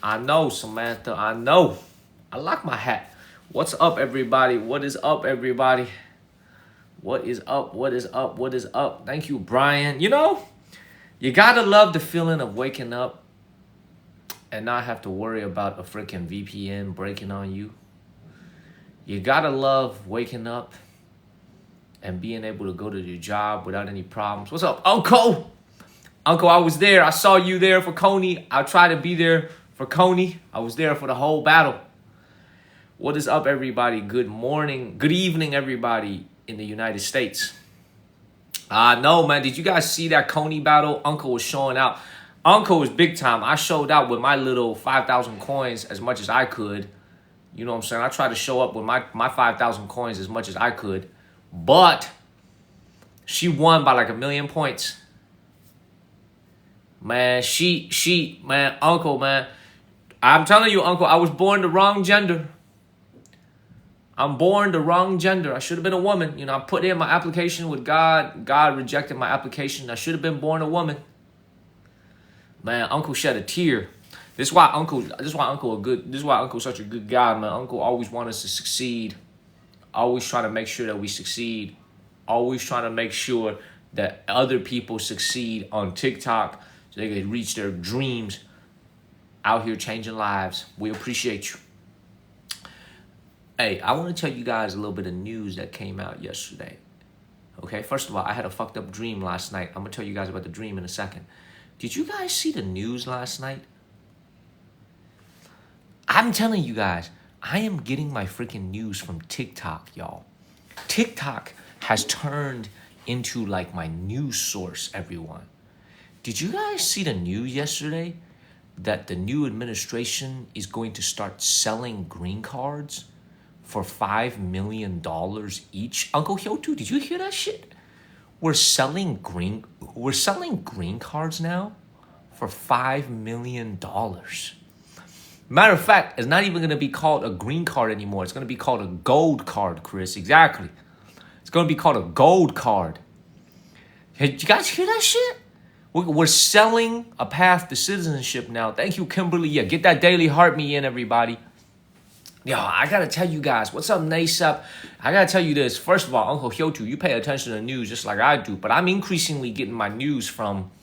I know, Samantha. I know. I like my hat. What's up, everybody? What is up, everybody? What is up? What is up? What is up? Thank you, Brian. You know, you gotta love the feeling of waking up and not have to worry about a freaking VPN breaking on you. You gotta love waking up and being able to go to your job without any problems. What's up, Uncle? Uncle, I was there. I saw you there for Coney. I'll try to be there for Coney. I was there for the whole battle. What is up, everybody? Good morning. Good evening, everybody in the United States. No, man. Did you guys see that Coney battle? Uncle was showing out. Uncle was big time. I showed out with my little 5,000 coins as much as I could. You know what I'm saying? I tried to show up with my 5,000 coins as much as I could. But she won by like 1,000,000 points. Man, man, Uncle, man. I'm telling you, Uncle, I was born the wrong gender. I'm born the wrong gender. I should have been a woman. You know, I put in my application with God. God rejected my application. I should have been born a woman. Man, Uncle shed a tear. This is why Uncle's such a good guy, man. Uncle always wants us to succeed. Always trying to make sure that we succeed. Always trying to make sure that other people succeed on TikTok so they can reach their dreams out here changing lives. We appreciate you. Hey, I want to tell you guys a little bit of news that came out yesterday. Okay, first of all, I had a fucked up dream last night. I'm going to tell you guys about the dream in a second. Did you guys see the news last night? I'm telling you guys, I am getting my freaking news from TikTok, y'all. TikTok has turned into like my news source, everyone. Did you guys see the news yesterday that the new administration is going to start selling green cards for $5 million each? Uncle Hyotu, did you hear that shit? We're selling green cards now for $5 million. Matter of fact, it's not even going to be called a green card anymore. It's going to be called a gold card, Chris. Exactly. It's going to be called a gold card. Hey, did you guys hear that shit? We're selling a path to citizenship now. Thank you, Kimberly. Yeah, get that daily heart me in, everybody. Yo, I got to tell you guys. What's up, Nasep? I got to tell you this. First of all, Uncle Hyotu, you pay attention to the news just like I do. But I'm increasingly getting my news from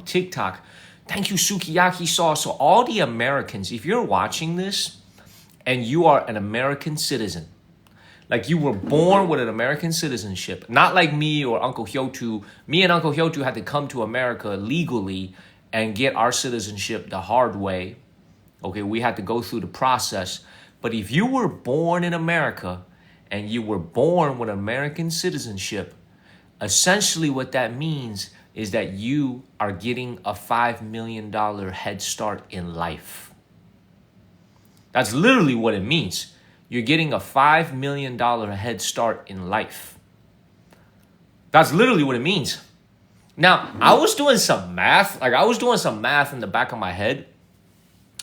TikTok. Thank you, Sukiyaki Sauce. So all the Americans, if you're watching this and you are an American citizen, like you were born with an American citizenship, not like me or Uncle Hyotu. Me and Uncle Hyotu had to come to America legally and get our citizenship the hard way. Okay, we had to go through the process. But if you were born in America and you were born with American citizenship, essentially what that means is that you are getting a $5 million head start in life. That's literally what it means. You're getting a $5 million head start in life. That's literally what it means. Now, I was doing some math. Like, I was doing some math in the back of my head.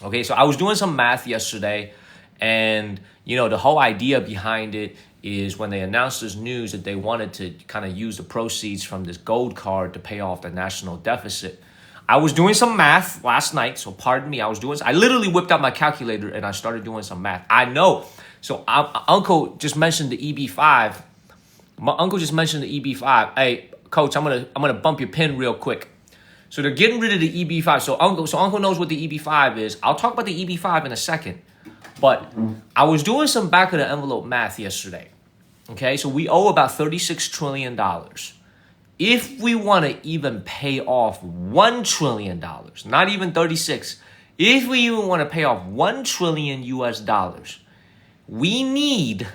Okay, so I was doing some math yesterday. And, you know, the whole idea behind it is when they announced this news that they wanted to kind of use the proceeds from this gold card to pay off the national deficit. I was doing some math last night, so pardon me. I literally whipped out my calculator and I started doing some math. I know. So Uncle just mentioned the EB5. My uncle just mentioned the EB5. Hey, Coach, I'm gonna bump your pin real quick. So they're getting rid of the EB5. So Uncle knows what the EB5 is. I'll talk about the EB5 in a second. But I was doing some back of the envelope math yesterday. Okay, so we owe about $36 trillion. If we want to even pay off $1 trillion, not even 36, if we even want to pay off $1 trillion US dollars, we need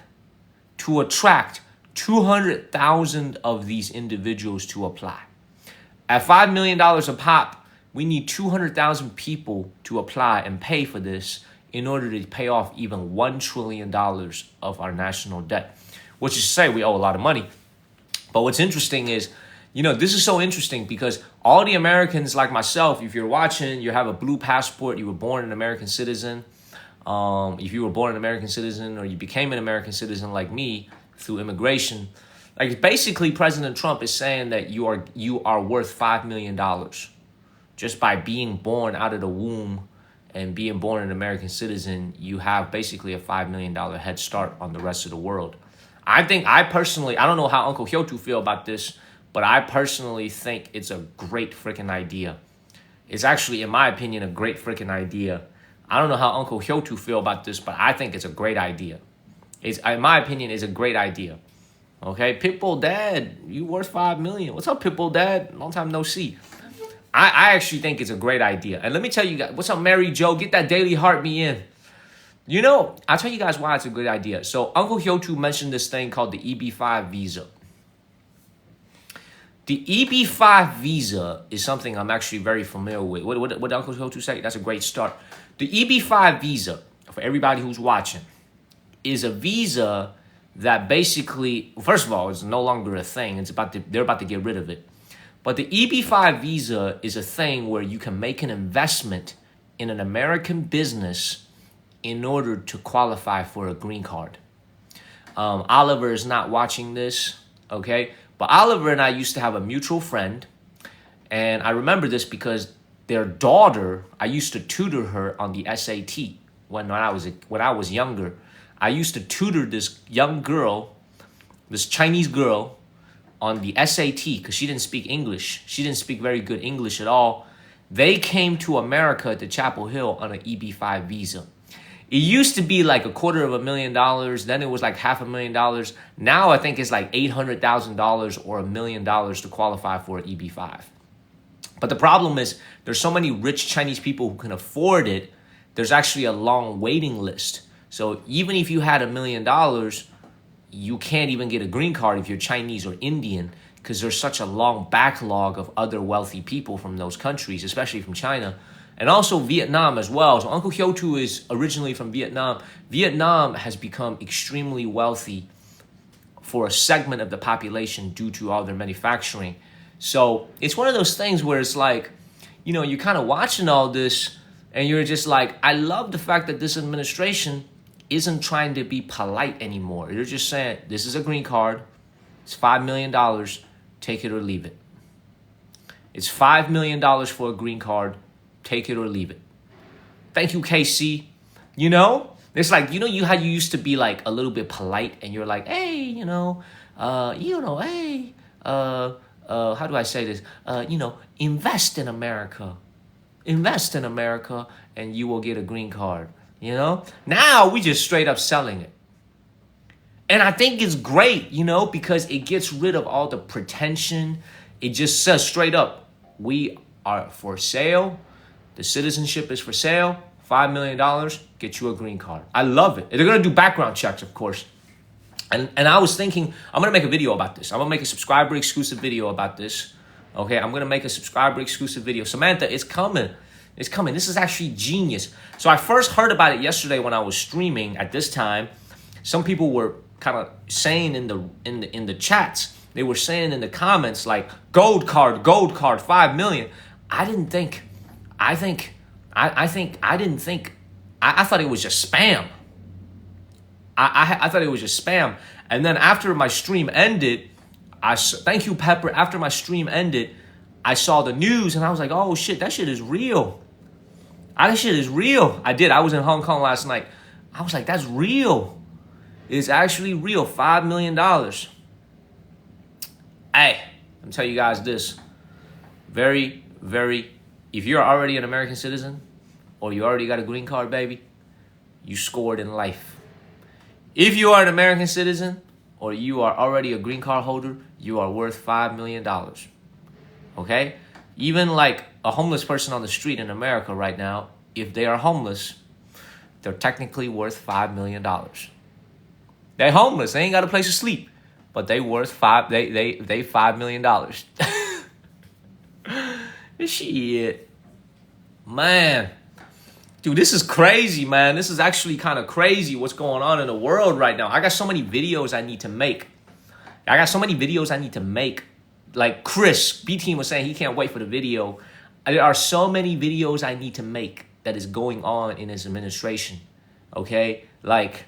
to attract 200,000 of these individuals to apply. At $5 million a pop, we need 200,000 people to apply and pay for this in order to pay off even $1 trillion of our national debt, which is to say we owe a lot of money. But what's interesting is, you know, this is so interesting because all the Americans like myself, if you're watching, you have a blue passport, you were born an American citizen. If you were born an American citizen or you became an American citizen like me through immigration, like basically President Trump is saying that you are worth $5 million just by being born out of the womb and being born an American citizen, you have basically a $5 million head start on the rest of the world. I don't know how Uncle Hyotu feel about this, but I personally think it's a great freaking idea. It's actually, in my opinion, a great freaking idea. I don't know how Uncle Hyotu feel about this, but I think it's a great idea. In my opinion, it's a great idea. Okay, Pitbull Dad, you worth $5 million. What's up, Pitbull Dad? Long time no see. I actually think it's a great idea. And let me tell you guys, what's up, Mary Jo? Get that daily heart me in. You know, I'll tell you guys why it's a good idea. So Uncle Hyotu mentioned this thing called the EB-5 visa. The EB-5 visa is something I'm actually very familiar with. What did Uncle Hyotu say? That's a great start. The EB-5 visa, for everybody who's watching, is a visa that basically, first of all, it's no longer a thing. They're about to get rid of it. But the EB-5 visa is a thing where you can make an investment in an American business in order to qualify for a green card. Oliver is not watching this, okay? But Oliver and I used to have a mutual friend, and I remember this because their daughter, I used to tutor her on the SAT when I was younger. I used to tutor this young girl, this Chinese girl, on the SAT because she didn't speak English. She didn't speak very good English at all. They came to America to Chapel Hill on an EB-5 visa. It used to be like $250,000. Then it was like $500,000. Now I think it's like $800,000 or $1 million to qualify for an EB-5. But the problem is there's so many rich Chinese people who can afford it. There's actually a long waiting list. So even if you had $1 million, you can't even get a green card if you're Chinese or Indian because there's such a long backlog of other wealthy people from those countries, especially from China, and also Vietnam as well. So Uncle Hyotu is originally from Vietnam. Vietnam has become extremely wealthy for a segment of the population due to all their manufacturing. So it's one of those things where it's like, you know, you're kind of watching all this and you're just like, I love the fact that this administration isn't trying to be polite anymore. They're just saying, this is a green card. It's $5 million. Take it or leave it. It's $5 million for a green card. Take it or leave it. Thank you, KC. You know, it's like, you know, how you used to be like a little bit polite and you're like, hey, hey, how do I say this? Invest in America. Invest in America and you will get a green card. You know, now we just straight up selling it. And I think it's great, you know, because it gets rid of all the pretension. It just says straight up, we are for sale. The citizenship is for sale. $5 million, get you a green card. I love it. They're going to do background checks, of course. And I was thinking, I'm going to make a video about this. I'm going to make a subscriber exclusive video about this. Okay, I'm going to make a subscriber exclusive video. Samantha, it's coming. It's coming. This is actually genius. So I first heard about it yesterday when I was streaming at this time. Some people were kind of saying in the chats, they were saying in the comments like gold card, 5 million. I thought it was just spam. I thought it was just spam. And then after my stream ended, thank you, Pepper. After my stream ended, I saw the news and I was like, oh shit, that shit is real. That shit is real. I did. I was in Hong Kong last night. I was like, that's real. It's actually real. $5 million. Hey, I'm telling you guys this. Very, very, if you're already an American citizen or you already got a green card, baby, you scored in life. If you are an American citizen or you are already a green card holder, you are worth $5 million. Okay? Even like a homeless person on the street in America right now, if they are homeless, they're technically worth $5 million. They're homeless. They ain't got a place to sleep, but they worth $5 million. Shit, man, dude, this is crazy, man. This is actually kind of crazy what's going on in the world right now. I got so many videos I need to make. Like Chris, B-Team was saying he can't wait for the video. There are so many videos I need to make that is going on in his administration, okay? Like,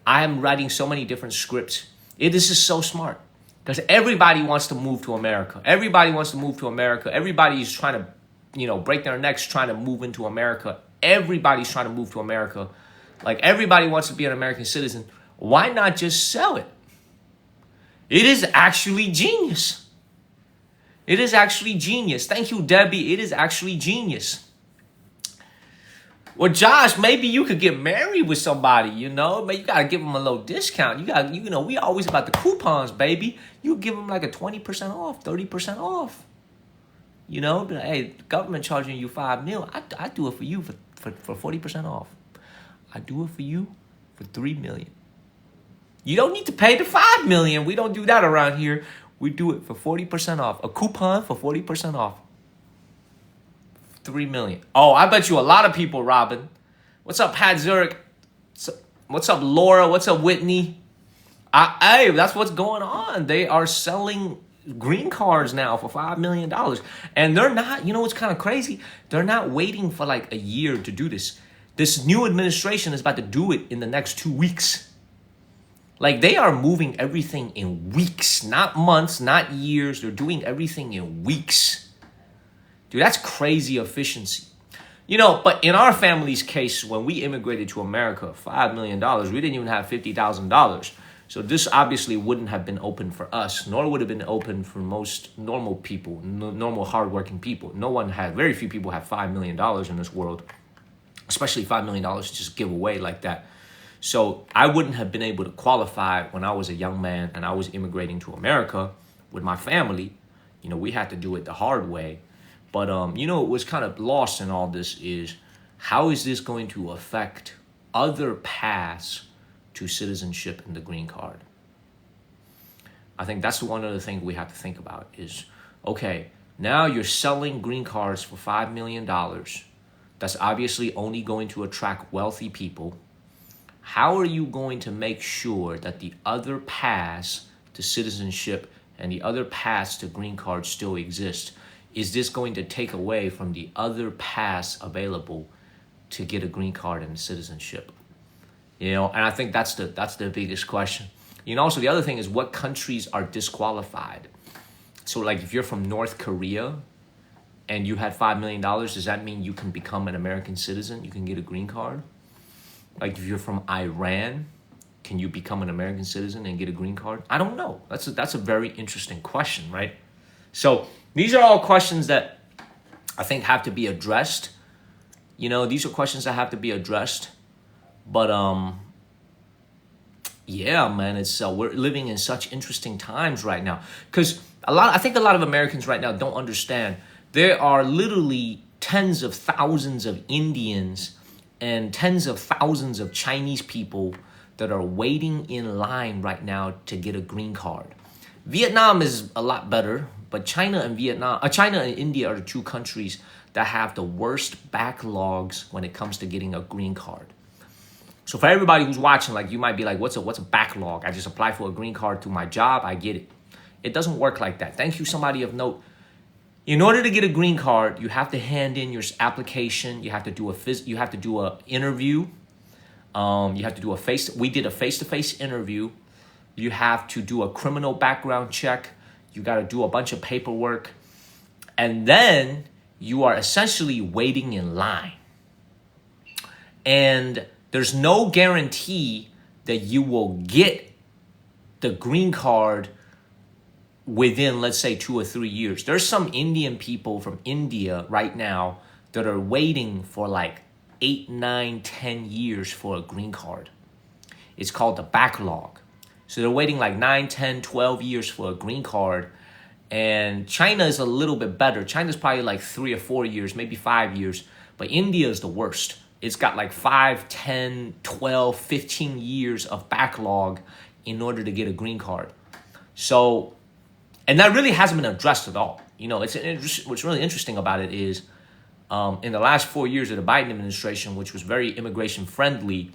I am writing so many different scripts. This is so smart. Because everybody wants to move to America. Everybody wants to move to America. Everybody is trying to, break their necks trying to move into America. Everybody's trying to move to America. Like, everybody wants to be an American citizen. Why not just sell it? It is actually genius. It is actually genius. Thank you, Debbie. It is actually genius. Well, Josh, maybe you could get married with somebody, but you got to give them a little discount. We always about the coupons, baby. You give them like a 20% off, 30% off. But, hey, government charging you $5 million. I do it for you for 40% off. I do it for you for $3 million. You don't need to pay the $5 million. We don't do that around here. We do it for 40% off. A coupon for 40% off. $3 million. Oh, I bet you a lot of people, Robin. What's up, Pat Zurich? What's up, Laura? What's up, Whitney? Hey, that's what's going on. They are selling green cards now for $5 million. And they're not, what's kind of crazy? They're not waiting for like a year to do this. This new administration is about to do it in the next 2 weeks. Like, they are moving everything in weeks, not months, not years. They're doing everything in weeks. Dude, that's crazy efficiency. But in our family's case, when we immigrated to America, $5 million, we didn't even have $50,000. So this obviously wouldn't have been open for us, nor would have been open for most normal people, normal hardworking people. Very few people have $5 million in this world, especially $5 million to just give away like that. So I wouldn't have been able to qualify when I was a young man and I was immigrating to America with my family. We had to do it the hard way. But, what was kind of lost in all this is, how is this going to affect other paths to citizenship and the green card? I think that's one of the things we have to think about is, okay, now you're selling green cards for $5 million. That's obviously only going to attract wealthy people. How are you going to make sure that the other paths to citizenship and the other paths to green card still exist? Is this going to take away from the other paths available to get a green card and citizenship? And I think that's the biggest question. So the other thing is, what countries are disqualified? So like, if you're from North Korea and you had $5 million, does that mean you can become an American citizen? You can get a green card? Like, if you're from Iran, can you become an American citizen and get a green card? I don't know. That's a very interesting question, right? So these are all questions that I think have to be addressed. These are questions that have to be addressed. But yeah, man, it's we're living in such interesting times right now. Because I think a lot of Americans right now don't understand. There are literally tens of thousands of Indians and tens of thousands of Chinese people that are waiting in line right now to get a green card. Vietnam is a lot better, but China and India are the two countries that have the worst backlogs when it comes to getting a green card. So for everybody who's watching, like, you might be like, what's a backlog? I just apply for a green card through my job, I get it. It doesn't work like that. Thank you, somebody of note. In order to get a green card, you have to hand in your application. You have to do an interview. You have to do we did a face-to-face interview. You have to do a criminal background check. You got to do a bunch of paperwork. And then you are essentially waiting in line. And there's no guarantee that you will get the green card within, let's say, 2 or 3 years. There's some Indian people from India right now that are waiting for like 8, 9, 10 years for a green card. It's called the backlog. So they're waiting like 9, 10, 12 years for a green card. And China is a little bit better. China's probably like 3 or 4 years, maybe 5 years. But India is the worst. It's got like 5, 10, 12, 15 years of backlog in order to get a green card. So, and that really hasn't been addressed at all. What's really interesting about it is in the last 4 years of the Biden administration, which was very immigration friendly,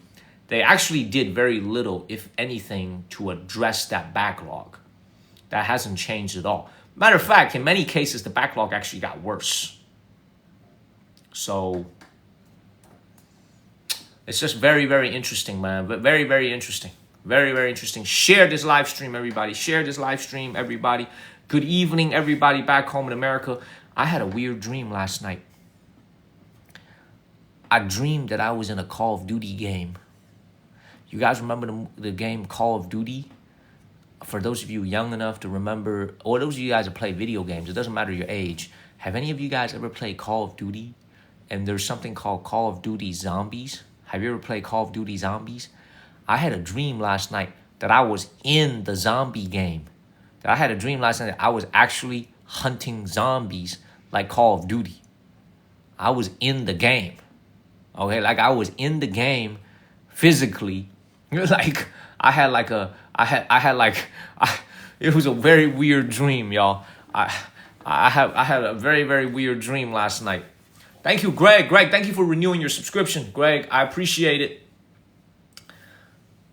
they actually did very little, if anything, to address that backlog. That hasn't changed at all. Matter of fact, in many cases, the backlog actually got worse. So it's just very, very interesting, man. But very, very interesting. Very, very interesting. Share this live stream, everybody. Share this live stream, everybody. Good evening, everybody back home in America. I had a weird dream last night. I dreamed that I was in a Call of Duty game. You guys remember the game Call of Duty? For those of you young enough to remember, or those of you guys that play video games, it doesn't matter your age. Have any of you guys ever played Call of Duty? And there's something called Call of Duty Zombies. Have you ever played Call of Duty Zombies? I had a dream last night that I was in the zombie game. I had a dream last night that I was actually hunting zombies like Call of Duty. I was in the game. Okay, like I was in the game physically. Like I had like a, it was a very weird dream, y'all. I had a very, very weird dream last night. Thank you, Greg. Greg, thank you for renewing your subscription. Greg, I appreciate it.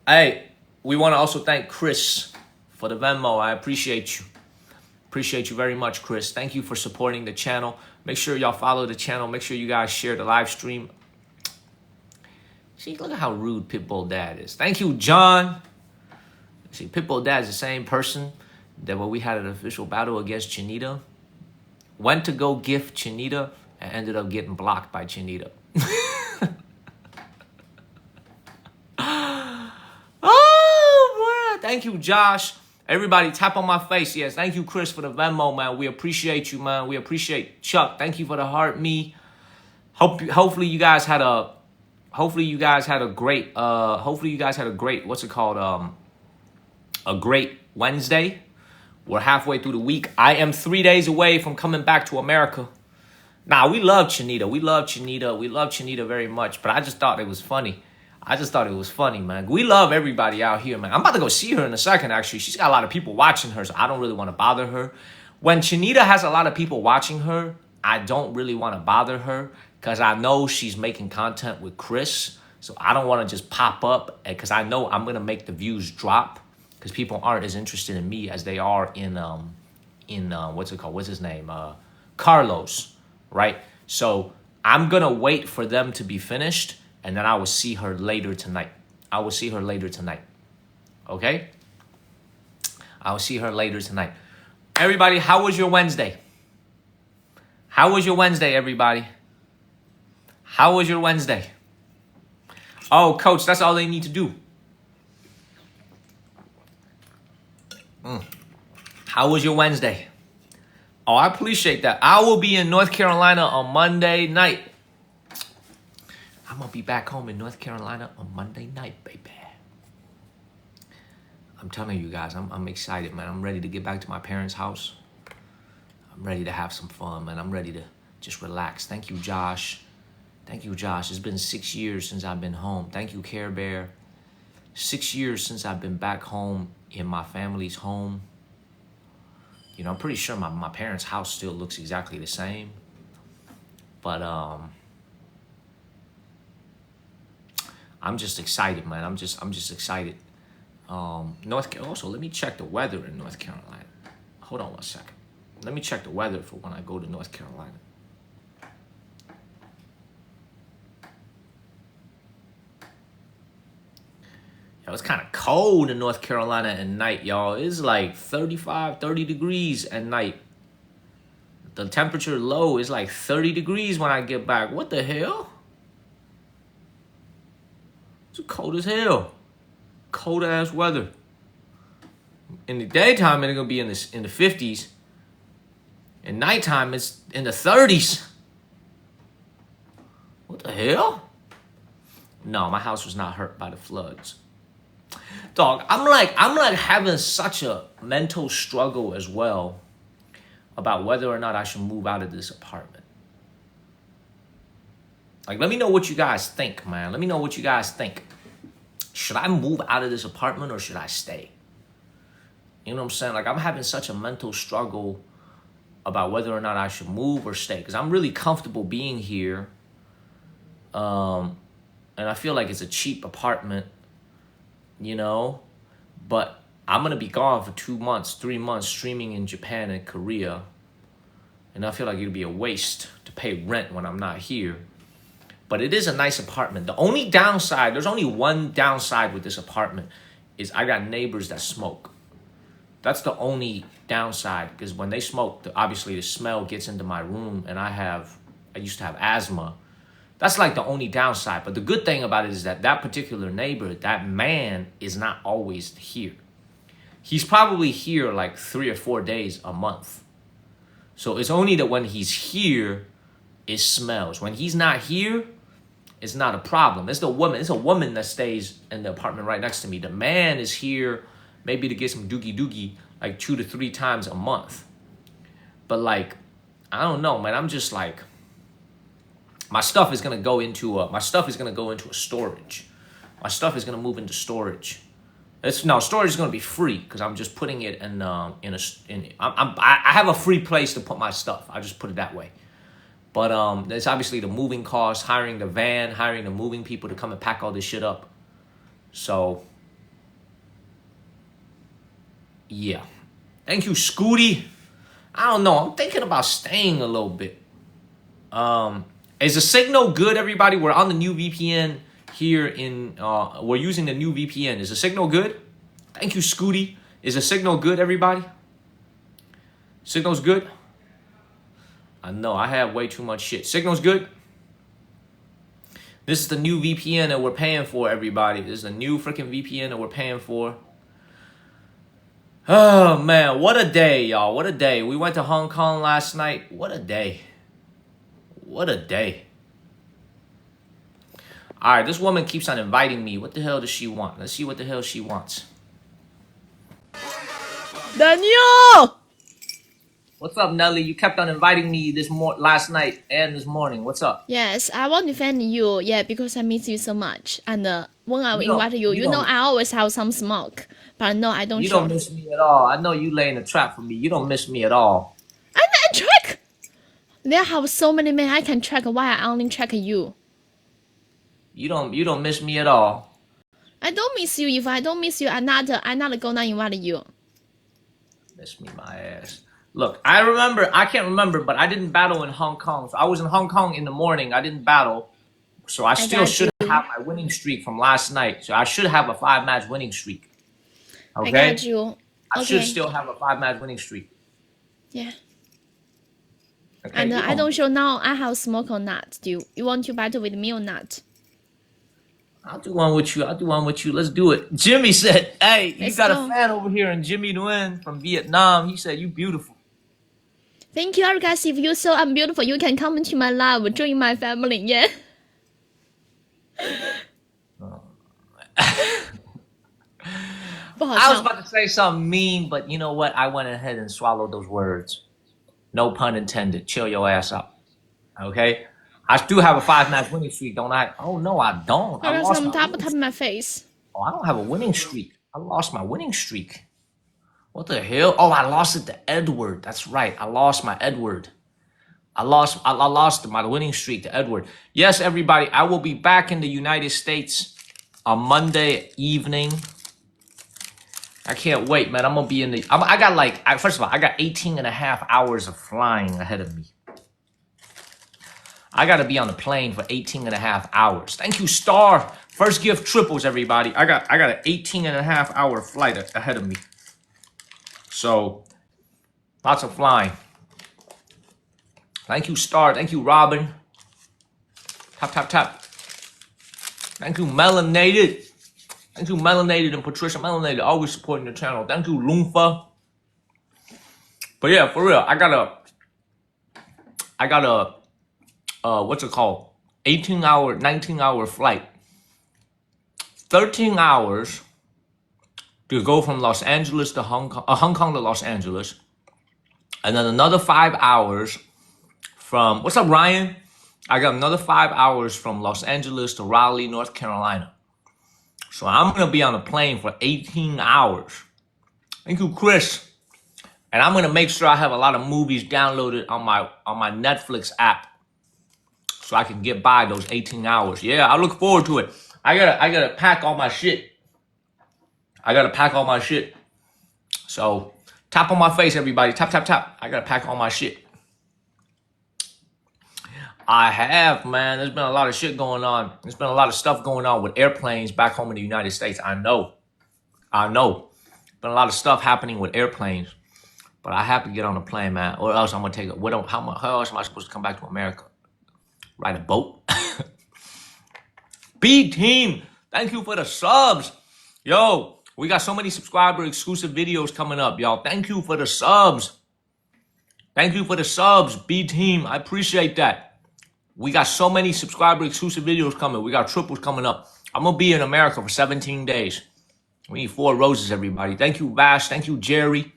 Hey, we want to also thank Chris for the Venmo. I appreciate you. Appreciate you very much, Chris. Thank you for supporting the channel. Make sure y'all follow the channel. Make sure you guys share the live stream. See, look at how rude Pitbull Dad is. Thank you, John. See, Pitbull Dad is the same person that when we had an official battle against Chinita, went to go gift Chinita and ended up getting blocked by Chinita. Oh, boy. Thank you, Josh. Everybody tap on my face. Yes, thank you, Chris, for the Venmo, man. We appreciate you, man. We appreciate Chuck. Thank you for the heart, me. Hopefully you guys had a great what's it called? A great Wednesday. We're halfway through the week. I am 3 days away from coming back to America. Nah, we love Chinita. We love Chinita very much. But I just thought it was funny. Man. We love everybody out here, man. I'm about to go see her in a second, actually. She's got a lot of people watching her, so I don't really want to bother her. When Chinita has a lot of people watching her, I don't really want to bother her because I know she's making content with Chris. So I don't want to just pop up because I know I'm going to make the views drop because people aren't as interested in me as they are in what's it called? What's his name? Carlos, right? So I'm going to wait for them to be finished. And then I will see her later tonight. Okay? I will see her later tonight. Everybody, how was your Wednesday? Everybody? How was your Wednesday? Oh, Coach, that's all they need to do. How was your Wednesday? Oh, I appreciate that. I will be in North Carolina on Monday night. I'm going to be back home in North Carolina on Monday night, baby. I'm telling you guys, I'm excited, man. I'm ready to get back to my parents' house. I'm ready to have some fun, man. I'm ready to just relax. Thank you, Josh. It's been 6 years since I've been home. Thank you, Care Bear. 6 years since I've been back home in my family's home. You know, I'm pretty sure my parents' house still looks exactly the same. But, I'm just excited, man. I'm just excited. Also, let me check the weather in North Carolina. Hold on one second. Let me check the weather for when I go to North Carolina. Yo, it's kind of cold in North Carolina at night, y'all. It's like 35, 30 degrees at night. The temperature low is like 30 degrees when I get back. What the hell? It's cold as hell. Cold ass weather. In the daytime, it's gonna be in the 50s. In nighttime, it's in the 30s. What the hell? No, my house was not hurt by the floods. Dog, I'm like having such a mental struggle as well about whether or not I should move out of this apartment. Like, let me know what you guys think, man. Let me know what you guys think. Should I move out of this apartment or should I stay? You know what I'm saying? Like, I'm having such a mental struggle about whether or not I should move or stay. Because I'm really comfortable being here. And I feel like it's a cheap apartment, you know? But I'm going to be gone for 2 months, 3 months, streaming in Japan and Korea. And I feel like it'd be a waste to pay rent when I'm not here. But it is a nice apartment. The only downside, there's only one downside with this apartment, is I got neighbors that smoke. That's the only downside, because when they smoke, obviously the smell gets into my room, and I used to have asthma. That's like the only downside. But the good thing about it is that particular neighbor, that man, is not always here. He's probably here like 3 or 4 days a month. So it's only that when he's here, it smells. When he's not here, it's not a problem. It's a woman that stays in the apartment right next to me. The man is here maybe to get some doogie like 2 to 3 times a month. But like, I don't know, man. I'm just like, my stuff is gonna go into a storage. My stuff is gonna move into storage. Storage is gonna be free because I'm just putting it I have a free place to put my stuff. I just put it that way. But there's obviously the moving costs, hiring the van, hiring the moving people to come and pack all this shit up. So, yeah. Thank you, Scooty. I don't know. I'm thinking about staying a little bit. Is the signal good, everybody? We're on the new VPN here we're using the new VPN. Is the signal good? Thank you, Scooty. Is the signal good, everybody? Signal's good? I know, I have way too much shit. Signal's good? This is the new VPN that we're paying for, everybody. This is a new freaking VPN that we're paying for. Oh, man, what a day, y'all. What a day. We went to Hong Kong last night. What a day. What a day. All right, this woman keeps on inviting me. What the hell does she want? Let's see what the hell she wants. Daniel! What's up, Nelly? You kept on inviting me last night and this morning. What's up? Yes, I want to thank you. Yeah, because I miss you so much. And when I invite you, I always have some smoke. But no, I don't. You don't miss me at all. I know you laying a trap for me. You don't miss me at all. I track. There have so many men I can track. Why I only track you? You don't miss me at all. I don't miss you. If I don't miss you, I'm not gonna invite you. Miss me my ass. Look, I can't remember, but I didn't battle in Hong Kong. So I was in Hong Kong in the morning. I didn't battle. So I still should have my winning streak from last night. So I should have a 5-match winning streak. Okay? I got you. I should still have a 5-match winning streak. Yeah. Okay, and I don't show now I have smoke or not. Do you want to battle with me or not? I'll do one with you. Let's do it. Jimmy said, hey, you got a fan over here in Jimmy Nguyen from Vietnam. He said, you beautiful. Thank you, guys. If you so I'm beautiful, you can come into my live, join my family. Yeah. I was about to say something mean, but you know what? I went ahead and swallowed those words. No pun intended. Chill your ass up. Okay? I do have a 5-match winning streak, don't I? Oh, no, I don't. I lost my face. Oh, I don't have a winning streak. I lost my winning streak. What the hell? Oh, I lost it to Edward. That's right. I lost my Edward. I lost my winning streak to Edward. Yes, everybody, I will be back in the United States on Monday evening. I can't wait, man. I'm going to be in the... first of all, I got 18 and a half hours of flying ahead of me. I got to be on the plane for 18 and a half hours. Thank you, Star. First gift triples, everybody. I got an 18 and a half hour flight ahead of me. So, lots of flying. Thank you, Star. Thank you, Robin. Tap, tap, tap. Thank you, Melanated. Thank you, Melanated and Patricia. Melanated, always supporting the channel. Thank you, Lumfa. But yeah, for real, I got a what's it called? 19-hour flight. 13 hours to go from Los Angeles to Hong Kong to Los Angeles. And then another 5 hours from, what's up, Ryan? I got another 5 hours from Los Angeles to Raleigh, North Carolina. So I'm going to be on a plane for 18 hours. Thank you, Chris. And I'm going to make sure I have a lot of movies downloaded on my Netflix app so I can get by those 18 hours. Yeah, I look forward to it. I gotta pack all my shit. So tap on my face, everybody. Tap, tap, tap. I gotta pack all my shit. I have, man. There's been a lot of shit going on. There's been a lot of stuff going on with airplanes back home in the United States. I know. I know. Been a lot of stuff happening with airplanes. But I have to get on a plane, man, or else I'm gonna take it. How else am I supposed to come back to America? Ride a boat? B team, thank you for the subs. Yo, we got so many subscriber exclusive videos coming up, y'all. Thank you for the subs. Thank you for the subs, B team. I appreciate that. We got so many subscriber exclusive videos coming. We got triples coming up. I'm gonna be in America for 17 days. We need 4 roses, everybody. Thank you, Vash. Thank you, Jerry.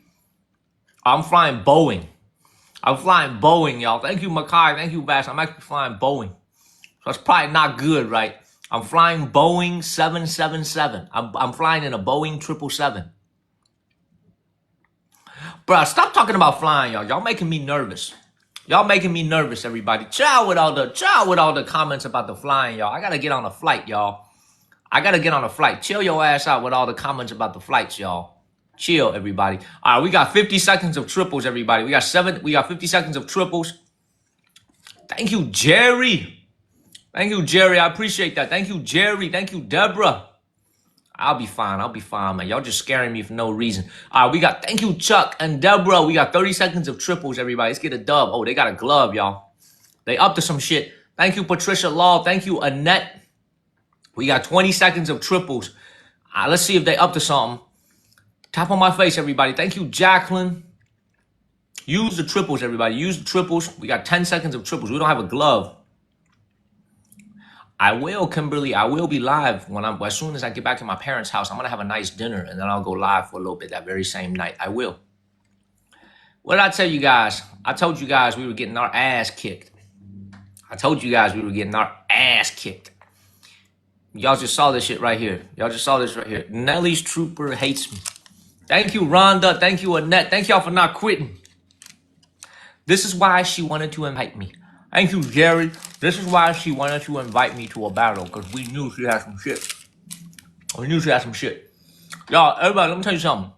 I'm flying Boeing. I'm flying Boeing, y'all. Thank you, Makai. Thank you, Vash. I'm actually flying Boeing. So it's probably not good, right? I'm flying Boeing 777. I'm flying in a Boeing 777. Bruh, stop talking about flying, y'all. Y'all making me nervous. Y'all making me nervous, everybody. Chill with all the comments about the flying, y'all. I gotta get on a flight, y'all. I gotta get on a flight. Chill your ass out with all the comments about the flights, y'all. Chill, everybody. All right, we got 50 seconds of triples, everybody. We got 50 seconds of triples. Thank you, Jerry. Thank you, Jerry. I appreciate that. Thank you, Jerry. Thank you, Deborah. I'll be fine, man. Y'all just scaring me for no reason. All right, we got, thank you, Chuck and Deborah. We got 30 seconds of triples, everybody. Let's get a dub. Oh, they got a glove, y'all. They up to some shit. Thank you, Patricia Law. Thank you, Annette. We got 20 seconds of triples. Let's see if they up to something. Tap on my face, everybody. Thank you, Jacqueline. Use the triples, everybody. Use the triples. We got 10 seconds of triples. We don't have a glove. I will, Kimberly. I will be live as soon as I get back to my parents' house. I'm gonna have a nice dinner and then I'll go live for a little bit that very same night. I will. What did I tell you guys? I told you guys we were getting our ass kicked. Y'all just saw this shit right here. Nelly's Trooper hates me. Thank you, Rhonda. Thank you, Annette. Thank y'all for not quitting. This is why she wanted to invite me. Thank you, Jerry. This is why she wanted to invite me to a battle, because we knew she had some shit. Y'all, everybody, let me tell you something.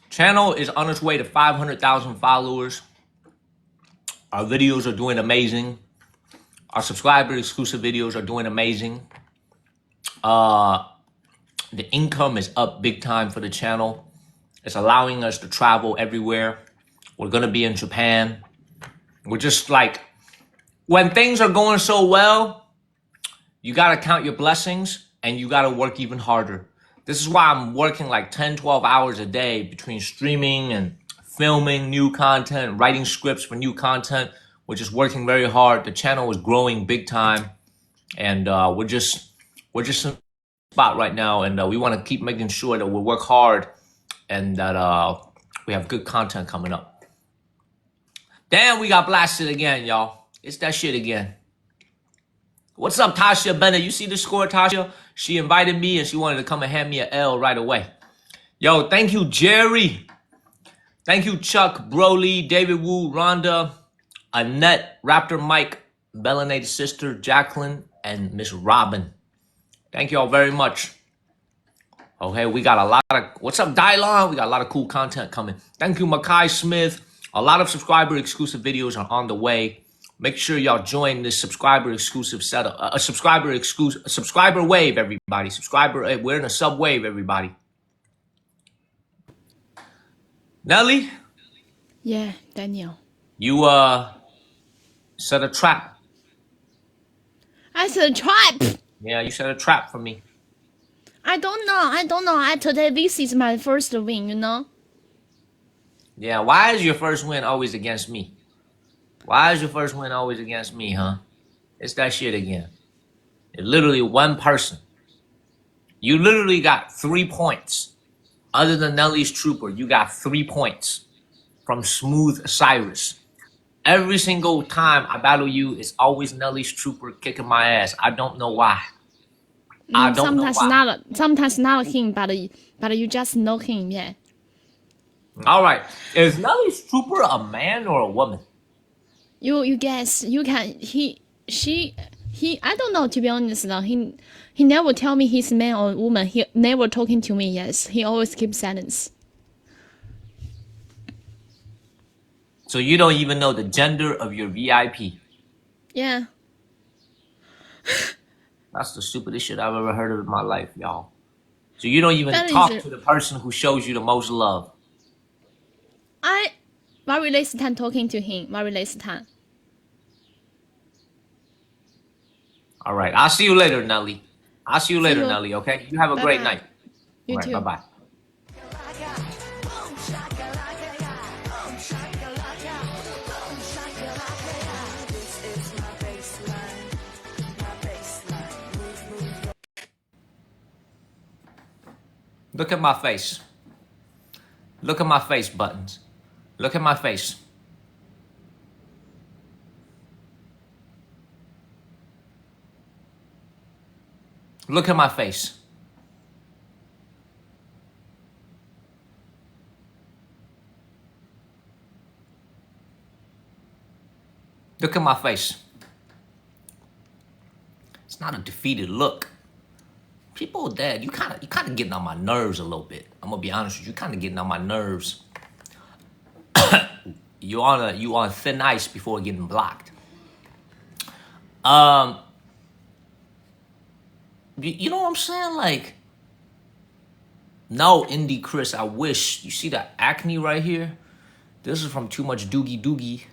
Channel is on its way to 500,000 followers. Our videos are doing amazing. Our subscriber exclusive videos are doing amazing. The income is up big time for the channel. It's allowing us to travel everywhere. We're gonna be in Japan. We're just like, when things are going so well, you gotta count your blessings and you gotta work even harder. This is why I'm working like 10, 12 hours a day between streaming and filming new content, writing scripts for new content. We're just working very hard. The channel is growing big time, and we're just in a spot right now, and we want to keep making sure that we work hard and that we have good content coming up. Damn, we got blasted again, y'all. It's that shit again. What's up, Tasha Bennett? You see the score, Tasha? She invited me and she wanted to come and hand me an L right away. Yo, thank you, Jerry. Thank you, Chuck, Broly, David Wu, Rhonda, Annette, Raptor Mike, Melanated Sister, Jacqueline, and Miss Robin. Thank you all very much. Okay, we got a lot of, what's up, Dylon? We got a lot of cool content coming. Thank you, Makai Smith. A lot of subscriber exclusive videos are on the way. Make sure y'all join this subscriber exclusive setup, a subscriber wave, everybody. We're in a sub wave, everybody. Nelly? Yeah, Daniel. You set a trap. I said trap. Yeah, you set a trap for me. I don't know. Today this is my first win, you know? Yeah, why is your first win always against me? Huh? It's that shit again. It's literally one person. You literally got 3 points. Other than Nelly's Trooper, you got 3 points from Smooth Cyrus. Every single time I battle you, it's always Nelly's Trooper kicking my ass. I don't know why. Sometimes not him, but you just know him, yeah. All right. Is Nelly's Trooper a man or a woman? You guess. You can. He. I don't know, to be honest. Now he never tell me he's man or woman. He never talking to me. Yes, he always keeps silence. So you don't even know the gender of your VIP. Yeah. That's the stupidest shit I've ever heard of in my life, y'all. So you don't even That talk is to the person who shows you the most love. I very less time talking to him. Very less time. All right. I'll see you later, Nelly. I'll see you See later, you. Nelly, okay? You have a Bye great bye. night. All You right. too. Bye-bye. Look at my face. Look at my face, Buttons. Look at my face. Look at my face. Look at my face. It's not a defeated look. People, Dad, you kind of getting on my nerves a little bit. I'm gonna be honest with you, kind of getting on my nerves. You on thin ice before getting blocked. You know what I'm saying? Like, no, Indie Chris, I wish. You see that acne right here? This is from too much doogie.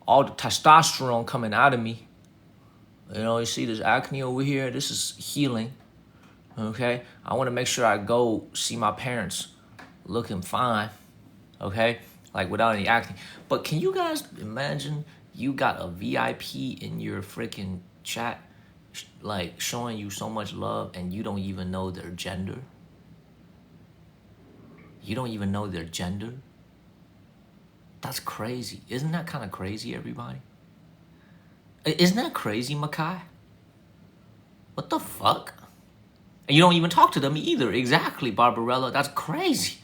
All the testosterone coming out of me. You know, you see this acne over here? This is healing. Okay? I want to make sure I go see my parents looking fine. Okay? Like, without any acne. But can you guys imagine you got a VIP in your freaking chat, like, showing you so much love and you don't even know their gender? You don't even know their gender? That's crazy. Isn't that kind of crazy, everybody? Isn't that crazy, Makai? What the fuck? And you don't even talk to them either. Exactly, Barbarella. That's crazy.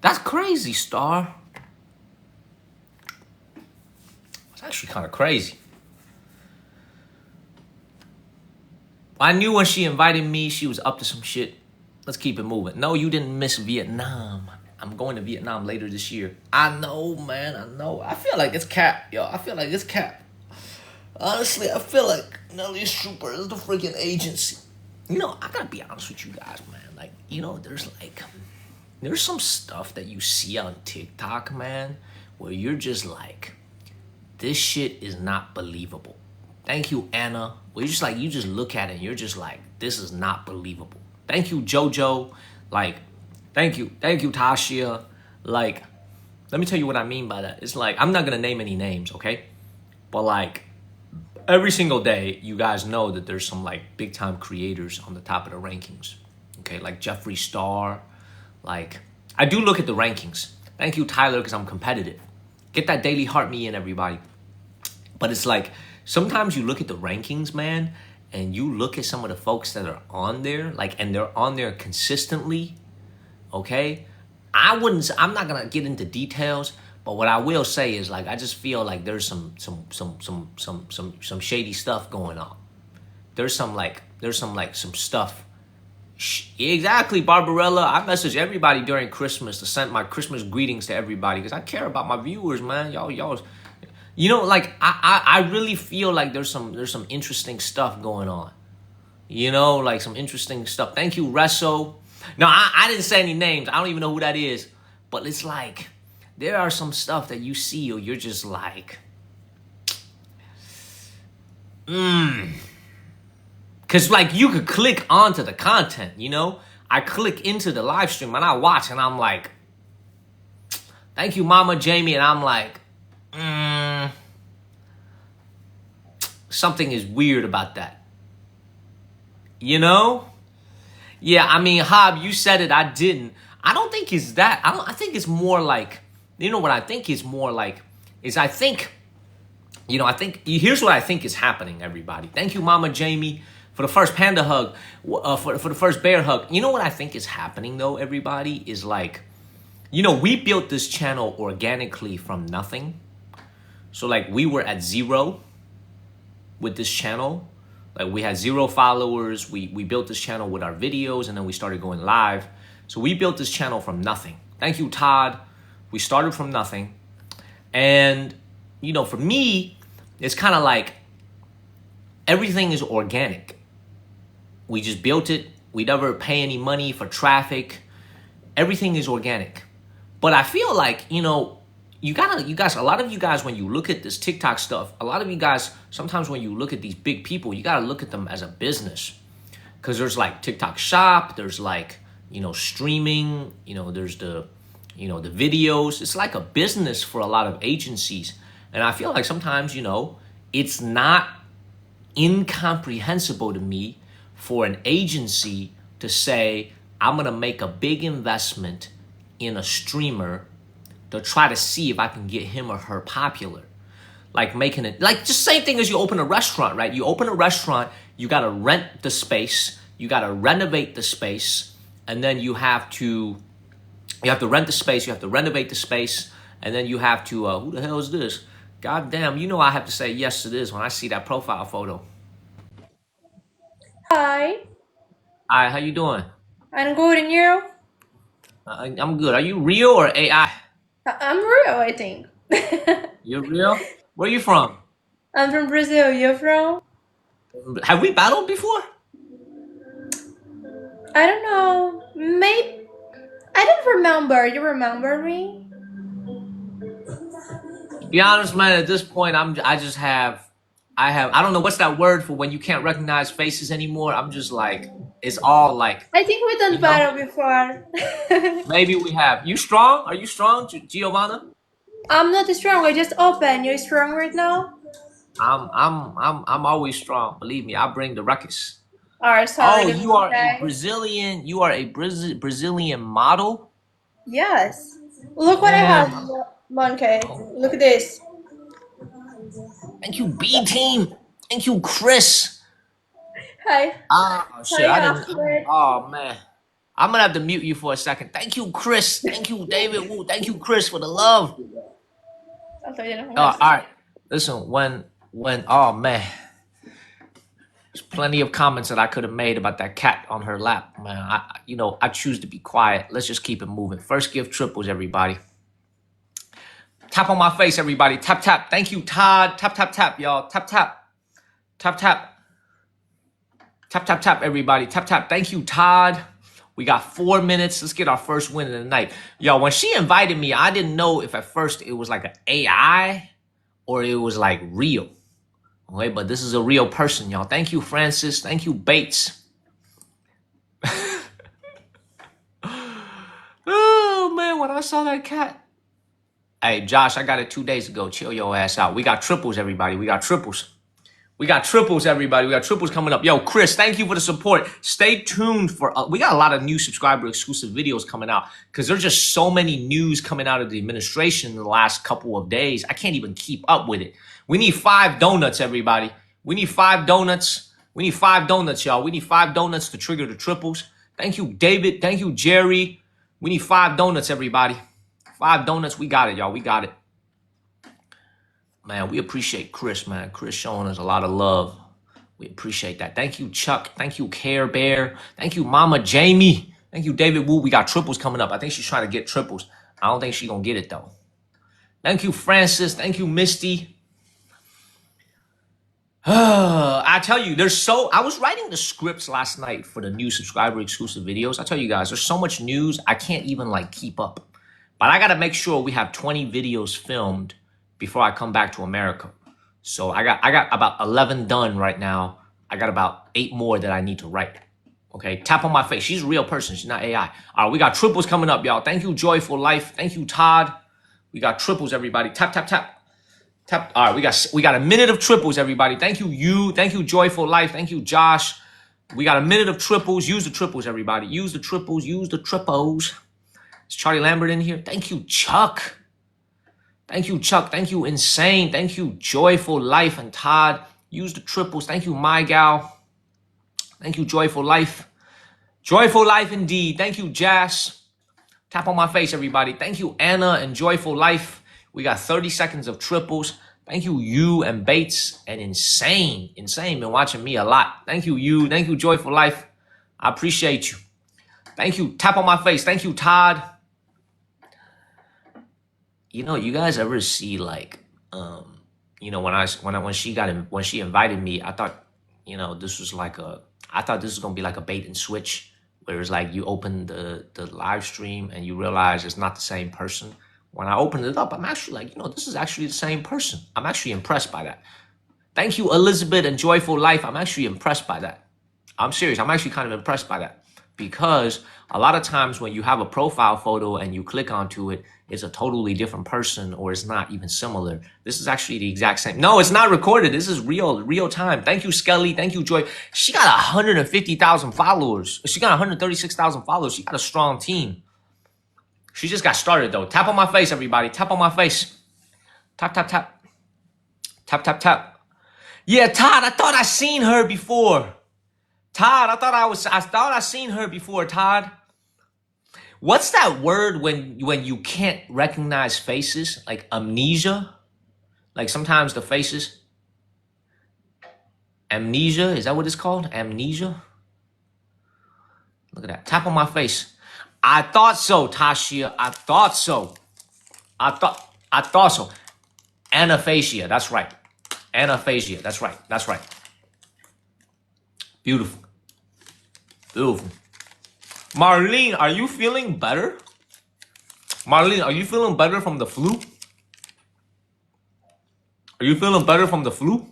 That's crazy, Star. It's actually kind of crazy. I knew when she invited me, she was up to some shit. Let's keep it moving. No, you didn't miss Vietnam. I'm going to Vietnam later this year. I know, man. I know. I feel like it's cap, yo. I feel like it's cap. Honestly, I feel like Nelly Super is the freaking agency. You know, I gotta be honest with you guys, man. Like, you know, there's some stuff that you see on TikTok, man, where you're just like, this shit is not believable. Thank you, Anna. Where you just look at it and you're just like, this is not believable. Thank you, JoJo. Like, thank you, Tasha. Like, let me tell you what I mean by that. It's like, I'm not gonna name any names, okay? But like, every single day, you guys know that there's some like big time creators on the top of the rankings. Okay, like Jeffree Star. Like, I do look at the rankings. Thank you, Tyler, because I'm competitive. Get that daily heart me in, everybody. But it's like, sometimes you look at the rankings, man, and you look at some of the folks that are on there, like, and they're on there consistently, okay? I'm not gonna get into details, but what I will say is, like, I just feel like there's some shady stuff going on. There's some stuff. Exactly, Barbarella. I message everybody during Christmas to send my Christmas greetings to everybody because I care about my viewers, man. Y'all, you know, like, I really feel like there's some interesting stuff going on. You know, like some interesting stuff. Thank you, Resso. No, I didn't say any names. I don't even know who that is. But it's like, there are some stuff that you see or you're just like, Because, like, you could click onto the content, you know? I click into the live stream and I watch and I'm like, thank you, Mama Jamie. And I'm like, something is weird about that. You know? Yeah, I mean, Hob, you said it. I didn't. I don't think it's that. I think it's more like, you know what I think is more like, is I think, you know, here's what I think is happening, everybody. Thank you, Mama Jamie, for the first panda hug, for the first bear hug. You know what I think is happening, though, everybody, is like, you know, we built this channel organically from nothing. So, like, we were at 0 with this channel. Like, we had 0 followers. We built this channel with our videos, and then we started going live. So we built this channel from nothing. Thank you, Todd. We started from nothing. And, you know, for me, it's kind of like everything is organic. We just built it. We never pay any money for traffic. Everything is organic. But I feel like, you know, you guys, a lot of you guys, when you look at this TikTok stuff, a lot of you guys, sometimes when you look at these big people, you gotta look at them as a business. Because there's like TikTok shop, there's like, you know, streaming, you know, there's the, you know, the videos. It's like a business for a lot of agencies. And I feel like sometimes, you know, it's not incomprehensible to me for an agency to say, I'm gonna make a big investment in a streamer to try to see if I can get him or her popular. Like making it, like just same thing as you open a restaurant, right? You open a restaurant, you gotta rent the space, you gotta renovate the space, and then you have to rent the space, you have to renovate the space, and then you have to, who the hell is this? God damn, you know I have to say yes to this when I see that profile photo. Hi, Hi, how you doing? I'm good, and you? I'm good. Are you real or AI? I'm real, I think. You're real? Where are you from? I'm from Brazil. You're from? Have we battled before? I don't know. Maybe I don't remember. You remember me? To be honest, man, at this point, I don't know what's that word for when you can't recognize faces anymore. I'm just like, it's all like, I think we you done know, battle before. maybe we have. You strong? Are you strong, Giovanna? I'm not strong. I just open. You're strong right now? I'm always strong. Believe me, I bring the ruckus. Oh, sorry Oh, to you are a say. Brazilian. You are a Brazilian model. Yes. Look what I Man, have, Monkey. Look at this. thank you, B team. Thank you, Chris. Hi. Oh shit, Hi, I didn't. Ahmed. Oh man, I'm gonna have to mute you for a second. Thank you, Chris. Thank you, David Wu. Thank you, Chris, for the love. All right. Listen, oh man, there's plenty of comments that I could have made about that cat on her lap, man. I choose to be quiet. Let's just keep it moving. First gift triples, everybody. Tap on my face, everybody. Tap tap. Thank you, Todd. Tap tap tap, y'all. Tap tap. Tap tap. Tap tap tap, everybody. Tap tap. Thank you, Todd. We got 4 minutes. Let's get our first win of the night. Yo, when she invited me, I didn't know if at first it was like an AI or it was like real. Okay, but this is a real person, y'all. Thank you, Francis. Thank you, Bates. Oh, man, when I saw that cat. Hey, Josh, I got it 2 days ago. Chill your ass out. We got triples, everybody. We got triples. We got triples, everybody. We got triples coming up. Yo, Chris, thank you for the support. Stay tuned for, we got a lot of new subscriber exclusive videos coming out because there's just so many news coming out of the administration in the last couple of days. I can't even keep up with it. We need 5 donuts, everybody. We need 5 donuts. We need 5 donuts, y'all. We need 5 donuts to trigger the triples. Thank you, David. Thank you, Jerry. We need 5 donuts, everybody. 5 donuts. We got it, y'all. We got it. Man, we appreciate Chris, man. Chris showing us a lot of love. We appreciate that. Thank you, Chuck. Thank you, Care Bear. Thank you, Mama Jamie. Thank you, David Wu. We got triples coming up. I think she's trying to get triples. I don't think she's going to get it, though. Thank you, Francis. Thank you, Misty. I tell you, I was writing the scripts last night for the new subscriber exclusive videos. I tell you guys, there's so much news, I can't even like keep up. But I got to make sure we have 20 videos filmed before I come back to America. So I got about 11 done right now. I got about 8 more that I need to write. Okay, tap on my face. She's a real person. She's not AI. All right, we got triples coming up, y'all. Thank you, Joyful Life. Thank you, Todd. We got triples, everybody. Tap, tap, tap. Tap. All right, we got a minute of triples, everybody. Thank you, Thank you, Joyful Life. Thank you, Josh. We got a minute of triples. Use the triples, everybody. Use the triples. Use the triples. Is Charlie Lambert in here? Thank you, Chuck. Thank you, Chuck. Thank you, Insane. Thank you, Joyful Life and Todd. Use the triples. Thank you, My Gal. Thank you, Joyful Life. Joyful Life indeed. Thank you, Jazz. Tap on my face, everybody. Thank you, Anna and Joyful Life. We got 30 seconds of triples. Thank you, you and Bates and Insane. Insane been watching me a lot. Thank you, you. Thank you, Joyful Life. I appreciate you. Thank you. Tap on my face. Thank you, Todd. You know, you guys ever see like, you know, when she invited me, I thought this was I thought this was gonna be like a bait and switch, where it's like you open the live stream and you realize it's not the same person. When I opened it up, I'm actually like, this is actually the same person. I'm actually impressed by that. Thank you, Elizabeth and Joyful Life. I'm actually impressed by that. I'm serious. I'm actually kind of impressed by that, because a lot of times when you have a profile photo and you click onto it, it's a totally different person, or it's not even similar. This is actually the exact same. No, it's not recorded. This is real time. Thank you, Skelly. Thank you, Joy. She got 150,000 followers. She got 136,000 followers. She got a strong team. She just got started though. Tap on my face, everybody. Tap on my face. Tap, tap, tap. Tap, tap, tap. Yeah, Todd, I thought I seen her before. Todd, I thought I seen her before, Todd. What's that word when you can't recognize faces? Like amnesia? Like sometimes the faces. Amnesia, is that what it's called? Amnesia? Look at that. Tap on my face. I thought so, Tashia. I thought so. I thought so. Anaphasia, that's right. Anaphasia, that's right. That's right. Beautiful. Beautiful. Marlene, are you feeling better? Marlene, are you feeling better from the flu? Are you feeling better from the flu?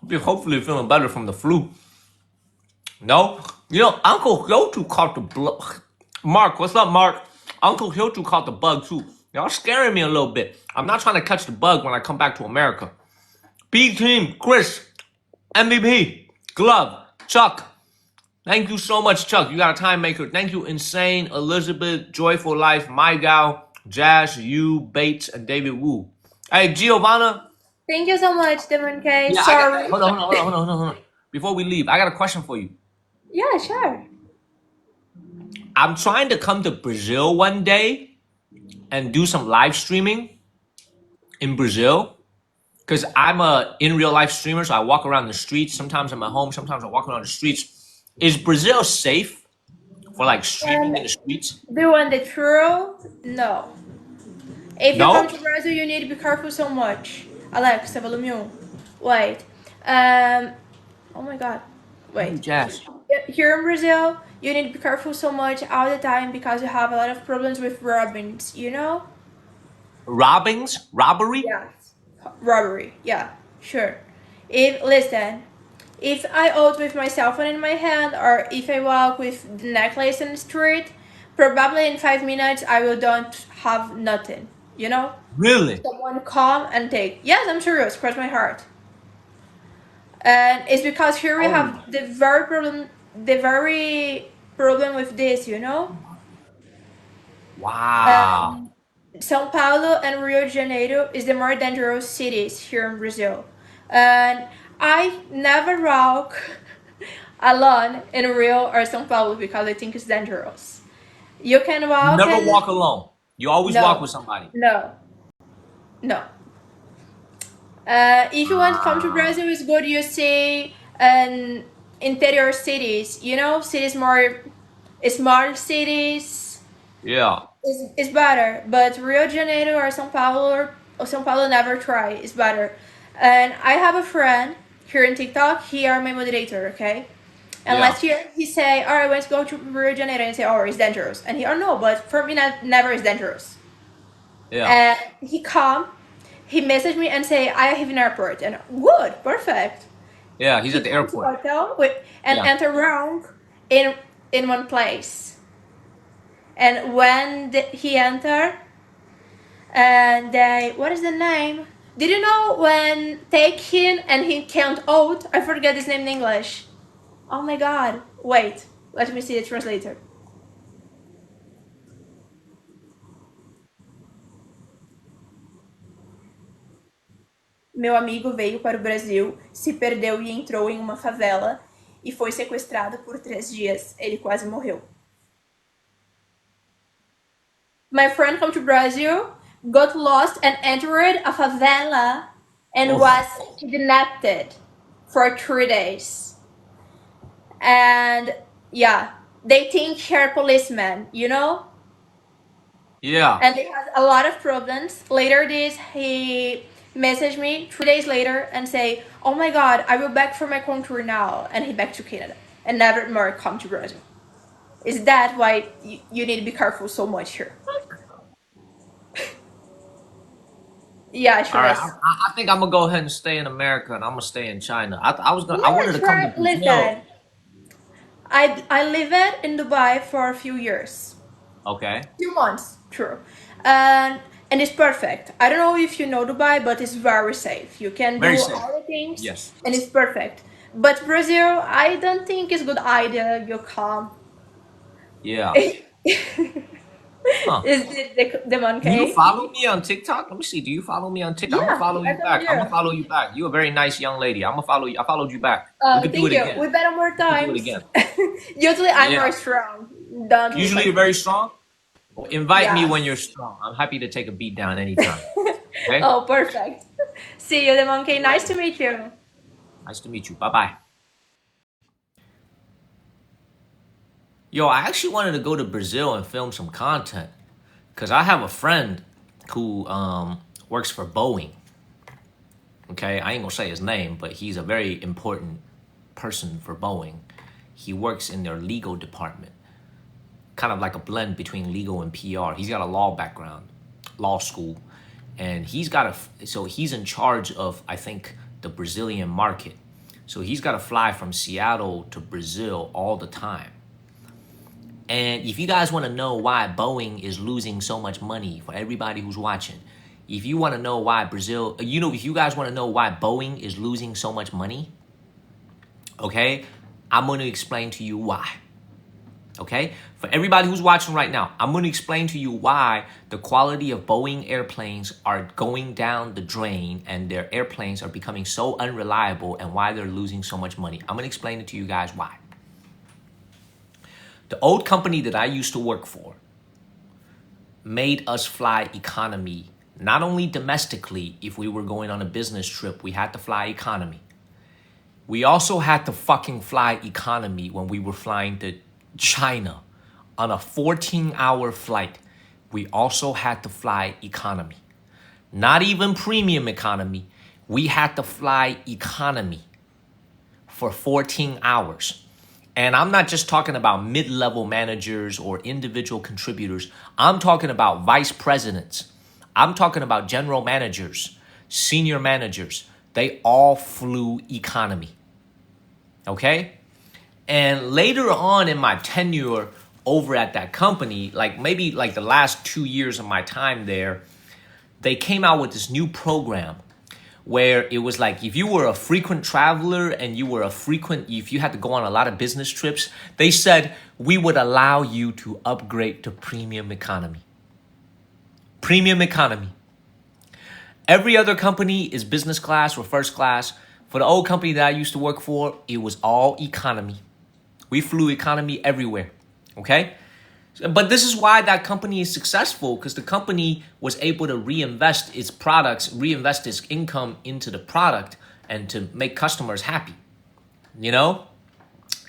You're hopefully feeling better from the flu. No? Uncle Hyotu caught the bug. Mark, what's up, Mark? Uncle Hyotu caught the bug too. Y'all scaring me a little bit. I'm not trying to catch the bug when I come back to America. B team, Chris, MVP, Glove, Chuck. Thank you so much, Chuck. You got a time maker. Thank you, Insane, Elizabeth, Joyful Life, My Gal, Jazz, you, Bates, and David Wu. Hey, Giovanna. Thank you so much, Demon K. Yeah, Sorry. hold on. Before we leave, I got a question for you. Yeah, sure. I'm trying to come to Brazil one day and do some live streaming in Brazil, because I'm a in real life streamer, so I walk around the streets. Sometimes I'm at home, sometimes I walk around the streets. Is Brazil safe for like streaming in the streets? Do you want the truth? No. If you No? come to Brazil, you need to be careful so much. Alexa, volume 1. Wait. Oh my god. Wait. Jazz. Here in Brazil, you need to be careful so much all the time because you have a lot of problems with robins, you know? Robbings? Robbery? Yes. Robbery. Yeah, sure. If I out with my cell phone in my hand, or if I walk with the necklace in the street, probably in 5 minutes I will don't have nothing, you know? Really? Someone come and take. Yes, I'm serious, cross my heart. And it's because here we have the very problem with this, you know? Wow. São Paulo and Rio de Janeiro is the more dangerous cities here in Brazil. And I never walk alone in Rio or São Paulo because I think it's dangerous. You can walk. You never walk alone. You always walk with somebody. No. If you want to come to Brazil, it's good you see interior cities. You know, cities more small cities. Yeah. It's better, but Rio de Janeiro or São Paulo never try. It's better. And I have a friend here in TikTok. He are my moderator, okay? And Yeah. last year he say, "Oh, I want to go to Rio de Janeiro," and I say, "Oh, it's dangerous." And he, "Oh no, but for me, never is dangerous." Yeah. And he come, he messaged me and say, "I have an airport," and good, perfect. Yeah, he's at the airport. Hotel and Yeah. enter wrong in one place. And when he entered, and they, what is the name? Did you know when take him and he can't out? I forget his name in English. Oh my god. Wait, let me see the translator. Meu amigo veio para o Brasil, se perdeu e entrou em uma favela e foi sequestrado por 3 dias. Ele quase morreu. My friend come to Brazil, got lost and entered a favela and was kidnapped for 3 days. And yeah, they think they're policemen, you know? Yeah. And they had a lot of problems. Later this, he message me 3 days later and say, "Oh my God, I will back for my country now," and he back to Canada and never more come to Brazil. Is that why you need to be careful so much here? Yeah, All sure right, is. I think I'm gonna go ahead and stay in America, and I'm gonna stay in China. I Yeah, wanted to come to try. Brazil. Listen, I lived in Dubai for a few years. Okay, 2 months, true. And it's perfect. I don't know if you know Dubai, but it's very safe. You can do very safe. all the things, Yes. and it's perfect. But Brazil, I don't think it's good idea. You come. Yeah. Is Huh. it the Do you monkey? follow me on TikTok? Let me see. Do you follow me on TikTok? I'm gonna Yeah, follow I you told back. I'm you. gonna follow you back. You're a very nice young lady. I'm gonna follow you. I followed you back. We could do Thank it you. again. We better more We could do it times. again. Usually, I'm Yeah. more strong. Don't look Usually like you're very me. strong. Well, invite me when you're Yes. strong. I'm happy to take a beat down anytime. Okay? Oh, perfect. See you, the monkey. Nice Alrighty. to meet you. Nice to meet you. Bye bye. Yo, I actually wanted to go to Brazil and film some content because I have a friend who works for Boeing. Okay, I ain't gonna say his name, but he's a very important person for Boeing. He works in their legal department, kind of like a blend between legal and PR. He's got a law background, law school, and so he's in charge of, I think, the Brazilian market. So he's got to fly from Seattle to Brazil all the time. And if you guys want to know why Boeing is losing so much money, for everybody who's watching, if you want to know why if you guys want to know why Boeing is losing so much money, okay, I'm going to explain to you why. Okay? For everybody who's watching right now, I'm going to explain to you why the quality of Boeing airplanes are going down the drain and their airplanes are becoming so unreliable and why they're losing so much money. I'm going to explain it to you guys why. The old company that I used to work for made us fly economy. Not only domestically, if we were going on a business trip, we had to fly economy. We also had to fucking fly economy when we were flying to China on a 14-hour flight. We also had to fly economy. Not even premium economy. We had to fly economy for 14 hours. And I'm not just talking about mid-level managers or individual contributors. I'm talking about vice presidents. I'm talking about general managers, senior managers. They all flew economy. Okay? And later on in my tenure over at that company, like maybe like the last 2 years of my time there, they came out with this new program where it was like if you were a frequent traveler and if you had to go on a lot of business trips, they said we would allow you to upgrade to premium economy. Premium economy. Every other company is business class or first class. For the old company that I used to work for, it was all economy. We flew economy everywhere, okay? But this is why that company is successful, because the company was able to reinvest its products, reinvest its income into the product and to make customers happy, you know?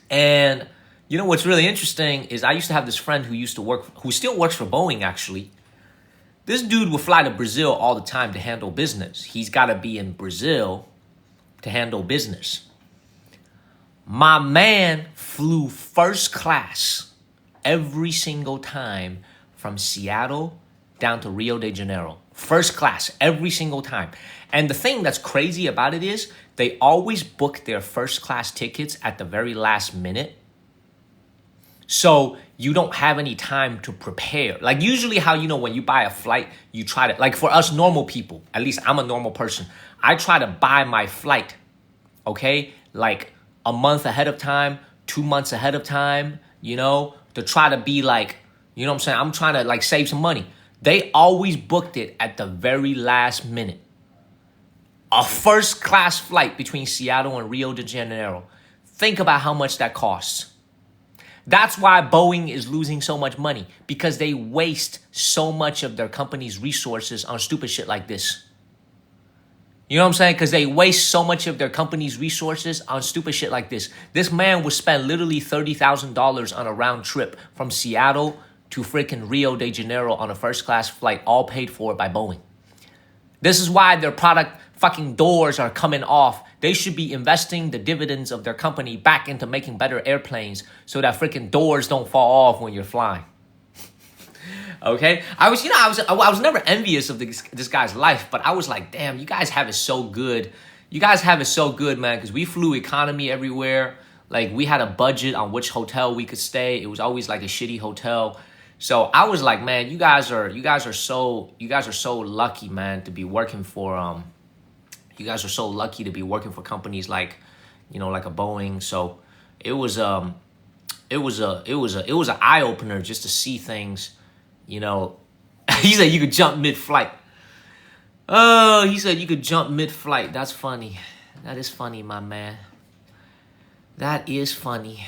And you know what's really interesting is I used to have this friend who still works for Boeing actually. This dude would fly to Brazil all the time to handle business. He's got to be in Brazil to handle business. My man flew first class every single time from Seattle down to Rio de Janeiro. First class every single time. And the thing that's crazy about it is they always book their first class tickets at the very last minute. So you don't have any time to prepare. Like usually how, when you buy a flight, you try to, like for us normal people, at least I'm a normal person, I try to buy my flight, okay? Like a month ahead of time, 2 months ahead of time, to try to be like, you know what I'm saying? I'm trying to like save some money. They always booked it at the very last minute. A first class flight between Seattle and Rio de Janeiro. Think about how much that costs. That's why Boeing is losing so much money, because they waste so much of their company's resources on stupid shit like this. You know what I'm saying? Because they waste so much of their company's resources on stupid shit like this. This man would spend literally $30,000 on a round trip from Seattle to freaking Rio de Janeiro on a first class flight, all paid for by Boeing. This is why their product fucking doors are coming off. They should be investing the dividends of their company back into making better airplanes so that freaking doors don't fall off when you're flying. Okay, I was never envious of this guy's life, but I was like, damn, you guys have it so good. You guys have it so good, man, because we flew economy everywhere. Like, we had a budget on which hotel we could stay. It was always like a shitty hotel. So I was like, man, you guys are so lucky, man, to be working for you guys are so lucky to be working for companies like, like a Boeing. So it was an eye opener just to see things. He said you could jump mid-flight. Oh, he said you could jump mid-flight. That's funny. That is funny, my man. That is funny.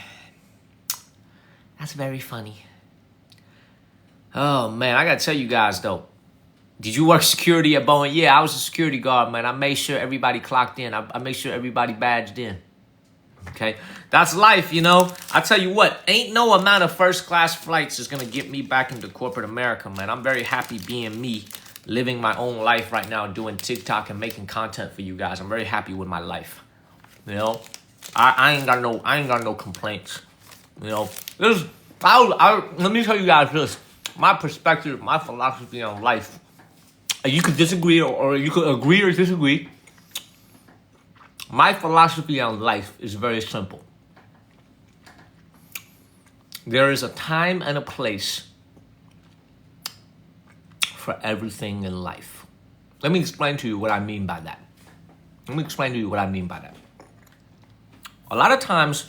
That's very funny. Oh, man, I got to tell you guys, though. Did you work security at Boeing? Yeah, I was a security guard, man. I made sure everybody clocked in. I made sure everybody badged in. Okay? That's life, I tell you what, ain't no amount of first-class flights is going to get me back into corporate America, man. I'm very happy being me, living my own life right now, doing TikTok and making content for you guys. I'm very happy with my life. I ain't got no complaints. Let me tell you guys this. My perspective, my philosophy on life. You could disagree or you could agree or disagree. My philosophy on life is very simple. There is a time and a place for everything in life. Let me explain to you what I mean by that. A lot of times,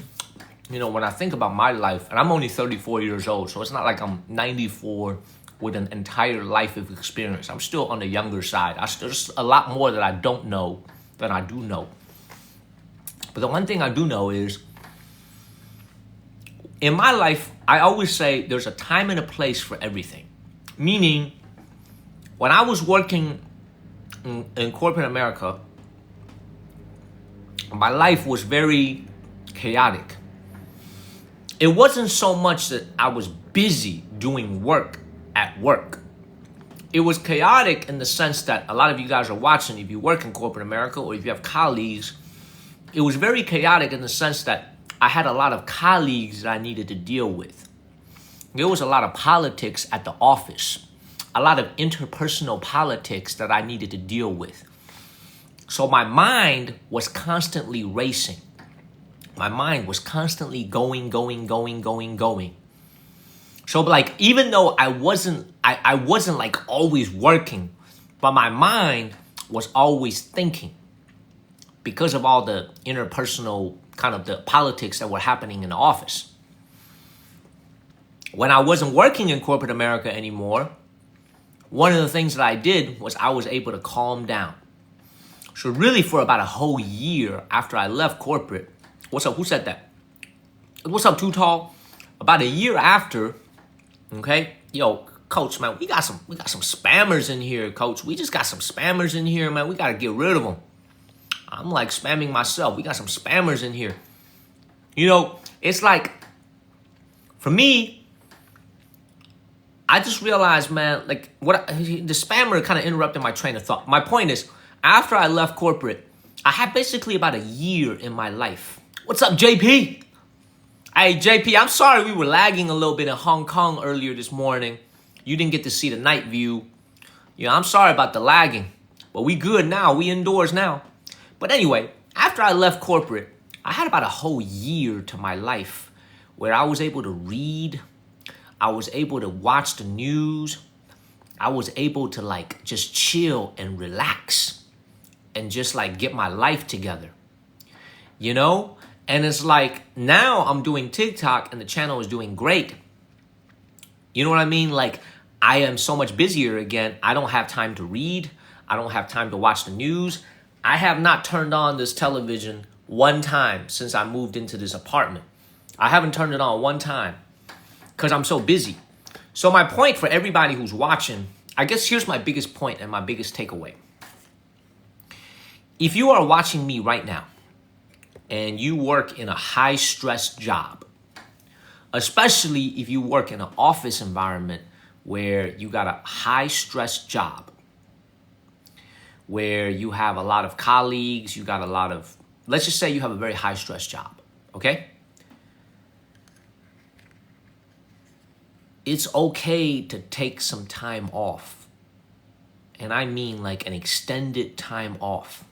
when I think about my life, and I'm only 34 years old, so it's not like I'm 94 with an entire life of experience. I'm still on the younger side. There's a lot more that I don't know than I do know. But the one thing I do know is, in my life, I always say there's a time and a place for everything. Meaning, when I was working in corporate America, my life was very chaotic. It wasn't so much that I was busy doing work at work. It was chaotic in the sense that a lot of you guys are watching, if you work in corporate America or if you have colleagues, it was very chaotic in the sense that I had a lot of colleagues that I needed to deal with. There was a lot of politics at the office, a lot of interpersonal politics that I needed to deal with. So my mind was constantly racing. My mind was constantly going. So like, even though I wasn't like always working, but my mind was always thinking because of all the interpersonal kind of the politics that were happening in the office. When I wasn't working in corporate America anymore, one of the things that I did was I was able to calm down. So really for about a whole year after I left corporate, what's up? Who said that? What's up, Too Tall? About a year after, okay, yo, coach, man, we got some spammers in here, coach. We just got some spammers in here, man. We got to get rid of them. I'm like spamming myself. We got some spammers in here. It's like, for me, I just realized, man, like the spammer kind of interrupted my train of thought. My point is, after I left corporate, I had basically about a year in my life. What's up, JP? Hey, JP, I'm sorry we were lagging a little bit in Hong Kong earlier this morning. You didn't get to see the night view. I'm sorry about the lagging. But we good now. We indoors now. But anyway, after I left corporate, I had about a whole year to my life where I was able to read. I was able to watch the news. I was able to like just chill and relax and just like get my life together. And it's like, now I'm doing TikTok and the channel is doing great. You know what I mean? Like, I am so much busier again. I don't have time to read. I don't have time to watch the news. I have not turned on this television one time since I moved into this apartment. I haven't turned it on one time because I'm so busy. So my point for everybody who's watching, I guess here's my biggest point and my biggest takeaway. If you are watching me right now, and you work in a high-stress job, especially if you work in an office environment where you got a high-stress job, where you have a lot of colleagues, you got a lot of, let's just say you have a very high stress job, okay? It's okay to take some time off. And I mean like an extended time off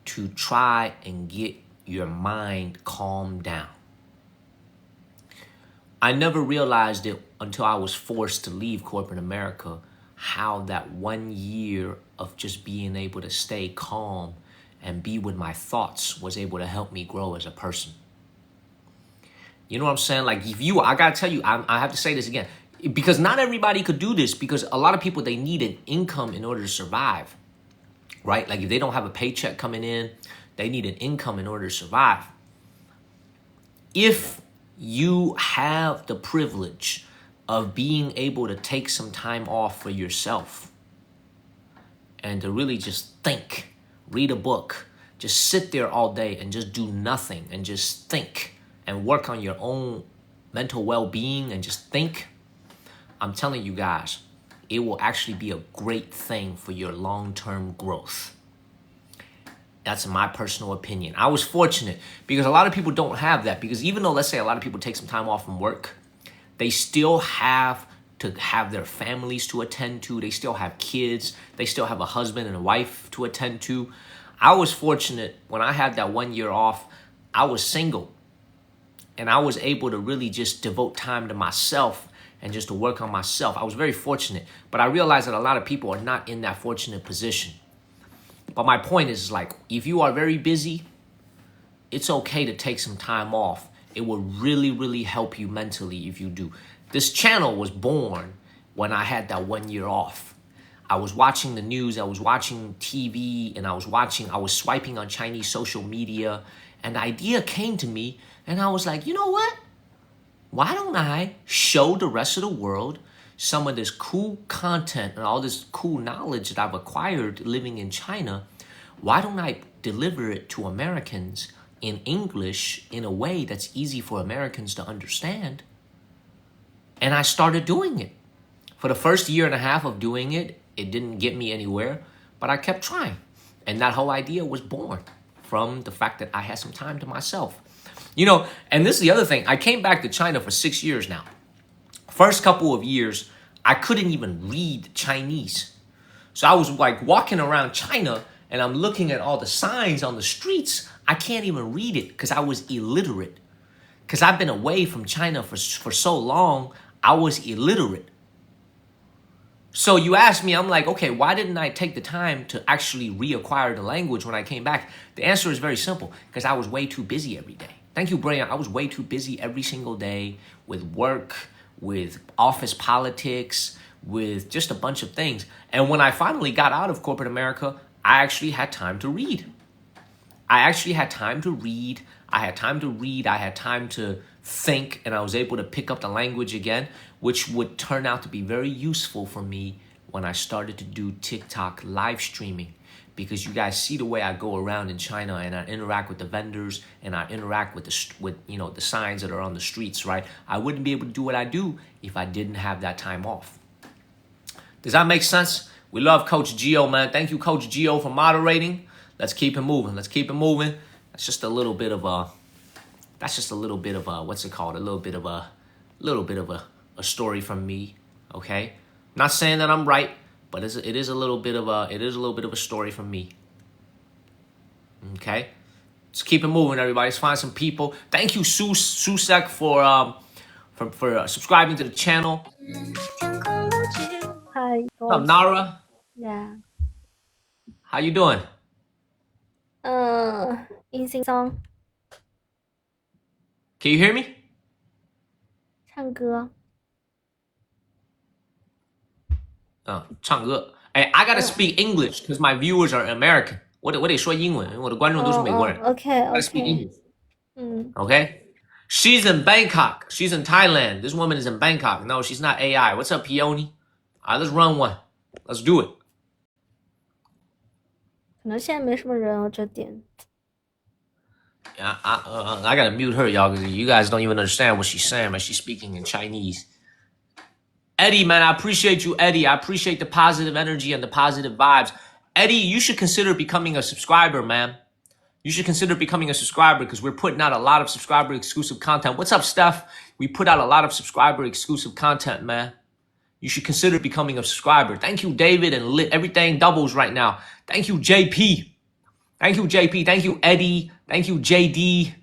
to try and get your mind calmed down. I never realized it until I was forced to leave corporate America, how that 1 year of just being able to stay calm and be with my thoughts was able to help me grow as a person. You know what I'm saying? Like I gotta tell you, I have to say this again, because not everybody could do this, because a lot of people, they need an income in order to survive, right? Like if they don't have a paycheck coming in, they need an income in order to survive. If you have the privilege of being able to take some time off for yourself and to really just think, read a book, just sit there all day and just do nothing and just think and work on your own mental well-being and just think, I'm telling you guys, it will actually be a great thing for your long-term growth. That's my personal opinion. I was fortunate because a lot of people don't have that, because even though, let's say, a lot of people take some time off from work, they still have to have their families to attend to. They still have kids. They still have a husband and a wife to attend to. I was fortunate when I had that 1 year off, I was single and I was able to really just devote time to myself and just to work on myself. I was very fortunate, but I realized that a lot of people are not in that fortunate position. But my point is, like, if you are very busy, it's okay to take some time off. It will really, really help you mentally if you do. This channel was born when I had that 1 year off. I was watching the news, I was watching TV, and I was swiping on Chinese social media, and the idea came to me, and I was like, you know what? Why don't I show the rest of the world some of this cool content and all this cool knowledge that I've acquired living in China? Why don't I deliver it to Americans in English in a way that's easy for Americans to understand? And I started doing it. For the first year and a half of doing it, it didn't get me anywhere, but I kept trying. And that whole idea was born from the fact that I had some time to myself. You know, and this is the other thing. I came back to China for 6 years now. First couple of years, I couldn't even read Chinese. So I was like walking around China and I'm looking at all the signs on the streets. I can't even read it because I was illiterate. Because I've been away from China for so long, I was illiterate. So you ask me, I'm like, okay, why didn't I take the time to actually reacquire the language when I came back? The answer is very simple, because I was way too busy every day. Thank you, Brian. I was way too busy every single day with work, with office politics, with just a bunch of things. And when I finally got out of corporate America, I actually had time to read. I had time to think, and I was able to pick up the language again, which would turn out to be very useful for me when I started to do TikTok live streaming. Because you guys see the way I go around in China and I interact with the vendors and I interact with the signs that are on the streets, right? I wouldn't be able to do what I do if I didn't have that time off. Does that make sense? We love Coach Gio, man. Thank you, Coach Gio, for moderating. Let's keep it moving. That's just a little bit of a what's it called? A little bit of a story from me. Okay, not saying that I'm right, but it is a little bit of a story from me. Okay, let's keep it moving, everybody. Let's find some people. Thank you, Susek, for subscribing to the channel. Hi. What's up, Nara? Yeah. How you doing? 音信松 Can you hear me? 唱歌。唱歌。Hey, I gotta speak English because my viewers are American. 我得说英文，因为我的观众都是美国人。OK I gotta speak OK。 English. Okay? She's in Bangkok. She's in Thailand. This woman is in Bangkok. No, she's not AI. What's up, Peony? All right, let's run one. Let's do it. 可能现在没什么人哦，这点。I gotta mute her, y'all, because you guys don't even understand what she's saying, but she's speaking in Chinese. Eddie, man, I appreciate you, Eddie. I appreciate the positive energy and the positive vibes. Eddie, you should consider becoming a subscriber, man. You should consider becoming a subscriber because we're putting out a lot of subscriber exclusive content. What's up, Steph? We put out a lot of subscriber exclusive content, man. You should consider becoming a subscriber. Thank you, David, and Lit. Everything doubles right now. Thank you, JP. Thank you, JP. Thank you, Eddie. Thank you, JD.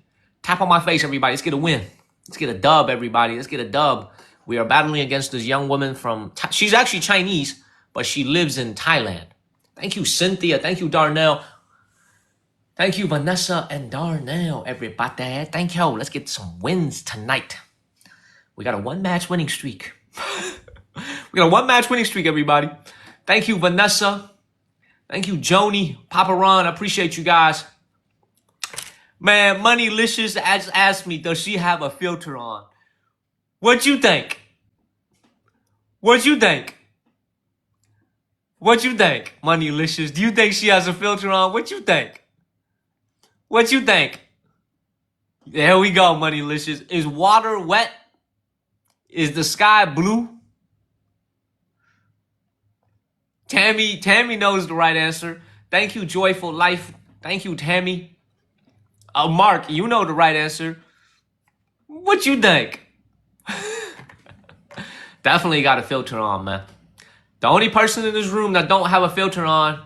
Tap on my face, everybody. Let's get a win. Let's get a dub, everybody. Let's get a dub. We are battling against this young woman from... She's actually Chinese, but she lives in Thailand. Thank you, Cynthia. Thank you, Darnell. Thank you, Vanessa and Darnell, everybody. Thank you. Let's get some wins tonight. We got a one-match winning streak. We got a one-match winning streak, everybody. Thank you, Vanessa. Thank you, Joni, Papa Ron. I appreciate you guys. Man, Moneylicious asked me, does she have a filter on? What you think? What you think? What you think, Moneylicious? Do you think she has a filter on? What you think? What you think? There we go, Moneylicious. Is water wet? Is the sky blue? Tammy knows the right answer. Thank you, Joyful Life. Thank you, Tammy. Mark, you know the right answer. What you think? Definitely got a filter on, man. The only person in this room that don't have a filter on,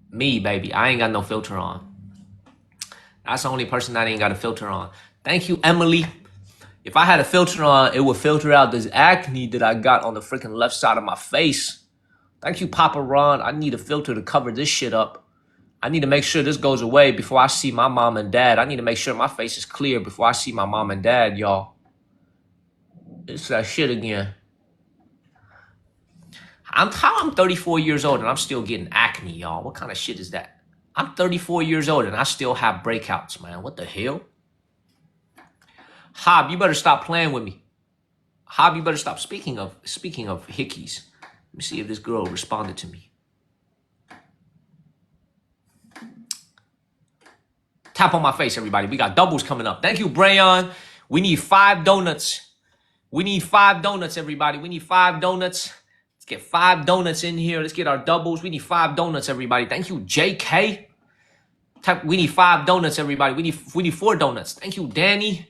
me, baby. I ain't got no filter on. That's the only person that ain't got a filter on. Thank you, Emily. If I had a filter on, it would filter out this acne that I got on the freaking left side of my face. Thank you, Papa Ron. I need a filter to cover this shit up. I need to make sure this goes away before I see my mom and dad. I need to make sure my face is clear before I see my mom and dad, y'all. It's that shit again. I'm 34 years old and I'm still getting acne, y'all. What kind of shit is that? I'm 34 years old and I still have breakouts, man. What the hell? Hob, you better stop playing with me. Hob, you better stop. Speaking of hickeys, let me see if this girl responded to me. Tap on my face, everybody. We got doubles coming up. Thank you, Brayon. We need 5 donuts. We need 5 donuts, everybody. We need 5 donuts. Let's get 5 donuts in here. Let's get our doubles. We need 5 donuts, everybody. Thank you, JK. We need 5 donuts, everybody. We need 4 donuts. Thank you, Danny.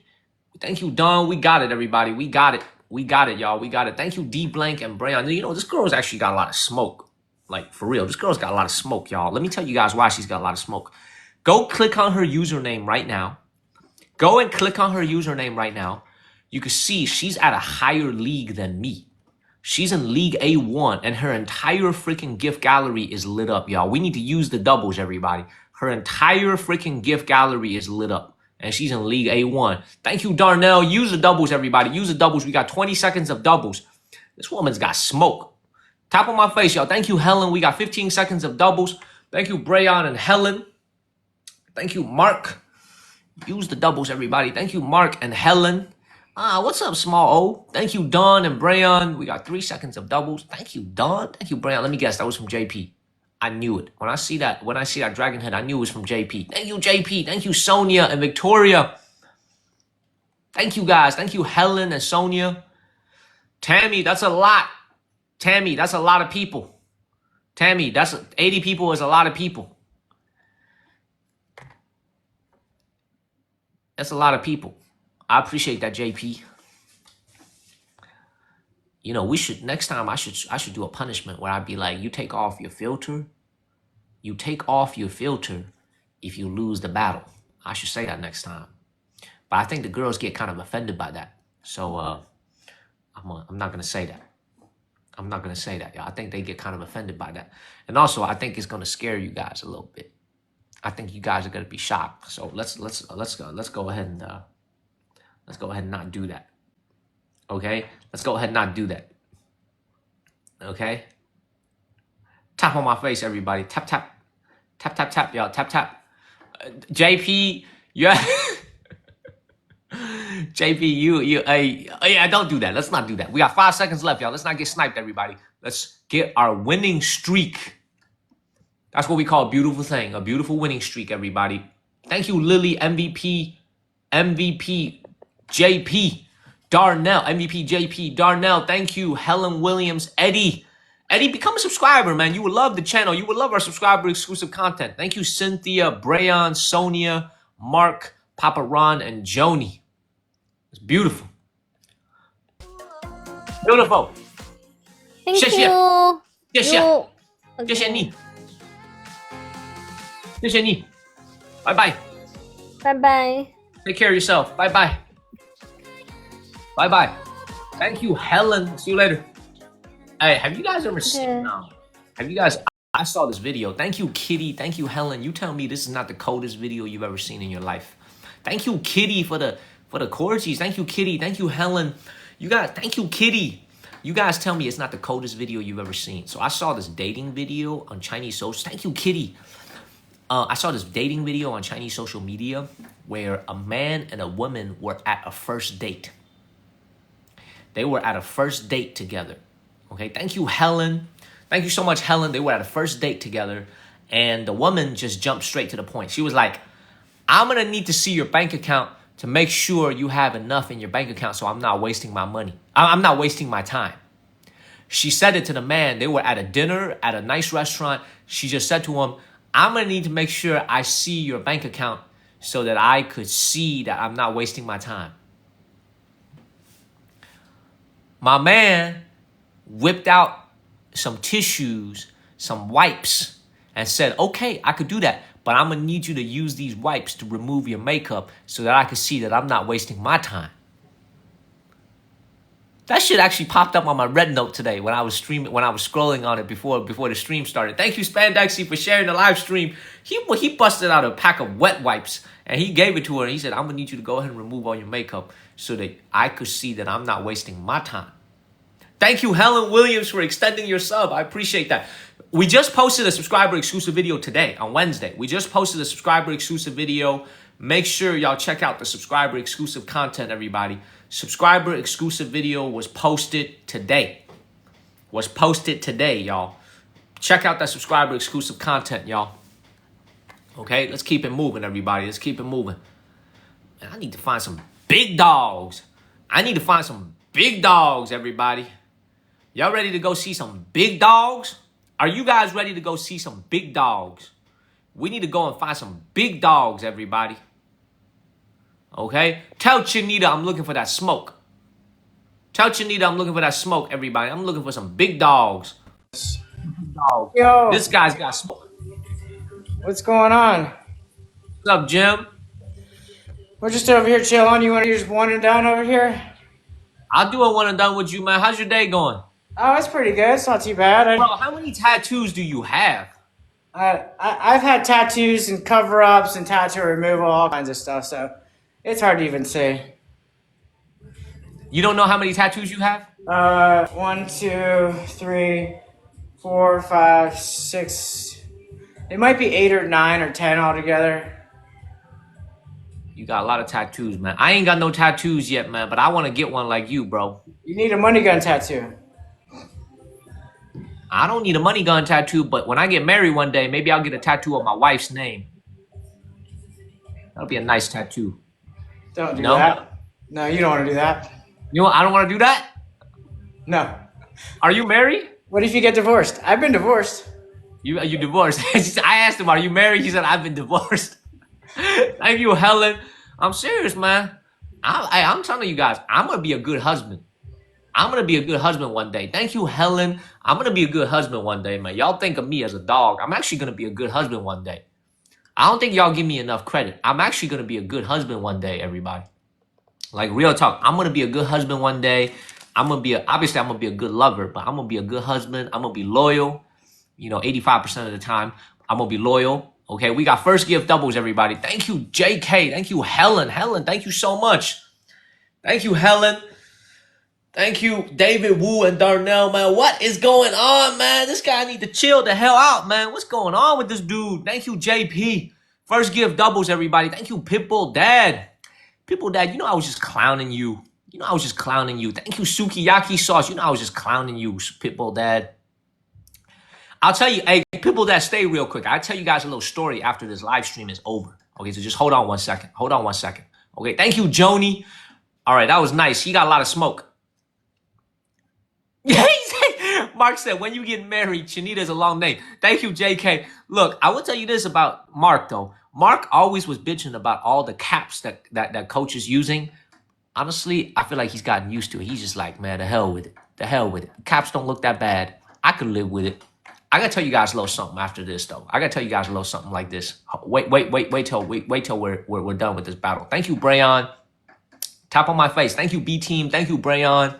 Thank you, Don. We got it, everybody. We got it. We got it, y'all. We got it. Thank you, D Blank and Brayon. You know, this girl's actually got a lot of smoke. Like, for real. This girl's got a lot of smoke, y'all. Let me tell you guys why she's got a lot of smoke. Go click on her username right now. Go and click on her username right now. You can see she's at a higher league than me. She's in League A1, and her entire freaking gift gallery is lit up, y'all. We need to use the doubles, everybody. Her entire freaking gift gallery is lit up. And she's in League A1. Thank you, Darnell. Use the doubles, everybody. Use the doubles. We got 20 seconds of doubles. This woman's got smoke. Tap on my face, y'all. Thank you, Helen. We got 15 seconds of doubles. Thank you, Brayon and Helen. Thank you, Mark. Use the doubles, everybody. Thank you, Mark and Helen. What's up, Small O? Thank you, Don and Brayon. We got 3 seconds of doubles. Thank you, Don. Thank you, Brayon. Let me guess. That was from JP. I knew it. When I see that dragon head, I knew it was from JP. Thank you, JP. Thank you, Sonia and Victoria. Thank you, guys. Thank you, Helen and Sonia. Tammy, that's a lot. Tammy, that's a lot of people. Tammy, 80 people is a lot of people. That's a lot of people. I appreciate that, JP. You know, next time I should do a punishment where I'd be like, you take off your filter. You take off your filter if you lose the battle. I should say that next time. But I think the girls get kind of offended by that. So I'm not going to say that. I'm not going to say that, y'all. I think they get kind of offended by that. And also, I think it's going to scare you guys a little bit. I think you guys are going to be shocked. So let's go ahead and not do that. Okay? Let's go ahead and not do that. Okay? Tap on my face, everybody. Tap, tap. Tap, tap, tap, y'all. Tap, tap. JP, yeah. JP, yeah, don't do that. Let's not do that. We got 5 seconds left, y'all. Let's not get sniped, everybody. Let's get our winning streak. That's what we call a beautiful thing. A beautiful winning streak, everybody. Thank you, Lily, MVP, JP. Darnell, MVP JP, Darnell, thank you. Helen Williams, Eddie, Eddie, become a subscriber, man. You will love the channel. You will love our subscriber exclusive content. Thank you, Cynthia, Brayon, Sonia, Mark, Papa Ron, and Joni. It's beautiful. Beautiful. Thank 谢谢 you. 谢谢 You- 谢谢 Okay. 你，谢谢你，拜拜。Bye bye. Take care of yourself. Bye bye. Bye bye. Thank you, Helen. See you later. Hey, have you guys ever seen? Have you guys? I saw this video. Thank you, Kitty. Thank you, Helen. You tell me this is not the coldest video you've ever seen in your life. Thank you, Kitty, for the corgis. Thank you, Kitty. Thank you, Helen. Thank you, Kitty. You guys tell me it's not the coldest video you've ever seen. So I saw this dating video on Chinese social. Thank you, Kitty. I saw this dating video on Chinese social media where a man and a woman were at a first date. They were at a first date together. Okay, thank you, Helen. Thank you so much, Helen. They were at a first date together, and the woman just jumped straight to the point. She was like, I'm gonna need to see your bank account to make sure you have enough in your bank account so I'm not wasting my money. I'm not wasting my time. She said it to the man. They were at a dinner at a nice restaurant. She just said to him, I'm gonna need to make sure I see your bank account so that I could see that I'm not wasting my time. My man whipped out some tissues, some wipes, and said, okay, I could do that, but I'm gonna need you to use these wipes to remove your makeup so that I could see that I'm not wasting my time. That shit actually popped up on my red note today when I was scrolling on it before the stream started. Thank you, Spandexy, for sharing the live stream. He busted out a pack of wet wipes and he gave it to her and he said, I'm gonna need you to go ahead and remove all your makeup so that I could see that I'm not wasting my time. Thank you, Helen Williams, for extending your sub. I appreciate that. We just posted a subscriber exclusive video today on Wednesday. We just posted a subscriber exclusive video. Make sure y'all check out the subscriber exclusive content, everybody. Subscriber exclusive video was posted today. Y'all. Check out that subscriber exclusive content, y'all. Okay, let's keep it moving, everybody. Let's keep it moving. Man, I need to find some big dogs. Everybody. Y'all ready to go see some big dogs? Are you guys ready to go see some big dogs? We need to go and find some big dogs, everybody. Okay? Tell Chinita I'm looking for that smoke. Everybody. I'm looking for some big dogs. Yo, This guy's got smoke. what's going on? What's up, Jim? We're just over here chilling. You want to just one and done over here? I'll do a one and done with you, man. How's your day going? Oh, it's pretty good. It's not too bad. Bro, how many tattoos do you have? I've had tattoos and cover-ups and tattoo removal, all kinds of stuff, so it's hard to even say. You don't know how many tattoos you have? 1, 2, 3, 4, 5, 6. It might be 8 or 9 or 10 altogether. You got a lot of tattoos, man. I ain't got no tattoos yet, man, but I want to get one like you, bro. You need a money gun tattoo. I don't need a money gun tattoo, but when I get married one day, maybe I'll get a tattoo of my wife's name. That'll be a nice tattoo. Don't do No? that. No, you don't want to do that. You know, I don't want to do that. No. Are you married? What if you get divorced? I've been divorced. You divorced. I asked him, are you married? He said, I've been divorced. Thank you, Helen. I'm serious, man. I'm telling you guys, I'm going to be a good husband. I'm going to be a good husband one day. Thank you, Helen. I'm going to be a good husband one day, man. Y'all think of me as a dog. I'm actually going to be a good husband one day. I don't think y'all give me enough credit. I'm actually going to be a good husband one day, everybody. Like, real talk. I'm going to be a good husband one day. Obviously, I'm going to be a good lover, but I'm going to be a good husband. I'm going to be loyal. 85% of the time, I'm going to be loyal. Okay, we got first gift doubles, everybody. Thank you, JK. Thank you, Helen. Helen, thank you so much. Thank you, Helen. Thank you, David Wu and Darnell, man. What is going on, man? This guy need to chill the hell out, man. What's going on with this dude? Thank you, JP. First gift doubles, everybody. Thank you, Pitbull Dad. Pitbull Dad, I was just clowning you. Thank you, Sukiyaki Sauce. I was just clowning you, Pitbull Dad. I'll tell you, hey, Pitbull Dad, stay real quick. I'll tell you guys a little story after this live stream is over. Okay, so just hold on one second. Okay, thank you, Joni. All right, that was nice. He got a lot of smoke. Mark said, when you get married, Chinita's a long name. Thank you, JK. Look, I will tell you this about Mark, though. Mark always was bitching about all the caps that coach is using. Honestly, I feel like he's gotten used to it. He's just like, man, the hell with it. The hell with it. Caps don't look that bad. I could live with it. I gotta tell you guys a little something after this, though. I gotta tell you guys a little something like this. Wait till we're done with this battle. Thank you, Brayon. Tap on my face. Thank you, B Team. Thank you, Brayon.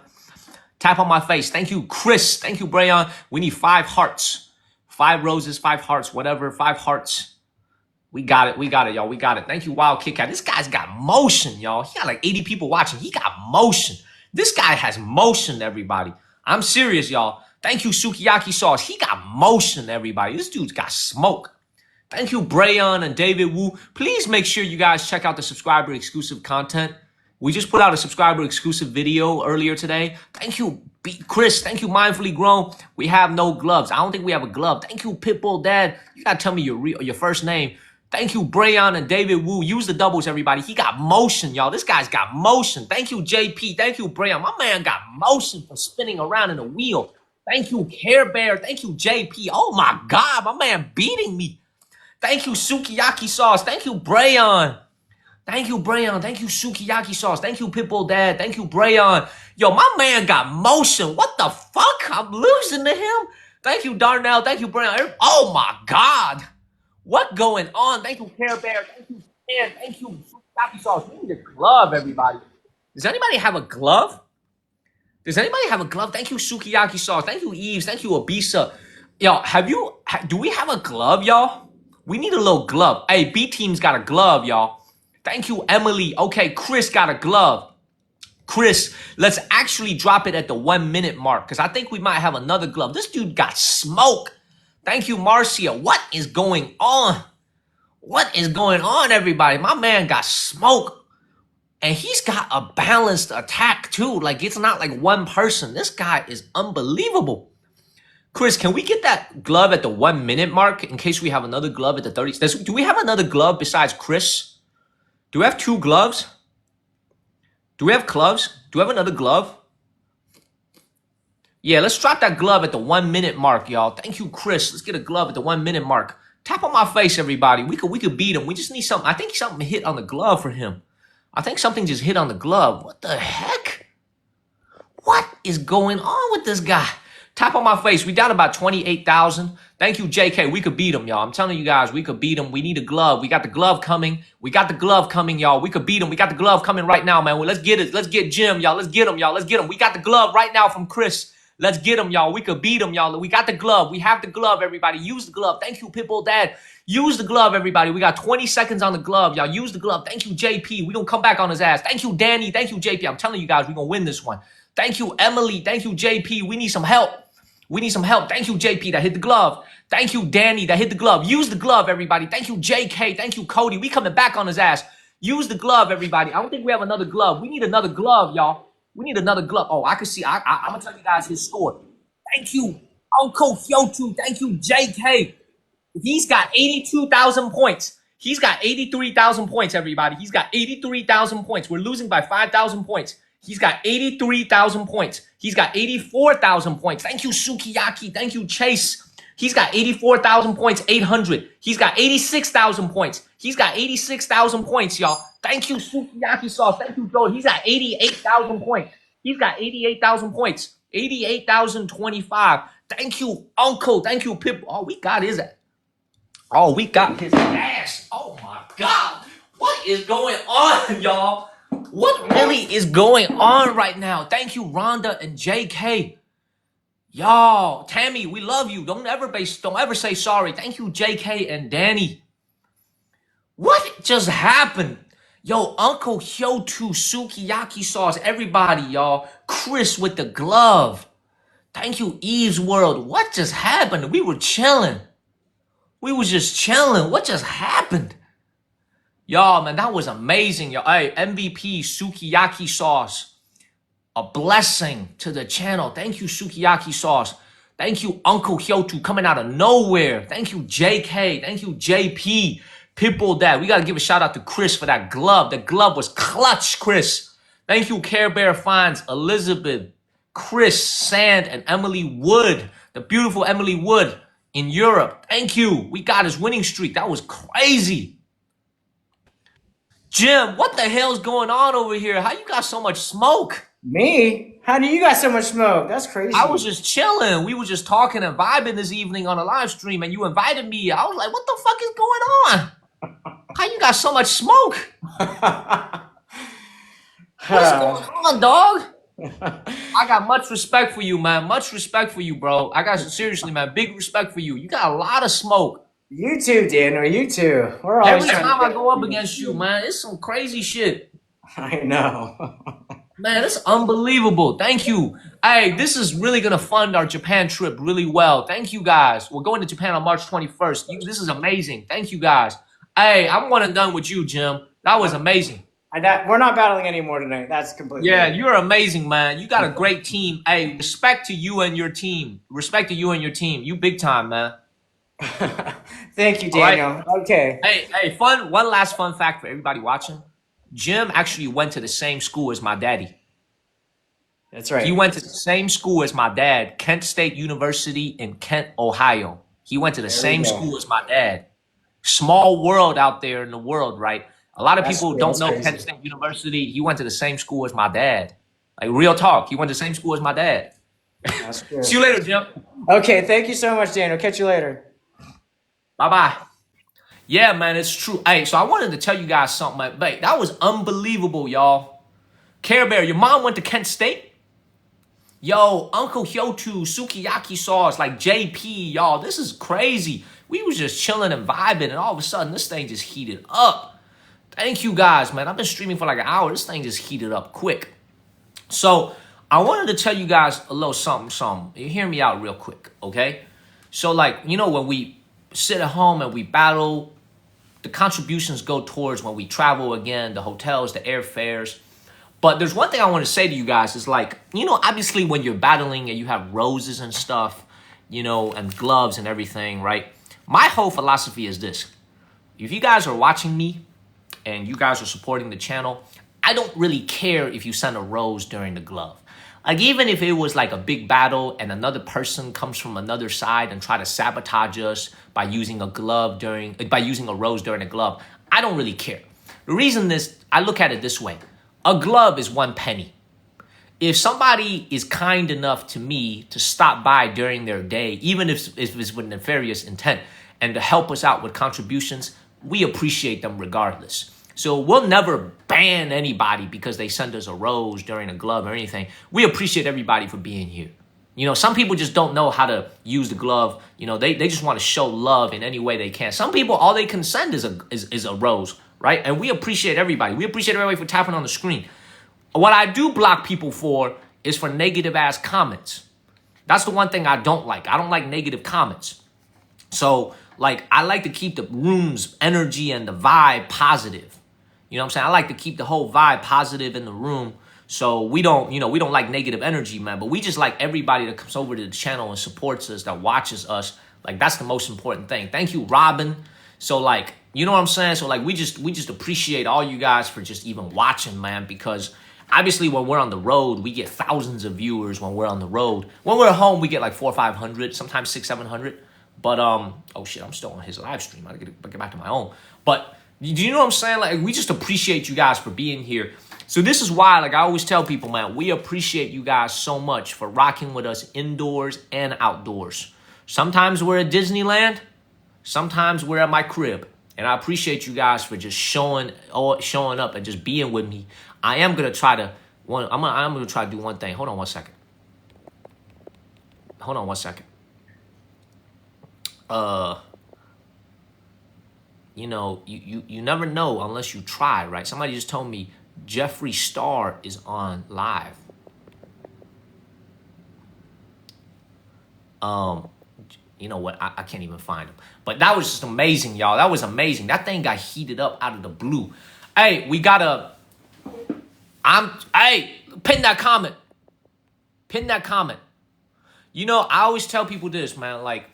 Tap on my face. Thank you, Chris. Thank you, Brayon. We need 5 hearts. 5 roses, 5 hearts, whatever. 5 hearts. We got it, y'all. We got it. Thank you, Wild Kit Kat. This guy's got motion, y'all. He got like 80 people watching. He got motion. This guy has motion, everybody. I'm serious, y'all. Thank you, Sukiyaki Sauce. He got motion, everybody. This dude's got smoke. Thank you, Brayon and David Wu. Please make sure you guys check out the subscriber exclusive content. We just put out a subscriber exclusive video earlier today. Thank you, Chris. Thank you, Mindfully Grown. We have no gloves. I don't think we have a glove. Thank you, Pitbull Dad. You gotta tell me your first name. Thank you, Brayon and David Wu. Use the doubles, everybody. He got motion, y'all. This guy's got motion. Thank you, JP. Thank you, Brayon. My man got motion for spinning around in a wheel. Thank you, Care Bear. Thank you, JP. Oh, my God. My man beating me. Thank you, Sukiyaki Sauce. Thank you, Brayon. Thank you, Brayon. Thank you, Sukiyaki Sauce. Thank you, Pitbull Dad. Thank you, Brayon. Yo, my man got motion. What the fuck? I'm losing to him. Thank you, Darnell. Thank you, Brayon. Oh, my God. What going on? Thank you, Care Bear. Thank you, Stan. Thank you, Sukiyaki Sauce. We need a glove, everybody. Does anybody have a glove? Does anybody have a glove? Thank you, Sukiyaki Sauce. Thank you, Eves. Thank you, Abisa. Yo, do we have a glove, y'all? We need a little glove. Hey, B Team's got a glove, y'all. Thank you, Emily. Okay, Chris got a glove. Chris, let's actually drop it at the 1 minute mark because I think we might have another glove. This dude got smoke. Thank you, Marcia. What is going on? What is going on, everybody? My man got smoke. And he's got a balanced attack, too. Like, it's not like one person. This guy is unbelievable. Chris, can we get that glove at the 1 minute mark in case we have another glove at the 30? Do we have another glove besides Chris? Do we have 2 gloves? Do we have gloves? Do we have another glove? Yeah, let's drop that glove at the 1 minute mark, y'all. Thank you, Chris. Let's get a glove at the 1 minute mark. Tap on my face, everybody. We could beat him. We just need something. I think something hit on the glove for him. I think something just hit on the glove. What the heck? What is going on with this guy? Tap on my face. We down about 28,000. Thank you, JK. We could beat him, y'all. I'm telling you guys, we could beat him. We need a glove. We got the glove coming. We got the glove coming, y'all. We could beat him. We got the glove coming right now, man. Well, let's get it. Let's get Jim, y'all. Let's get him, y'all. Let's get him. We got the glove right now from Chris. Let's get him, y'all. We could beat him, y'all. We got the glove. We have the glove, everybody. Use the glove. Thank you, Pitbull Dad. Use the glove, everybody. We got 20 seconds on the glove, y'all. Use the glove. Thank you, JP. We gonna come back on his ass. Thank you, Danny. Thank you, JP. I'm telling you guys, we gonna win this one. Thank you, Emily. Thank you, JP. We need some help. We need some help. Thank you, JP, that hit the glove. Thank you, Danny, that hit the glove. Use the glove, everybody. Thank you, JK. Thank you, Cody. We coming back on his ass. Use the glove, everybody. I don't think we have another glove. We need another glove, y'all. We need another glove. Oh, I can see. I'm gonna tell you guys his score. Thank you, Uncle Fyotu. Thank you, JK. He's got 82,000 points. He's got 83,000 points, everybody. He's got 83,000 points. We're losing by 5,000 points. He's got 83,000 points. He's got 84,000 points. Thank you, Sukiyaki. Thank you, Chase. He's got 84,000 points, 800. He's got 86,000 points. He's got 86,000 points, y'all. Thank you, Sukiyaki Sauce. Thank you, Joe. He's got 88,000 points. He's got 88,000 points. 88,025. Thank you, Uncle. Thank you, Pip. All we got is that. Oh, we got his ass. Oh, my God. What is going on, y'all? What really is going on right now? Thank you, Rhonda and JK. Y'all, Tammy, we love you. Don't ever say sorry. Thank you, JK and Danny. What just happened? Yo, Uncle Hyotu, Sukiyaki Sauce, everybody, y'all. Chris with the glove. Thank you, Eve's World. What just happened? We were chilling. We was just chilling. What just happened? Y'all, man, that was amazing, y'all. Hey, MVP Sukiyaki Sauce. A blessing to the channel. Thank you, Sukiyaki Sauce. Thank you, Uncle Hyotu, coming out of nowhere. Thank you, JK. Thank you, JP. Pitbull Dad. We got to give a shout out to Chris for that glove. The glove was clutch, Chris. Thank you, Care Bear Finds, Elizabeth, Chris Sand and Emily Wood, the beautiful Emily Wood in Europe. Thank you. We got his winning streak. That was crazy. Jim, what the hell's going on over here? How you got so much smoke? Me? How do you got so much smoke? That's crazy. I was just chilling. We were just talking and vibing this evening on a live stream, and you invited me. I was like, what the fuck is going on? How you got so much smoke? What's going on, dog? I got much respect for you, man. Much respect for you, bro. I got, seriously, man, big respect for you. You got a lot of smoke. You too, Daniel. You too. We're always Every trying time to I go up against you, man, it's some crazy shit. I know. Man, it's unbelievable. Thank you. Hey, this is really going to fund our Japan trip really well. Thank you, guys. We're going to Japan on March 21st. This is amazing. Thank you, guys. Hey, I'm one and done with you, Jim. That was amazing. We're not battling anymore tonight. That's completely Yeah, right. you're amazing, man. You got a great team. Hey, respect to you and your team. Respect to you and your team. You big time, man. Thank you, Daniel. Right. Okay. Hey, one last fun fact for everybody watching. Jim actually went to the same school as my daddy. That's right. He went to the same school as my dad, Kent State University in Kent, Ohio. He went to the same school as my dad. Small world out there in the world, right? A lot of people don't know Kent State University. He went to the same school as my dad. Like, real talk. He went to the same school as my dad. That's true. See you later, Jim. Okay, thank you so much, Daniel. Catch you later. Bye-bye. Yeah, man, it's true. Hey, so I wanted to tell you guys something. Like, that was unbelievable, y'all. Care Bear, your mom went to Kent State? Yo, Uncle Hyotu, sukiyaki sauce, like JP, y'all. This is crazy. We was just chilling and vibing, and all of a sudden, this thing just heated up. Thank you, guys, man. I've been streaming for like an hour. This thing just heated up quick. So I wanted to tell you guys a little something. You hear me out real quick, okay? So, like, you know, when we sit at home and we battle, the contributions go towards when we travel again, the hotels, the airfares. But there's one thing I want to say to you guys is, like, you know, obviously when you're battling and you have roses and stuff, you know, and gloves and everything, right? My whole philosophy is this. If you guys are watching me and you guys are supporting the channel, I don't really care if you send a rose during the glove. Like, even if it was like a big battle and another person comes from another side and try to sabotage us by using a rose during a glove, I don't really care. The reason is, I look at it this way. A glove is 1 penny. If somebody is kind enough to me to stop by during their day, even if it's with nefarious intent, and to help us out with contributions, we appreciate them regardless. So we'll never ban anybody because they send us a rose during a glove or anything. We appreciate everybody for being here. You know, some people just don't know how to use the glove. You know, they just want to show love in any way they can. Some people, all they can send is a rose, right? And we appreciate everybody. We appreciate everybody for tapping on the screen. What I do block people for is for negative ass comments. That's the one thing I don't like. I don't like negative comments. So, like, I like to keep the room's energy and the vibe positive. You know what I'm saying? I like to keep the whole vibe positive in the room. So we don't like negative energy, man. But we just like everybody that comes over to the channel and supports us, that watches us. Like, that's the most important thing. Thank you, Robin. So, like, you know what I'm saying? So, like, we just appreciate all you guys for just even watching, man. Because obviously when we're on the road, we get thousands of viewers when we're on the road. When we're at home, we get like 400 or 500, sometimes 600, 700. But, oh shit, I'm still on his live stream. I gotta get back to my own. But, do you know what I'm saying? Like, we just appreciate you guys for being here. So this is why, like I always tell people, man, we appreciate you guys so much for rocking with us indoors and outdoors. Sometimes we're at Disneyland. Sometimes we're at my crib. And I appreciate you guys for just showing up and just being with me. I am gonna try to do one thing. Hold on one second. You know, you never know unless you try, right? Somebody just told me Jeffree Star is on live. You know what? I can't even find him. But that was just amazing, y'all. That was amazing. That thing got heated up out of the blue. Hey, pin that comment. Pin that comment. You know, I always tell people this, man. Like,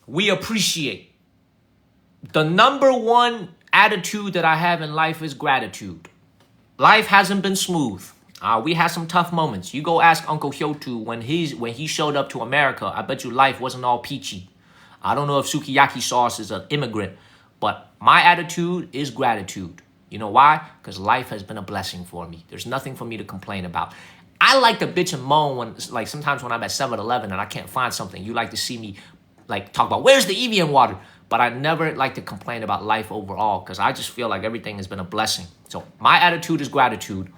we appreciate. The number one attitude that I have in life is gratitude. Life hasn't been smooth. We had some tough moments. You go ask Uncle Hyotu when he showed up to America. I bet you life wasn't all peachy. I don't know if sukiyaki sauce is an immigrant, but my attitude is gratitude. You know why? Because life has been a blessing for me. There's nothing for me to complain about. I like to bitch and moan when, like, sometimes when I'm at 7-Eleven and I can't find something. You like to see me, like, talk about, where's the Evian water? But I never like to complain about life overall because I just feel like everything has been a blessing. So my attitude is gratitude.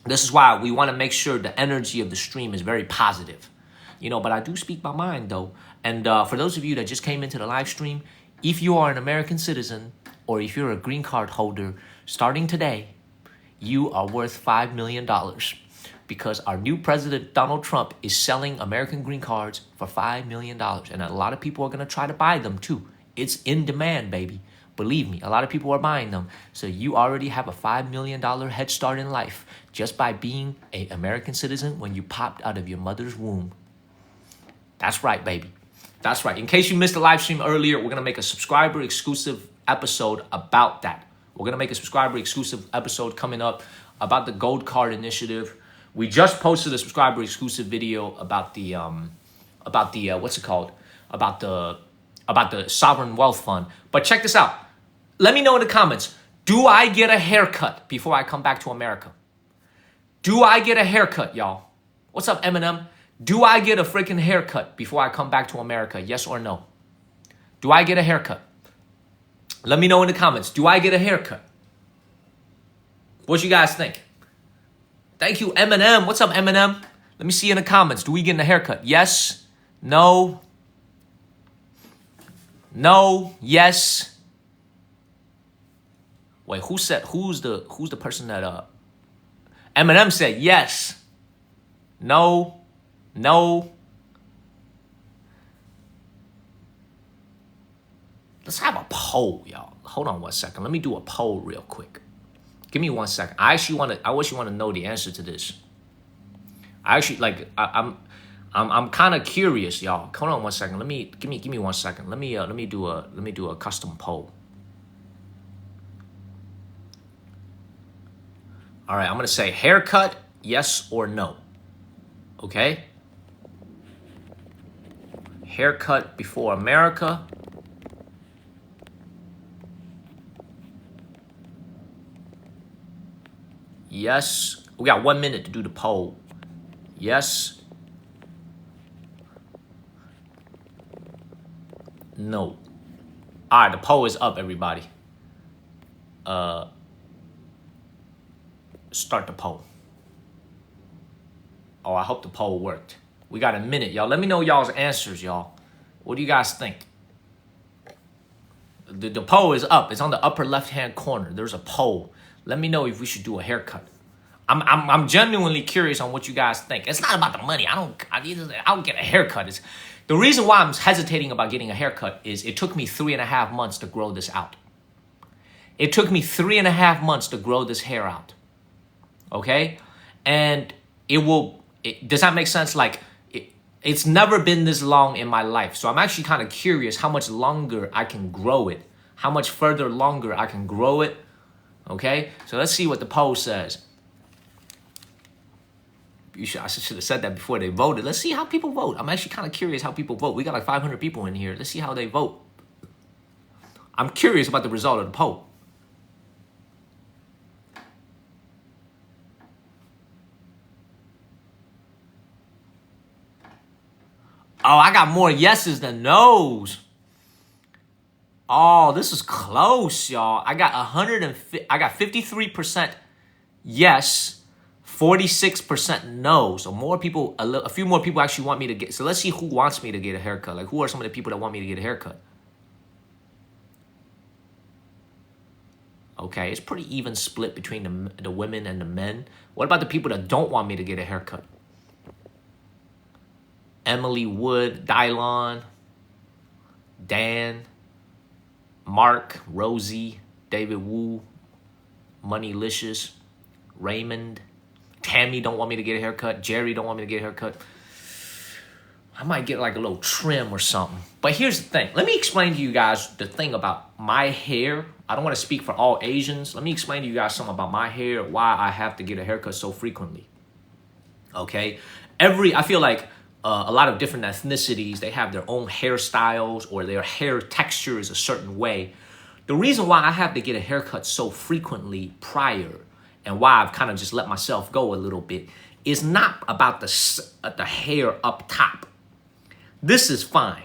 This is why we want to make sure the energy of the stream is very positive. You know, but I do speak my mind, though. And for those of you that just came into the live stream, if you are an American citizen or if you're a green card holder, starting today, you are worth $5 million because our new president, Donald Trump, is selling American green cards for $5 million. And a lot of people are going to try to buy them, too. It's in demand, baby. Believe me, a lot of people are buying them. So you already have a $5 million head start in life just by being an American citizen when you popped out of your mother's womb. That's right, baby. That's right. In case you missed the live stream earlier, we're going to make a subscriber exclusive episode about that. We're going to make a subscriber exclusive episode coming up about the Gold Card Initiative. We just posted a subscriber exclusive video about the what's it called? About the Sovereign Wealth Fund. But check this out. Let me know in the comments. Do I get a haircut before I come back to America? Do I get a haircut, y'all? What's up, Eminem? Do I get a freaking haircut before I come back to America? Yes or no? Do I get a haircut? Let me know in the comments. Do I get a haircut? What you guys think? Thank you, Eminem. What's up, Eminem? Let me see in the comments. Do we get a haircut? Yes? No? No? Yes? Wait, who's the person that Eminem said yes. No. No. Let's have a poll, y'all. Hold on 1 second. Let me do a poll real quick. Give me 1 second. I actually want to know the answer to this. I'm kind of curious, y'all. Hold on 1 second. Give me 1 second. Let me do a custom poll. All right, I'm gonna say haircut, yes or no. Okay. Haircut before America. Yes. We got 1 minute to do the poll. Yes. No. All right, the poll is up, everybody. Start the poll. Oh, I hope the poll worked. We got a minute, y'all. Let me know y'all's answers, y'all. What do you guys think? The poll is up. It's on the upper left-hand corner. There's a poll. Let me know if we should do a haircut. I'm genuinely curious on what you guys think. It's not about the money. I don't get a haircut. It's the reason why I'm hesitating about getting a haircut is it took me 3.5 months to grow this out. It took me 3.5 months to grow this hair out. Okay? And does that make sense? Like, it's never been this long in my life. So I'm actually kind of curious how much longer I can grow it. How much further longer I can grow it. Okay? So let's see what the poll says. I should have said that before they voted. Let's see how people vote. I'm actually kind of curious how people vote. We got like 500 people in here. Let's see how they vote. I'm curious about the result of the poll. Oh, I got more yeses than nos. Oh, this is close, y'all. I got 53% yes, 46% no. So more people, a few more people actually want me to get. So let's see who wants me to get a haircut. Like, who are some of the people that want me to get a haircut? Okay, it's pretty even split between the women and the men. What about the people that don't want me to get a haircut? Emily Wood, Dylon, Dan, Mark, Rosie, David Wu, Moneylicious, Raymond, Tammy don't want me to get a haircut. Jerry don't want me to get a haircut. I might get like a little trim or something. But here's the thing. Let me explain to you guys the thing about my hair. I don't want to speak for all Asians. Let me explain to you guys something about my hair, why I have to get a haircut so frequently. Okay? I feel like a lot of different ethnicities, they have their own hairstyles or their hair texture is a certain way. The reason why I have to get a haircut so frequently prior and why I've kind of just let myself go a little bit is not about the hair up top. This is fine.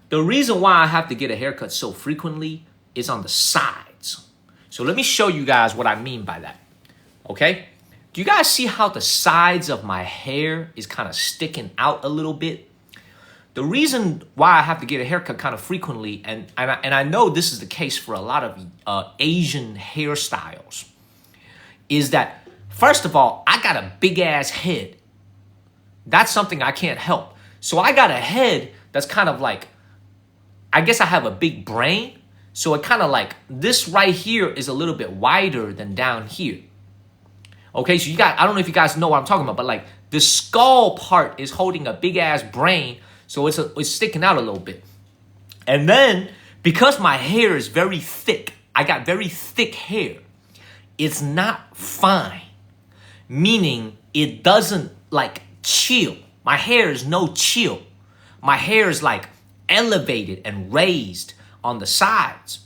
The reason why I have to get a haircut so frequently is on the sides. So let me show you guys what I mean by that. Okay? Do you guys see how the sides of my hair is kind of sticking out a little bit? The reason why I have to get a haircut kind of frequently, and I know this is the case for a lot of Asian hairstyles, is that, first of all, I got a big ass head. That's something I can't help. So I got a head that's kind of like, I guess I have a big brain. So it kind of like, this right here is a little bit wider than down here. Okay, so I don't know if you guys know what I'm talking about, but like the skull part is holding a big ass brain. So it's sticking out a little bit. And then because my hair is very thick, I got very thick hair. It's not fine, meaning it doesn't like chill. My hair is no chill. My hair is like elevated and raised on the sides.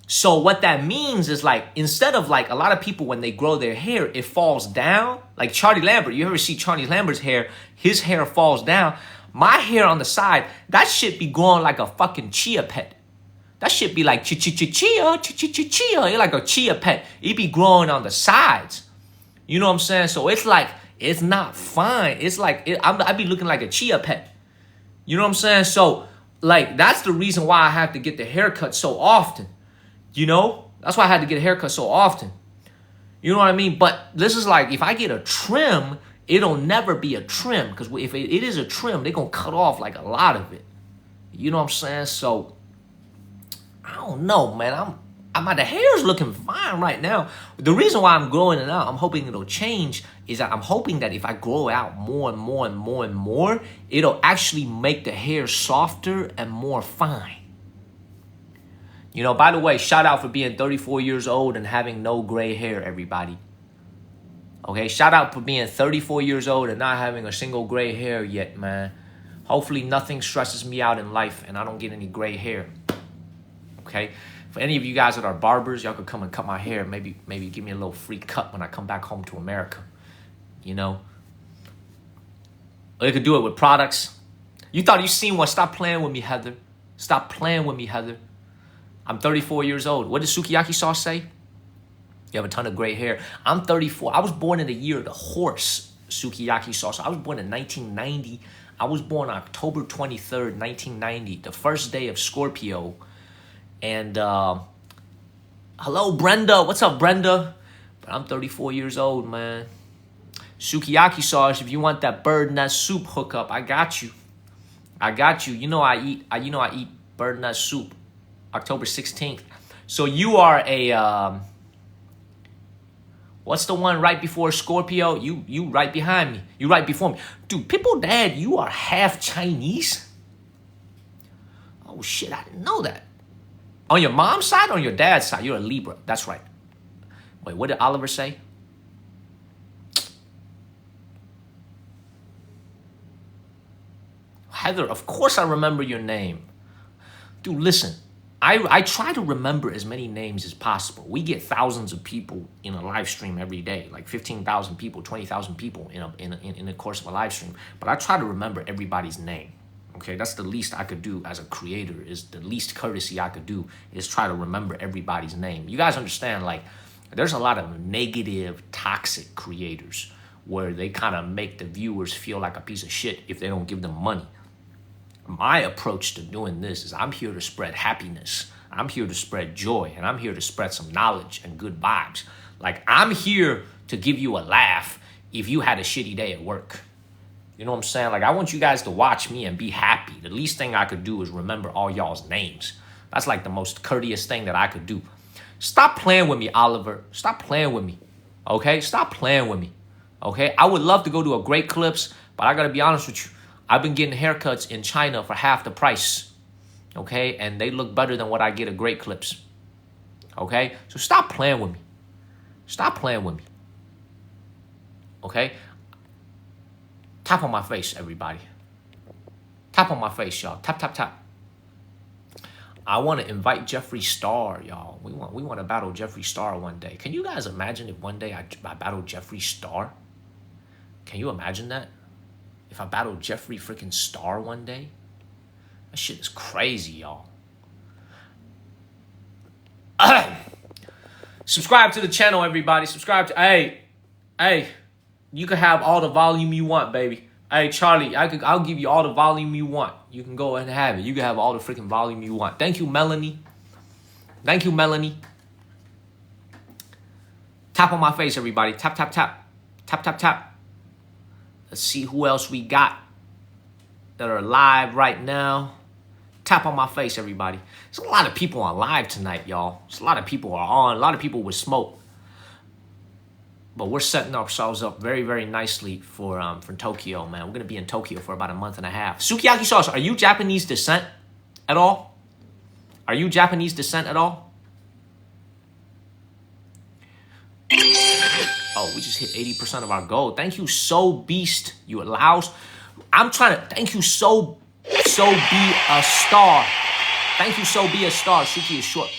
So what that means is like, instead of like a lot of people when they grow their hair, it falls down. Like Charlie Lambert, you ever see Charlie Lambert's hair? His hair falls down. My hair on the side, that shit be growing like a fucking chia pet. That shit be like chia. It's like a chia pet. It be growing on the sides. You know what I'm saying? So it's like, it's not fine. It's like, I be looking like a chia pet. You know what I'm saying? So like, that's the reason why I have to get the haircut so often. You know? That's why I had to get a haircut so often. You know what I mean? But this is like, if I get a trim, it'll never be a trim. Because if it is a trim, they're going to cut off like a lot of it. You know what I'm saying? So, I don't know, man. The hair's looking fine right now. The reason why I'm growing it out, I'm hoping it'll change, is that I'm hoping that if I grow out more and more and more and more, it'll actually make the hair softer and more fine. You know, by the way, shout out for being 34 years old and having no gray hair, everybody. Okay, shout out for being 34 years old and not having a single gray hair yet, man. Hopefully nothing stresses me out in life and I don't get any gray hair. Okay? For any of you guys that are barbers, y'all could come and cut my hair. Maybe give me a little free cut when I come back home to America. You know? Or they could do it with products. You thought you seen one. Stop playing with me, Heather. Stop playing with me, Heather. I'm 34 years old. What does sukiyaki sauce say? You have a ton of gray hair. I'm 34. I was born in the year of the horse, sukiyaki sauce. I was born in 1990. I was born October 23rd, 1990, the first day of Scorpio. And hello, Brenda. What's up, Brenda? But I'm 34 years old, man. Sukiyaki sauce, if you want that bird nut soup hookup, I got you. I got you. You know I eat bird nut soup. October 16th. So you are a what's the one right before Scorpio? You right behind me. You right before me. Dude, people, dad, you are half Chinese? Oh shit, I didn't know that. On your mom's side or on your dad's side? You're a Libra. That's right. Wait, what did Oliver say? Heather, of course I remember your name. Dude, listen. I try to remember as many names as possible. We get thousands of people in a live stream every day, like 15,000 people, 20,000 people in the course of a live stream. But I try to remember everybody's name. Okay, that's the least I could do as a creator. Is the least courtesy I could do is try to remember everybody's name. You guys understand? Like, there's a lot of negative, toxic creators where they kind of make the viewers feel like a piece of shit if they don't give them money. My approach to doing this is I'm here to spread happiness. I'm here to spread joy. And I'm here to spread some knowledge and good vibes. Like, I'm here to give you a laugh if you had a shitty day at work. You know what I'm saying? Like, I want you guys to watch me and be happy. The least thing I could do is remember all y'all's names. That's like the most courteous thing that I could do. Stop playing with me, Oliver. Stop playing with me. Okay? Stop playing with me. Okay? I would love to go to a Great Clips, but I got to be honest with you. I've been getting haircuts in China for half the price. Okay, and they look better than what I get at Great Clips. Okay, so stop playing with me. Stop playing with me. Okay, tap on my face, everybody. Tap on my face, y'all. Tap, tap, tap. I want to invite Jeffree Star, y'all. We want to battle Jeffree Star one day. Can you guys imagine if one day I battled Jeffree Star? Can you imagine that? If I battled Jeffree freaking Star one day? That shit is crazy, y'all. Subscribe to the channel, everybody. Subscribe to... Hey, you can have all the volume you want, baby. Hey, Charlie, I'll give you all the volume you want. You can go and have it. You can have all the freaking volume you want. Thank you, Melanie. Thank you, Melanie. Tap on my face, everybody. Tap, tap, tap. Tap, tap, tap. Let's see who else we got that are live right now. Tap on my face, everybody. There's a lot of people on live tonight, y'all. There's a lot of people are on. A lot of people with smoke. But we're setting ourselves up very, very nicely for Tokyo, man. We're going to be in Tokyo for about a month and a half. Sukiyaki sauce, are you Japanese descent at all? Are you Japanese descent at all? Oh, we just hit 80% of our goal. Thank you, So Beast. You at Laos. I'm trying to... Thank you, So Be a Star. Thank you, So Be a Star. Suki is short.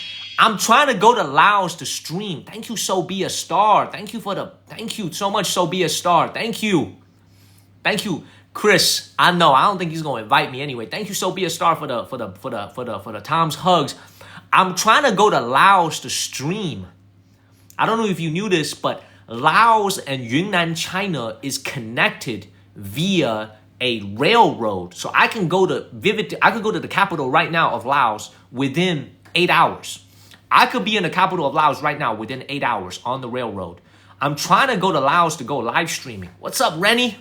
I'm trying to go to Laos to stream. Thank you, So Be a Star. Thank you so much, So Be a Star. Thank you, Chris. I know. I don't think he's gonna invite me anyway. Thank you, So Be a Star for the Tom's hugs. I'm trying to go to Laos to stream. I don't know if you knew this, but Laos and Yunnan, China is connected via a railroad. So I can go to the capital right now of Laos within 8 hours. I could be in the capital of Laos right now within 8 hours on the railroad. I'm trying to go to Laos to go live streaming. What's up, Rennie?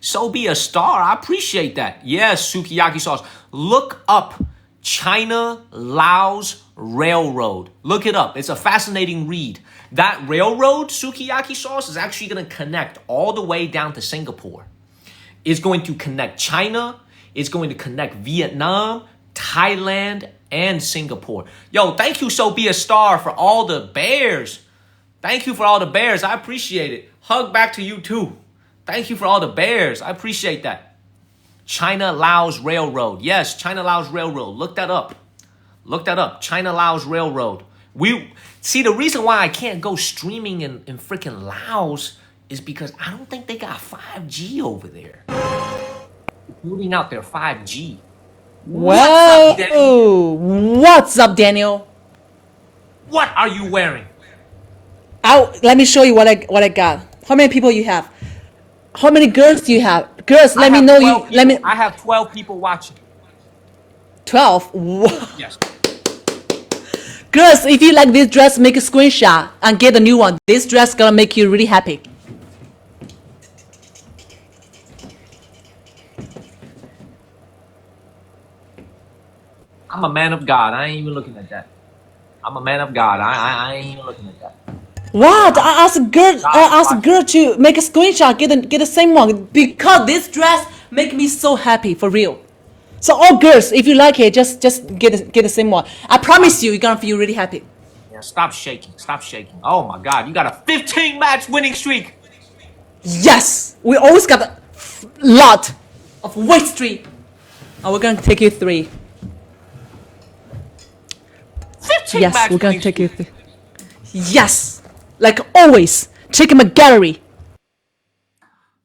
So Be a Star. I appreciate that. Yes, Sukiyaki sauce. Look up China Laos Railroad. Look it up. It's a fascinating read. That railroad, Sukiyaki sauce, is actually going to connect all the way down to Singapore. It's going to connect China. It's going to connect Vietnam, Thailand, and Singapore. Yo, thank you, So Be a Star, for all the bears. Thank you for all the bears. I appreciate it. Hug back to you, too. Thank you for all the bears. I appreciate that. China Laos Railroad. Yes, China Laos Railroad. Look that up. Look that up. China Laos Railroad. See, the reason why I can't go streaming in freaking Laos is because I don't think they got 5G over there. Moving out their 5G. What's up, Daniel? What are you wearing? Let me show you what I got. How many people you have? How many girls do you have? Girls, let me know you. I have 12 people watching. 12. Yes. Girls, if you like this dress, make a screenshot and get a new one. This dress gonna make you really happy. I'm a man of God. I ain't even looking at that. I'm a man of God. I ain't even looking at that. What? I asked a girl to make a screenshot, get the same one because this dress make me so happy for real. So all girls, if you like it, just get the same one. I promise you're gonna feel really happy. Yeah, stop shaking. Stop shaking. Oh my God, you got a 15 match winning streak. Yes, we always got a lot of weight streak. And we're gonna take you 3. 15 Yes, match we're gonna winning take you streak. 3. Yes, like always. Check my gallery.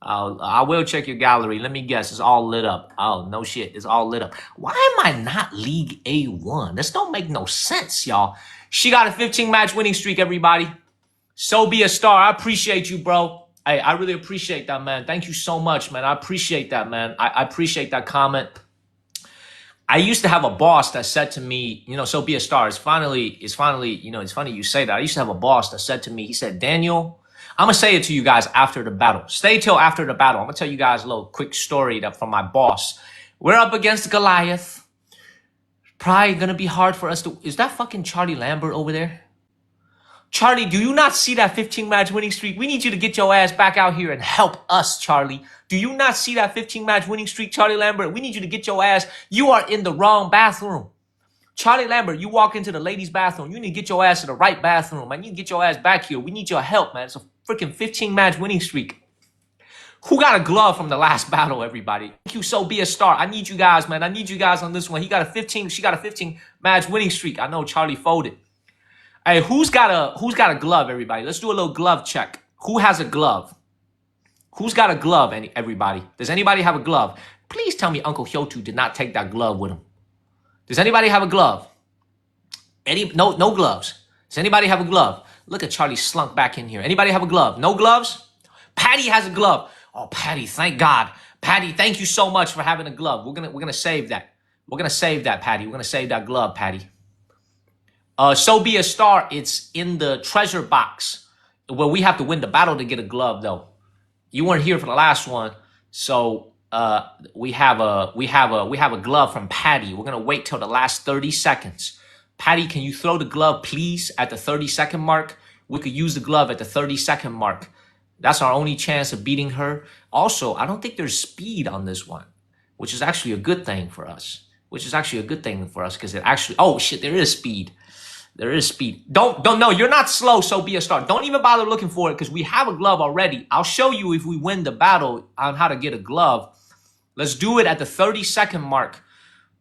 I will check your gallery. Let me guess. It's all lit up. Oh, no shit. It's all lit up. Why am I not League A1? This don't make no sense, y'all. She got a 15 match winning streak, everybody. So Be a Star. I appreciate you, bro. Hey, I really appreciate that, man. Thank you so much, man. I appreciate that, man. I appreciate that comment. I used to have a boss that said to me, So Be a Star. It's finally, it's funny you say that. I used to have a boss that said to me, he said, Daniel, I'm going to say it to you guys after the battle. Stay till after the battle. I'm going to tell you guys a little quick story from my boss. We're up against Goliath. Probably going to be hard for us to... Is that fucking Charlie Lambert over there? Charlie, do you not see that 15-match winning streak? We need you to get your ass back out here and help us, Charlie. Do you not see that 15-match winning streak, Charlie Lambert? We need you to get your ass. You are in the wrong bathroom. Charlie Lambert, you walk into the ladies' bathroom. You need to get your ass to the right bathroom. I need to get your ass back here. We need your help, man. It's a freaking 15-match winning streak. Who got a glove from the last battle, everybody? Thank you, So Be a Star. I need you guys, man. I need you guys on this one. She got a 15-match winning streak. I know Charlie folded. Hey, who's got a glove, everybody? Let's do a little glove check. Who has a glove? Who's got a glove, everybody? Does anybody have a glove? Please tell me Uncle Hyotu did not take that glove with him. Does anybody have a glove? No gloves. Does anybody have a glove? Look at Charlie slunk back in here. Anybody have a glove? No gloves? Patty has a glove. Oh, Patty, thank God. Patty, thank you so much for having a glove. We're gonna save that. We're gonna save that, Patty. We're gonna save that glove, Patty. So Be a Star. It's in the treasure box. Well, we have to win the battle to get a glove, though. You weren't here for the last one, so we have a glove from Patty. We're gonna wait till the last 30 seconds. Patty, can you throw the glove, please, at the 30-second mark? We could use the glove at the 30-second mark. That's our only chance of beating her. Also, I don't think there's speed on this one, which is actually a good thing for us. Because it actually, oh shit, there is speed. There is speed. Don't, no, you're not slow, So Be a Star. Don't even bother looking for it because we have a glove already. I'll show you if we win the battle on how to get a glove. Let's do it at the 30-second mark.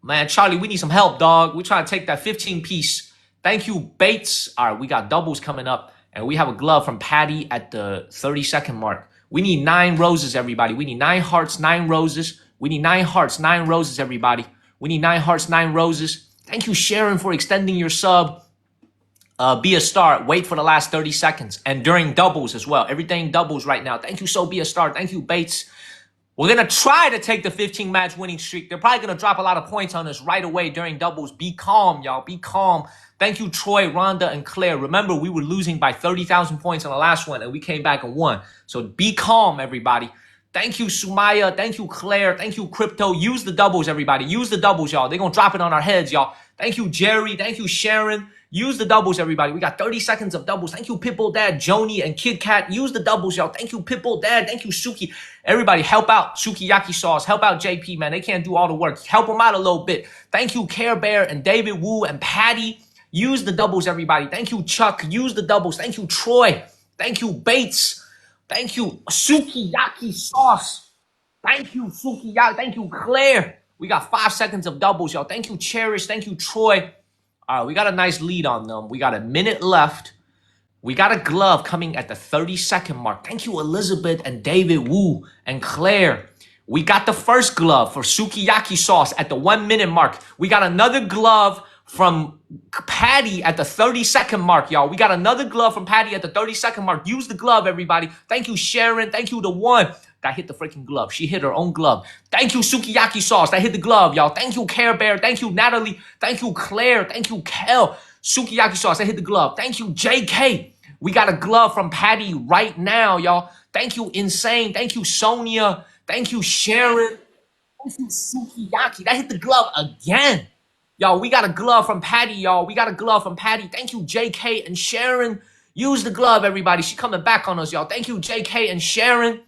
Man, Charlie, we need some help, dog. We're trying to take that 15-piece. Thank you, Bates. All right, we got doubles coming up. And we have a glove from Patty at the 30-second mark. We need 9 roses, everybody. We need 9 hearts, 9 roses. We need 9 hearts, 9 roses, everybody. We need 9 hearts, 9 roses. Thank you, Sharon, for extending your sub. Be a Star. Wait for the last 30 seconds. And during doubles as well. Everything doubles right now. Thank you, So Be a Star. Thank you, Bates. We're going to try to take the 15-match winning streak. They're probably going to drop a lot of points on us right away during doubles. Be calm, y'all. Be calm. Thank you, Troy, Rhonda, and Claire. Remember, we were losing by 30,000 points on the last one, and we came back and won. So be calm, everybody. Thank you, Sumaya. Thank you, Claire. Thank you, Crypto. Use the doubles, everybody. Use the doubles, y'all. They're going to drop it on our heads, y'all. Thank you, Jerry. Thank you, Sharon. Use the doubles, everybody. We got 30 seconds of doubles. Thank you, Pitbull Dad, Joni, and Kid Kat. Use the doubles, y'all. Thank you, Pitbull Dad. Thank you, Suki. Everybody, help out Sukiyaki Sauce. Help out JP, man. They can't do all the work. Help them out a little bit. Thank you, Care Bear, and David Wu, and Patty. Use the doubles, everybody. Thank you, Chuck. Use the doubles. Thank you, Troy. Thank you, Bates. Thank you, Sukiyaki Sauce. Thank you, Sukiyaki. Thank you, Claire. We got 5 seconds of doubles, y'all. Thank you, Cherish. Thank you, Troy. All right, we got a nice lead on them. We got a minute left. We got a glove coming at the 30-second mark. Thank you, Elizabeth and David Wu and Claire. We got the first glove for Sukiyaki Sauce at the 1-minute mark. We got another glove from Patty at the 30-second mark, y'all. We got another glove from Patty at the 30-second mark. Use the glove, everybody. Thank you, Sharon. Thank you, the one that hit the freaking glove. She hit her own glove. Thank you, Sukiyaki Sauce. That hit the glove, y'all. Thank you, Care Bear. Thank you, Natalie. Thank you, Claire. Thank you, Kel. Sukiyaki Sauce. That hit the glove. Thank you, JK. We got a glove from Patty right now, y'all. Thank you, Insane. Thank you, Sonia. Thank you, Sharon. Thank you, Sukiyaki. That hit the glove again. Y'all, we got a glove from Patty, y'all. We got a glove from Patty. Thank you, JK and Sharon. Use the glove, everybody. She coming back on us, y'all. Thank you, JK and Sharon.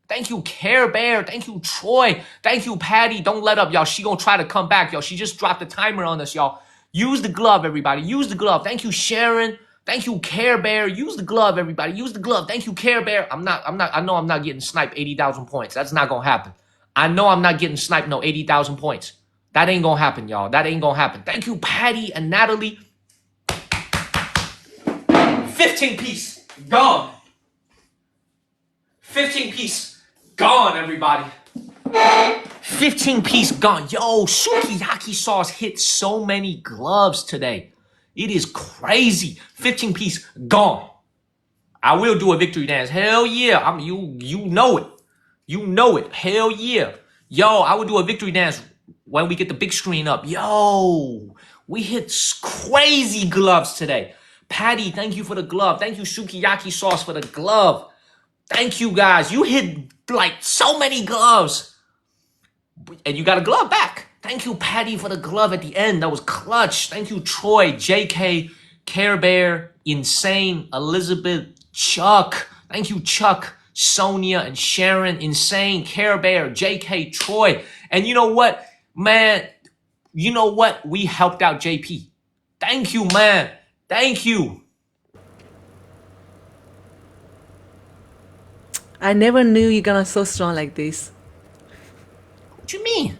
Thank you, Care Bear. Thank you, Troy. Thank you, Patty. Don't let up, y'all. She gonna try to come back, y'all. She just dropped the timer on us, y'all. Use the glove, everybody. Use the glove. Thank you, Sharon. Thank you, Care Bear. Use the glove, everybody. Use the glove. Thank you, Care Bear. I know I'm not getting sniped 80,000 points. That's not gonna happen. I know I'm not getting sniped no 80,000 points. That ain't gonna happen, y'all. That ain't gonna happen. Thank you, Patty and Natalie. 15 piece. Gone. 15 piece. Gone, everybody. 15 piece gone. Yo, Sukiyaki Sauce hit so many gloves today. It is crazy. 15 piece gone. I will do a victory dance. Hell yeah. You know it. You know it. Hell yeah. Yo, I will do a victory dance when we get the big screen up. Yo, we hit crazy gloves today. Patty, thank you for the glove. Thank you, Sukiyaki Sauce, for the glove. Thank you, guys. You hit like so many gloves. And you got a glove back. Thank you, Patty, for the glove at the end. That was clutch. Thank you, Troy, JK, Care Bear, Insane, Elizabeth, Chuck. Thank you, Chuck, Sonia, and Sharon. Insane, Care Bear, JK, Troy. And you know what, man? You know what? We helped out JP. Thank you, man. Thank you. I never knew you're gonna so strong like this. What you mean?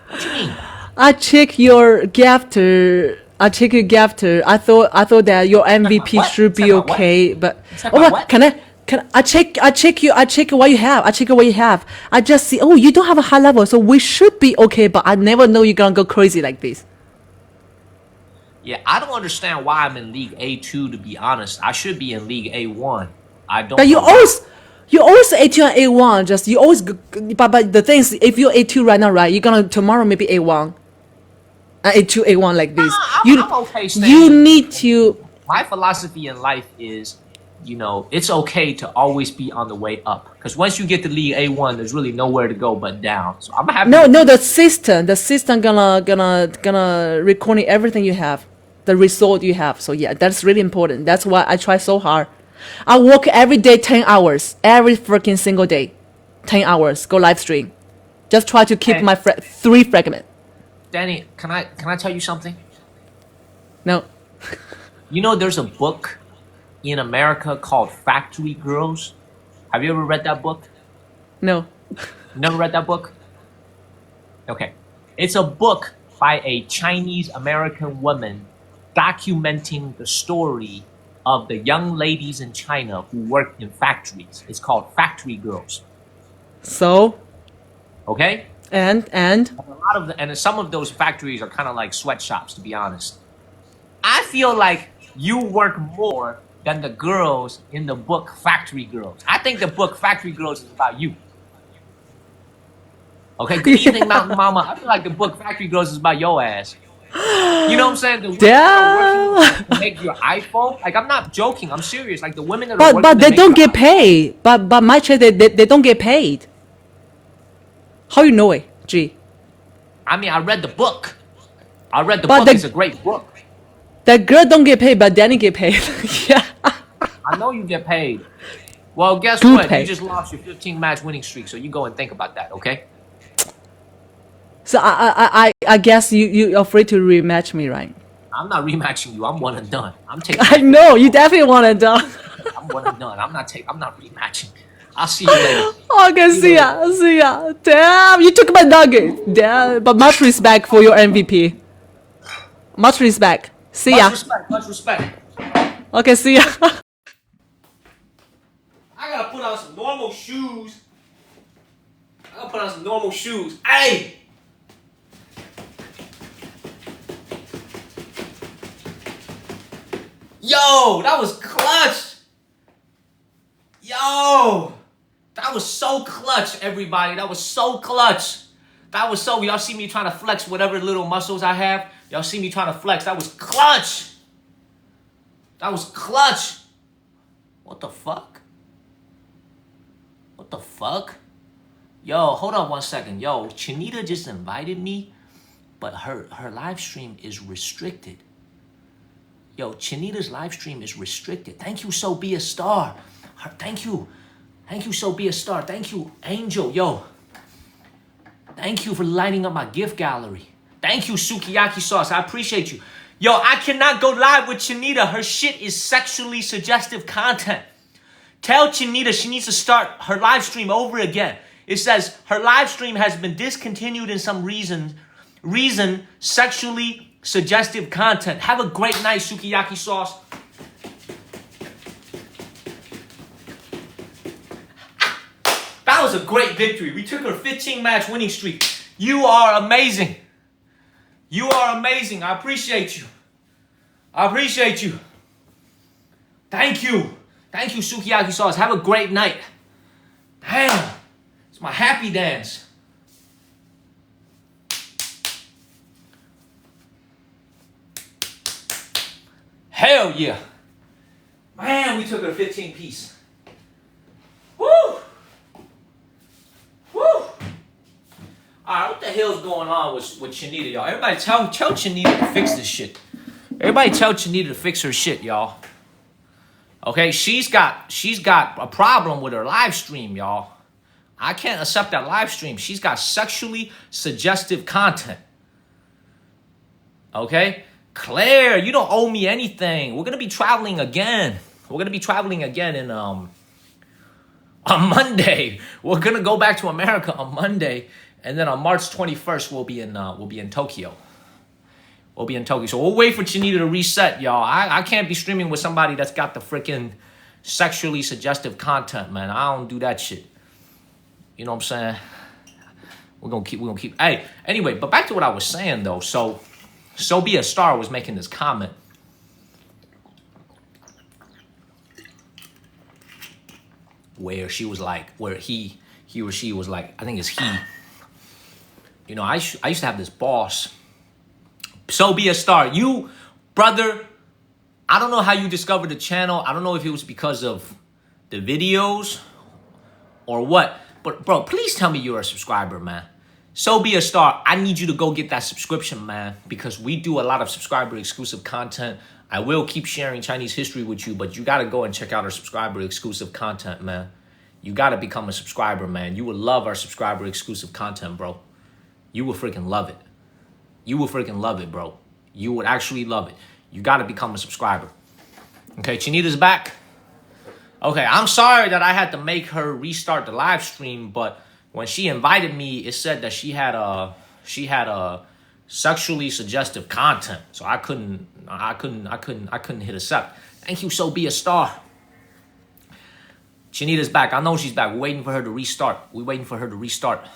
What you mean? I check your Gafter. I thought that your MVP what? should be Check my what? okay, but Check my what? what? Can I check what you have. I check what you have. I just see, oh, you don't have a high level, so we should be okay, but I never know you're gonna go crazy like this. Yeah, I don't understand why I'm in League A2, to be honest. I should be in League A1. I don't But know why. you always A2 and A1, just you always but the thing is, if you're A2 right now, right, you're gonna tomorrow maybe A1. A2, A1 like this. I'm okay staying. You need to. My philosophy in life is, you know, it's okay to always be on the way up. Because once you get to League A1, there's really nowhere to go but down. So I'm happy. No, the system gonna recording everything you have, the result you have. So yeah, that's really important. That's why I try so hard. I work every day 10 hours, every freaking single day, 10 hours. Go live stream. Just try to keep Hey. my 3 fragment. Danny, can I tell you something? No, You know, there's a book in America called Factory Girls. Have you ever read that book? no. Never read that book? Okay. It's a book by a Chinese American woman documenting the story of the young ladies in China who work in factories. It's called Factory Girls. So Okay? and And some of those factories are kind of like sweatshops, to be honest. I feel like you work more than the girls in the book Factory Girls. I think the book Factory Girls is about you. Okay, good evening, Mountain Mama. I feel like the book Factory Girls is about your ass. You know what I'm saying? The women that are working to make your iPhone. Like, I'm not joking. I'm serious. Like, the women that are working but to they make don't your get paid. But my chat they don't get paid. How you know it, G? I mean, I read the book. I read the But book. the- It's a great book. That girl don't get paid, but Danny get paid. Yeah. I know you get paid. Well, guess Good what? pay. You just lost your 15 match winning streak, so you go and think about that, okay? So I guess you're afraid to rematch me, right? I'm not rematching you. I'm one and done. I'm taking. I know you definitely want to done. I'm one and done. I'm not rematching. I'll see you later. Okay, see ya. Damn, you took my nugget. Damn, but much respect for your MVP. Much respect. See ya. Much respect. Okay, see ya. I gotta put on some normal shoes. Hey! Yo, that was clutch. Yo, that was so clutch, everybody. That was so clutch. Y'all see me trying to flex whatever little muscles I have. Y'all see me trying to flex. That was clutch. What the fuck? Yo, hold on one second. Yo, Chinita just invited me, but her live stream is restricted. Yo, Chinita's live stream is restricted. Thank you, So Be a Star. Thank you, So Be a Star. Thank you, Angel. Yo, thank you for lighting up my gift gallery. Thank you, Sukiyaki Sauce. I appreciate you. Yo, I cannot go live with Chinita. Her shit is sexually suggestive content. Tell Chinita she needs to start her live stream over again. It says her live stream has been discontinued in some reason, sexually suggestive content. Have a great night, Sukiyaki Sauce. That was a great victory. We took her 15-match winning streak. You are amazing. I appreciate you. Thank you, Sukiyaki Sauce. Have a great night. Damn, it's my happy dance. Hell yeah. Man, we took her 15-piece. Woo! Alright, what the hell's going on with Chinita, y'all? Everybody tell Chinita to fix this shit. Everybody tell Chinita to fix her shit, y'all. Okay, she's got a problem with her live stream, y'all. I can't accept that live stream. She's got sexually suggestive content. Okay? Claire, you don't owe me anything. We're going to be traveling again. We're going to be traveling again in on Monday. We're going to go back to America on Monday, and then on March 21st we'll be in Tokyo. We'll be in Tokyo. So we'll wait for Chinita to reset, y'all. I can't be streaming with somebody that's got the freaking sexually suggestive content, man. I don't do that shit. You know what I'm saying? We're gonna keep. Hey, anyway, but back to what I was saying though. So Be a Star was making this comment. Where she was like, where he or she was like, I think it's he. You know, I used to have this boss. So Be a Star, you, brother, I don't know how you discovered the channel. I don't know if it was because of the videos or what. But, bro, please tell me you're a subscriber, man. So Be a Star, I need you to go get that subscription, man, because we do a lot of subscriber-exclusive content. I will keep sharing Chinese history with you, but you got to go and check out our subscriber-exclusive content, man. You got to become a subscriber, man. You will love our subscriber-exclusive content, bro. You will freaking love it. You will freaking love it, bro. You would actually love it. You got to become a subscriber. Okay, Chinita's back. Okay, I'm sorry that I had to make her restart the live stream, but when she invited me, it said that she had a sexually suggestive content, so I couldn't hit accept. Thank you, So Be a Star. Chinita's back. I know she's back. We're waiting for her to restart.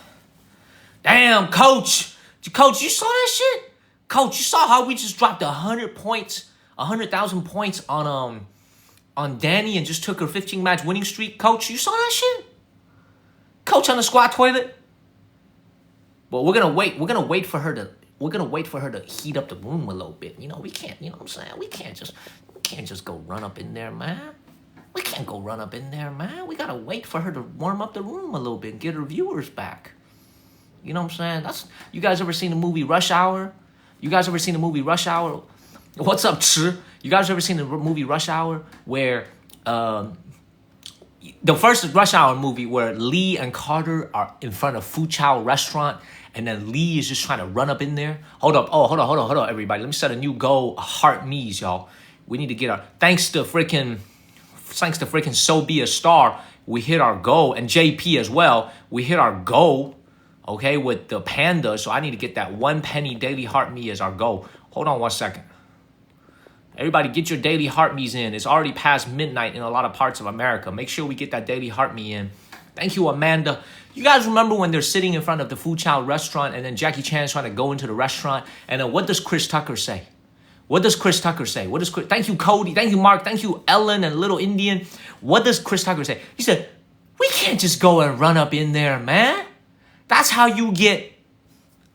Damn, Coach, you saw that shit? Coach, you saw how we just dropped 100 points, 100,000 points on Danny and just took her 15-match winning streak? Coach, you saw that shit? Coach on the squat toilet? Well, we're gonna wait for her to heat up the room a little bit. You know, we can't, you know what I'm saying? We can't just go run up in there, man. We can't go run up in there, man. We gotta wait for her to warm up the room a little bit and get her viewers back. You know what I'm saying? You guys ever seen the movie Rush Hour? What's up, Chi? You guys ever seen the movie Rush Hour where the first Rush Hour movie where Lee and Carter are in front of Fu Chao restaurant and then Lee is just trying to run up in there? Hold up, everybody. Let me set a new goal. Heart me's, y'all. We need to get our thanks to freaking So Be a Star. We hit our goal, and JP as well. We hit our goal. Okay, with the panda, so I need to get that 1 penny daily heart me as our goal. Hold on 1 second. Everybody get your daily heart me's in. It's already past midnight in a lot of parts of America. Make sure we get that daily heart me in. Thank you, Amanda. You guys remember when they're sitting in front of the Fu Chao restaurant and then Jackie Chan's trying to go into the restaurant, and then what does Chris Tucker say? Thank you, Cody. Thank you, Mark. Thank you, Ellen and Little Indian. What does Chris Tucker say? He said, we can't just go and run up in there, man. That's how you get,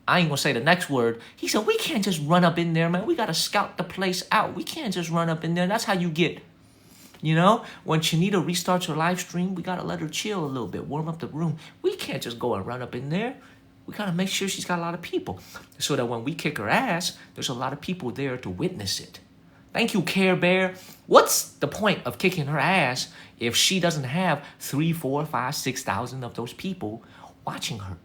I ain't gonna say the next word. He said, we can't just run up in there, man. We gotta scout the place out. We can't just run up in there. That's how you get, you know? When Chinita restarts her live stream, we gotta let her chill a little bit, warm up the room. We can't just go and run up in there. We gotta make sure she's got a lot of people so that when we kick her ass, there's a lot of people there to witness it. Thank you, Care Bear. What's the point of kicking her ass if she doesn't have 3, 4, 5, 6,000 of those people watching her?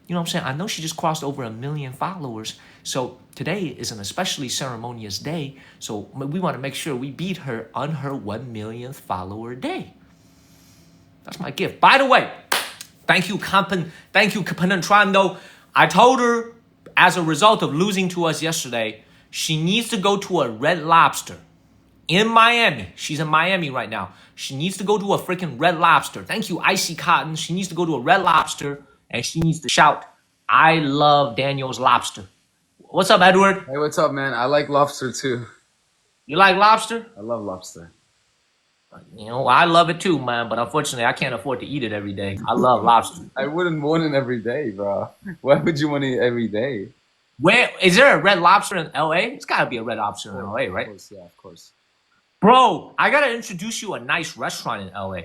You know what I'm saying? I know she just crossed over 1 million followers. So today is an especially ceremonious day. So we want to make sure we beat her on her 1 millionth follower day. That's my gift. By the way, thank you, Capenantrando. I told her as a result of losing to us yesterday, she needs to go to a Red Lobster in Miami. She's in Miami right now. She needs to go to a freaking Red Lobster. Thank you, Icy Cotton. She needs to go to a Red Lobster and she needs to shout, I love Daniel's Lobster. What's up, Edward? Hey, what's up, man? I like lobster too. You like lobster? I love lobster. You know, I love it too, man, but unfortunately, I can't afford to eat it every day. I love lobster. I wouldn't want it every day, bro. Why would you want to eat every day? Where is there a Red Lobster in LA? It's gotta be a Red Lobster in LA, right? Of course, yeah, of course. Bro, I gotta introduce you a nice restaurant in LA.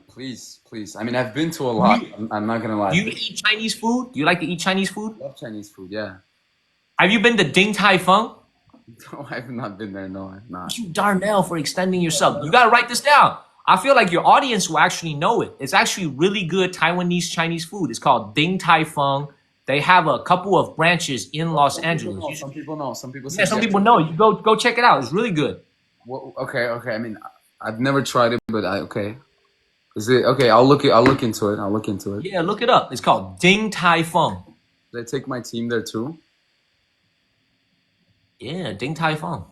Please, please. I mean, I've been to a lot. I'm not gonna lie. Do you eat Chinese food? Do you like to eat Chinese food? I love Chinese food, yeah. Have you been to Ding Tai Fung? No, I've not been there. No, I've not. Thank you, Darnell, for extending your sub. You gotta write this down. I feel like your audience will actually know it. It's actually really good Taiwanese Chinese food. It's called Ding Tai Fung. They have a couple of branches in Los Angeles. Some people know. Some people. Yeah, some people know. You go check it out. It's really good. Well, okay. I mean, I've never tried it, but okay. Is it okay? I'll look into it. I'll look into it. Yeah, look it up. It's called Ding Tai Fung. Did I take my team there too? Yeah, Ding Tai Fung.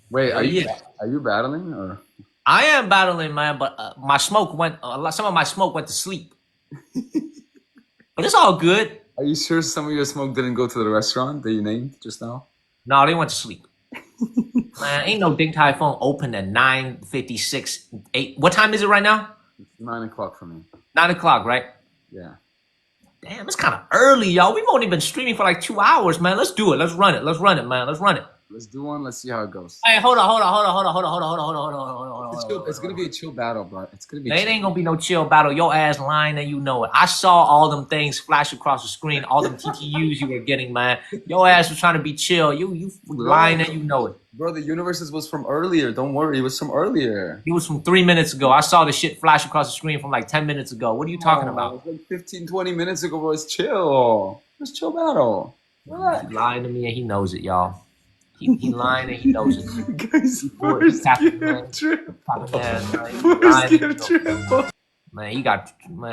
Wait, are Yeah. you battling or? I am battling, man, but my smoke went. Some of my smoke went to sleep. But it's all good. Are you sure some of your smoke didn't go to the restaurant that you named just now? No, they went to sleep. Man, ain't no Ding Tai Fung open at 9:56. 8. What time is it right now? It's 9 o'clock for me. 9 o'clock, right? Yeah. Damn, it's kind of early, y'all. We've only been streaming for like 2 hours, man. Let's do it. Let's run it, man. Let's run it. Let's do one. Let's see how it goes. Hey, hold on. It's gonna be a chill battle, bro. It's gonna be. It ain't gonna be no chill battle. Your ass lying and you know it. I saw all them things flash across the screen, all them TTUs you were getting, man. Your ass was trying to be chill. You lying and you know it. Bro, the universes was from earlier. Don't worry, it was from earlier. It was from 3 minutes ago. I saw the shit flash across the screen from like 10 minutes ago. What are you talking about? It was like 15, 20 minutes ago, bro. It's chill. It's chill battle. What? He lying to me and he knows it, y'all. He lying and he knows it. Guys, First give trip. Man,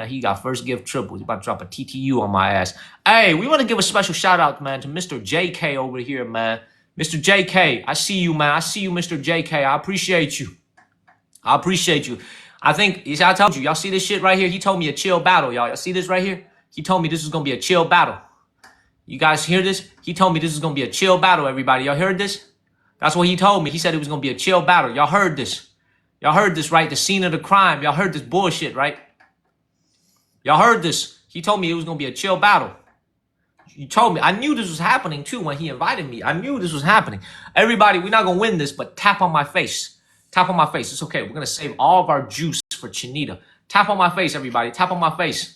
he got first gift triple. He's about to drop a TTU on my ass. Hey, we want to give a special shout out, man, to Mr. JK over here, man. Mr. JK, I see you, man. I see you, Mr. JK. I appreciate you. I think, I told you, y'all see this shit right here? He told me a chill battle, y'all. Y'all see this right here? He told me this is going to be a chill battle. You guys hear this? He told me this is going to be a chill battle, everybody. Y'all heard this? That's what he told me. He said it was going to be a chill battle. Y'all heard this. Y'all heard this, right? The scene of the crime. Y'all heard this bullshit, right? Y'all heard this. He told me it was going to be a chill battle. He told me. I knew this was happening, too, when he invited me. I knew this was happening. Everybody, we're not going to win this, but tap on my face. Tap on my face. It's okay. We're going to save all of our juice for Chinita. Tap on my face, everybody. Tap on my face.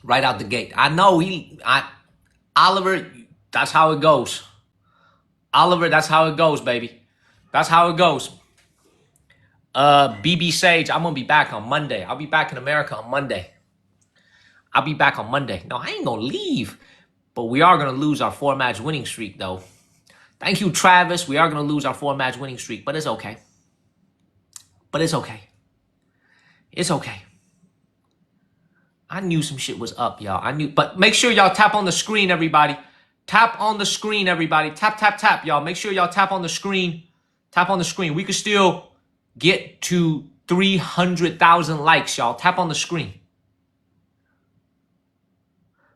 Right out the gate. I know Oliver, that's how it goes. Oliver, that's how it goes, baby. That's how it goes. BB Sage, I'm going to be back on Monday. I'll be back in America on Monday. No, I ain't going to leave. But we are going to lose our 4-match winning streak, though. Thank you, Travis. We are going to lose our 4-match winning streak, but it's okay. It's okay. I knew some shit was up, y'all. But make sure y'all tap on the screen, everybody. Tap on the screen, everybody. Tap, tap, tap, y'all. Make sure y'all tap on the screen. Tap on the screen. We could still get to 300,000 likes, y'all. Tap on the screen.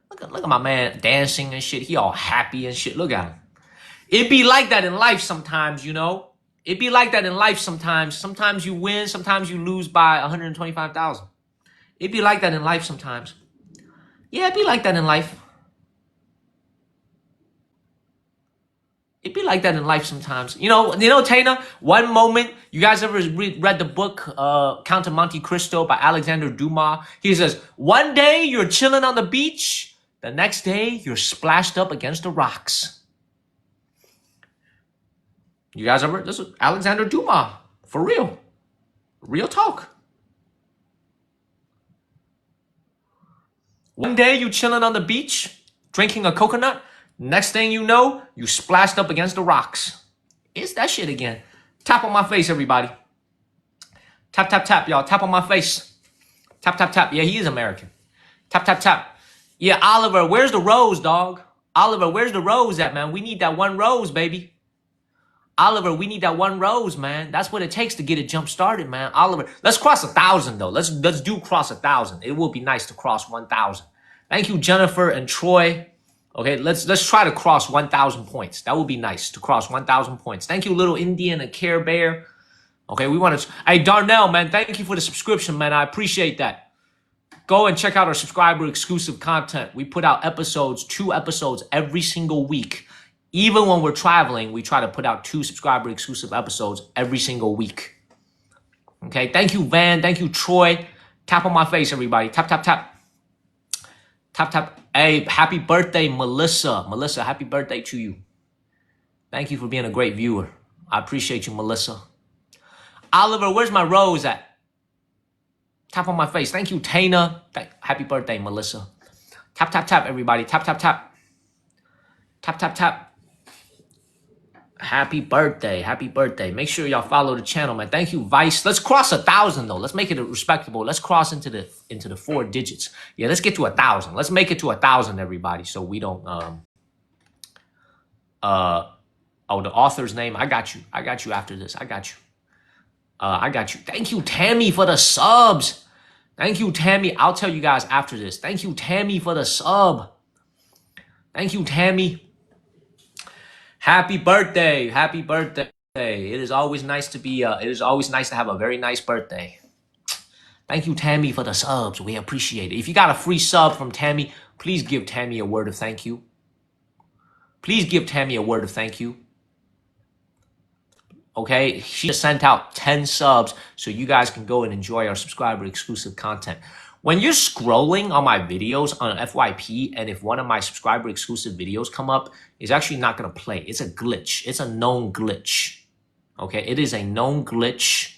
Look at my man dancing and shit. He all happy and shit. Look at him. It be like that in life sometimes, you know. It be like that in life sometimes. Sometimes you win. Sometimes you lose by 125,000. It be like that in life sometimes. Yeah, it be like that in life. It be like that in life sometimes. You know, Tana, one moment, you guys ever read the book Count of Monte Cristo by Alexander Dumas? He says, one day you're chilling on the beach. The next day you're splashed up against the rocks. You guys ever, this is Alexander Dumas, for real. Real talk. One day you chilling on the beach, drinking a coconut. Next thing you know, you splashed up against the rocks. It's that shit again. Tap on my face, everybody. Tap, tap, tap, y'all. Tap on my face. Tap, tap, tap. Yeah, he is American. Tap, tap, tap. Yeah, Oliver, where's the rose, dog? Oliver, where's the rose at, man? We need that one rose, baby. Oliver, we need that one rose, man. That's what it takes to get it jump started, man. Oliver, let's cross 1,000 though. Let's do cross 1,000. It will be nice to cross 1,000. Thank you, Jennifer and Troy. Okay, let's try to cross 1,000 points. That would be nice to cross 1,000 points. Thank you, Little Indian and Care Bear. Okay, we want to. Hey, Darnell, man, thank you for the subscription, man. I appreciate that. Go and check out our subscriber exclusive content. We put out 2 episodes every single week. Even when we're traveling, we try to put out 2 subscriber exclusive episodes every single week. Okay, thank you, Van. Thank you, Troy. Tap on my face, everybody. Tap, tap, tap. Tap, tap. Hey, happy birthday, Melissa. Melissa, happy birthday to you. Thank you for being a great viewer. I appreciate you, Melissa. Oliver, where's my rose at? Tap on my face. Thank you, Tana. Happy birthday, Melissa. Tap, tap, tap, everybody. Tap, tap, tap. Tap, tap, tap. Happy birthday. Happy birthday. Make sure y'all follow the channel, man. Thank you, Vice. Let's cross 1,000 though. Let's make it respectable. Let's cross into the 4 digits. Yeah, let's get to 1,000. Let's make it to 1,000, everybody, so we don't oh, the author's name. I got you. I got you after this. I got you. I got you. Thank you, Tammy, for the subs. Thank you, Tammy. I'll tell you guys after this. Thank you, Tammy, for the sub. Thank you, Tammy. Happy birthday. Happy birthday. It is always nice to be it is always nice to have a very nice birthday. Thank you, Tammy, for the subs. We appreciate it. If you got a free sub from Tammy, please give Tammy a word of thank you. Please give Tammy a word of thank you. Okay, she just sent out 10 subs so you guys can go and enjoy our subscriber exclusive content. When you're scrolling on my videos on FYP, and if one of my subscriber exclusive videos come up, it's actually not going to play. It's a glitch. It's a known glitch. Okay, it is a known glitch.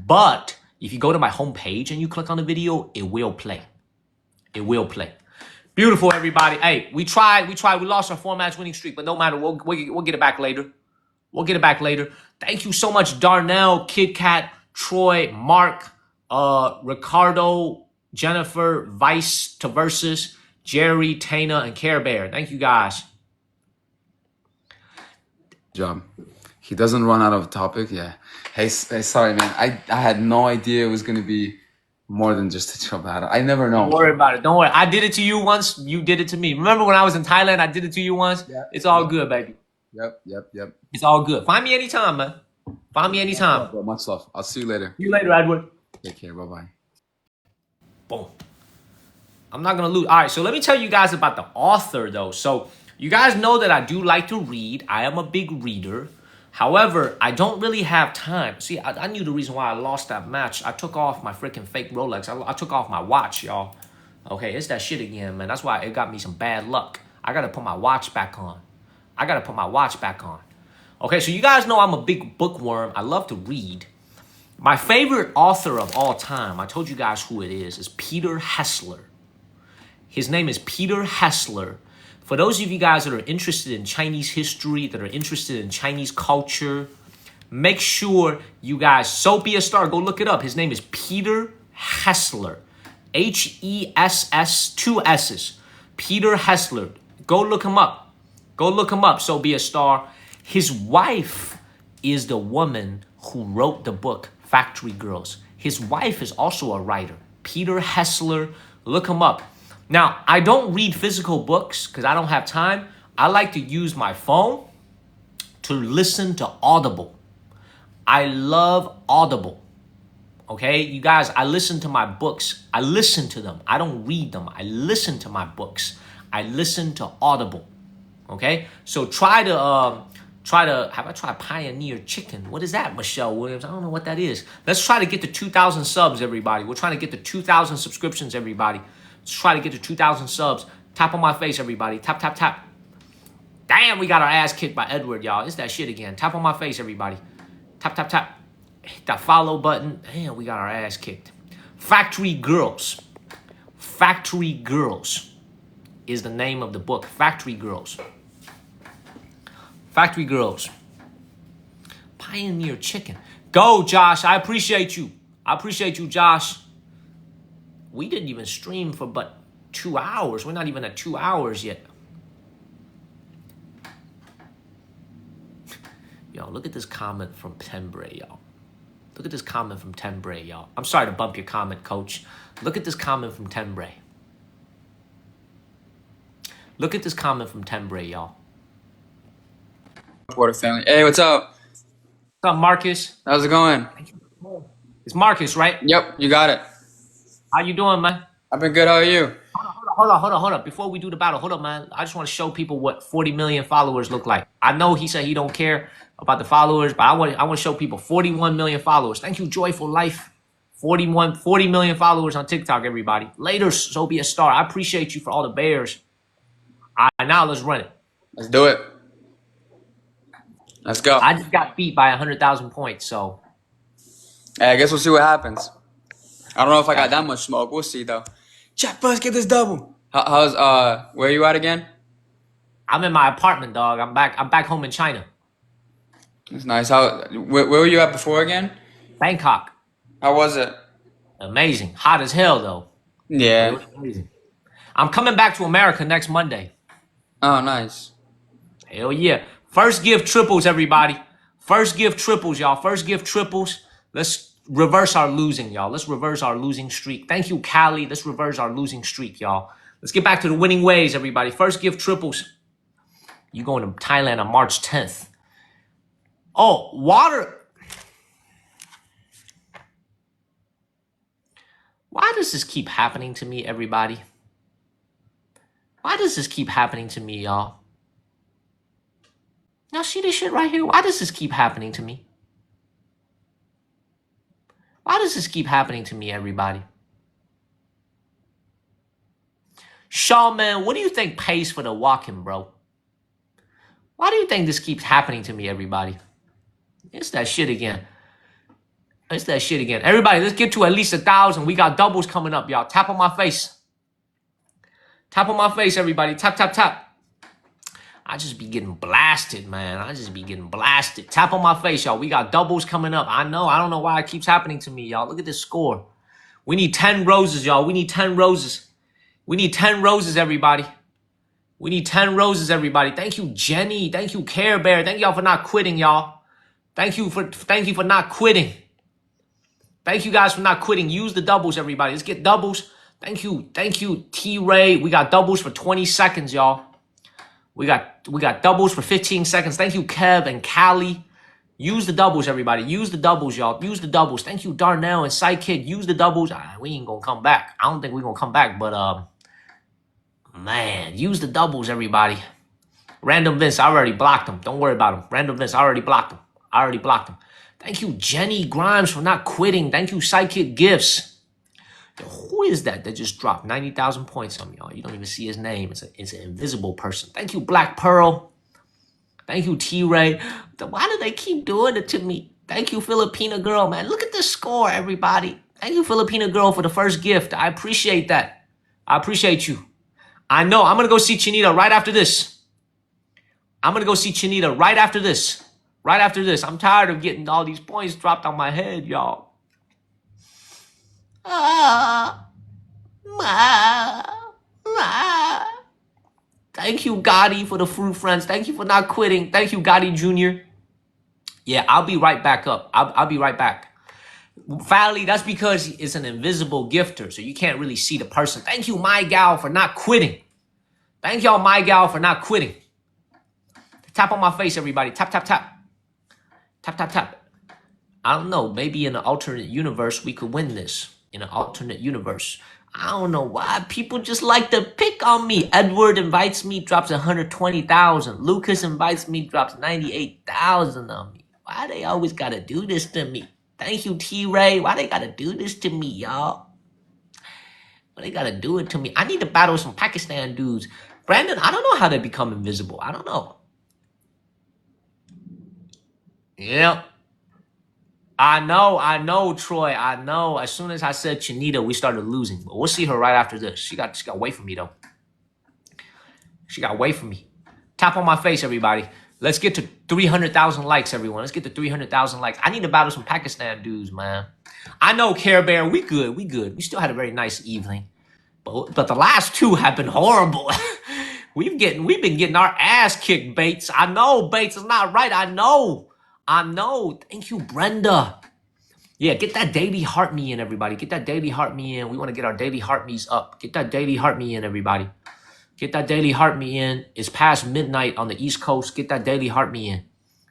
But if you go to my homepage and you click on the video, it will play. It will play. Beautiful, everybody. Hey, we tried. We lost our 4-match winning streak, but no matter, we'll get it back later. We'll get it back later. Thank you so much, Darnell, Kid Kat, Troy, Mark, Ricardo, Jennifer, Vice, Taversus, Jerry, Tana, and Care Bear. Thank you, guys. Job. He doesn't run out of topic. Yeah. Hey, sorry, man. I had no idea it was gonna be more than just a job battle. I never know. Don't worry about it. Don't worry. I did it to you once. You did it to me. Remember when I was in Thailand? I did it to you once. Yeah. It's all good, baby. Yep. It's all good. Find me anytime, man. Find me anytime. Bro, much love. I'll see you later. See you later, Edward. Take care. Bye-bye. Boom. I'm not going to lose. All right, so let me tell you guys about the author, though. So you guys know that I do like to read. I am a big reader. However, I don't really have time. See, I knew the reason why I lost that match. I took off my freaking fake Rolex. I took off my watch, y'all. Okay, it's that shit again, man. That's why it got me some bad luck. I got to put my watch back on. Okay, so you guys know I'm a big bookworm. I love to read. My favorite author of all time, I told you guys who it is Peter Hessler. His name is Peter Hessler. For those of you guys that are interested in Chinese history, that are interested in Chinese culture, make sure you guys, so be a star, go look it up. His name is Peter Hessler. H-E-S-S, 2 S's. Peter Hessler. Go look him up. Go look him up, so be a star. His wife is the woman who wrote the book Factory Girls. His wife is also a writer. Peter Hessler, look him up. Now, I don't read physical books because I don't have time. I like to use my phone to listen to Audible. I love Audible. Okay, you guys, I listen to my books. I listen to them. I don't read them. I listen to my books. I listen to Audible. Okay, so try to, have I tried Pioneer Chicken? What is that, Michelle Williams? I don't know what that is. Let's try to get to 2,000 subs, everybody. We're trying to get to 2,000 subscriptions, everybody. Let's try to get to 2,000 subs. Tap on my face, everybody. Tap, tap, tap. Damn, we got our ass kicked by Edward, y'all. It's that shit again. Tap on my face, everybody. Tap, tap, tap. Hit that follow button. Damn, we got our ass kicked. Factory Girls. Factory Girls is the name of the book. Factory Girls. Factory Girls. Pioneer Chicken. Go, Josh. I appreciate you. I appreciate you, Josh. We didn't even stream for but 2 hours. We're not even at 2 hours yet. Yo, look at this comment from Tenbray, y'all. Look at this comment from Tenbray, y'all. I'm sorry to bump your comment, coach. Look at this comment from Tenbray. Look at this comment from Tenbray, y'all. Water family. Hey, what's up? What's up, Marcus? How's it going? It's Marcus, right? Yep, you got it. How you doing, man? I've been good. How are you? Hold on. Before we do the battle, hold up, man. I just want to show people what 40 million followers look like. I know he said he don't care about the followers, but I want to show people 41 million followers. Thank you, Joyful Life. 40 million followers on TikTok, everybody. Later, so be a star. I appreciate you for all the bears. All right, now let's run it. Let's do it. Let's go. I just got beat by 100,000 points, so. Hey, I guess we'll see what happens. I don't know if I got that much smoke. We'll see though. Chat, let's get this double. How's where you at again? I'm in my apartment, dog. I'm back home in China. That's nice. Where were you at before again? Bangkok. How was it? Amazing. Hot as hell, though. It Yeah. was amazing. I'm coming back to America next Monday. Oh, nice. Hell yeah. First gift triples, everybody. First gift triples, y'all. First gift triples. Let's reverse our losing, y'all. Let's reverse our losing streak. Thank you, Cali. Let's reverse our losing streak, y'all. Let's get back to the winning ways, everybody. First gift triples. You going to Thailand on March 10th. Oh, water. Why does this keep happening to me, everybody? Why does this keep happening to me, y'all? Now see this shit right here? Why does this keep happening to me? Why does this keep happening to me, everybody? Shaw, man, what do you think pays for the walking, bro? Why do you think this keeps happening to me, everybody? It's that shit again. It's that shit again. Everybody, let's get to at least 1,000. We got doubles coming up, y'all. Tap on my face. Tap on my face, everybody. Tap, tap, tap. I just be getting blasted, man. I just be getting blasted. Tap on my face, y'all. We got doubles coming up. I know. I don't know why it keeps happening to me, y'all. Look at this score. We need 10 roses, y'all. We need 10 roses. We need 10 roses, everybody. We need 10 roses, everybody. Thank you, Jenny. Thank you, Care Bear. Thank y'all for not quitting, y'all. Thank you for not quitting. Thank you guys for not quitting. Use the doubles, everybody. Let's get doubles. Thank you, T-Ray. We got doubles for 20 seconds, y'all. We got doubles for 15 seconds. Thank you, Kev and Callie. Use the doubles, everybody. Use the doubles, y'all. Use the doubles. Thank you, Darnell and Sidekick. Use the doubles. We ain't gonna come back. I don't think we're gonna come back, but man, use the doubles, everybody. Random Vince, I already blocked him. Don't worry about him. Random Vince, I already blocked him. Thank you, Jenny Grimes, for not quitting. Thank you, Sidekick Gifts. Yo, who is that just dropped 90,000 points on me, y'all? You don't even see his name. It's an invisible person. Thank you, Black Pearl. Thank you, T-Ray. Why do they keep doing it to me? Thank you, Filipina Girl, man. Look at the score, everybody. Thank you, Filipina Girl, for the first gift. I appreciate that. I appreciate you. I know. I'm going to go see Chinita right after this. Right after this. I'm tired of getting all these points dropped on my head, y'all. Thank you, Gotti, for the fruit friends. Thank you for not quitting. Thank you, Gotti Jr. Yeah, I'll be right back up. I'll be right back. Fally, that's because it's an invisible gifter, so you can't really see the person. Thank you, my gal, for not quitting. Thank y'all, my gal, for not quitting. Tap on my face, everybody. Tap, tap, tap. Tap, tap, tap. I don't know. Maybe in an alternate universe, we could win this. In an alternate universe. I don't know why people just like to pick on me. Edward invites me, drops 120,000. Lucas invites me, drops 98,000 on me. Why they always gotta do this to me? Thank you, T-Ray. Why they gotta do this to me, y'all? Why they gotta do it to me? I need to battle some Pakistan dudes. Brandon, I don't know how they become invisible. I don't know. Yep. I know, Troy. I know. As soon as I said Chinita, we started losing. But we'll see her right after this. She got away from me, though. She got away from me. Tap on my face, everybody. Let's get to 300,000 likes, everyone. Let's get to 300,000 likes. I need to battle some Pakistan dudes, man. I know, Care Bear. We good. We still had a very nice evening. But the last two have been horrible. We've been getting our ass kicked, Bates. I know, Bates is not right. I know. Thank you, Brenda. Yeah, get that daily heart me in, everybody. Get that daily heart me in. We want to get our daily heart me's up. Get that daily heart me in, everybody. Get that daily heart me in. It's past midnight on the East Coast. Get that daily heart me in.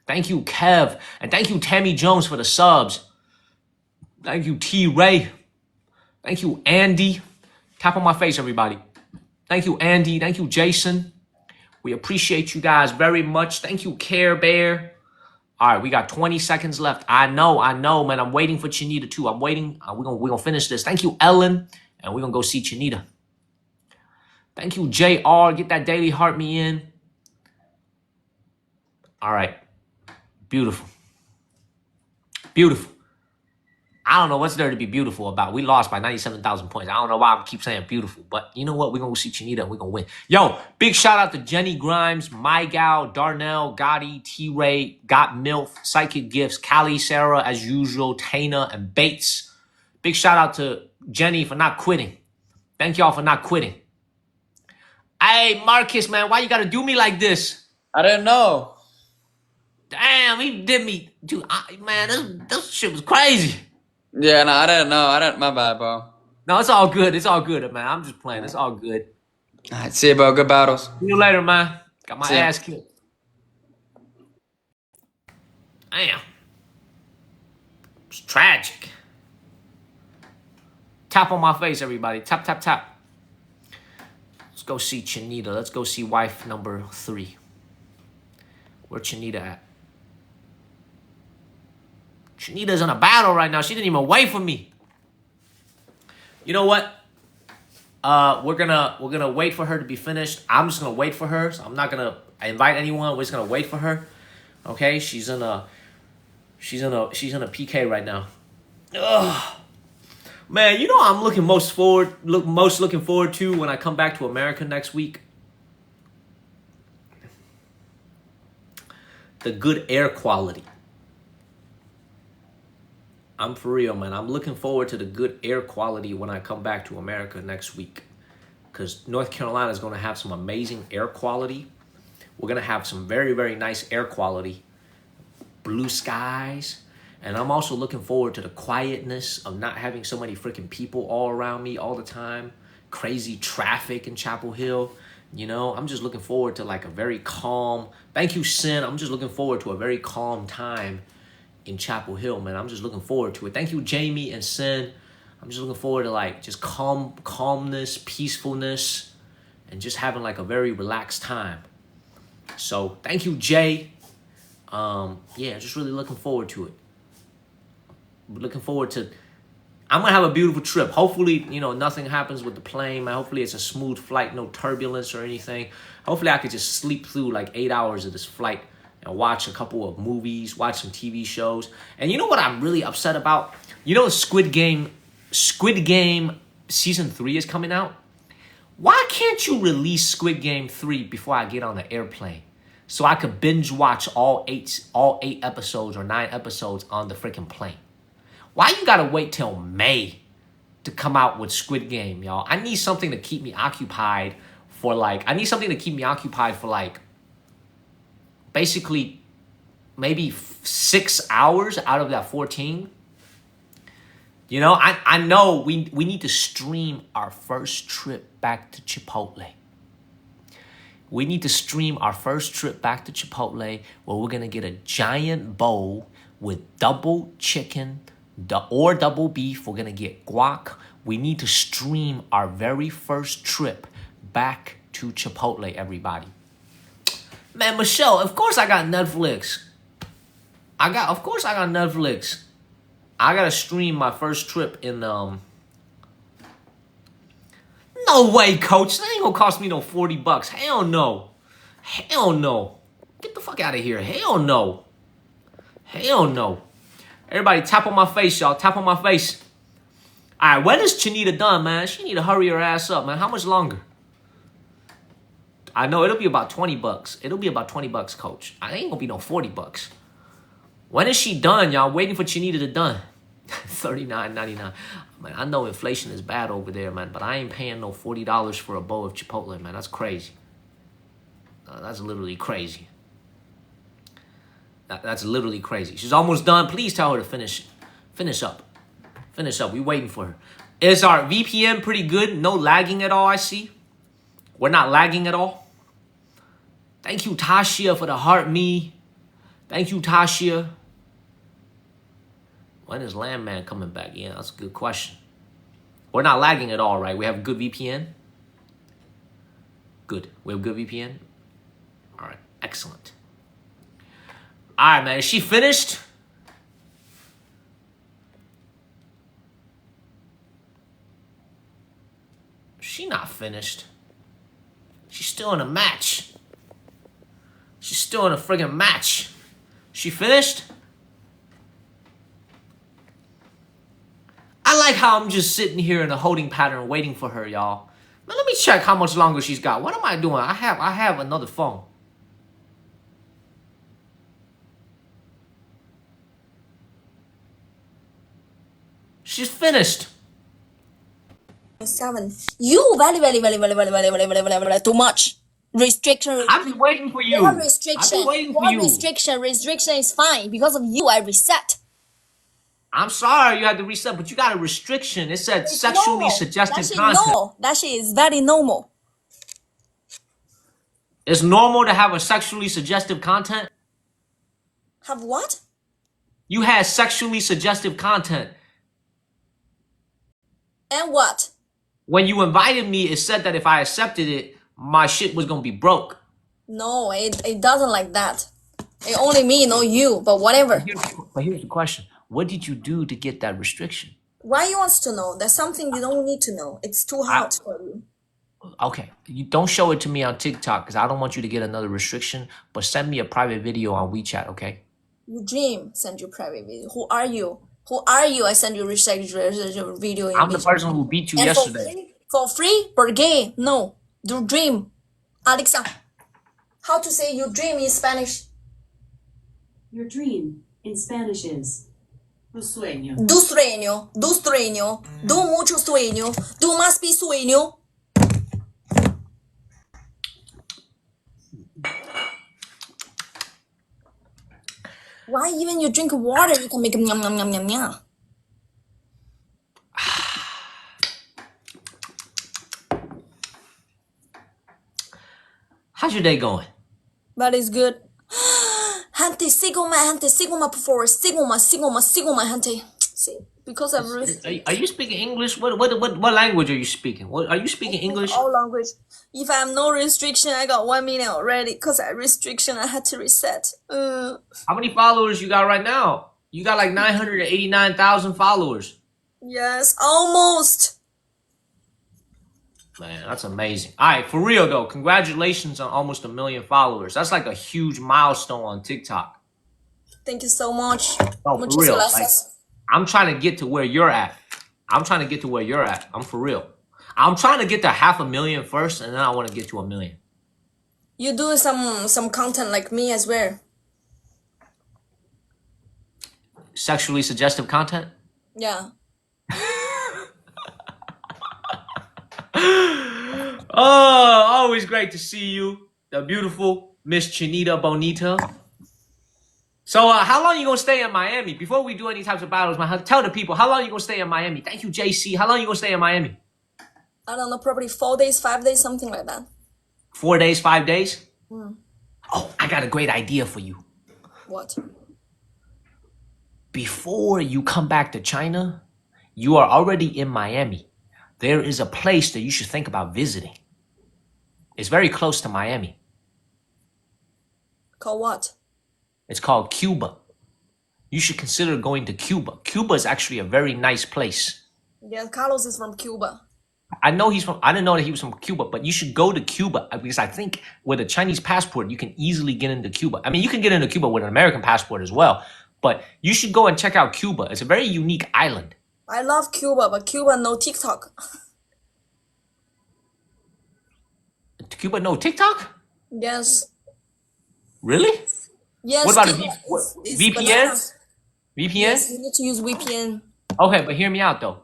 Thank you, Kev. And thank you, Tammy Jones, for the subs. Thank you, T-Ray. Thank you, Andy. Tap on my face, everybody. Thank you, Andy. Thank you, Jason. We appreciate you guys very much. Thank you, Care Bear. All right, we got 20 seconds left. I know, man. I'm waiting for Chinita too. I'm waiting. We're gonna finish this. Thank you, Ellen. And we're gonna go see Chinita. Thank you, JR. Get that daily heart me in. All right. Beautiful. Beautiful. I don't know what's there to be beautiful about. We lost by 97,000 points. I don't know why I keep saying beautiful, but you know what? We're going to see Chinita and we're going to win. Yo, big shout out to Jenny Grimes, My Gal, Darnell, Gotti, T-Ray, Got MILF, Psychic Gifts, Callie, Sarah, as usual, Tana, and Bates. Big shout out to Jenny for not quitting. Thank y'all for not quitting. Hey, Marcus, man, why you got to do me like this? I didn't know. Damn, he did me. Dude, man, this shit was crazy. Yeah, no, I didn't know. My bad, bro. No, it's all good. It's all good, man. I'm just playing. It's all good. All right, see you, bro. Good battles. See you later, man. Got my See ya. ass kicked. Damn. It's tragic. Tap on my face, everybody. Tap, tap, tap. Let's go see Chinita. Let's go see wife number 3. Where Chinita at? Chinita's in a battle right now. She didn't even wait for me. You know what? We're gonna wait for her to be finished. I'm just gonna wait for her. So I'm not gonna invite anyone. We're just gonna wait for her. Okay? She's in a PK right now. Ugh. Man, you know what I'm looking most looking forward to when I come back to America next week? The good air quality. I'm for real, man. I'm looking forward to the good air quality when I come back to America next week. Because North Carolina is going to have some amazing air quality. We're going to have some very, very nice air quality. Blue skies. And I'm also looking forward to the quietness of not having so many freaking people all around me all the time. Crazy traffic in Chapel Hill. You know, I'm just looking forward to like a very calm. Thank you, Sin. I'm just looking forward to a very calm time in Chapel Hill, man. I'm just looking forward to it. Thank you, Jamie and Sin. I'm just looking forward to like just calmness, peacefulness, and just having like a very relaxed time. So thank you, Jay. Yeah, just really looking forward to it. Looking forward to. I'm gonna have a beautiful trip. Hopefully, you know, nothing happens with the plane, man. Hopefully it's a smooth flight, no turbulence or anything. Hopefully I could just sleep through like 8 hours of this flight and watch a couple of movies, watch some TV shows. And you know what I'm really upset about? You know Squid Game Season 3 is coming out? Why can't you release Squid Game 3 before I get on the airplane? So I could binge watch all eight episodes or 9 episodes on the freaking plane. Why you gotta wait till May to come out with Squid Game, y'all? I need something to keep me occupied for like basically maybe 6 hours out of that 14. You know, I know we need to stream our first trip back to Chipotle. We need to stream our first trip back to Chipotle where we're going to get a giant bowl with double chicken or double beef. We're going to get guac. We need to stream our very first trip back to Chipotle, everybody. Man, Michelle, of course I got Netflix. Of course I got Netflix. I gotta stream my first trip in, No way, coach. That ain't gonna cost me no $40. Hell no. Hell no. Get the fuck out of here. Hell no. Hell no. Everybody tap on my face, y'all. Tap on my face. All right, when is Chinita done, man? She need to hurry her ass up, man. How much longer? I know it'll be about $20. It'll be about $20, coach. I ain't gonna be no $40. When is she done, y'all? Waiting for Chinita to done. $39.99. Man, I know inflation is bad over there, man, but I ain't paying no $40 for a bowl of Chipotle, man. That's crazy. That's literally crazy. That's literally crazy. She's almost done. Please tell her to finish up. Finish up. We waiting for her. Is our VPN pretty good? No lagging at all, I see. We're not lagging at all. Thank you, Tashia, for the heart me. Thank you, Tashia. When is Landman coming back? Yeah, that's a good question. We're not lagging at all, right? We have a good VPN? Good. We have a good VPN? All right. Excellent. All right, man. Is she finished? She not finished. She's still in a match. She's still in a friggin' match. She finished? I like how I'm just sitting here in a holding pattern waiting for her, y'all. Man, let me check how much longer she's got. What am I doing? I have another phone. She's finished. 7. You very too much. Restriction. I've been waiting for you. What restriction? I've been waiting for What you. restriction? Restriction is fine. Because of you, I reset. I'm sorry you had to reset, but you got a restriction. It said It's sexually normal. suggestive That shit content. normal. That shit is very normal. It's normal to have a sexually suggestive content. Have what? You had sexually suggestive content. And what? When you invited me, it said that if I accepted it, my shit was gonna be broke. No, it doesn't like that. It only me, not you. But whatever. But here's the question. What did you do to get that restriction? Why you wants to know? There's something you don't need to know. It's too hard for you. Okay, you don't show it to me on TikTok because I don't want you to get another restriction, but send me a private video on WeChat, okay? You dream, send you private video. Who are you? Who are you? I send you video in I'm the WeChat. person who beat you And yesterday. for free? Per gay? No. Do dream. Alexa, how to say you dream in Spanish? Your dream in Spanish is tu sueño. Du sueño. Du sueño. Du mucho sueño. Du más pi sueño. Why even you drink water, you can make yum yum yum yum yum. How's your day going? That is good. Hante, sigma before sigma, hante. See, because I've Are you speaking English? What language are you speaking? What are you speaking English? all language. If I have no restriction, I got 1 million already. Cause I restriction, I had to reset. How many followers you got right now? You got like 989,000 followers. Yes, almost. Man, that's amazing. All right, for real though, congratulations on almost 1 million followers. That's like a huge milestone on TikTok. Thank you so much. No, for Muchas real. gracias. Like, I'm trying to get to where you're at. I'm for real. I'm trying to get to 500,000 first, and then I want to get to 1 million. You do some content like me as well. Sexually suggestive content? Yeah. Oh, always great to see you, the beautiful Miss Chinita Bonita. So, how long you gonna stay in Miami? Before we do any types of battles, tell the people how long you gonna stay in Miami. Thank you, JC. How long you gonna stay in Miami? I don't know, probably 4 days, 5 days, something like that. 4 days, 5 days? Oh, I got a great idea for you. What? Before you come back to China, you are already in Miami. There is a place that you should think about visiting. It's very close to Miami. Call what? It's called Cuba. You should consider going to Cuba. Cuba is actually a very nice place. Yeah, Carlos is from Cuba. I didn't know that he was from Cuba, but you should go to Cuba because I think with a Chinese passport, you can easily get into Cuba. I mean, you can get into Cuba with an American passport as well, but you should go and check out Cuba. It's a very unique island. I love Cuba, but Cuba no TikTok. Cuba, no TikTok? Yes. Really? Yes. What about a Cuba is VPN? bananas. VPN? Yes, you need to use VPN. Okay, but hear me out though,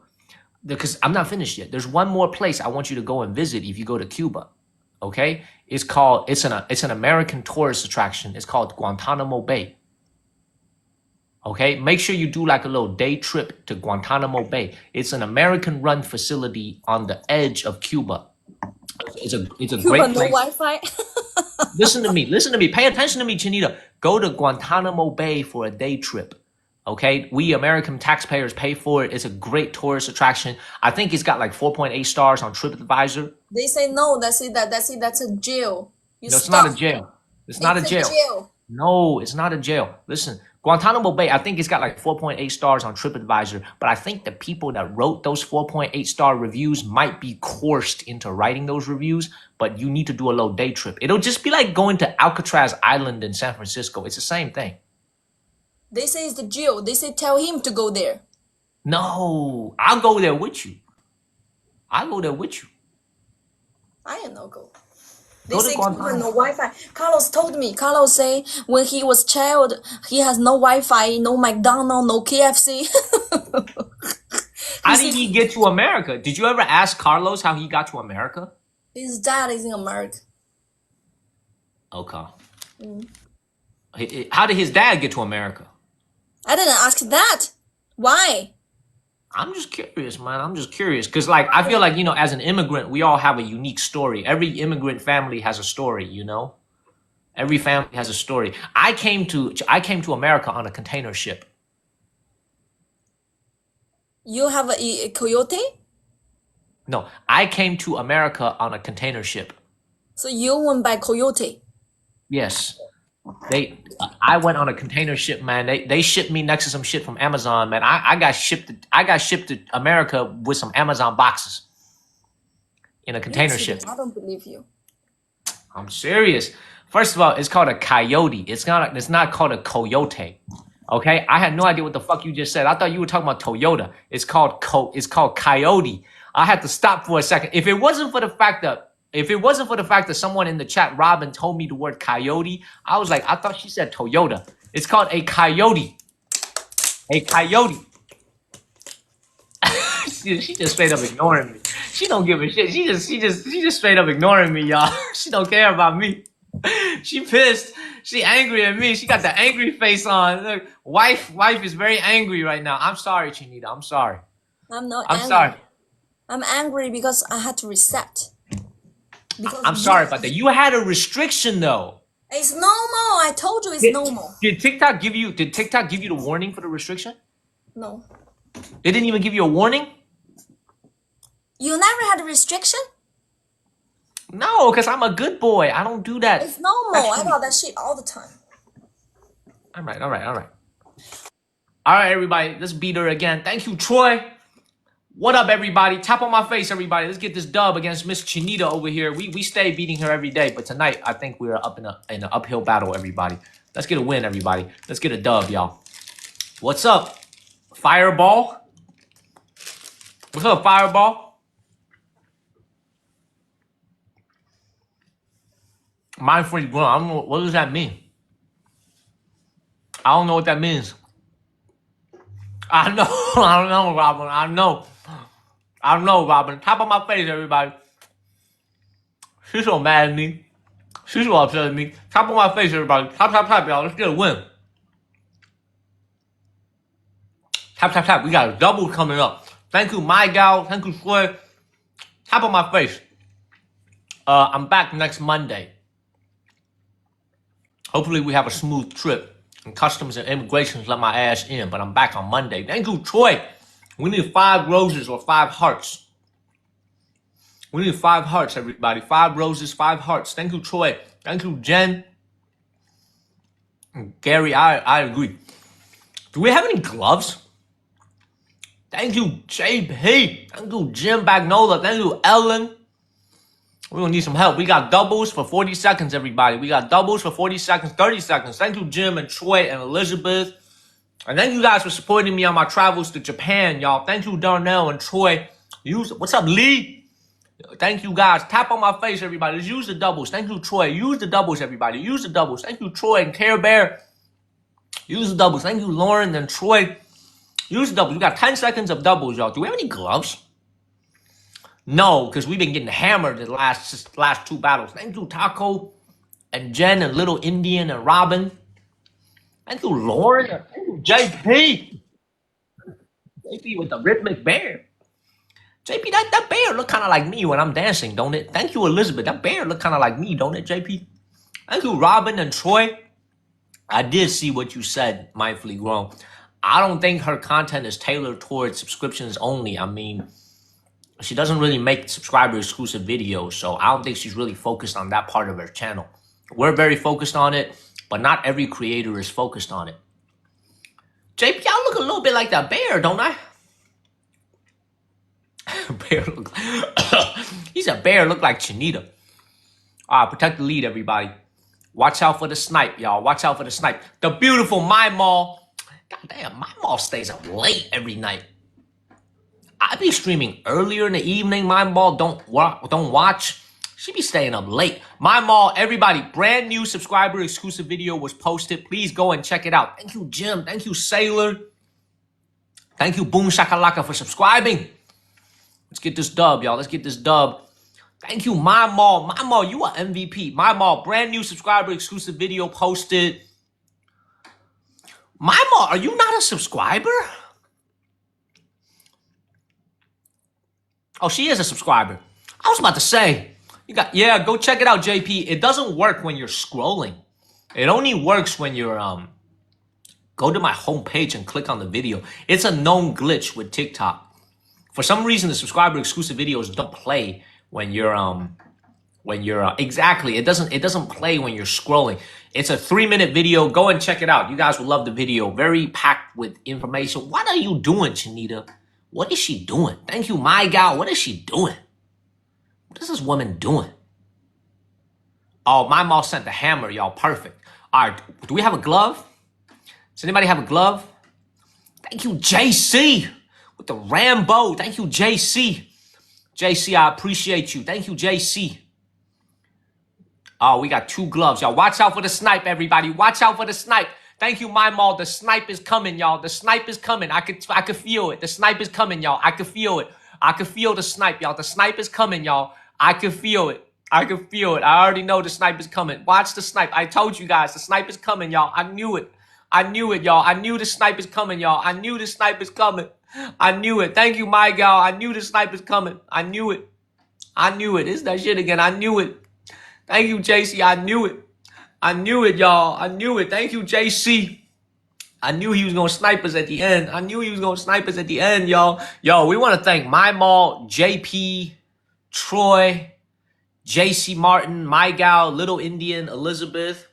because I'm not finished yet. There's one more place I want you to go and visit if you go to Cuba. Okay, it's an American tourist attraction. It's called Guantanamo Bay. Okay, make sure you do like a little day trip to Guantanamo Bay. It's an American-run facility on the edge of Cuba. It's a Cuba great no place. Wi-Fi. Listen to me. Pay attention to me, Chinita. Go to Guantanamo Bay for a day trip. Okay, we American taxpayers pay for it. It's a great tourist attraction. I think it's got like 4.8 stars on TripAdvisor. They say no. That's it. That's a jail. No, it's not a jail. It's not a jail. No, it's not a jail. Listen, Guantanamo Bay, I think it's got like 4.8 stars on TripAdvisor, but I think the people that wrote those 4.8 star reviews might be coerced into writing those reviews, but you need to do a little day trip. It'll just be like going to Alcatraz Island in San Francisco. It's the same thing. They say it's the jail. They say tell him to go there. No, I'll go there with you. I'll go there with you. I am no go. They Go to say Guantanamo. no Wi-Fi. Carlos told me. Carlos say when he was child, he has no Wi-Fi, no McDonald's, no KFC. How did he get to America? Did you ever ask Carlos how he got to America? His dad is in America. Okay. How did his dad get to America? I didn't ask that. Why? I'm just curious, man. I'm just curious. Because, like, I feel like, as an immigrant, we all have a unique story. Every immigrant family has a story, Every family has a story. I came to America on a container ship. You have a coyote? No, I came to America on a container ship. So you went by coyote. Yes. I went on a container ship, man. They shipped me next to some shit from Amazon, man. I got shipped to America with some Amazon boxes in a container ship. I don't believe you. I'm serious. First of all, it's called a coyote. It's not called a coyote. Okay? I had no idea what the fuck you just said. I thought you were talking about Toyota. It's called coyote. I had to stop for a second. If it wasn't for the fact that someone in the chat, Robin, told me the word coyote, I was like, I thought she said Toyota. It's called a coyote. A coyote. she just straight up ignoring me. She don't give a shit. She just straight up ignoring me, y'all. She don't care about me. She pissed. She angry at me. She got the angry face on. Look, wife is very angry right now. I'm sorry, Chinita. I'm sorry. I'm not I'm angry. sorry. I'm angry because I had to reset. Because I'm sorry about that. You had a restriction though. It's normal. I told you it's normal. Did TikTok give you the warning for the restriction? No. They didn't even give you a warning? You never had a restriction? No, because I'm a good boy. I don't do that. It's normal. I got that shit all the time. All right. All right, everybody. Let's beat her again. Thank you, Troy. What up, everybody? Tap on my face, everybody. Let's get this dub against Miss Chinita over here. We stay beating her every day, but tonight I think we're up in an uphill battle, everybody. Let's get a win, everybody. Let's get a dub, y'all. What's up, Fireball? What's up, Fireball? Mindfully grown. I don't know. What does that mean? I don't know what that means. I know. I don't know, Robin. I know, Robin. Tap on my face, everybody. She's so mad at me. She's so upset at me. Tap on my face, everybody. Tap, y'all. Let's get a win. Tap. We got a double coming up. Thank you, my gal. Thank you, Troy. Tap on my face. I'm back next Monday. Hopefully we have a smooth trip and customs and immigrations let my ass in, but I'm back on Monday. Thank you, Troy. We need 5 roses or 5 hearts. We need 5 hearts, everybody. 5 roses, 5 hearts. Thank you, Troy. Thank you, Jen. And Gary, I agree. Do we have any gloves? Thank you, JP. Thank you, Jim Bagnola. Thank you, Ellen. We're going to need some help. We got doubles for 40 seconds, everybody. We got doubles for 40 seconds, 30 seconds. Thank you, Jim and Troy and Elizabeth. And thank you guys for supporting me on my travels to Japan, y'all. Thank you, Darnell and Troy. What's up, Lee? Thank you, guys. Tap on my face, everybody. Let's use the doubles. Thank you, Troy. Use the doubles, everybody. Use the doubles. Thank you, Troy and Care Bear. Use the doubles. Thank you, Lauren and Troy. Use the doubles. We got 10 seconds of doubles, y'all. Do we have any gloves? No, because we've been getting hammered the last 2 battles. Thank you, Taco and Jen and Little Indian and Robin. Thank you, Lauren. Thank you, JP. JP with the rhythmic bear. JP, that bear look kind of like me when I'm dancing, don't it? Thank you, Elizabeth. That bear look kind of like me, don't it, JP? Thank you, Robin and Troy. I did see what you said, Mindfully Grown. I don't think her content is tailored towards subscriptions only. I mean, she doesn't really make subscriber exclusive videos, so I don't think she's really focused on that part of her channel. We're very focused on it. but not every creator is focused on it. JP, I look a little bit like that bear, don't I? Bear look. He's a bear. Look like Chinita. All right, protect the lead, everybody. Watch out for the snipe, y'all. Watch out for the snipe. The beautiful My Mall. Goddamn, My Mall stays up late every night. I be streaming earlier in the evening. My Mall don't watch. She be staying up late. My Mall, everybody, brand new subscriber exclusive video was posted. Please go and check it out. Thank you, Jim. Thank you, Sailor. Thank you, Boom Shakalaka, for subscribing. Let's get this dub, y'all. Let's get this dub. Thank you, My Mall. My Mall, you are MVP. My Mall, brand new subscriber exclusive video posted. My Mall, are you not a subscriber? Oh, she is a subscriber. I was about to say, go check it out, JP. It doesn't work when you're scrolling. It only works when you're go to my homepage and click on the video. It's a known glitch with TikTok. For some reason, the subscriber exclusive videos don't play when you're exactly. It doesn't play when you're scrolling. It's a 3-minute video. Go and check it out. You guys will love the video. Very packed with information. What are you doing, Chinita? What is she doing? Thank you, my gal. What is she doing? What is this woman doing? Oh, My Mall sent the hammer, y'all. Perfect. All right. Do we have a glove? Does anybody have a glove? Thank you, JC, with the Rambo. Thank you, JC. JC, I appreciate you. Thank you, JC. Oh, we got 2 gloves, y'all. Watch out for the snipe, everybody. Watch out for the snipe. Thank you, My Mall. The snipe is coming, y'all. The snipe is coming. I could feel it. The snipe is coming, y'all. I could feel it. I could feel the snipe, y'all. The snipe is coming, y'all. I could feel it. I could feel it. I already know the snipe is coming. Watch the snipe. I told you guys, the snipe is coming, y'all. I knew it. I knew it, y'all. I knew the snipe is coming, y'all. I knew the snipe is coming. I knew it. Thank you, my gal. I knew the snipe is coming. I knew it. I knew it. It's that shit again. I knew it. Thank you, JC. I knew it. I knew it, y'all. I knew it. Thank you, JC. I knew he was going to snipe us at the end. I knew he was going to snipe us at the end, y'all. Yo, we want to thank My Mall, JP, Troy, JC Martin, My Gal, Little Indian, Elizabeth,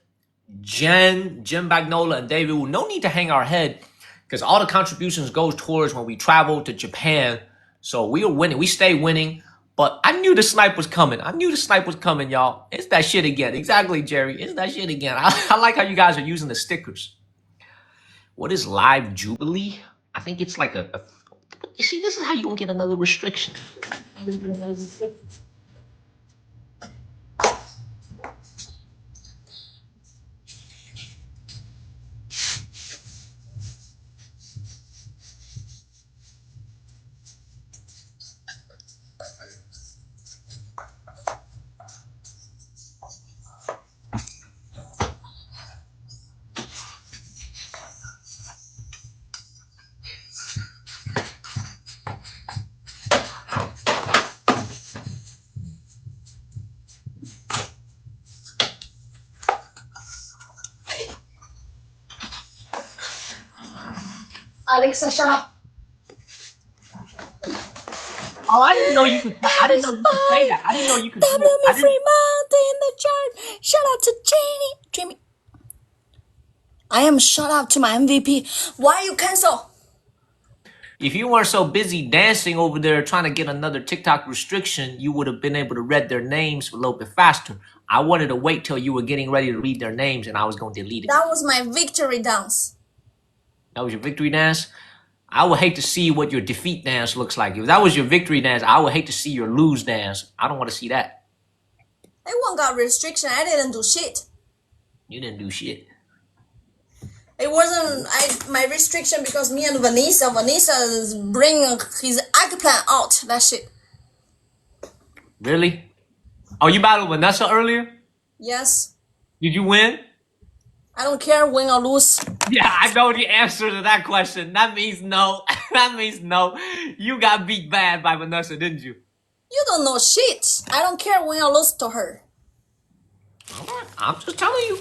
Jen, Jim Bagnola, and David. No need to hang our head because all the contributions goes towards when we travel to Japan. So we are winning. We stay winning. But I knew the snipe was coming. I knew the snipe was coming, y'all. It's that shit again. Exactly, Jerry. It's that shit again. I like how you guys are using the stickers. What is Live Jubilee? I think it's like you see, this is how you won't get another restriction. Alexa, shut up. Oh, I didn't know you could. I didn't know you could say that. I didn't know you could. Free month in the chart. Shout out to Jamie. I am shout out to my MVP. Why you cancel? If you weren't so busy dancing over there trying to get another TikTok restriction, you would have been able to read their names a little bit faster. I wanted to wait till you were getting ready to read their names, and I was going to delete it. That was my victory dance. That was your victory dance? I would hate to see what your defeat dance looks like. If that was your victory dance, I would hate to see your lose dance. I don't want to see that. Everyone got restriction. I didn't do shit. You didn't do shit. It wasn't my restriction because me and Vanessa bring his eggplant out. That shit. Really? Oh, you battled Vanessa earlier? Yes. Did you win? I don't care win or lose. Yeah, I know the answer to that question. That means no. That means no. You got beat bad by Vanessa, didn't you? You don't know shit. I don't care win or lose to her. Alright, I'm just telling you.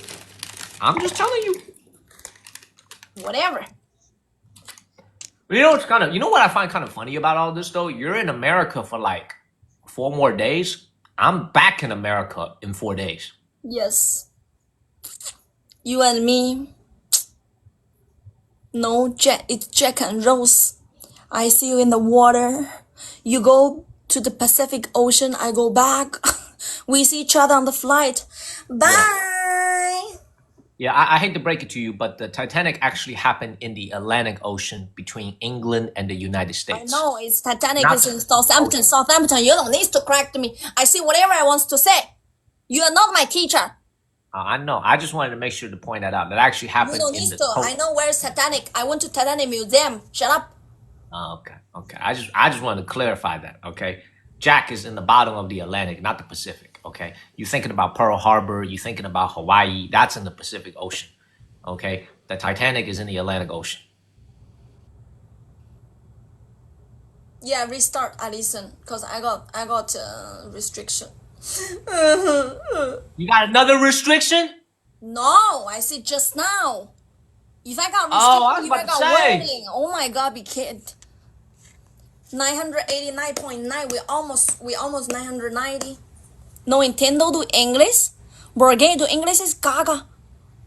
I'm just telling you. Whatever. You know what's you know what I find kind of funny about all this though? You're in America for like 4 more days. I'm back in America in 4 days. Yes. You and me. No, Jack. It's Jack and Rose. I see you in the water. You go to the Pacific Ocean. I go back. We see each other on the flight. Bye. Yeah, I hate to break it to you, but the Titanic actually happened in the Atlantic Ocean between England and the United I States. know it's Titanic Not is in Southampton. Southampton. You don't need to correct me. I see whatever I want to say. You are not my teacher. I know. I just wanted to make sure to point that out. That actually You happened don't in need the to. I know where's Titanic. I went to Titanic Museum. Shut up. Okay. I just wanted to clarify that. Okay, Jack is in the bottom of the Atlantic, not the Pacific. Okay, you thinking about Pearl Harbor? You thinking about Hawaii? That's in the Pacific Ocean. Okay, the Titanic is in the Atlantic Ocean. Yeah, restart. I listen because I got restriction. You got another restriction? No, I said just now. If I got Oh, I was restriction, if I about to got say. wording, oh my god, be kid. 989.9. We almost 990. No entiendo do inglés. Porque do inglés es caga.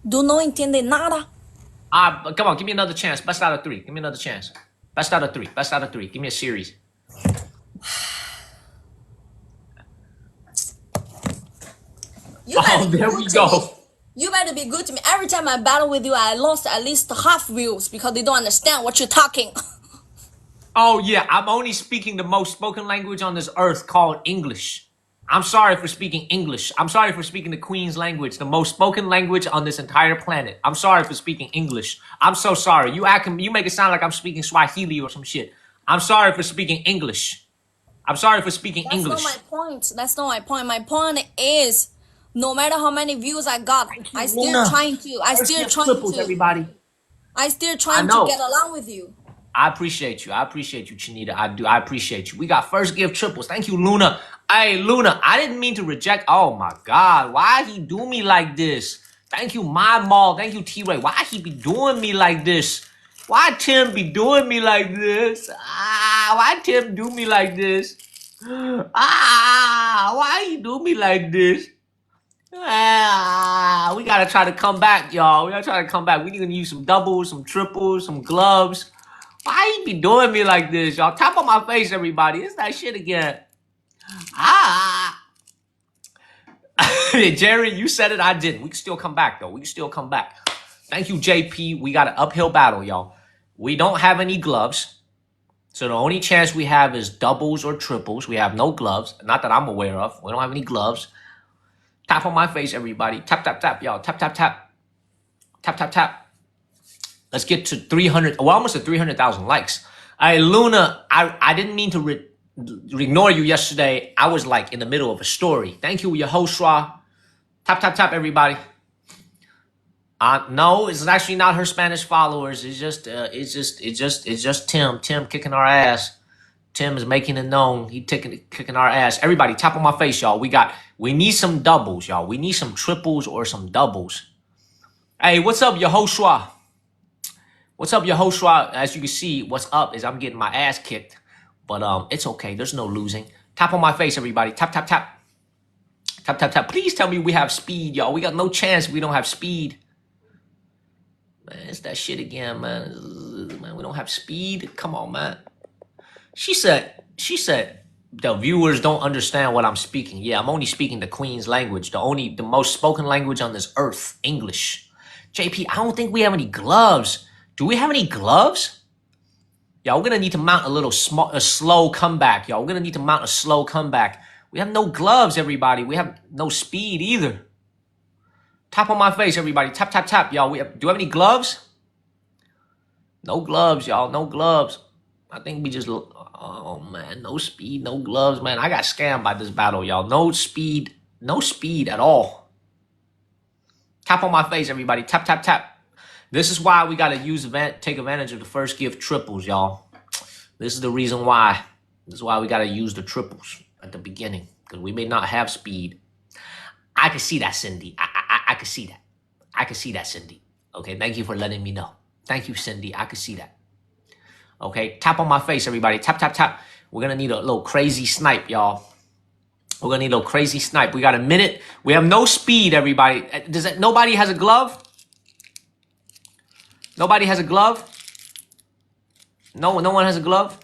Do no entiende nada. Come on, give me another chance. Best out of 3. Give me another chance. Best out of 3. Best out of 3. Give me a series. You better be there good we to go. me. You better be good to me. Every time I battle with you, I lost at least half views because they don't understand what you're talking. Oh yeah, I'm only speaking the most spoken language on this earth called English. I'm sorry for speaking English. I'm sorry for speaking the Queen's language, the most spoken language on this entire planet. I'm sorry for speaking English. I'm so sorry. You make it sound like I'm speaking Swahili or some shit. I'm sorry for speaking English. I'm sorry for speaking English. That's not my point. That's not my point. My point is, no matter how many views I got, I still trying to. Everybody. I still trying know. to get along with you. I appreciate you. I appreciate you, Chinita. I do. I appreciate you. We got first gift triples. Thank you, Luna. Hey, Luna, I didn't mean to reject. Oh, my God. Why he do me like this? Thank you, My Mall. Thank you, T-Ray. Why he be doing me like this? Why Tim be doing me like this? Why Tim do me like this? Why he do me like this? We gotta try to come back, y'all. We gotta try to come back. We need to use some doubles, some triples, some gloves. Why you be doing me like this, y'all? Tap on my face, everybody. It's that shit again. Jerry, you said it, I didn't. We can still come back, though. We can still come back. Thank you, JP. We got an uphill battle, y'all. We don't have any gloves. So the only chance we have is doubles or triples. We have no gloves. Not that I'm aware of. We don't have any gloves. Tap on my face, everybody. Tap, tap, tap, y'all. Tap, tap, tap. Tap, tap, tap. Let's get to 300. Well, almost to 300,000 likes. Hey, Luna, I didn't mean to ignore you yesterday. I was like in the middle of a story. Thank you, Yehoshua. Tap, tap, tap, everybody. No, it's actually not her Spanish followers. It's just Tim. Tim kicking our ass. Tim is making it known. He kicking our ass. Everybody, tap on my face, y'all. We need some doubles, y'all. We need some triples or some doubles. Hey, what's up, Yehoshua? What's up, Yehoshua? As you can see, what's up is I'm getting my ass kicked. But it's okay. There's no losing. Tap on my face, everybody. Tap, tap, tap. Tap, tap, tap. Please tell me we have speed, y'all. We got no chance if we don't have speed. Man, it's that shit again, man. Man, we don't have speed. Come on, man. She said the viewers don't understand what I'm speaking. Yeah, I'm only speaking the Queen's language, the most spoken language on this earth, English. JP, I don't think we have any gloves. Do we have any gloves? Y'all, we're gonna need to mount a slow comeback, y'all. We're gonna need to mount a slow comeback. We have no gloves, everybody. We have no speed either. Tap on my face, everybody. Tap, tap, tap, y'all. Do we have any gloves? No gloves, y'all. No gloves. I think we just... Oh, man. No speed, no gloves, man. I got scammed by this battle, y'all. No speed. No speed at all. Tap on my face, everybody. Tap, tap, tap. This is why we got to take advantage of the first gift triples, y'all. This is the reason why. This is why we got to use the triples at the beginning. Because we may not have speed. I can see that, Cindy. I can see that. I can see that, Cindy. Okay, thank you for letting me know. Thank you, Cindy. I can see that. Okay, tap on my face, everybody. Tap, tap, tap. We're going to need a little crazy snipe, y'all. We're going to need a little crazy snipe. We got a minute. We have no speed, everybody. Nobody has a glove? Nobody has a glove? No one has a glove?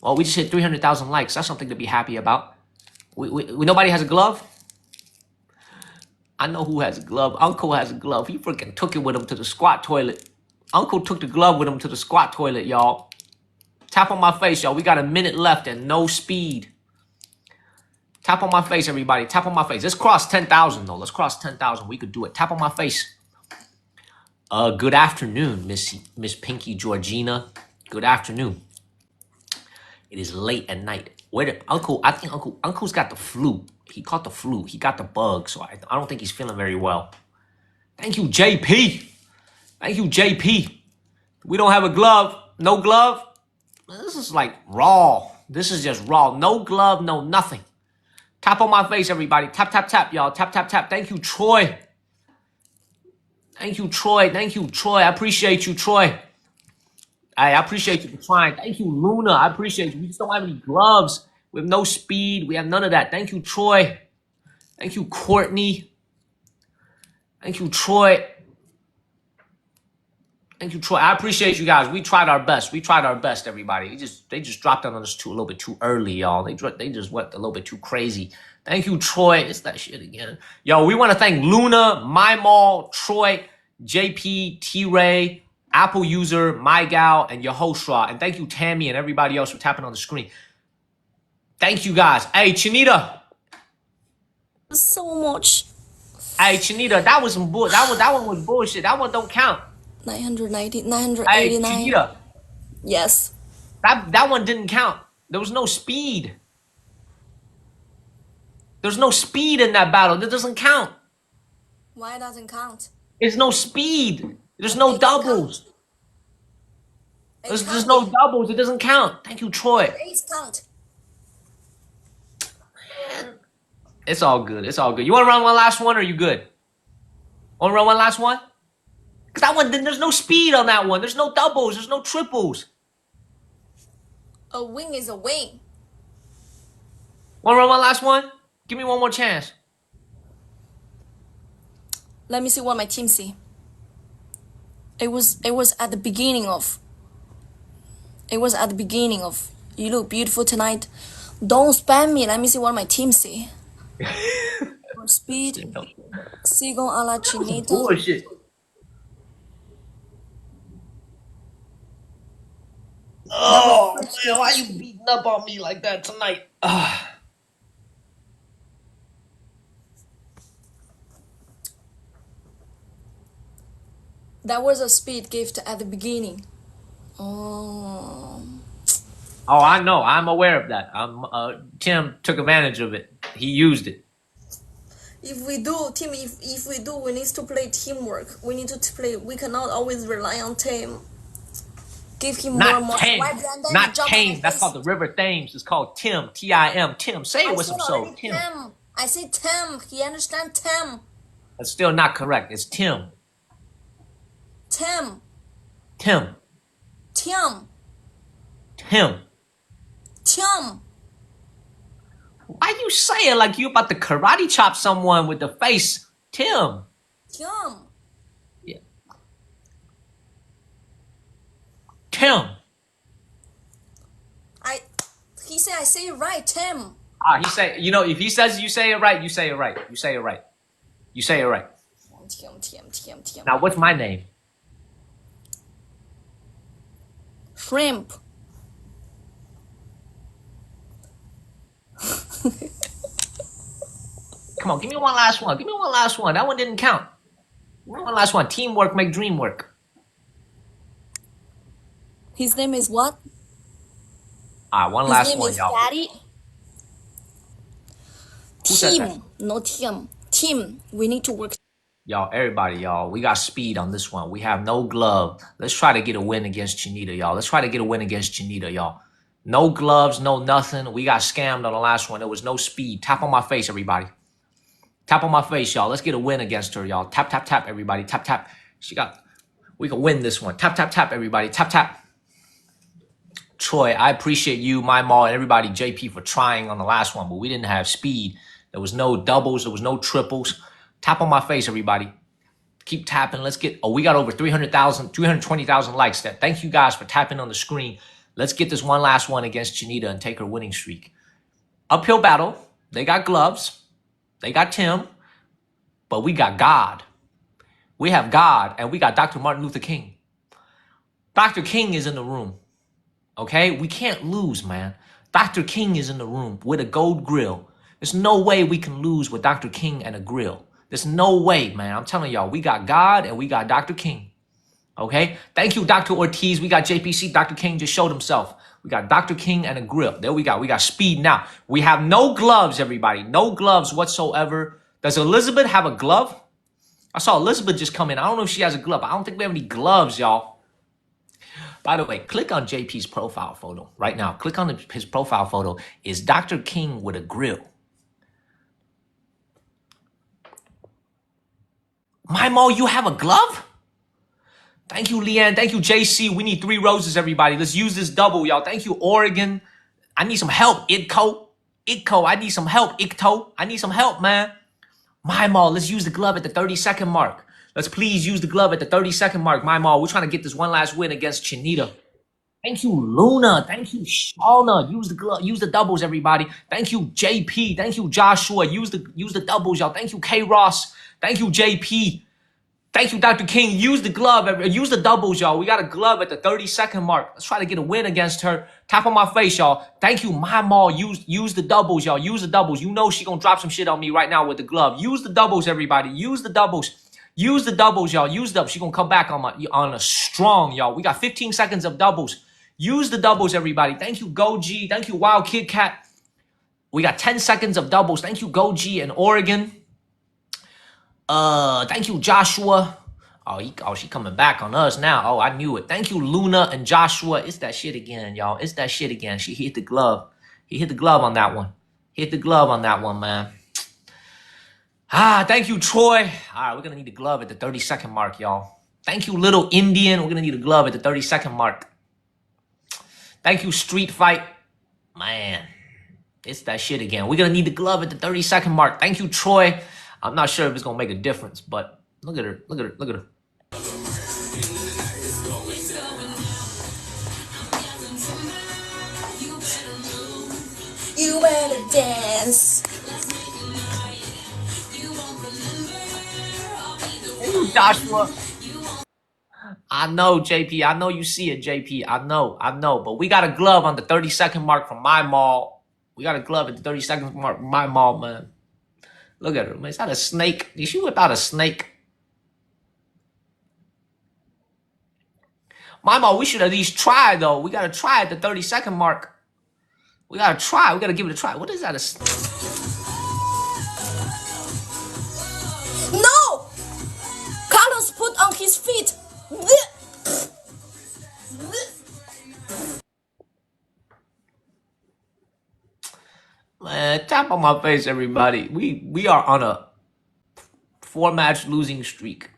Well, we just hit 300,000 likes. That's something to be happy about. Nobody has a glove? I know who has a glove. Uncle has a glove. He freaking took it with him to the squat toilet. Uncle took the glove with him to the squat toilet, y'all. Tap on my face, y'all. We got a minute left and no speed. Tap on my face, everybody. Tap on my face. Let's cross 10,000, though. Let's cross 10,000. We could do it. Tap on my face. Good afternoon, Miss Pinky Georgina. Good afternoon. It is late at night. Where did Uncle? I think Uncle's got the flu. He caught the flu. He got the bug, so I don't think he's feeling very well. Thank you, JP. Thank you, JP. We don't have a glove. No glove. This is like raw. This is just raw. No glove, no nothing. Tap on my face, everybody. Tap, tap, tap, y'all. Tap, tap, tap. Thank you, Troy. Thank you, Troy. Thank you, Troy. I appreciate you, Troy. I appreciate you for trying. Thank you, Luna. I appreciate you. We just don't have any gloves. We have no speed. We have none of that. Thank you, Troy. Thank you, Courtney. Thank you, Troy. Thank you, Troy. I appreciate you guys. We tried our best. We tried our best, everybody. They just dropped on us a little bit too early, y'all. They just went a little bit too crazy. Thank you, Troy. It's that shit again. Yo, we want to thank Luna, MyMall, Troy, JP, T-Ray, Apple User, MyGal, and Yehoshua. And thank you, Tammy, and everybody else for tapping on the screen. Thank you, guys. Hey, Chinita. So much. Hey, Chinita, that was some bull. That one was bullshit. That one don't count. 990, Hey, 989. Chinita. Yes. That one didn't count. There was no speed. There's no speed in that battle. That doesn't count. Why doesn't count? There's no speed. There's no doubles. There's no doubles. It doesn't count. Thank you, Troy. Please count. It's all good. It's all good. You want to run one last one or are you good? Want to run one last one? Because that one, there's no speed on that one. There's no doubles. There's no triples. A win is a win. Want to run one last one? Give me one more chance. Let me see what my team see. It was at the beginning of. It was at the beginning of. You look beautiful tonight. Don't spam me. Let me see what my team see. For speed. Sigo a la chinita. Bullshit. Oh, man, why you beating up on me like that tonight? That was a speed gift at the beginning. Oh. Oh, I know. I'm aware of that. Tim took advantage of it. He used it. If we do, team, if we do, we need to play teamwork. We need to play. We cannot always rely on Tim. Give him more and more. Not Thames. That's called the River Thames. It's called Tim. T-I-M. Tim. Say it with some soul. Tim. I say Tim. He understands Tim. That's still not correct. It's Tim. Tim. Tim. Tim. Tim. Tim. Why you say it like you about to karate chop someone with the face? Tim. Tim. Yeah. Tim. He said I say it right, Tim. He say, you know, if he says you say it right, you say it right. You say it right. You say it right. Tim. Now, what's my name? Shrimp. Come on, give me one last one. Give me one last one. That one didn't count. Give me one last one. Teamwork make dream work. His name is what? One last one, His name y'all. is Daddy. Who said that? Team, no Tim. Team, we need to work. Y'all, everybody, y'all, we got speed on this one. We have no glove. Let's try to get a win against Chinita, y'all. Let's try to get a win against Chinita, y'all. No gloves, no nothing. We got scammed on the last one. There was no speed. Tap on my face, everybody. Tap on my face, y'all. Let's get a win against her, y'all. Tap, tap, tap, everybody. Tap, tap. We can win this one. Tap, tap, tap, everybody. Tap, tap. Troy, I appreciate you, my mall, and everybody, JP, for trying on the last one, but we didn't have speed. There was no doubles. There was no triples. Tap on my face, everybody. Keep tapping. Let's get, we got over 320,000 likes. Thank you guys for tapping on the screen. Let's get this one last one against Janita and take her winning streak. Uphill battle. They got gloves. They got Tim. But we got God. We have God, and we got Dr. Martin Luther King. Dr. King is in the room. Okay? We can't lose, man. Dr. King is in the room with a gold grill. There's no way we can lose with Dr. King and a grill. There's no way, man. I'm telling y'all, we got God and we got Dr. King. Okay? Thank you, Dr. Ortiz. We got JPC. Dr. King just showed himself. We got Dr. King and a grill. There we got. We got speed now. We have no gloves, everybody. No gloves whatsoever. Does Elizabeth have a glove? I saw Elizabeth just come in. I don't know if she has a glove. I don't think we have any gloves, y'all. By the way, click on JP's profile photo right now. Click on his profile photo. Is Dr. King with a grill? Mimo, you have a glove? Thank you, Leanne. Thank you, JC. We need 3 roses, everybody. Let's use this double, y'all. Thank you, Oregon. I need some help, Itko. I need some help, Ikto. I need some help, man. Mimo, let's use the glove at the 30-second mark. Let's please use the glove at the 30-second mark. Mimo, we're trying to get this one last win against Chinita. Thank you, Luna. Thank you, Shauna. Use the glove. Use the doubles, everybody. Thank you, JP. Thank you, Joshua. Use the doubles, y'all. Thank you, K. Ross. Thank you, JP. Thank you, Dr. King. Use the glove. Use the doubles, y'all. We got a glove at the 30-second mark. Let's try to get a win against her. Tap on my face, y'all. Thank you, my mall. Use the doubles, y'all. Use the doubles. You know she gonna drop some shit on me right now with the glove. Use the doubles, everybody. Use the doubles. Use the doubles, y'all. Use them. She gonna come back on a strong, y'all. We got 15 seconds of doubles. Use the doubles, everybody. Thank you, Goji. Thank you, Wild Kid Cat. We got 10 seconds of doubles. Thank you, Goji and Oregon. Thank you, Joshua. Oh, she coming back on us now. Oh, I knew it. Thank you, Luna and Joshua. It's that shit again, y'all. It's that shit again. She hit the glove. He hit the glove on that one. Hit the glove on that one, man. Thank you, Troy. All right, we're gonna need the glove at the 30-second mark, y'all. Thank you, Little Indian. We're gonna need a glove at the 30-second mark. Thank you, Street Fight. Man, it's that shit again. We're gonna need the glove at the 30-second mark. Thank you, Troy. I'm not sure if it's gonna make a difference, but look at her. Look at her. Look at her. You better dance. Ooh, Joshua. I know, JP. I know you see it, JP. I know. But we got a glove on the 30-second mark from my mall. We got a glove at the 30-second mark from my mall, man. Look at her. Is that a snake? Did she whip out a snake? Mama, we should at least try, though. We got to try at the 30-second mark. We got to try. We got to give it a try. What is that? No! Carlos put on his feet. Man, tap on my face, everybody. We are on a 4-match losing streak.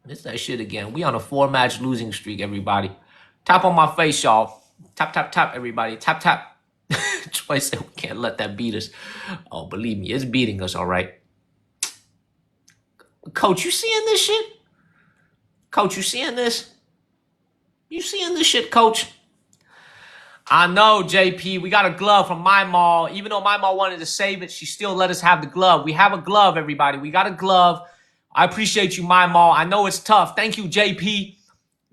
It's that shit again. We on a 4-match losing streak, everybody. Tap on my face, y'all. Tap, tap, tap, everybody. Tap, tap. Troy said we can't let that beat us. Oh, believe me, it's beating us, all right. Coach, you seeing this shit? Coach, you seeing this? You seeing this shit, Coach? I know, JP. We got a glove from my mall. Even though my mall wanted to save it, she still let us have the glove. We have a glove, everybody. We got a glove. I appreciate you, my mall. I know it's tough. Thank you, JP.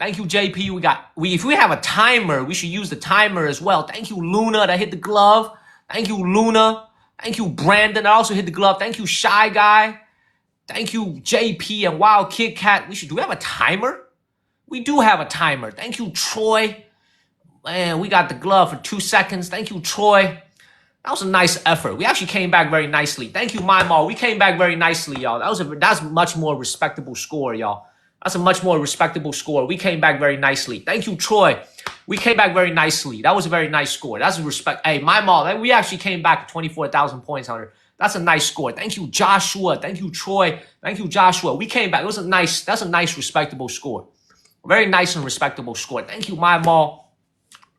Thank you, JP. If we have a timer, we should use the timer as well. Thank you, Luna, that hit the glove. Thank you, Luna. Thank you, Brandon, that also hit the glove. Thank you, Shy Guy. Thank you, JP and Wild Kid Cat. Do we have a timer? We do have a timer. Thank you, Troy. Man, we got the glove for 2 seconds. Thank you, Troy. That was a nice effort. We actually came back very nicely. Thank you, my mall. We came back very nicely, y'all. That's a much more respectable score, y'all. That's a much more respectable score. We came back very nicely. Thank you, Troy. We came back very nicely. That was a very nice score. That's a respect. Hey, my mall. We actually came back 24,000 points on her. That's a nice score. Thank you, Joshua. Thank you, Troy. Thank you, Joshua. We came back. That's a nice, respectable score. Very nice and respectable score. Thank you, my mall.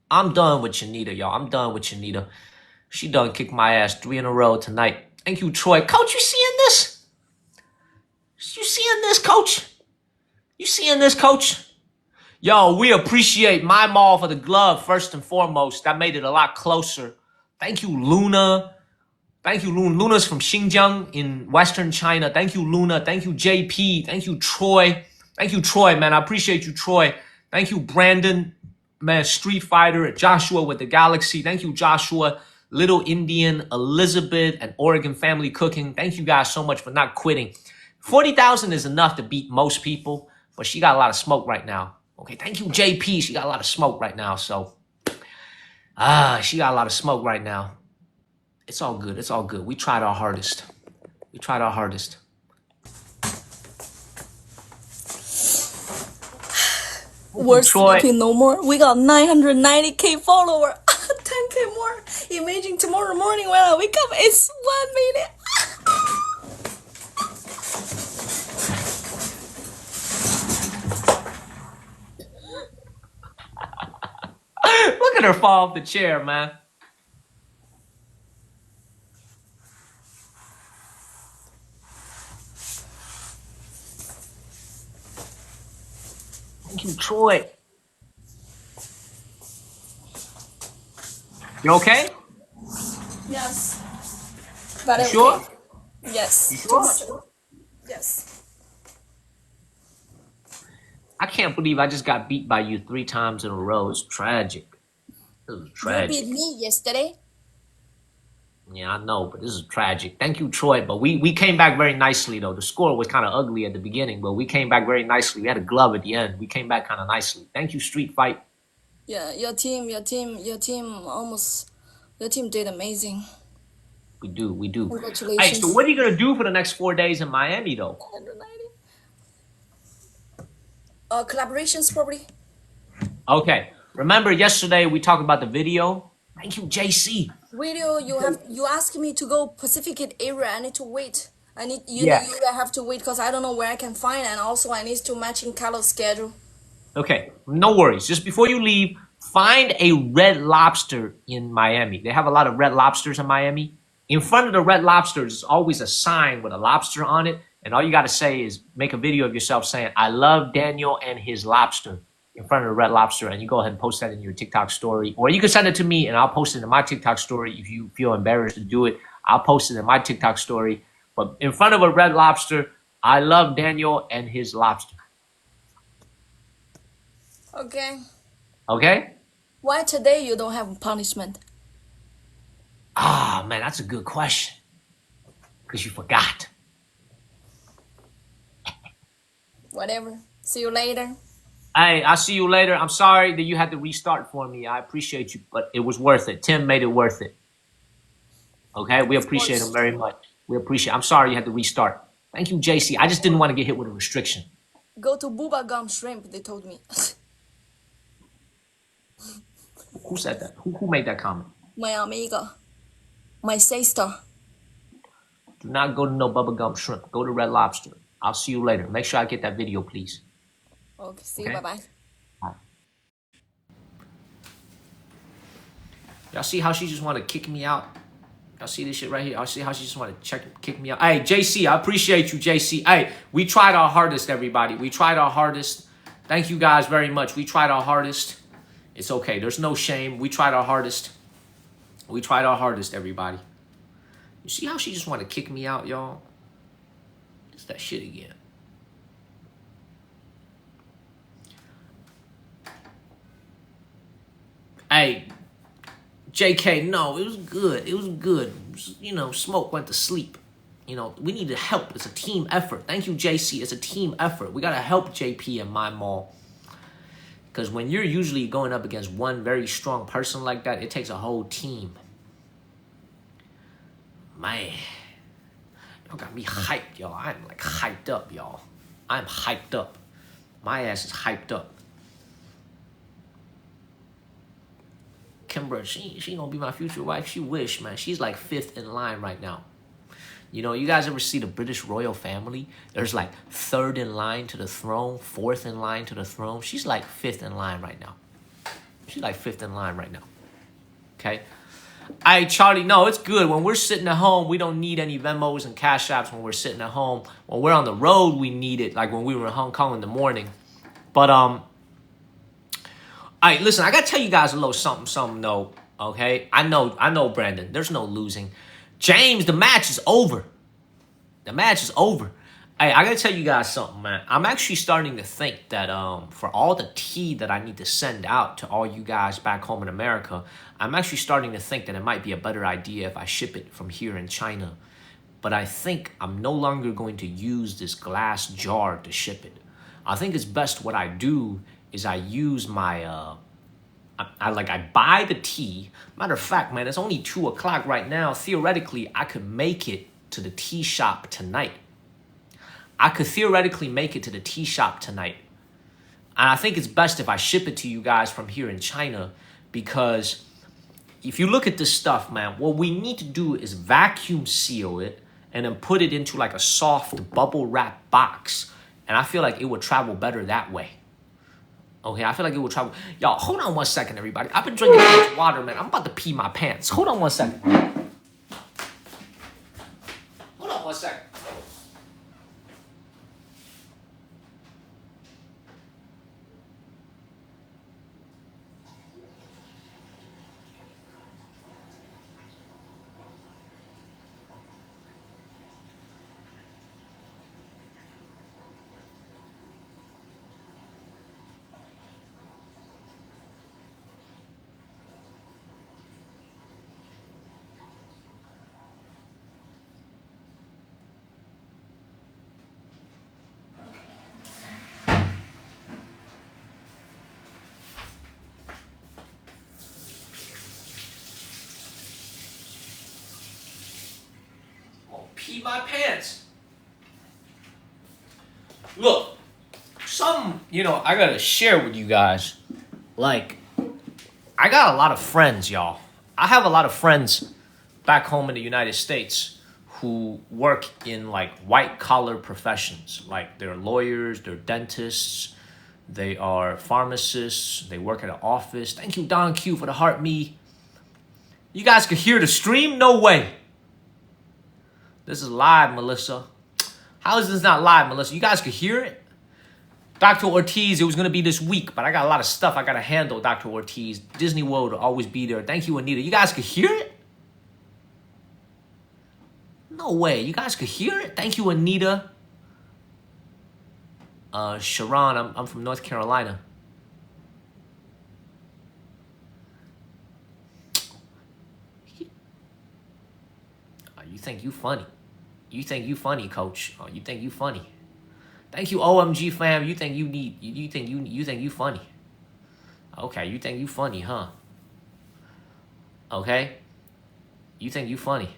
I'm done with Chinita, y'all. I'm done with Chinita. She done kicked my ass 3 in a row tonight. Thank you, Troy. Coach, you seeing this? You seeing this, coach? You seeing this, coach? Yo, we appreciate my mall for the glove first and foremost. That made it a lot closer. Thank you, Luna. Thank you, Luna. Luna's from Xinjiang in Western China. Thank you, Luna. Thank you, JP. Thank you, Troy. Thank you, Troy, man. I appreciate you, Troy. Thank you, Brandon. Man, Street Fighter. Joshua with the Galaxy. Thank you, Joshua. Little Indian, Elizabeth, and Oregon Family Cooking. Thank you guys so much for not quitting. 40,000 is enough to beat most people, but she got a lot of smoke right now. Okay, thank you, JP. She got a lot of smoke right now, so. She got a lot of smoke right now. It's all good. It's all good. We tried our hardest. We tried our hardest. We're Troy. sleeping no more. We got 990k follower. 10k more. Imagine tomorrow morning when I wake up, it's 1 million. Look at her fall off the chair, man. Thank you, Troy. You okay? Yes. But You okay. sure? Yes. You Too sure? much. Yes. I can't believe I just got beat by you 3 times in a row. It's tragic. This is You tragic. beat me yesterday. Yeah, I know, but this is tragic. Thank you, Troy. But we came back very nicely, though. The score was kind of ugly at the beginning, but we came back very nicely. We had a glove at the end. We came back kind of nicely. Thank you, Street Fight. Yeah, your team did amazing. We do. Hey, Congratulations. so what are you going to do for the next 4 days in Miami, though? 190. Collaborations probably. Okay. Remember yesterday we talked about the video? Thank you, JC. Video, you asked me to go Pacific area. I need to wait. You have to wait because I don't know where I can find, and also I need to match in Carlos' schedule. Okay, no worries. Just before you leave, find a Red Lobster in Miami. They have a lot of Red Lobsters in Miami. In front of the Red Lobsters is always a sign with a lobster on it, and all you got to say is make a video of yourself saying, "I love Daniel and his lobster," in front of the Red Lobster, and you go ahead and post that in your TikTok story. Or you can send it to me, and I'll post it in my TikTok story. If you feel embarrassed to do it, I'll post it in my TikTok story. But in front of a Red Lobster, I love Daniel and his lobster. Okay. Okay? Why today you don't have punishment? Ah, man, that's a good question. Because you forgot. Whatever. See you later. Hey, I'll see you later. I'm sorry that you had to restart for me. I appreciate you, but it was worth it. Tim made it worth it. Okay? We appreciate him very much. We appreciate. I'm sorry you had to restart. Thank you, JC. I just didn't want to get hit with a restriction. Go to Booba Gum Shrimp, they told me. Who said that? Who made that comment? My amiga. My sister. Do not go to no bubblegum shrimp. Go to Red Lobster. I'll see you later. Make sure I get that video, please. Okay, see you. Bye-bye. Bye. Y'all see how she just want to kick me out? Y'all see this shit right here? Y'all see how she just want to kick me out? Hey, JC, I appreciate you, JC. Hey, we tried our hardest, everybody. We tried our hardest. Thank you guys very much. We tried our hardest. It's okay. There's no shame. We tried our hardest. We tried our hardest, everybody. You see how she just want to kick me out, y'all? It's that shit again. Hey, JK, no, it was good. It was good. It was, you know, Smoke went to sleep. You know, we need to help. It's a team effort. Thank you, JC. It's a team effort. We got to help JP and my mall. Because when you're usually going up against one very strong person like that, it takes a whole team. Man, y'all got me hyped, y'all. I'm like hyped up, y'all. I'm hyped up. My ass is hyped up. Kimber, she gonna be my future wife. She wish, man. She's like 5th in line right now. You know, you guys ever see the British royal family? There's like 3rd in line to the throne, 4th in line to the throne. She's like 5th in line right now. She's like 5th in line right now. Okay? Hey, Charlie, no, it's good. When we're sitting at home, we don't need any Venmos and Cash Apps when we're sitting at home. When we're on the road, we need it, like when we were in Hong Kong in the morning. But, all right, listen, I got to tell you guys a little something, though, okay? I know, Brandon, there's no losing. James, the match is over. The match is over. Hey, I got to tell you guys something, man. I'm actually starting to think that for all the tea that I need to send out to all you guys back home in America, I'm actually starting to think that it might be a better idea if I ship it from here in China. But I think I'm no longer going to use this glass jar to ship it. I think it's best what I do is I use my, I buy the tea. Matter of fact, man, it's only 2 o'clock right now. Theoretically, I could make it to the tea shop tonight. I could theoretically make it to the tea shop tonight. And I think it's best if I ship it to you guys from here in China, because if you look at this stuff, man, what we need to do is vacuum seal it and then put it into like a soft bubble wrap box. And I feel like it would travel better that way. Okay, I feel like it would travel. Y'all, hold on one second, everybody. I've been drinking too much water, man. I'm about to pee my pants. Hold on one second. Hold on one second. Pee my pants. Look, I gotta share with you guys. Like, I got a lot of friends, y'all. I have a lot of friends back home in the United States who work in like white collar professions. Like they're lawyers, they're dentists, they are pharmacists, they work at an office. Thank you, Don Q, for the heart me. You guys could hear the stream? No way. This is live, Melissa. How is this not live, Melissa? You guys could hear it? Dr. Ortiz, it was going to be this week, but I got a lot of stuff I got to handle, Dr. Ortiz. Disney World will always be there. Thank you, Anita. You guys could hear it? No way. You guys could hear it? Thank you, Anita. Sharon, I'm from North Carolina. You think you funny. You think you funny, coach. Oh, you think you funny. Thank you, OMG fam. You think you funny. Okay, you think you funny, huh? Okay? You think you funny.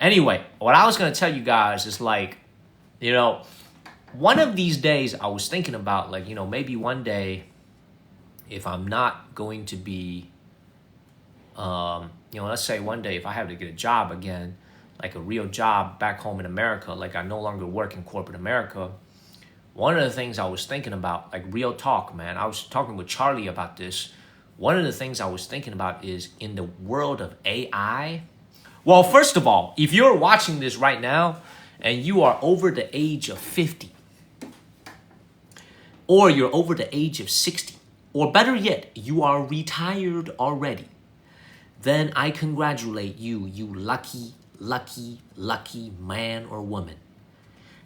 Anyway, what I was going to tell you guys is like, one of these days I was thinking about like, maybe one day if I'm not going to be, let's say one day if I have to get a job again, like a real job back home in America, like I no longer work in corporate America, one of the things I was thinking about, like real talk, man, I was talking with Charlie about this. One of the things I was thinking about is in the world of AI. Well, first of all, if you're watching this right now and you are over the age of 50, or you're over the age of 60, or better yet, you are retired already, then I congratulate you, you lucky man or woman.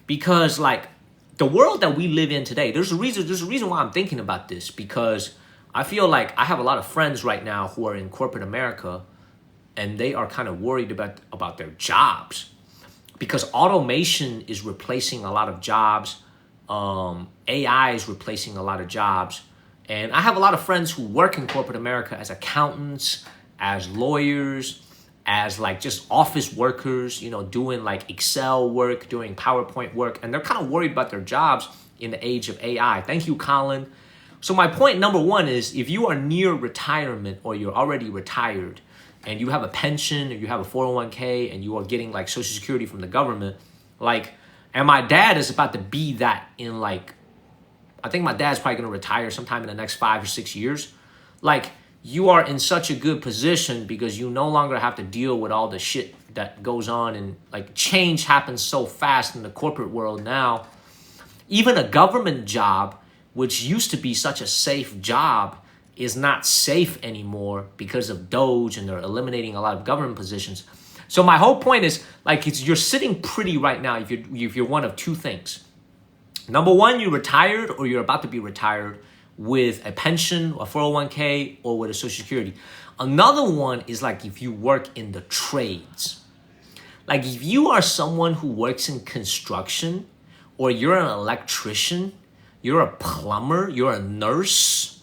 Because like the world that we live in today, there's a reason why I'm thinking about this, because I feel like I have a lot of friends right now who are in corporate America and they are kind of worried about their jobs because automation is replacing a lot of jobs. AI is replacing a lot of jobs. And I have a lot of friends who work in corporate America as accountants, as lawyers, as like just office workers, doing like Excel work, doing PowerPoint work. And they're kind of worried about their jobs in the age of AI. Thank you, Colin. So my point number one is if you are near retirement or you're already retired and you have a pension or you have a 401k and you are getting like Social Security from the government, like, and my dad is about to be that in like, I think my dad's probably going to retire sometime in the next 5 or 6 years. Like, you are in such a good position because you no longer have to deal with all the shit that goes on, and like change happens so fast in the corporate world now. Even a government job, which used to be such a safe job, is not safe anymore because of Doge, and they're eliminating a lot of government positions. So my whole point is, like, you're sitting pretty right now if you're one of two things. Number one, you're retired or you're about to be retired with a pension, a 401k, or with a Social Security. Another one is like if you work in the trades. Like if you are someone who works in construction, or you're an electrician, you're a plumber, you're a nurse,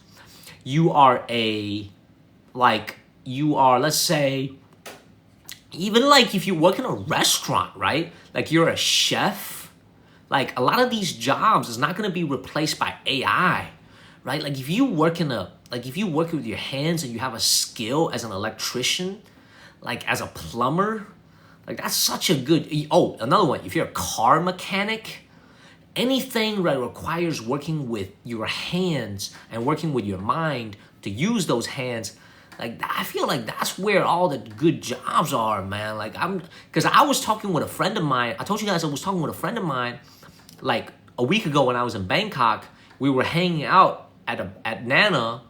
let's say, even like if you work in a restaurant, right? Like you're a chef, like a lot of these jobs is not going to be replaced by AI, right? Like if you work with your hands and you have a skill as an electrician, like as a plumber, like that's such a good, oh, another one, if you're a car mechanic, anything that requires working with your hands and working with your mind to use those hands, like I feel like that's where all the good jobs are, man. Like because I was talking with a friend of mine. I told you guys I was talking with a friend of mine like a week ago when I was in Bangkok. We were hanging out at Nana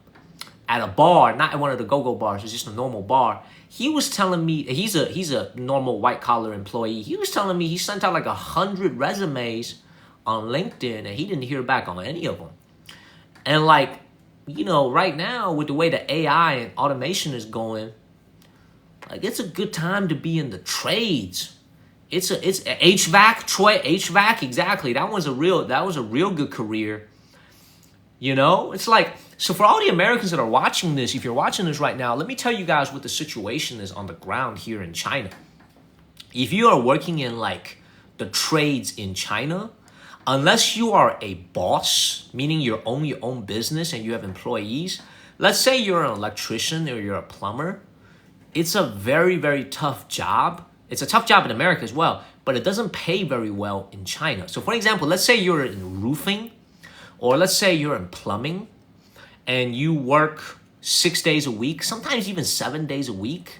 at a bar, not at one of the go-go bars. It's just a normal bar. He was telling me he's a normal white collar employee. He was telling me he sent out like 100 resumes on LinkedIn and he didn't hear back on any of them. And like, you know, right now with the way the AI and automation is going, like it's a good time to be in the trades. It's HVAC, Troy, HVAC, exactly. That was a real good career. You know, it's like, so for all the Americans that are watching this, if you're watching this right now, let me tell you guys what the situation is on the ground here in China. If you are working in like the trades in China, unless you are a boss, meaning you own your own business and you have employees, let's say you're an electrician or you're a plumber, it's a very, very tough job. It's a tough job in America as well, but it doesn't pay very well in China. So for example, let's say you're in roofing, or let's say you're in plumbing, and you work 6 days a week, sometimes even 7 days a week.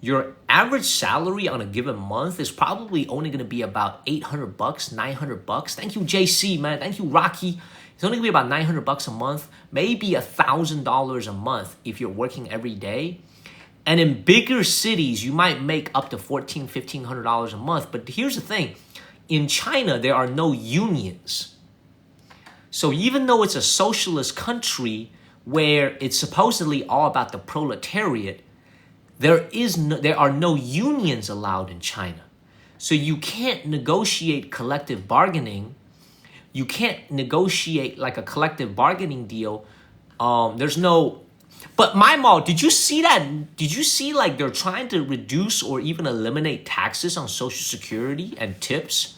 Your average salary on a given month is probably only going to be about $800, $900. Thank you, JC, man. Thank you, Rocky. It's only going to be about $900 a month, maybe $1,000 a month if you're working every day. And in bigger cities, you might make up to $1,400, $1,500 a month. But here's the thing. In China, there are no unions. So even though it's a socialist country where it's supposedly all about the proletariat, there are no unions allowed in China. So you can't negotiate collective bargaining. You can't negotiate like a collective bargaining deal. There's no, but my mom, did you see that? Did you see like they're trying to reduce or even eliminate taxes on Social Security and tips?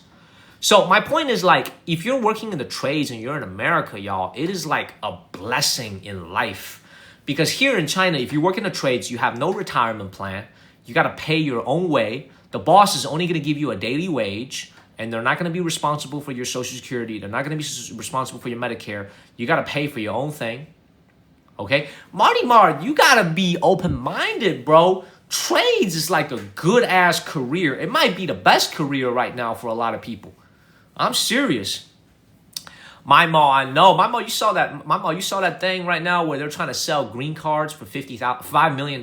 So my point is like, if you're working in the trades and you're in America, y'all, it is like a blessing in life. Because here in China, if you work in the trades, you have no retirement plan. You got to pay your own way. The boss is only going to give you a daily wage, and they're not going to be responsible for your Social Security. They're not going to be responsible for your Medicare. You got to pay for your own thing. Okay? Marty Mart, you got to be open-minded, bro. Trades is like a good-ass career. It might be the best career right now for a lot of people. I'm serious. My mom, I know. My mom, you saw that thing right now where they're trying to sell green cards for $5 million?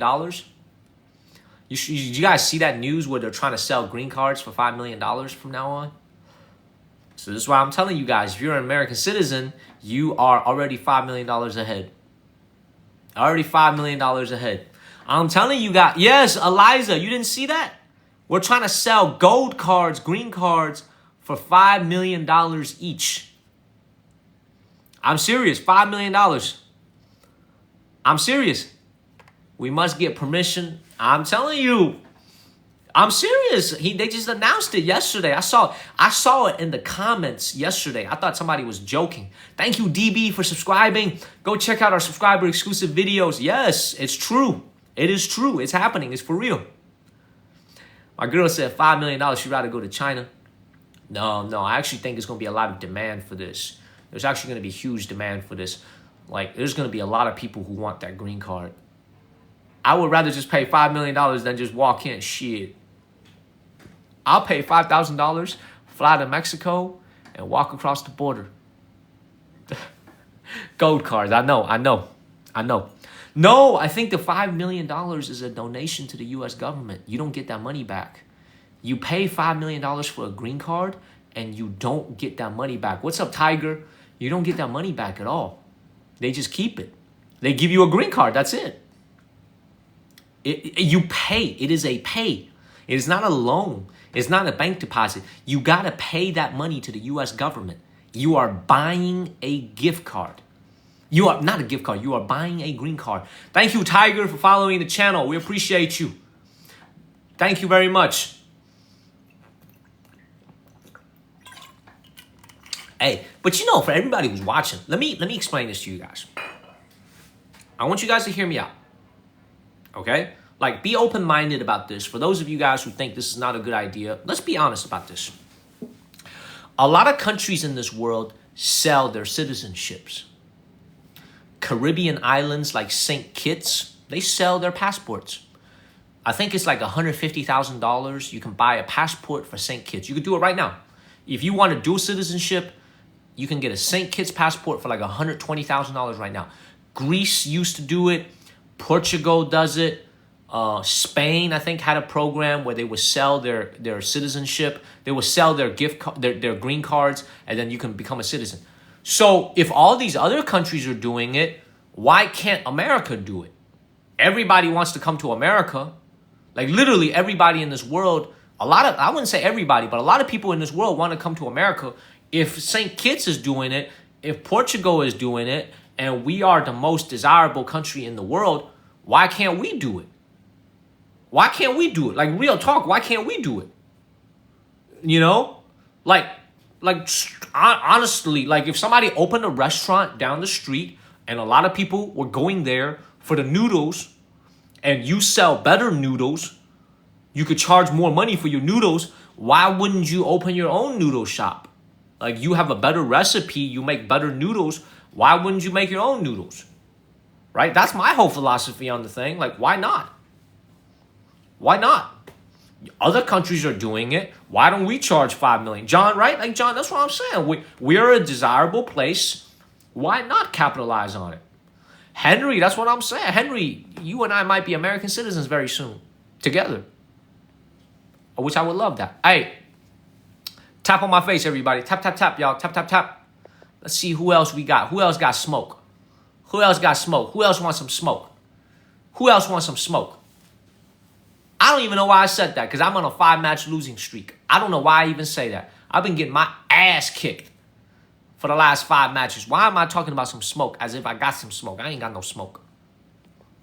You guys see that news where they're trying to sell green cards for $5 million from now on? So this is why I'm telling you guys, if you're an American citizen, you are already $5 million ahead. Already $5 million ahead. I'm telling you guys. Yes, Eliza, you didn't see that? We're trying to sell gold cards, green cards, for $5 million each. I'm serious, $5 million. I'm serious. We must get permission. I'm telling you. I'm serious. They just announced it yesterday. I saw it in the comments yesterday. I thought somebody was joking. Thank you, DB, for subscribing. Go check out our subscriber exclusive videos. Yes, it's true. It is true. It's happening. It's for real. My girl said $5 million. She'd rather go to China. No, I actually think there's going to be a lot of demand for this. There's actually going to be huge demand for this. Like, there's going to be a lot of people who want that green card. I would rather just pay $5 million than just walk in. Shit. I'll pay $5,000, fly to Mexico, and walk across the border. Gold cards. I know. No, I think the $5 million is a donation to the U.S. government. You don't get that money back. You pay $5 million for a green card, and you don't get that money back. What's up, Tiger? You don't get that money back at all. They just keep it. They give you a green card. That's it. You pay. It is a pay. It is not a loan. It's not a bank deposit. You got to pay that money to the U.S. government. You are buying a gift card. You are not a gift card. You are buying a green card. Thank you, Tiger, for following the channel. We appreciate you. Thank you very much. Hey, but you know, for everybody who's watching, let me explain this to you guys. I want you guys to hear me out. Okay? Like, be open-minded about this. For those of you guys who think this is not a good idea, let's be honest about this. A lot of countries in this world sell their citizenships. Caribbean islands like St. Kitts, they sell their passports. I think it's like $150,000. You can buy a passport for St. Kitts. You can do it right now. If you want a dual citizenship, you can get a St. Kitts passport for like $120,000 right now. Greece used to do it. Portugal does it. Spain, I think, had a program where they would sell their citizenship. They would sell their their green cards, and then you can become a citizen. So if all these other countries are doing it, why can't America do it? Everybody wants to come to America. Like literally everybody in this world, I wouldn't say everybody, but a lot of people in this world want to come to America. If St. Kitts is doing it, if Portugal is doing it, and we are the most desirable country in the world, why can't we do it? Why can't we do it? Like, real talk, why can't we do it? You know? Like honestly, like if somebody opened a restaurant down the street and a lot of people were going there for the noodles and you sell better noodles, you could charge more money for your noodles. Why wouldn't you open your own noodle shop? Like, you have a better recipe, you make better noodles. Why wouldn't you make your own noodles? Right? That's my whole philosophy on the thing. Like, why not? Why not? Other countries are doing it. Why don't we charge $5 million? John, right? Like, John, that's what I'm saying. We're a desirable place. Why not capitalize on it? Henry, that's what I'm saying. Henry, you and I might be American citizens very soon. Together. Which I would love that. Hey, tap on my face, everybody. Tap, tap, tap, y'all. Tap, tap, tap. Let's see who else we got. Who else got smoke? Who else got smoke? Who else wants some smoke? Who else wants some smoke? I don't even know why I said that, because I'm on a 5-match losing streak. I don't know why I even say that. I've been getting my ass kicked for the last 5 matches. Why am I talking about some smoke as if I got some smoke? I ain't got no smoke.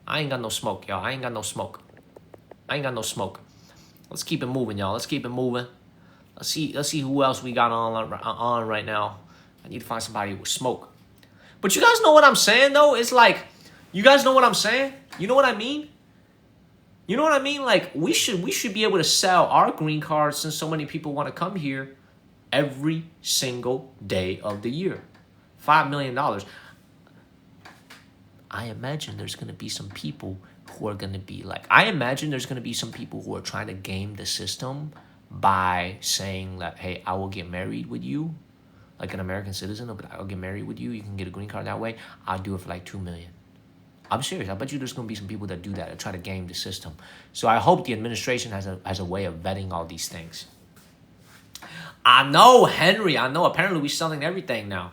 I ain't got no smoke, y'all. I ain't got no smoke. I ain't got no smoke. Let's keep it moving, y'all. Let's keep it moving. Let's see who else we got on right now. I need to find somebody with smoke. But you guys know what I'm saying, though? It's like, you guys know what I'm saying? You know what I mean? You know what I mean? Like, we should be able to sell our green cards since so many people want to come here every single day of the year. $5 million. I imagine there's going to be some people who are going to be like, I imagine there's going to be some people who are trying to game the system by saying that, hey, I will get married with you. Like an American citizen, I'll get married with you. You can get a green card that way. I'll do it for like $2 million. I'm serious. I bet you there's going to be some people that do that and try to game the system. So I hope the administration has a way of vetting all these things. I know, Henry. I know. Apparently, we're selling everything now.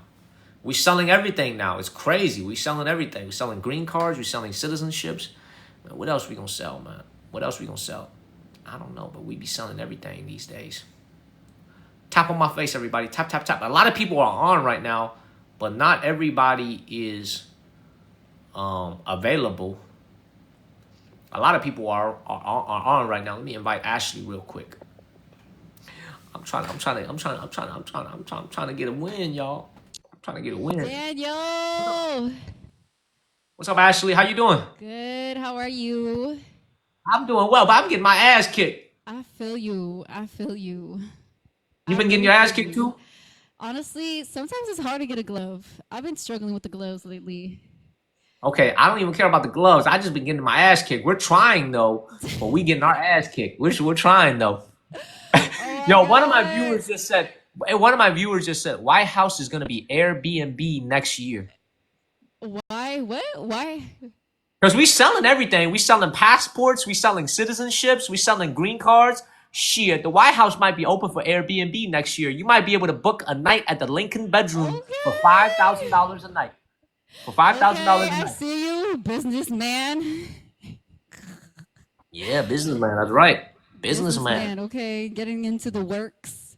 We're selling everything now. It's crazy. We're selling everything. We're selling green cards. We're selling citizenships. Man, what else we going to sell, man? What else we going to sell? I don't know, but we be selling everything these days. Tap on my face, everybody. Tap, tap, tap. A lot of people are on right now, but not everybody is available. A lot of people are on right now. Let me invite Ashley real quick. I'm trying to get a win, y'all. I'm trying to get a win. Daniel! What's up, Ashley? How you doing? Good, how are you? I'm doing well, but I'm getting my ass kicked. I feel you. You been getting your ass kicked too? Honestly, sometimes it's hard to get a glove. I've been struggling with the gloves lately. Okay, I don't even care about the gloves. I just been getting my ass kicked. We're trying though, but we getting our ass kicked. We're trying though. Yo, one of my viewers just said. White House is gonna be Airbnb next year. Why? What? Why? Because we selling everything. We selling passports. We selling citizenships. We selling green cards. Shit, the White House might be open for Airbnb next year. You might be able to book a night at the Lincoln bedroom for $5,000 a night. For $5,000 a I night. see you, businessman. Yeah, businessman. That's right. Businessman. Okay, getting into the works.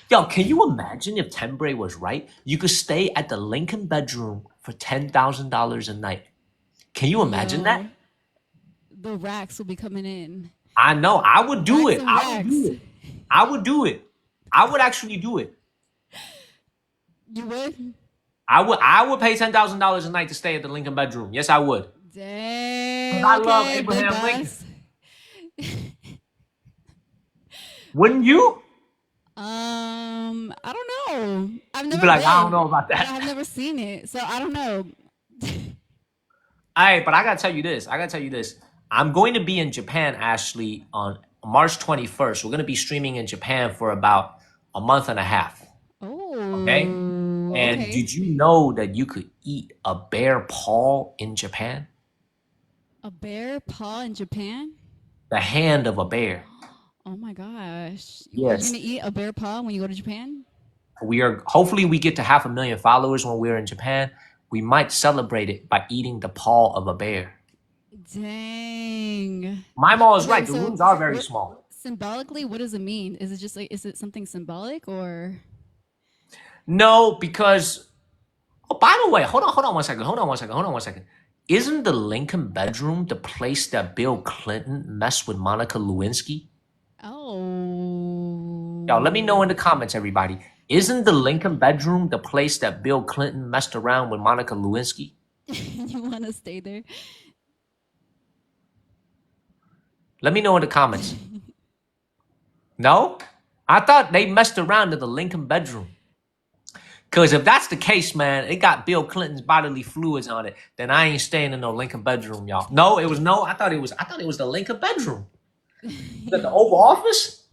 Yo, can you imagine if Tembre was right? You could stay at the Lincoln bedroom for $10,000 a night. Can you imagine that? The racks will be coming in. I know. I would do it. I would do it. I would do it. I would actually do it. You would? I would pay $10,000 a night to stay at the Lincoln bedroom. Yes, I would. Dang. I love Abraham Lincoln. Wouldn't you? I don't know. I've never You'd be like, been. I don't know about that. I've never seen it, so I don't know. Hey, but I gotta tell you this. I'm going to be in Japan, Ashley, on March 21st. We're gonna be streaming in Japan for about a month and a half. Oh. Okay. And did you know that you could eat a bear paw in Japan? A bear paw in Japan? The hand of a bear. Oh my gosh. Yes. You're gonna eat a bear paw when you go to Japan? Hopefully we get to 500,000 followers when we're in Japan. We might celebrate it by eating the paw of a bear. Dang. My mom is right. The rooms are very small. Symbolically, what does it mean? Is it just like, is it something symbolic or? No, because, oh, by the way, hold on one second. Isn't the Lincoln bedroom the place that Bill Clinton messed with Monica Lewinsky? Oh. Y'all, let me know in the comments, everybody. Isn't the Lincoln bedroom the place that Bill Clinton messed around with Monica Lewinsky? You want to stay there? Let me know in the comments. No? I thought they messed around in the Lincoln bedroom. Because if that's the case, man, it got Bill Clinton's bodily fluids on it, then I ain't staying in no Lincoln bedroom, y'all. No, it was no. I thought it was the Lincoln bedroom. Is that the Oval Office?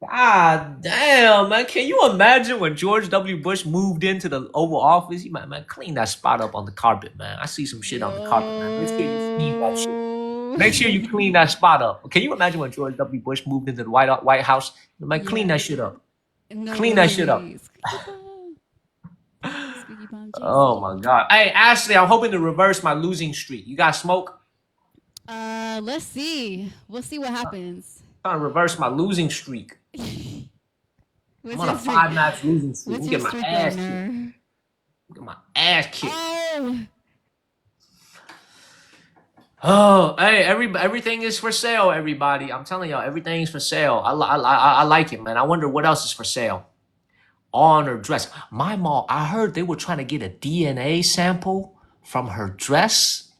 God damn, man. Can you imagine when George W. Bush moved into the Oval Office? He might, man, clean that spot up on the carpet, man. I see some shit on the carpet, man. Make sure you clean that shit. Make sure you clean that spot up. Can you imagine when George W. Bush moved into the White House? Man, clean that shit up. Clean that shit up. Oh my God. Hey, Ashley, I'm hoping to reverse my losing streak. You got smoke? Let's see. We'll see what happens. Trying to reverse my losing streak. I'm on a 5-match losing streak. I'm getting my ass kicked. Get my ass kicked. Oh, hey, everything is for sale, everybody. I'm telling y'all, everything's for sale. I like it, man. I wonder what else is for sale. On her dress. My mom, I heard they were trying to get a DNA sample from her dress.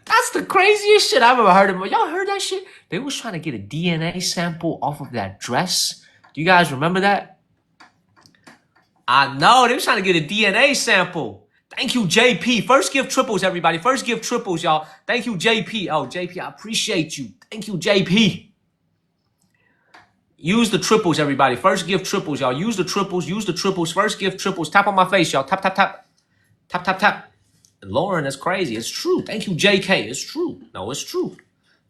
That's the craziest shit I've ever heard of. Y'all heard that shit? They was trying to get a DNA sample off of that dress. Do you guys remember that? I know. They was trying to get a DNA sample. Thank you, JP. First give triples, everybody. First give triples, y'all. Thank you, JP. Oh, JP, I appreciate you. Thank you, JP. Use the triples, everybody. First give triples, y'all. Use the triples. Use the triples. First give triples. Tap on my face, y'all. Tap, tap, tap. Tap, tap, tap. And Lauren, that's crazy. It's true. Thank you, JK. It's true. No, it's true.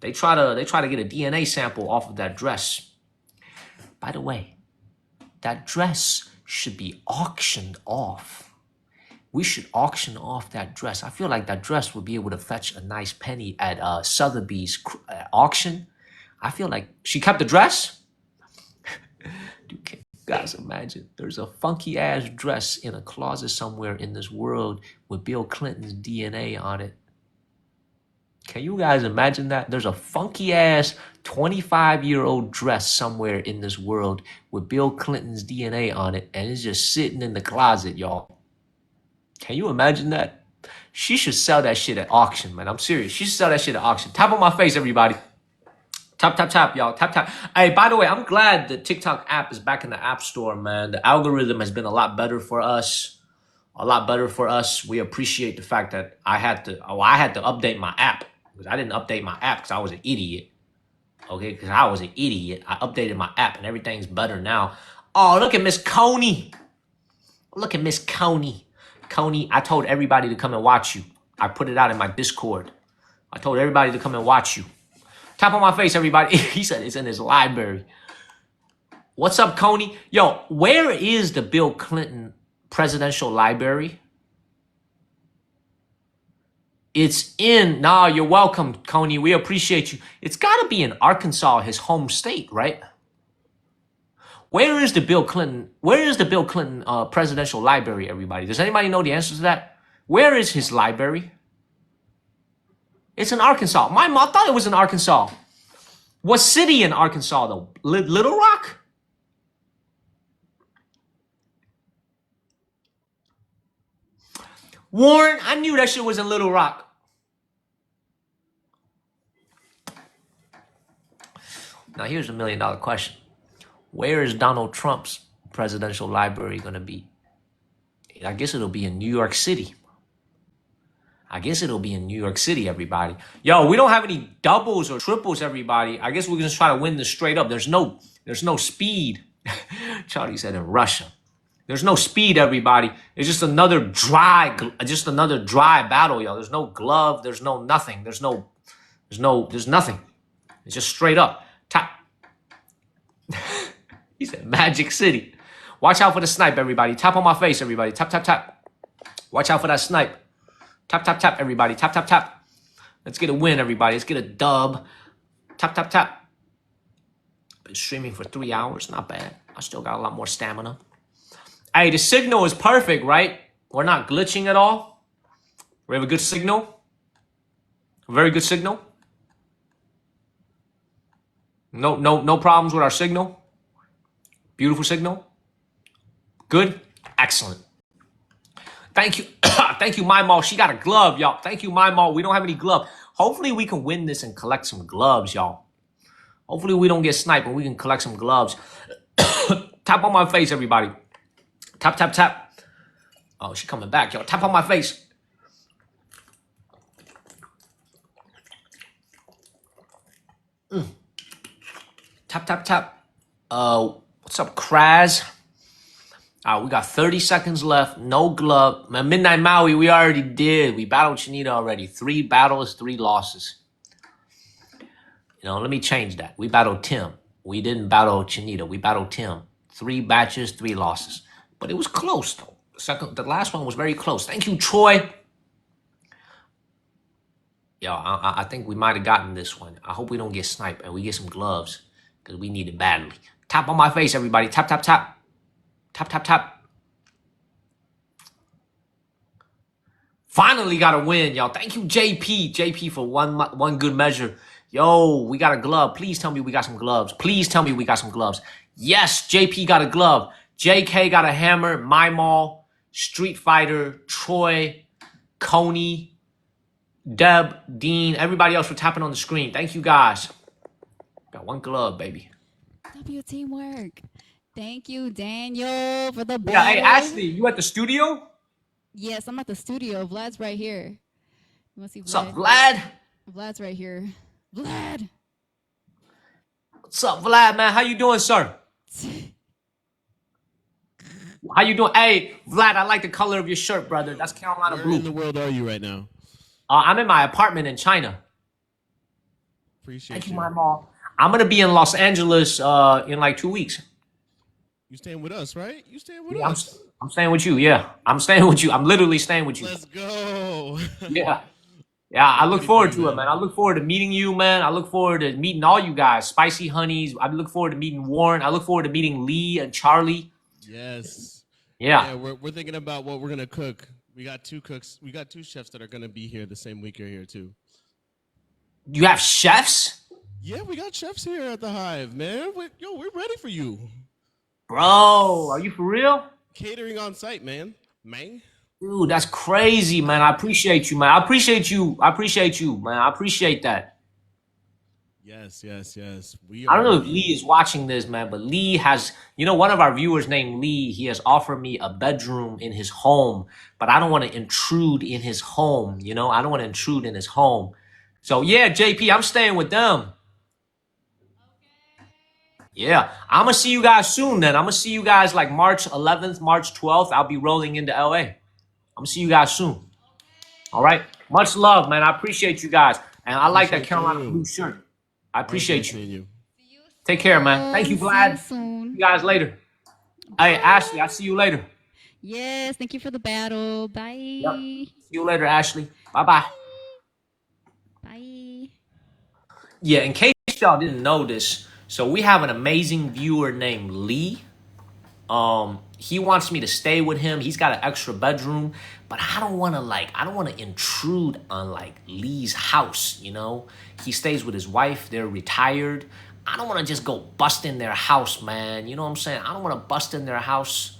They try to get a DNA sample off of that dress. By the way, that dress should be auctioned off. We should auction off that dress. I feel like that dress would be able to fetch a nice penny at Sotheby's auction. I feel like she kept the dress. Dude, can you guys imagine? There's a funky ass dress in a closet somewhere in this world with Bill Clinton's DNA on it. Can you guys imagine that? There's a funky ass 25-year-old dress somewhere in this world with Bill Clinton's DNA on it, and it's just sitting in the closet, y'all. Can you imagine that? She should sell that shit at auction, man. I'm serious. She should sell that shit at auction. Tap on my face, everybody. Tap, tap, tap, y'all. Tap, tap. Hey, by the way, I'm glad the TikTok app is back in the App Store, man. The algorithm has been a lot better for us. a lot better for us. We appreciate the fact that I had to update my app because I didn't update my app because I was an idiot. Okay, because I was an idiot. I updated my app and everything's better now. Oh, look at Miss Coney. Look at Miss Coney. Coney, I told everybody to come and watch you. I put it out in my Discord. I told everybody to come and watch you. Tap on my face, everybody. He said it's in his library. What's up, Coney? Yo, where is the Bill Clinton presidential library? It's in. Nah, you're welcome, Coney. We appreciate you. It's got to be in Arkansas, his home state, right? Where is the Bill Clinton? Where is the Bill Clinton presidential library, everybody? Does anybody know the answer to that? Where is his library? It's in Arkansas. My mom thought it was in Arkansas. What city in Arkansas, though? Little Rock? Warren, I knew that shit was in Little Rock. Now, here's $1 million question. Where is Donald Trump's presidential library going to be? I guess it'll be in New York City. I guess it'll be in New York City, everybody. Yo, we don't have any doubles or triples, everybody. I guess we're going to try to win this straight up. There's no speed. Charlie said in Russia. There's no speed, everybody. It's just another dry battle, yo. There's no glove. There's no nothing. There's nothing. It's just straight up. Tap. He said Magic City. Watch out for the snipe, everybody. Tap on my face, everybody. Tap, tap, tap. Watch out for that snipe. Tap, tap, tap, everybody. Tap, tap, tap. Let's get a win, everybody. Let's get a dub. Tap, tap, tap. Been streaming for 3 hours. Not bad. I still got a lot more stamina. Hey, the signal is perfect, right? We're not glitching at all. We have a good signal. A very good signal. No problems with our signal. Beautiful signal. Good. Excellent. Thank you. Thank you, My Mall. She got a glove, y'all. Thank you, My Mall. We don't have any glove. Hopefully we can win this and collect some gloves, y'all. Hopefully we don't get sniped and we can collect some gloves. Tap on my face, everybody. Tap, tap, tap. Oh, she coming back, y'all. Tap on my face. Tap, tap, tap. What's up, Kraz? We got 30 seconds left. No glove. Man, Midnight Maui, we already did. We battled Chinita already. 3 battles, 3 losses. You know, let me change that. We battled Tim. We didn't battle Chinita. We battled Tim. 3 batches, 3 losses. But it was close, though. The last one was very close. Thank you, Troy. Yo, I think we might have gotten this one. I hope we don't get sniped and we get some gloves because we need it badly. Tap on my face, everybody. Tap, tap, tap. Tap, tap, tap. Finally got a win, y'all. Thank you, JP. JP for one good measure. Yo, we got a glove. Please tell me we got some gloves. Please tell me we got some gloves. Yes, JP got a glove. JK got a hammer. My Mall, Street Fighter, Troy, Coney, Deb, Dean, everybody else for tapping on the screen. Thank you, guys. Got 1 glove, baby. W teamwork. Thank you, Daniel, for the battle. Yeah, hey, Ashley, you at the studio? Yes, I'm at the studio. Vlad's right here. You want to see Vlad? What's up, Vlad? Vlad's right here. Vlad. What's up, Vlad, man? How you doing, sir? How you doing? Hey, Vlad, I like the color of your shirt, brother. That's Carolina blue. Where in the world are you right now? I'm in my apartment in China. Appreciate Thank you. you, my mom. I'm going to be in Los Angeles in like 2 weeks. You staying with us, right? You staying with us? I'm staying with you, yeah. I'm staying with you. I'm literally staying with you. Let's go. Yeah. Yeah, I look forward to it, man. I look forward to meeting you, man. I look forward to meeting all you guys. Spicy Honeys. I look forward to meeting Warren. I look forward to meeting Lee and Charlie. Yes. Yeah. We're thinking about what we're going to cook. We got 2 cooks. We got 2 chefs that are going to be here the same week you're here, too. You have chefs? Yeah, we got chefs here at the Hive, man. We're ready for you. Bro, are you for real? Catering on site, man. Dude, that's crazy, man. I appreciate you, man. I appreciate you, man. I appreciate that. Yes, yes, yes. We I don't are know if Lee is watching this, man, but Lee has, one of our viewers named Lee, he has offered me a bedroom in his home, but I don't want to intrude in his home, I don't want to intrude in his home. So yeah, JP, I'm staying with them. Yeah, I'm gonna see you guys soon then. I'm gonna see you guys like March 11th, March 12th. I'll be rolling into LA. I'm gonna see you guys soon. All right. Much love, man. I appreciate you guys. And I like that Appreciate Carolina you. blue shirt. I Always appreciate nice you. seeing you. Take care, man. Thank you, See you Vlad. See soon. you guys later. Hey, Ashley, I'll see you later. Yes, thank you for the battle. Bye. Yep. See you later, Ashley. Bye-bye. Bye. Yeah, in case y'all didn't know this, so we have an amazing viewer named Lee. He wants me to stay with him. He's got an extra bedroom, but I don't want to intrude on like Lee's house, He stays with his wife. They're retired. I don't want to just go bust in their house, man. You know what I'm saying? I don't want to bust in their house.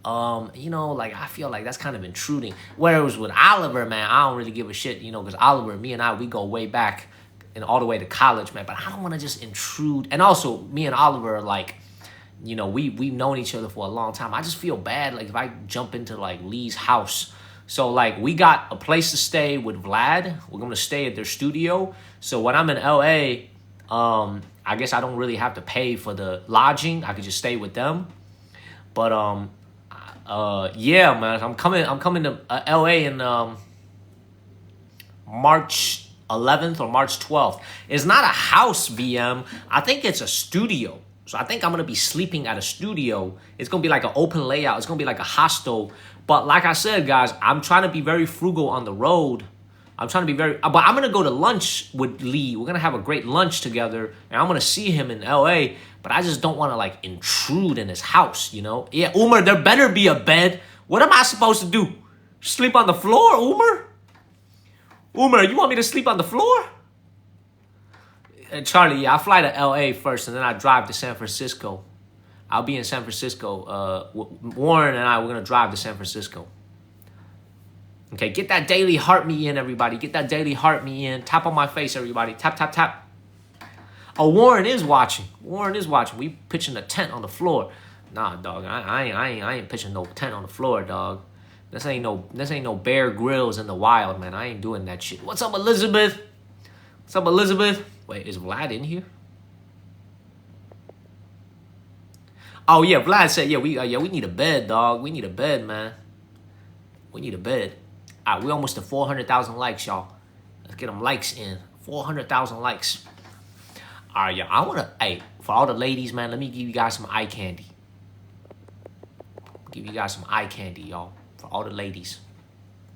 I feel like that's kind of intruding. Whereas with Oliver, man, I don't really give a shit, because Oliver, me and I, we go way back and all the way to college, man. But I don't want to just intrude. And also, me and Oliver are like, we've known each other for a long time. I just feel bad, like, if I jump into, like, Lee's house. So, like, we got a place to stay with Vlad. We're going to stay at their studio. So, when I'm in L.A., I guess I don't really have to pay for the lodging. I could just stay with them. But, yeah, man, I'm coming to L.A. in March 11th or March 12th. It's not a house, VM. I think it's a studio. So I think I'm going to be sleeping at a studio. It's going to be like an open layout. It's going to be like a hostel. But like I said, guys, I'm trying to be very frugal on the road. But I'm going to go to lunch with Lee. We're going to have a great lunch together. And I'm going to see him in LA. But I just don't want to like intrude in his house, Yeah, Umar, there better be a bed. What am I supposed to do? Sleep on the floor, Umar? Umar, you want me to sleep on the floor? Charlie, yeah, I fly to LA first, and then I drive to San Francisco. I'll be in San Francisco. Warren and I, we're going to drive to San Francisco. Okay, get that daily heart me in, everybody. Get that daily heart me in. Tap on my face, everybody. Tap, tap, tap. Oh, Warren is watching. We pitching a tent on the floor. Nah, dog, I ain't pitching no tent on the floor, dog. This ain't no Bear Grylls in the wild, man. I ain't doing that shit. What's up, Elizabeth? Wait, is Vlad in here? Oh yeah, Vlad said, we need a bed, dog. We need a bed, man. We need a bed. All right, we almost to 400,000 likes, y'all. Let's get them likes in. 400,000 likes. All right, y'all. For all the ladies, man, let me give you guys some eye candy. Give you guys some eye candy, y'all. For all the ladies.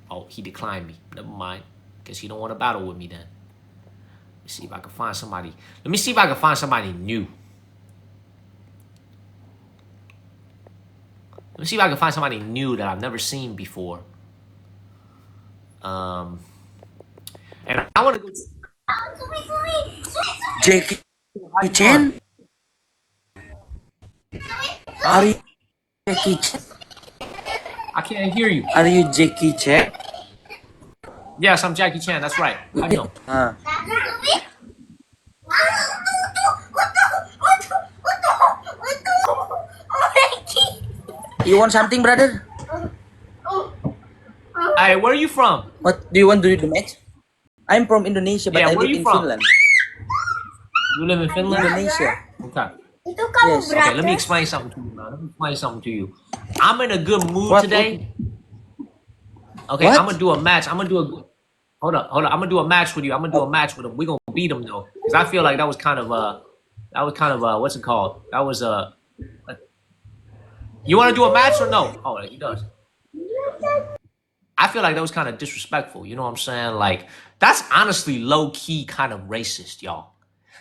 Oh, he declined me. Never mind. Guess he don't want to battle with me then. Let me see if I can find somebody. Let me see if I can find somebody new. Let me see if I can find somebody new that I've never seen before. And I want to go. Jackie Chan? Are you Jackie Chan? I can't hear you. Are you Jackie Chan? Yes, I'm Jackie Chan. That's right. I know. You want something, brother? Hey, where are you from? What do you want to do the match? I'm from Indonesia, but I live in Finland. You live in Finland? Indonesia. Okay. Yes. Okay, let me explain something to you, I'm in a good mood today. Okay, What? I'm gonna do a match. Hold up. I'm gonna do a match with you. I'm gonna do a match with him. We're gonna beat him though, because I feel like that was kind of what's it called? That was you want to do a match or no? Oh, he does. I feel like that was kind of disrespectful. You know what I'm saying? Like, that's honestly low key kind of racist, y'all.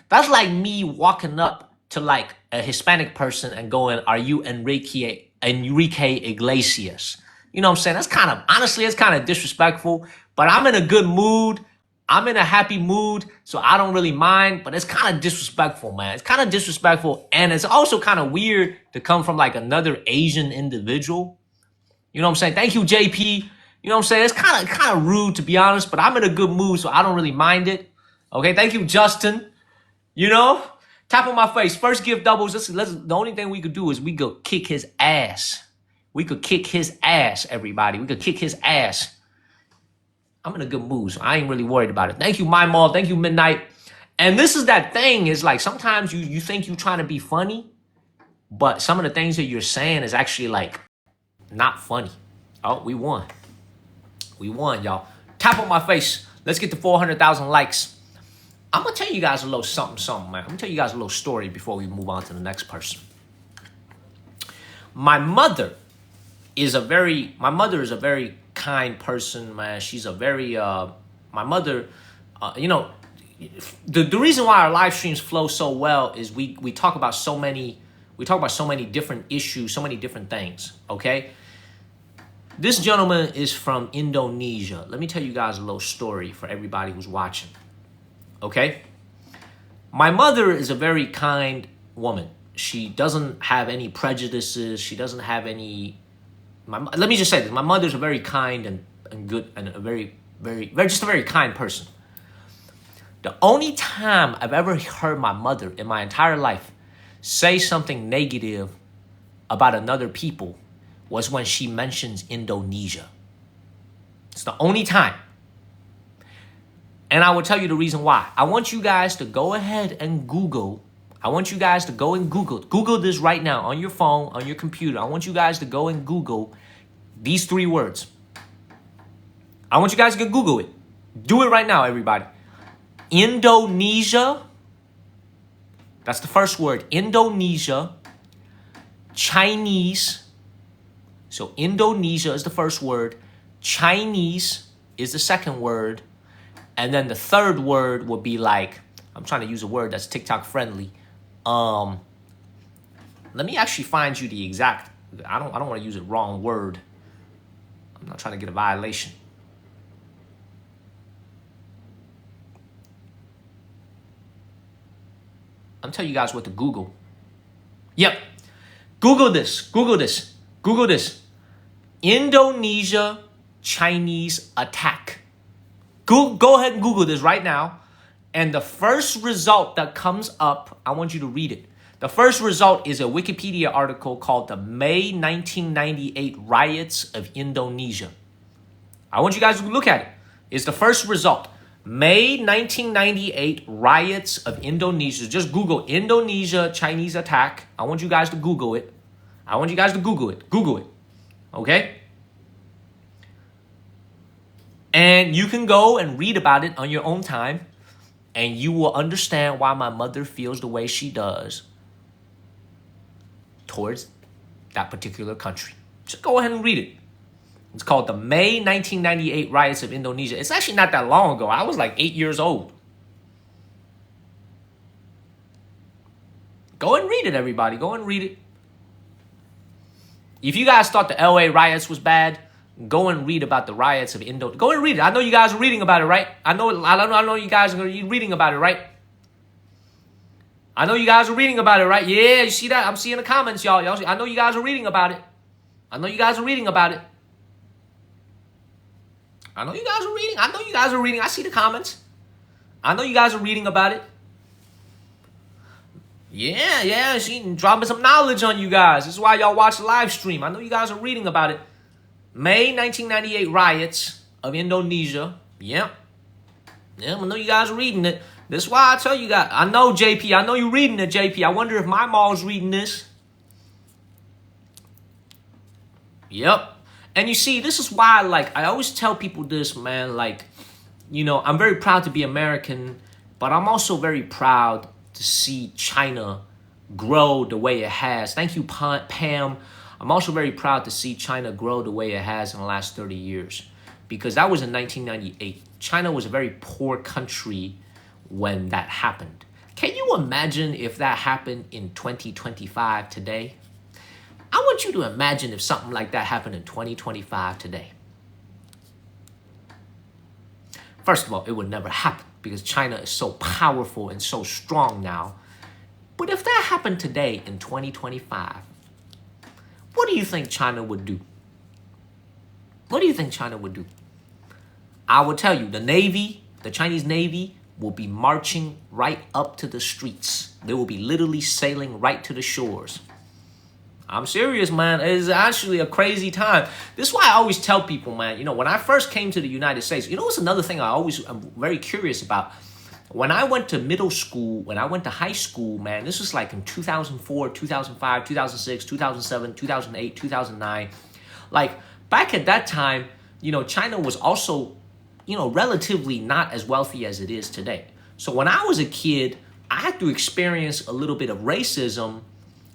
That's like me walking up to like a Hispanic person and going, "Are you Enrique Iglesias?" You know what I'm saying? That's kind of, honestly, it's kind of disrespectful. But I'm in a good mood. I'm in a happy mood, so I don't really mind. But it's kind of disrespectful, man. It's kind of disrespectful, and it's also kind of weird to come from like another Asian individual. You know what I'm saying? Thank you, JP. You know what I'm saying? It's kind of rude, to be honest, but I'm in a good mood, so I don't really mind it. Okay, thank you, Justin. You know? Tap on my face. First gift doubles. The only thing we could do is we could kick his ass. We could kick his ass, everybody. We could kick his ass. I'm in a good mood, so I ain't really worried about it. Thank you, My Mall. Thank you, Midnight. And this is that thing, is like sometimes you think you're trying to be funny, but some of the things that you're saying is actually like not funny. Oh, we won. We won, y'all. Tap on my face. Let's get to 400,000 likes. I'm going to tell you guys a little something, man. I'm going to tell you guys a little story before we move on to the next person. My mother is a very kind person, man. She's a very, my mother, you know, the reason why our live streams flow so well is we talk about so many different issues, so many different things, okay? This gentleman is from Indonesia. Let me tell you guys a little story for everybody who's watching, okay? My mother is a very kind woman. She doesn't have any prejudices. She doesn't have any... let me just say this. My mother's a very kind and good and a very just a very kind person. The only time I've ever heard my mother in my entire life say something negative about another people was when she mentions Indonesia. It's the only time. And I will tell you the reason why. I want you guys to go ahead and Google. I want you guys to go and Google this right now on your phone, on your computer. I want you guys to go and Google these 3 words. I want you guys to Google it. Do it right now, everybody. Indonesia. That's the first word. Indonesia. Chinese. So Indonesia is the first word. Chinese is the second word. And then the third word would be like, I'm trying to use a word that's TikTok friendly. Let me actually find you the exact, I don't want to use a wrong word. I'm not trying to get a violation. I'm telling you guys what to Google. Yep. Google this. Google this. Google this. Indonesia Chinese attack. Go ahead and Google this right now. And the first result that comes up, I want you to read it. The first result is a Wikipedia article called the May 1998 Riots of Indonesia. I want you guys to look at it. It's the first result. May 1998 Riots of Indonesia. Just Google Indonesia Chinese attack. I want you guys to Google it. I want you guys to Google it. Google it. Okay? And you can go and read about it on your own time. And you will understand why my mother feels the way she does towards that particular country. Just go ahead and read it. It's called the May 1998 Riots of Indonesia. It's actually not that long ago. I was like 8 years old. Go and read it, everybody. Go and read it. If you guys thought the LA riots was bad, go and read about the riots of Indonesia. Go and read it. I know you guys are reading about it, right? I know you guys are reading about it, right? I know you guys are reading about it, right? Yeah, you see that? I'm seeing the comments, y'all. I know you guys are reading about it. I know you guys are reading about it. I know you guys are reading. I know you guys are reading. I see the comments. I know you guys are reading about it. Yeah. She dropping some knowledge on you guys. This is why y'all watch the live stream. I know you guys are reading about it. May 1998 riots of Indonesia. Yep. Yeah, I know you guys are reading it. This is why I tell you guys. I know, JP. I know you're reading it, JP. I wonder if my mom's reading this. Yep. And you see, this is why, like, I always tell people this, man. Like, you know, I'm very proud to be American, but I'm also very proud to see China grow the way it has. Thank you, Pam. I'm also very proud to see China grow the way it has in the last 30 years. Because that was in 1998. China was a very poor country when that happened. Can you imagine if that happened in 2025 today? I want you to imagine if something like that happened in 2025 today. First of all, it would never happen because China is so powerful and so strong now. But if that happened today in 2025, what do you think China would do? What do you think China would do? I will tell you, the Navy, the Chinese Navy, will be marching right up to the streets. They will be literally sailing right to the shores. I'm serious, man. It's actually a crazy time. This is why I always tell people, man, you know, when I first came to the United States, you know what's another thing I'm very curious about? When I went to middle school, when I went to high school, man, this was like in 2004, 2005, 2006, 2007, 2008, 2009. Like, back at that time, you know, China was also, you know, relatively not as wealthy as it is today. So when I was a kid, I had to experience a little bit of racism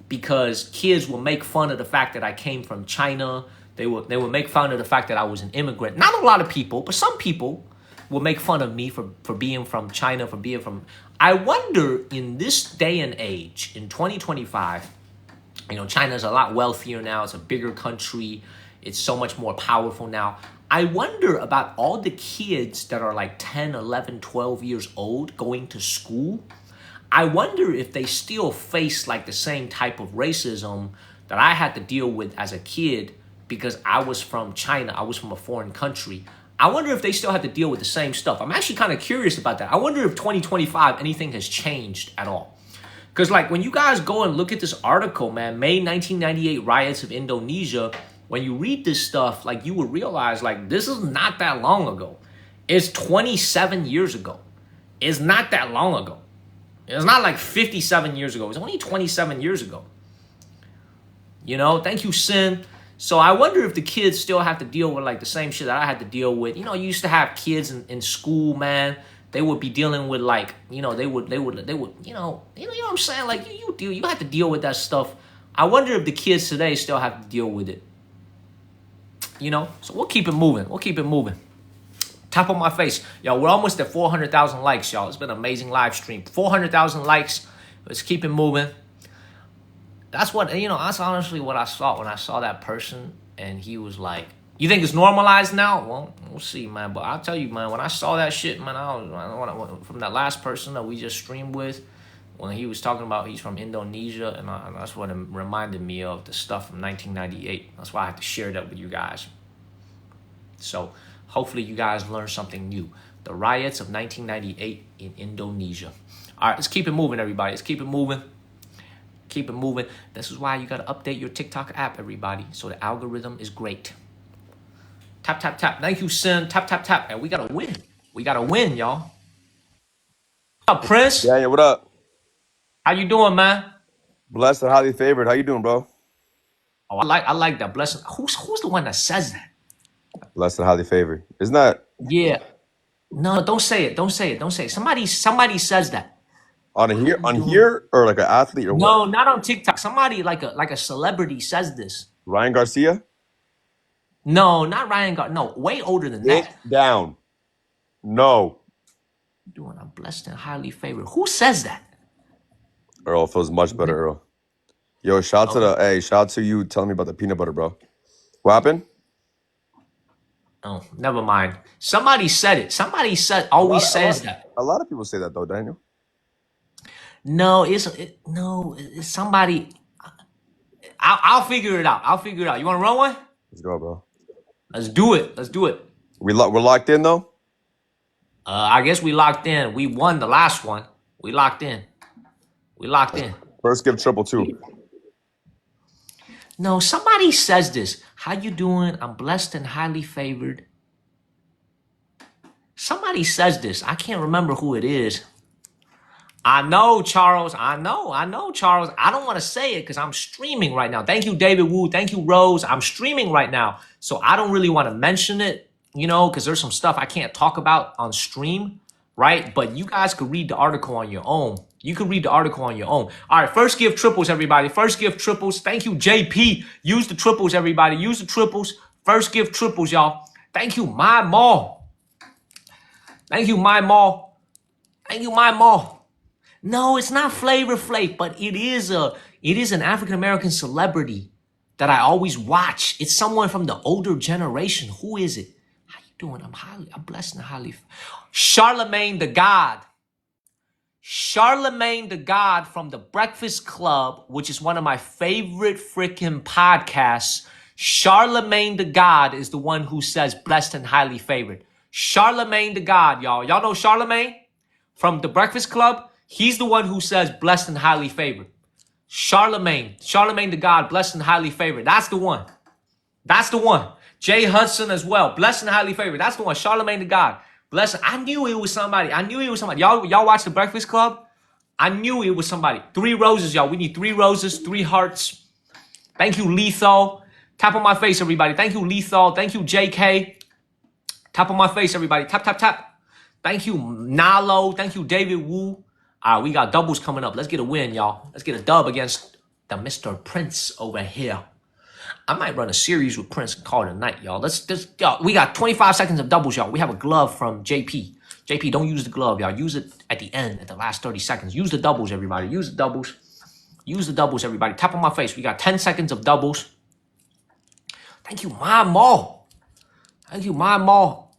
because kids will make fun of the fact that I came from China. They would make fun of the fact that I was an immigrant. Not a lot of people, but some people will make fun of me for being from China, for being from... I wonder, in this day and age, in 2025, you know, China's a lot wealthier now. It's a bigger country. It's so much more powerful now. I wonder about all the kids that are like 10, 11, 12 years old going to school. I wonder if they still face like the same type of racism that I had to deal with as a kid because I was from China. I was from a foreign country. I wonder if they still have to deal with the same stuff. I'm actually kind of curious about that. I wonder if 2025, anything has changed at all. Because like when you guys go and look at this article, man, May 1998 riots of Indonesia, when you read this stuff, like you will realize like this is not that long ago. It's 27 years ago. It's not that long ago. It's not like 57 years ago. It's only 27 years ago. You know, thank you, Sin. So I wonder if the kids still have to deal with like the same shit that I had to deal with. You know, you used to have kids in school, man. They would be dealing with like, you know, they would, you know what I'm saying? Like you have to deal with that stuff. I wonder if the kids today still have to deal with it. You know, so we'll keep it moving. We'll keep it moving. Tap on my face. Yo, we're almost at 400,000 likes, y'all. It's been an amazing live stream. 400,000 likes. Let's keep it moving. That's what, you know, that's honestly what I saw when I saw that person. And he was like, you think it's normalized now? Well, we'll see, man. But I'll tell you, man, when I saw that shit, man, from that last person that we just streamed with, when he was talking about he's from Indonesia, and that's what it reminded me of, the stuff from 1998. That's why I had to share that with you guys. So hopefully you guys learned something new. The riots of 1998 in Indonesia. All right, let's keep it moving, everybody. Let's keep it moving. Keep it moving. This is why you got to update your TikTok app, everybody, so the algorithm is great. Tap, tap, tap. Thank you, Sin. Tap, tap, tap. And we got to win. We got to win, y'all. What up, Prince? Yeah, what up? How you doing, man? Blessed and highly favored. How you doing, bro? Oh, I like that. Blessing. Who's the one that says that? Blessed and highly favored. Isn't that? Yeah. No, don't say it. Don't say it. Don't say it. Somebody says that. On here, or like an athlete or what? No, not on TikTok. Somebody like a celebrity says this. Ryan Garcia? No, not Ryan Garcia. No, way older than that. Down. No. Doing, I'm blessed and highly favored. Who says that? Earl feels much better, Earl. Yo, shout out to you telling me about the peanut butter, bro. What happened? Oh, never mind. Somebody said it. Somebody always says that. A lot of people say that though, Daniel. No, it's somebody. I'll figure it out. I'll figure it out. You want to run one? Let's go, bro. Let's do it. Let's do it. We're locked in though. I guess we locked in. We won the last one. We locked in. We locked in. First give triple two. No, somebody says this. How you doing? I'm blessed and highly favored. Somebody says this. I can't remember who it is. I know, Charles. I know, Charles. I don't want to say it because I'm streaming right now. Thank you, David Wu. Thank you, Rose. I'm streaming right now. So I don't really want to mention it, you know, because there's some stuff I can't talk about on stream, right? But you guys could read the article on your own. You can read the article on your own. All right, first give triples, everybody. First give triples. Thank you, JP. Use the triples, everybody. Use the triples. First give triples, y'all. Thank you, My Mall. Thank you, My Mall. Thank you, My Mall. No, it's not Flavor Flav, but it is an African-American celebrity that I always watch. It's someone from the older generation. Who is it? How you doing? I'm blessed and highly. Charlemagne the God. Charlemagne the God from The Breakfast Club, which is one of my favorite freaking podcasts. Charlemagne the God is the one who says blessed and highly favored. Charlemagne the God, y'all. Y'all know Charlemagne? from The Breakfast Club, he's the one who says blessed and highly favored. Charlemagne the God, blessed and highly favored. That's the one. That's the one. Jay Hudson as well, blessed and highly favored. That's the one. Charlemagne the God, blessed. I knew it was somebody. Y'all watch The Breakfast Club? I knew it was somebody. 3 roses, y'all. We need 3 roses, 3 hearts. Thank you, Lethal. Tap on my face, everybody. Thank you, Lethal. Thank you, JK. Tap on my face, everybody. Tap, tap, tap. Thank you, Nalo. Thank you, David Wu. All right, we got doubles coming up. Let's get a win, y'all. Let's get a dub against the Mr. Prince over here. I might run a series with Prince and call it a night, y'all. Y'all, we got 25 seconds of doubles, y'all. We have a glove from JP. JP, don't use the glove, y'all. Use it at the end, at the last 30 seconds. Use the doubles, everybody. Use the doubles. Use the doubles, everybody. Tap on my face. We got 10 seconds of doubles. Thank you, my mall. Thank you, my mall.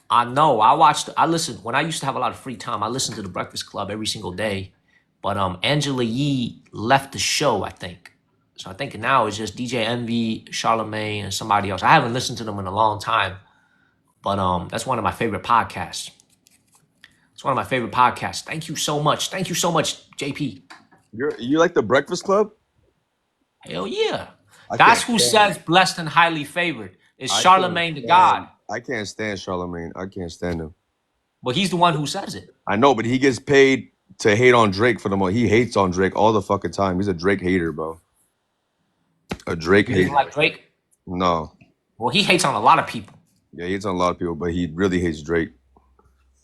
I know. I listened when I used to have a lot of free time. I listened to The Breakfast Club every single day. But Angela Yee left the show, I think. So I think now it's just DJ Envy, Charlemagne, and somebody else. I haven't listened to them in a long time. But that's one of my favorite podcasts. It's one of my favorite podcasts. Thank you so much. Thank you so much, JP. You like The Breakfast Club? Hell yeah. That's who says blessed and highly favored. It's Charlemagne the God. I can't stand Charlemagne. I can't stand him. But he's the one who says it. I know, but he gets paid to hate on Drake for the most. He hates on Drake all the fucking time. He's a Drake hater, bro. A Drake hater. You like Drake? No. Well, he hates on a lot of people. Yeah, he hates on a lot of people, but he really hates Drake.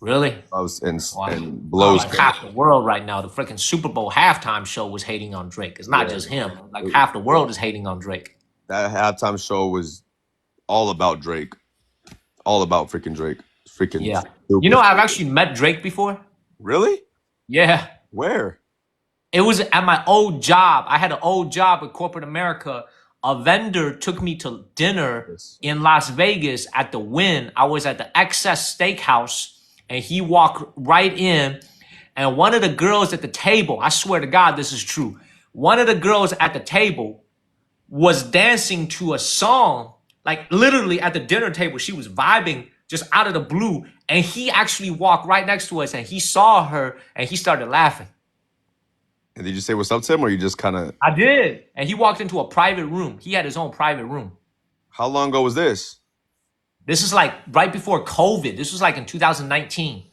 Really? And blows like half the world right now. The freaking Super Bowl halftime show was hating on Drake. It's not just him. Like half the world is hating on Drake. That halftime show was all about Drake. All about freaking Drake. Freaking yeah. Stupid. You know, I've actually met Drake before. Really? Yeah. Where? It was at my old job. I had an old job at corporate America. A vendor took me to dinner in Las Vegas at the Wynn. I was at the Excess Steakhouse, and he walked right in. And one of the girls at the table, I swear to God, this is true. One of the girls at the table was dancing to a song, like literally at the dinner table. She was vibing just out of the blue. And he actually walked right next to us, and he saw her, and he started laughing. And did you say what's up to him, or you just kind of... I did. And he walked into a private room. He had his own private room. How long ago was this? This is like right before COVID. This was like in 2019.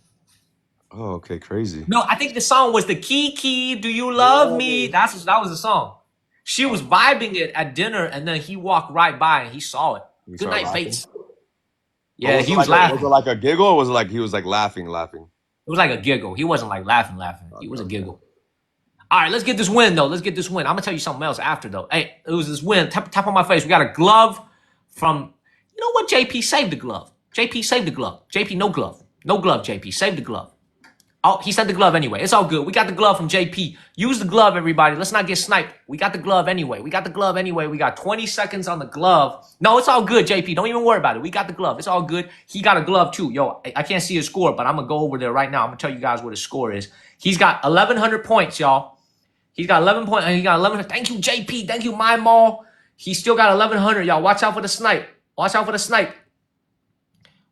Oh, okay. Crazy. No, I think the song was the Kiki, Do You Love Me? That was the song. She was vibing it at dinner, and then he walked right by, and he saw it. Good night, Bates. Yeah, he was laughing. Was it like a giggle, or was it like he was like laughing? It was like a giggle. He wasn't like laughing. He was a giggle. All right, let's get this win, though. Let's get this win. I'm going to tell you something else after, though. Hey, it was this win. Tap on my face. We got a glove from... You know what, JP? Save the glove. JP, save the glove. JP, no glove. No glove, JP. Save the glove. Oh, he said the glove anyway. It's all good. We got the glove from JP. Use the glove, everybody. Let's not get sniped. We got the glove anyway. We got 20 seconds on the glove. No, it's all good, JP. Don't even worry about it. We got the glove. It's all good. He got a glove, too. Yo, I can't see his score, but I'm going to go over there right now. I'm going to tell you guys what his score is. He's got 1,100 points, y'all. He's got 11 points, and he got 11. Thank you, JP. Thank you, my mall. He still got 1,100, y'all. Watch out for the snipe. Watch out for the snipe.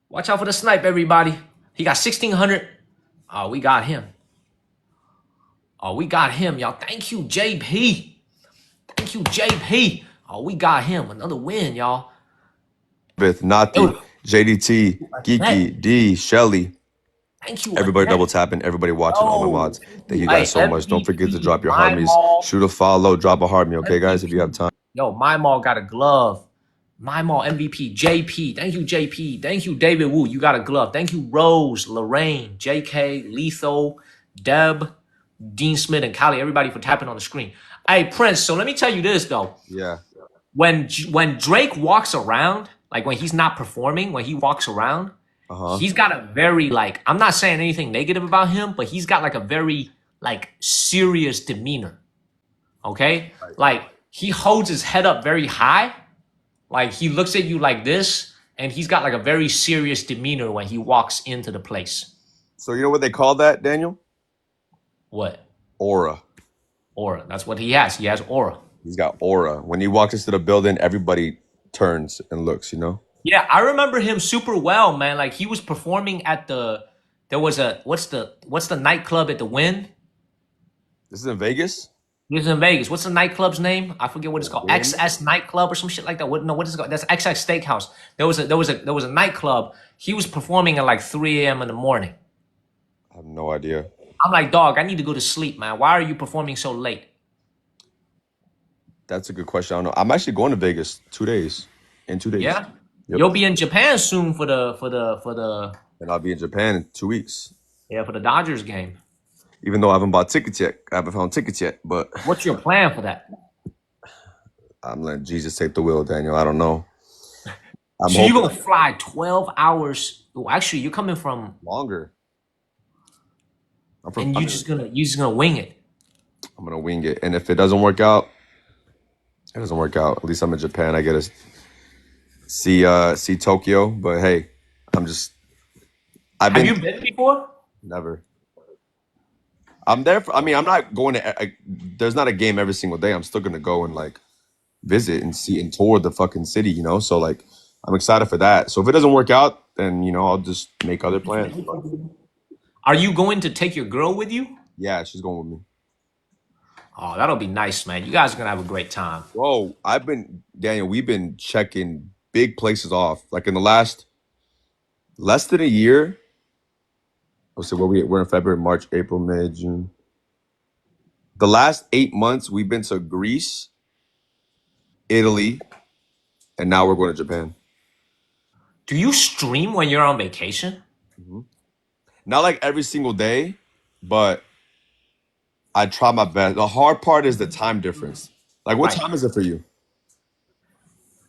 Watch out for the snipe, everybody. He got 1,600. Oh, we got him. Oh, we got him, y'all. Thank you, JP. Thank you, JP. Oh, we got him. Another win, y'all. With Nati, JDT, Geeky, D, Shelly. Thank you. Everybody double tapping, everybody watching, all my mods. Thank you guys so much. Don't forget to drop your hearties. Shoot a follow, drop a heart me, okay, guys, if you have time. Yo, my mall got a glove. My mall MVP, JP. Thank you, JP. Thank you, David Wu. You got a glove. Thank you, Rose, Lorraine, JK, Lethal, Deb, Dean Smith, and Callie. Everybody for tapping on the screen. Hey, Prince, so let me tell you this, though. Yeah. When Drake walks around, like when he's not performing, when he walks around, he's got a very, like, I'm not saying anything negative about him, but he's got like a very, like, serious demeanor. Okay? Right. Like, he holds his head up very high. Like, he looks at you like this, and he's got like a very serious demeanor when he walks into the place. So you know what they call that, Daniel? What? Aura. Aura. That's what he has. He has aura. He's got aura. When he walks into the building, everybody turns and looks, you know? Yeah, I remember him super well, man. Like, he was performing at the there was a what's the nightclub at the Wynn? This is in Vegas. This is in Vegas. What's the nightclub's name? I forget what it's called. Wynn? XS nightclub or some shit like that. What is it called? That's XX Steakhouse. There was a nightclub. He was performing at like 3 a.m. in the morning. I have no idea. I'm like, dog, I need to go to sleep, man. Why are you performing so late? That's a good question. I don't know. I'm actually going to Vegas 2 days. In 2 days. Yeah. Yep. You'll be in Japan soon for the And I'll be in Japan in 2 weeks. Yeah, for the Dodgers game. Even though I haven't bought tickets yet. I haven't found tickets yet, but What's your plan for that? I'm letting Jesus take the wheel, Daniel. I don't know. So you're gonna fly 12 hours. Well, actually, you're coming from longer. And you're just gonna wing it. I'm gonna wing it. And if it doesn't work out, it doesn't work out. At least I'm in Japan. I get to see Tokyo. But hey, Have you been before? Never. I'm there for, I'm not going to, there's not a game every single day. I'm still going to go and like visit and see and tour the fucking city, you know? So like, I'm excited for that. So if it doesn't work out, then, you know, I'll just make other plans. Are you going to take your girl with you? Yeah, she's going with me. Oh, that'll be nice, man. You guys are going to have a great time. Whoa, Daniel, we've been checking big places off. Like in the less than a year, let's see, we're in February, March, April, May, June. The last 8 months, we've been to Greece, Italy, and now we're going to Japan. Do you stream when you're on vacation? Mm-hmm. Not like every single day, but I try my best. The hard part is the time difference. Like, what time is it for you?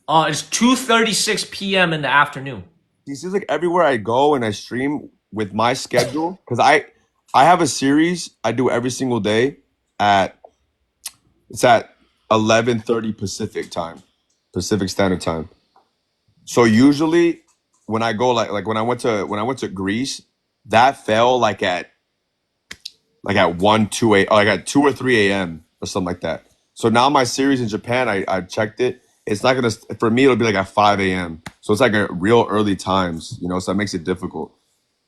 It's 2:36 p.m. in the afternoon. It seems like everywhere I go and I stream with my schedule, because I have a series I do every single day it's at 11:30 Pacific Standard Time. So usually when I go like when I went to Greece, that fell like at 2 or 3 a.m. or something like that. So now my series in Japan, I checked it. It's not gonna, for me, it'll be like at 5 a.m. So it's like a real early times, you know, so that makes it difficult.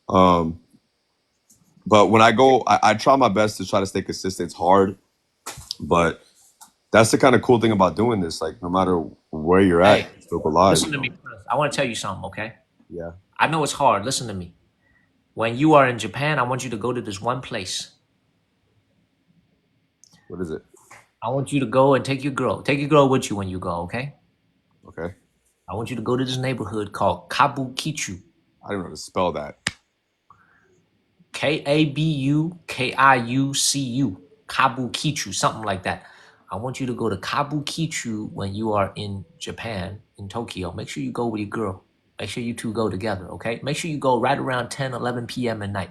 But when I go, I try my best to try to stay consistent. It's hard, but that's the kind of cool thing about doing this. Like, no matter where you're at, you still go live. Listen to me first. I want to tell you something, okay? Yeah. I know it's hard. Listen to me. When you are in Japan, I want you to go to this one place. What is it? I want you to go and take your girl. Take your girl with you when you go, okay? Okay. I want you to go to this neighborhood called Kabukicho. I don't know how to spell that. Kabukiu. Kabukicho, something like that. I want you to go to Kabukicho when you are in Japan, in Tokyo. Make sure you go with your girl. Make sure you two go together, okay? Make sure you go right around 10, 11 p.m. at night.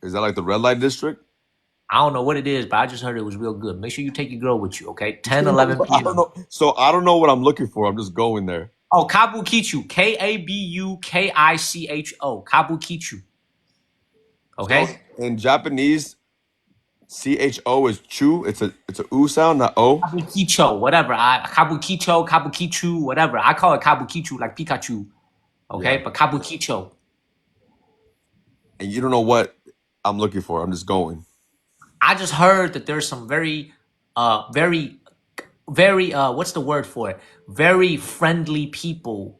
Is that like the red light district? I don't know what it is, but I just heard it was real good. Make sure you take your girl with you, okay? 10, 11 p.m. I don't know. So I don't know what I'm looking for. I'm just going there. Oh, Kabukicho. Kabukicho. Kabukicho. Okay? So in Japanese, CHO is chu. It's a U sound, not O. Kabukicho, whatever. Kabukicho, whatever. I call it Kabukicho, like Pikachu. Okay? Yeah. But Kabukicho. And you don't know what I'm looking for. I'm just going. I just heard that there's some very, what's the word for it? Very friendly people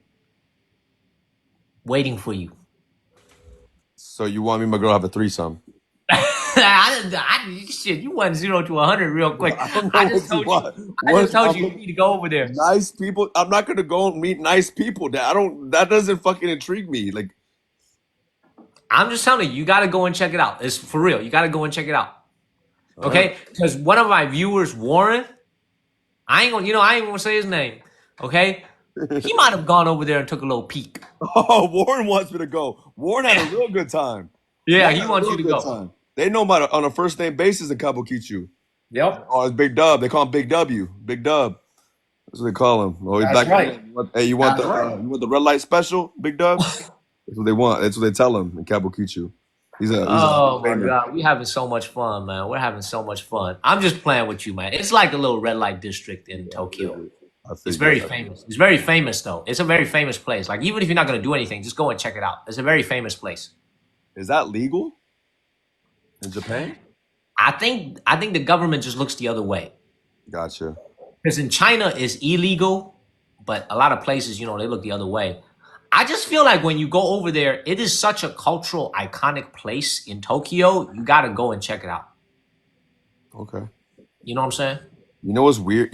waiting for you. So you want me and my girl have a threesome? Shit, you went 0 to 100 real quick. I just told you you need to go over there. Nice people. I'm not gonna go and meet nice people. That doesn't fucking intrigue me. Like, I'm just telling you gotta go and check it out. It's for real. You gotta go and check it out. Okay? Because one of my viewers, Warren, I ain't gonna say his name. Okay? He might have gone over there and took a little peek. Oh, Warren wants me to go. Warren had a real good time. Yeah, he wants you to go. Time. They know about it on a first name basis in Kabukicho. Yep. Oh, it's Big Dub. They call him Big W. Big Dub. That's what they call him. Oh, he's That's right. Hey, you want the red light special, Big Dub? That's what they want. That's what they tell him in Kabukicho. Oh my God, we having so much fun, man. We're having so much fun. I'm just playing with you, man. It's like a little red light district in Tokyo. It's very famous. It's very famous, though. It's a very famous place. Like, even if you're not going to do anything, just go and check it out. It's a very famous place. Is that legal in Japan? I think the government just looks the other way. Gotcha. Because in China it's illegal, but a lot of places, they look the other way. I just feel like when you go over there, it is such a cultural iconic place in Tokyo. You gotta go and check it out. Okay. You know what I'm saying? You know what's weird?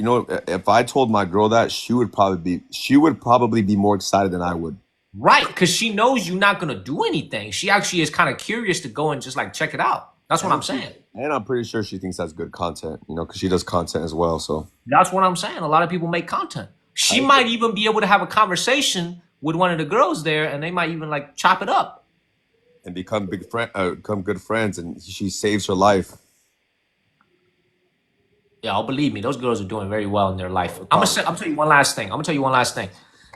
If I told my girl that, she would probably be more excited than I would. Right, because she knows you're not gonna do anything. She actually is kind of curious to go and just like check it out. That's what I'm saying. And I'm pretty sure she thinks that's good content, because she does content as well. So That's what I'm saying. A lot of people make content. She might even be able to have a conversation with one of the girls there, and they might even like chop it up and become become good friends, and she saves her life. Yeah, believe me, those girls are doing very well in their life. I'm gonna tell you one last thing.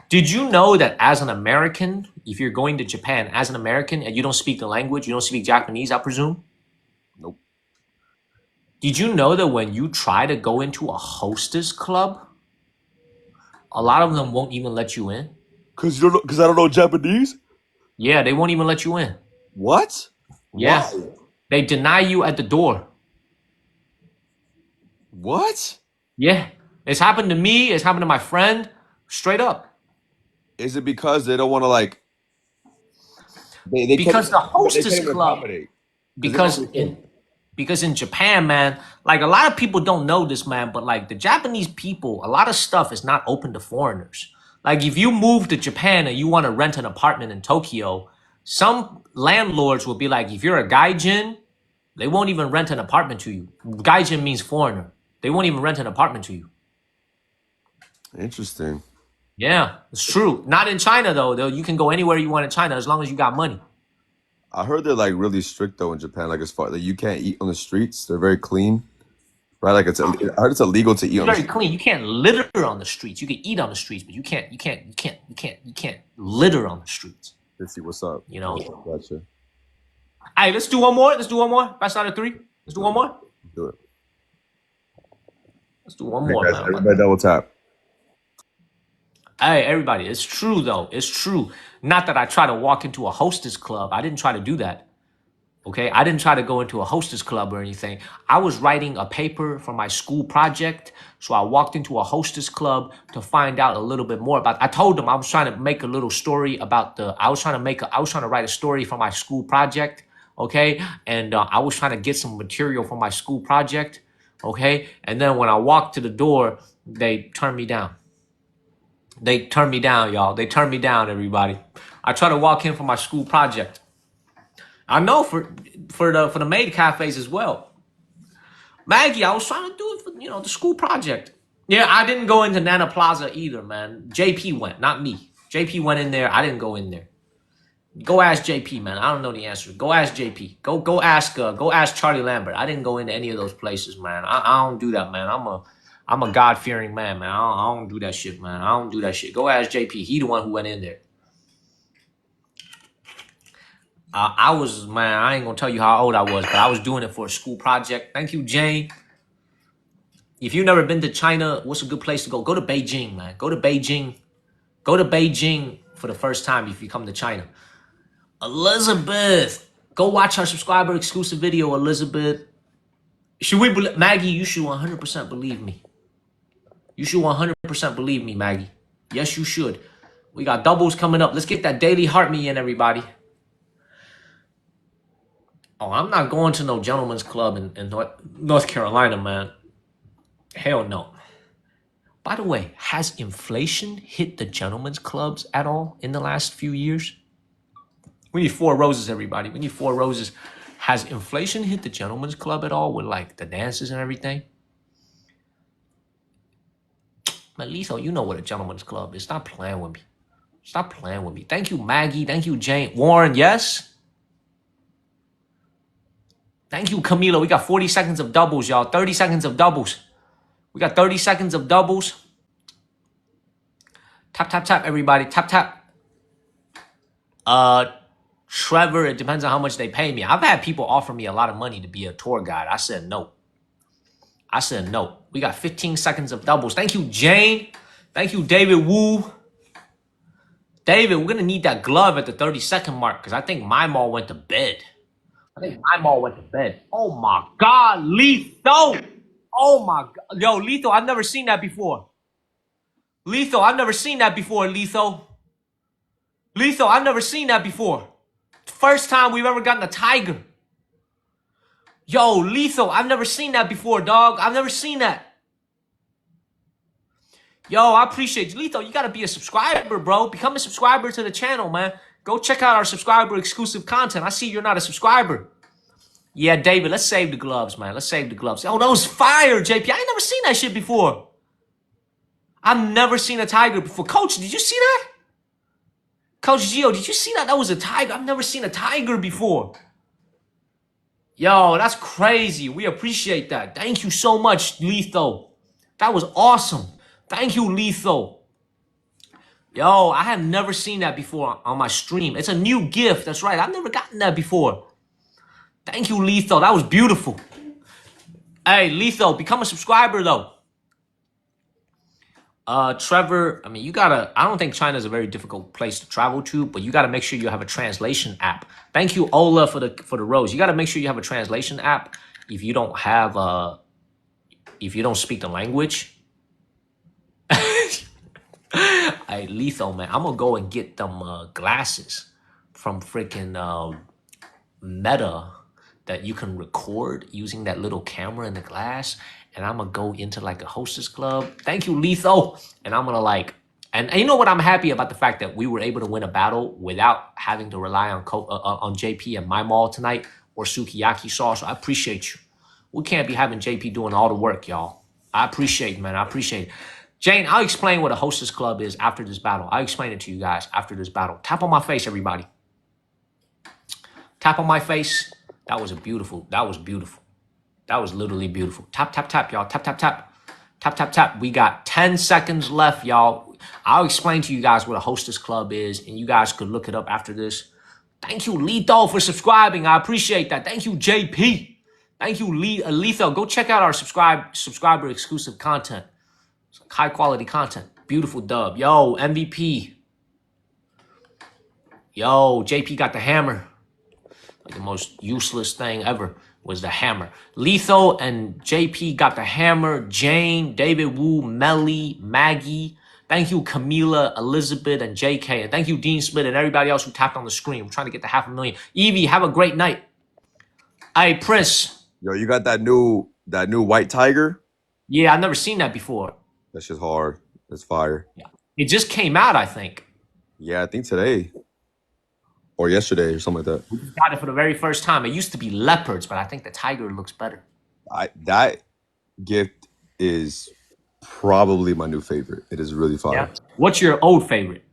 Did you know that as an American, if you're going to Japan as an American and you don't speak the language, you don't speak Japanese, I presume? Nope. Did you know that when you try to go into a hostess club, a lot of them won't even let you in? Because I don't know Japanese? Yeah, they won't even let you in. What? Yeah. Why? They deny you at the door. What? Yeah. It's happened to me. It's happened to my friend. Straight up. Is it because they don't want to like? Because the hostess club. Accommodate. Because in Japan, man, like a lot of people don't know this, man, but like the Japanese people, a lot of stuff is not open to foreigners. Like if you move to Japan and you want to rent an apartment in Tokyo, some landlords will be like, if you're a gaijin, they won't even rent an apartment to you. Gaijin means foreigner. They won't even rent an apartment to you. Interesting. Yeah, it's true. Not in China though. You can go anywhere you want in China as long as you got money. I heard they're like really strict though in Japan. Like as far like you can't eat on the streets. They're very clean, right? Like I heard it's illegal to eat. It's very clean. You can't litter on the streets. You can eat on the streets, but you can't litter on the streets. Let's see what's up. Gotcha. Hey, let's do one more. Best out of 3. Let's do one more. Do it. Let's do one more. Guys, everybody double tap. Hey, everybody, it's true though. It's true. Not that I try to walk into a hostess club. I didn't try to do that. Okay, I didn't try to go into a hostess club or anything. I was writing a paper for my school project, so I walked into a hostess club to find out a little bit more about. I told them I was trying to make a little story about I was trying to write a story for my school project. Okay, and I was trying to get some material for my school project. Okay, and then when I walked to the door, they turned me down. They turned me down, y'all. They turned me down, everybody. I tried to walk in for my school project. I know for the maid cafes as well. Maggie, I was trying to do it for the school project. Yeah, I didn't go into Nana Plaza either, man. JP went, not me. JP went in there. I didn't go in there. Go ask JP, man. I don't know the answer. Go ask JP. Go ask Charlie Lambert. I didn't go into any of those places, man. I don't do that, man. I'm a God-fearing man, man. I don't do that shit, man. I don't do that shit. Go ask JP. He the one who went in there. I ain't gonna tell you how old I was, but I was doing it for a school project. Thank you, Jane. If you've never been to China, what's a good place to go? Go to Beijing, man. Go to Beijing. Go to Beijing for the first time if you come to China. Elizabeth, go watch our subscriber exclusive video, Elizabeth. Maggie, you should 100% believe me. You should 100% believe me, Maggie. Yes, you should. We got doubles coming up. Let's get that daily heart me in, everybody. Oh, I'm not going to no gentleman's club in North Carolina, man. Hell no. By the way, has inflation hit the gentleman's clubs at all in the last few years? We need 4 roses, everybody. We need 4 roses. Has inflation hit the gentleman's club at all with like the dances and everything? Melito, you know what a gentleman's club is. Stop playing with me. Stop playing with me. Thank you, Maggie. Thank you, Jane. Warren, yes? Thank you, Camilo. We got 40 seconds of doubles, y'all. 30 seconds of doubles. We got 30 seconds of doubles. Tap, tap, tap, everybody. Tap, tap. Trevor, it depends on how much they pay me. I've had people offer me a lot of money to be a tour guide. I said no. We got 15 seconds of doubles. Thank you, Jane. Thank you, David Wu. David, we're gonna need that glove at the 30-second mark because I think my mall went to bed. Oh my God, Lethal! Oh my God, yo, Lethal, I've never seen that before. Lethal, I've never seen that before. Lethal, I've never seen that before. First time we've ever gotten a tiger. Yo, Lethal, I've never seen that before, dog. I've never seen that. Yo, I appreciate you. Lethal, you gotta be a subscriber, bro. Become a subscriber to the channel, man. Go check out our subscriber exclusive content. I see you're not a subscriber. Yeah, David, let's save the gloves, man. Let's save the gloves. Oh, that was fire, JP. I ain't never seen that shit before. I've never seen a tiger before. Coach, did you see that? Coach Gio, did you see that? That was a tiger. I've never seen a tiger before. Yo, that's crazy. We appreciate that. Thank you so much, Lethal. That was awesome. Thank you, Lethal. Yo, I have never seen that before on my stream. It's a new gift. That's right. I've never gotten that before. Thank you, Lethal. That was beautiful. Hey, Lethal, become a subscriber, though. Trevor, I mean, you gotta, I don't think China's a very difficult place to travel to, but you gotta make sure you have a translation app. Thank you, Ola, for the rose. You gotta make sure you have a translation app if you don't have, if you don't speak the language. Hey, Lethal, man, I'm gonna go and get them glasses from freaking Meta that you can record using that little camera in the glass, and I'm gonna go into like a hostess club. Thank you, Lethal. And I'm gonna like, and you know what? I'm happy about the fact that we were able to win a battle without having to rely on JP and my mall tonight or Sukiyaki sauce. So I appreciate you. We can't be having JP doing all the work, y'all. I appreciate it, man. I appreciate it. Jane, I'll explain what a hostess club is after this battle. I'll explain it to you guys after this battle. Tap on my face, everybody. Tap on my face. That was beautiful. That was beautiful. That was literally beautiful. Tap, tap, tap, y'all. Tap, tap, tap. Tap, tap, tap. We got 10 seconds left, y'all. I'll explain to you guys what a hostess club is, and you guys could look it up after this. Thank you, Lethal, for subscribing. I appreciate that. Thank you, JP. Thank you, Lethal. Go check out our subscriber exclusive content. High quality content. Beautiful dub. Yo, MVP. Yo, JP got the hammer. Like the most useless thing ever was the hammer. Lethal and JP got the hammer. Jane, David Wu, Melly, Maggie. Thank you, Camila, Elizabeth, and JK. And thank you, Dean Smith, and everybody else who tapped on the screen. We're trying to get to 500,000. Evie, have a great night. Hey, Prince. Yo, you got that new white tiger? Yeah, I've never seen that before. That's just hard. That's fire. Yeah. It just came out, I think. Yeah, I think today. Or yesterday or something like that. We got it for the very first time. It used to be leopards, but I think the tiger looks better. That gift is probably my new favorite. It is really fire. Yeah. What's your old favorite?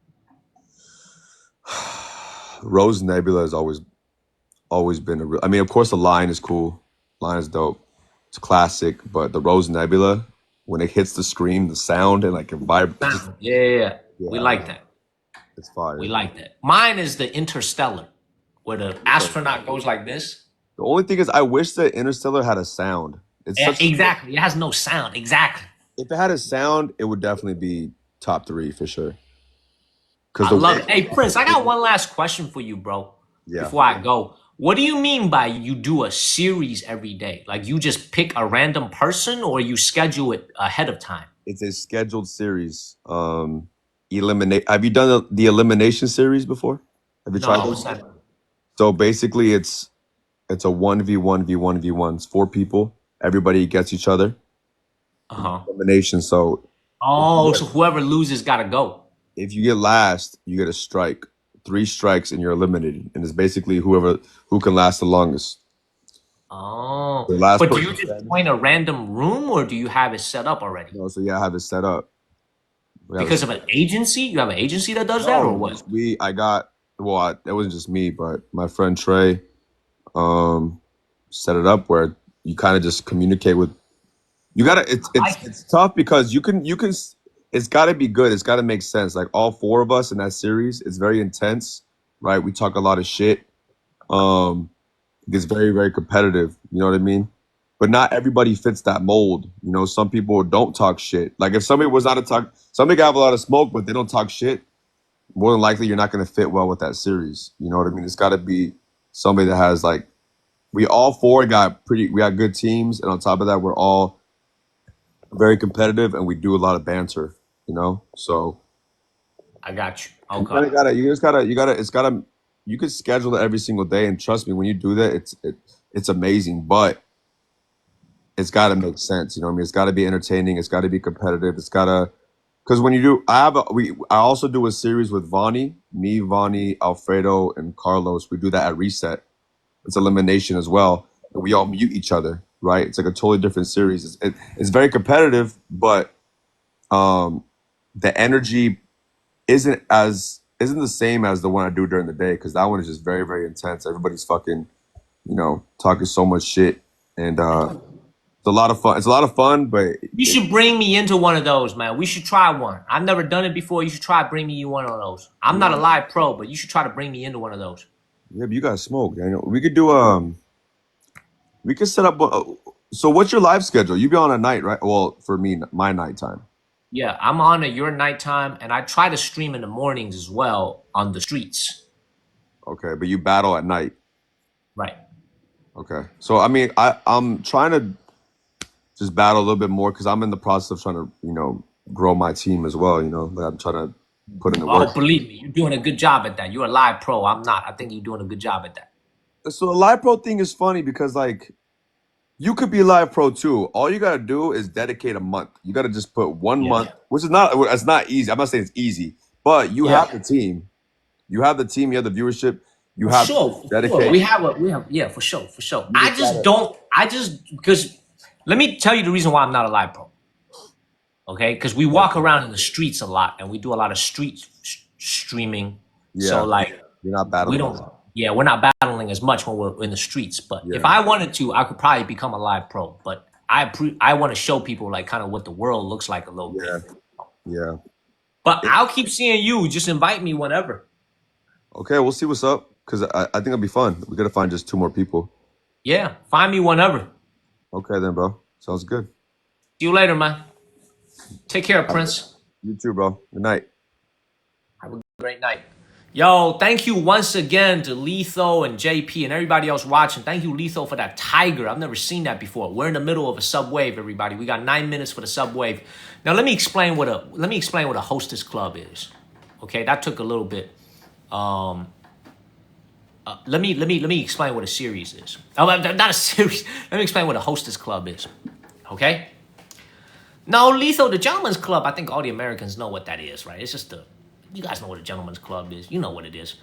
Rose Nebula has always been a real. I mean, of course, the line is cool. Line is dope. It's classic, but the Rose Nebula, when it hits the screen, the sound and like it vibrates. Yeah. We like that. It's fire. We like that. Mine is the Interstellar, where the astronaut goes like this. The only thing is, I wish that Interstellar had a sound. Exactly. It has no sound. Exactly. If it had a sound, it would definitely be top 3 for sure. I love it. Hey, Prince, I got one last question for you, bro. Yeah. Before I go. What do you mean by you do a series every day? Like you just pick a random person or you schedule it ahead of time? It's a scheduled series. Eliminate. Have you done the elimination series before? Have you tried those? So basically, it's a 1v1v1v1. It's 4 people. Everybody gets each other. Elimination. So. So whoever loses got to go. If you get last, you get a strike. 3 strikes and you're eliminated. And it's basically who can last the longest. Oh. But do you just join a random room or do you have it set up already? No, so yeah, I have it set up. Because of an agency? You have an agency that does that or what? It wasn't just me, but my friend Trey set it up where you kind of just communicate with. You gotta. It's tough because you can. It's got to be good. It's got to make sense. Like all 4 of us in that series, it's very intense, right? We talk a lot of shit. It's very, very competitive. You know what I mean? But not everybody fits that mold. You know, some people don't talk shit. Like if somebody was out of talk, somebody can have a lot of smoke, but they don't talk shit. more than likely you're not going to fit well with that series. You know what I mean? It's got to be somebody that has like, we all four we got good teams, and on top of that, we're all very competitive and we do a lot of banter. You know, so I got you. you Okay. you could schedule it every single day, and trust me, when you do that, it's amazing. But it's got to make sense. You know what I mean? It's got to be entertaining. It's got to be competitive. It's got to, because when you do, I also do a series with Vonnie, Alfredo, and Carlos. We do that at Reset. It's elimination as well. And we all mute each other, right? It's like a totally different series. It's very competitive, but the energy isn't the same as the one I do during the day, because that one is just very, very intense. Everybody's fucking, talking so much shit, and it's a lot of fun. It's a lot of fun, but You should bring me into one of those, man. We should try one. I've never done it before. You should try bring me one of those. I'm not a live pro, but you should try to bring me into one of those. yeah, but you guys smoke. Daniel. We could do we could set up. So what's your live schedule? You be on at night, right? Well, for me, my nighttime. Yeah, I'm on at your nighttime, and I try to stream in the mornings as well on the streets. Okay, but you battle at night. Right. Okay, so I mean, I'm trying to just battle a little bit more because I'm in the process of trying to grow my team as well. Like I'm trying to put in the work. Oh, believe me, you're doing a good job at that. You're a live pro. I'm not. I think you're doing a good job at that. So the live pro thing is funny because like you could be live pro too. All you gotta do is dedicate a month. You gotta just put 1 month, which is it's not easy. I'm not saying it's easy, but you have the team. You have the team. You have the viewership. You have to dedicate. Sure. We have yeah, for sure. Because let me tell you the reason why I'm not a live pro. Okay, because we walk around in the streets a lot, and we do a lot of street streaming. Yeah. So like, you're not battling. We're not battling as much when we're in the streets. But if I wanted to, I could probably become a live pro. But I want to show people like kind of what the world looks like a little bit. Yeah. But I'll keep seeing you. Just invite me whenever. Okay, we'll see what's up, because I think it'll be fun. We gotta find just 2 more people. Yeah, find me whenever. Okay then, bro. Sounds good. See you later, man. Take care, Prince. You too, bro. Good night. Have a great night. Yo, thank you once again to Letho and JP and everybody else watching. Thank you, Letho, for that tiger. I've never seen that before. We're in the middle of a subwave, everybody. We got 9 minutes for the subwave. Now let me explain what a hostess club is. Okay, that took a little bit. Let me explain what a series is. Oh, not a series. Let me explain what a hostess club is. Okay. Now, Letho, the gentleman's club. I think all the Americans know what that is, right? It's just you guys know what a gentleman's club is. You know what it is.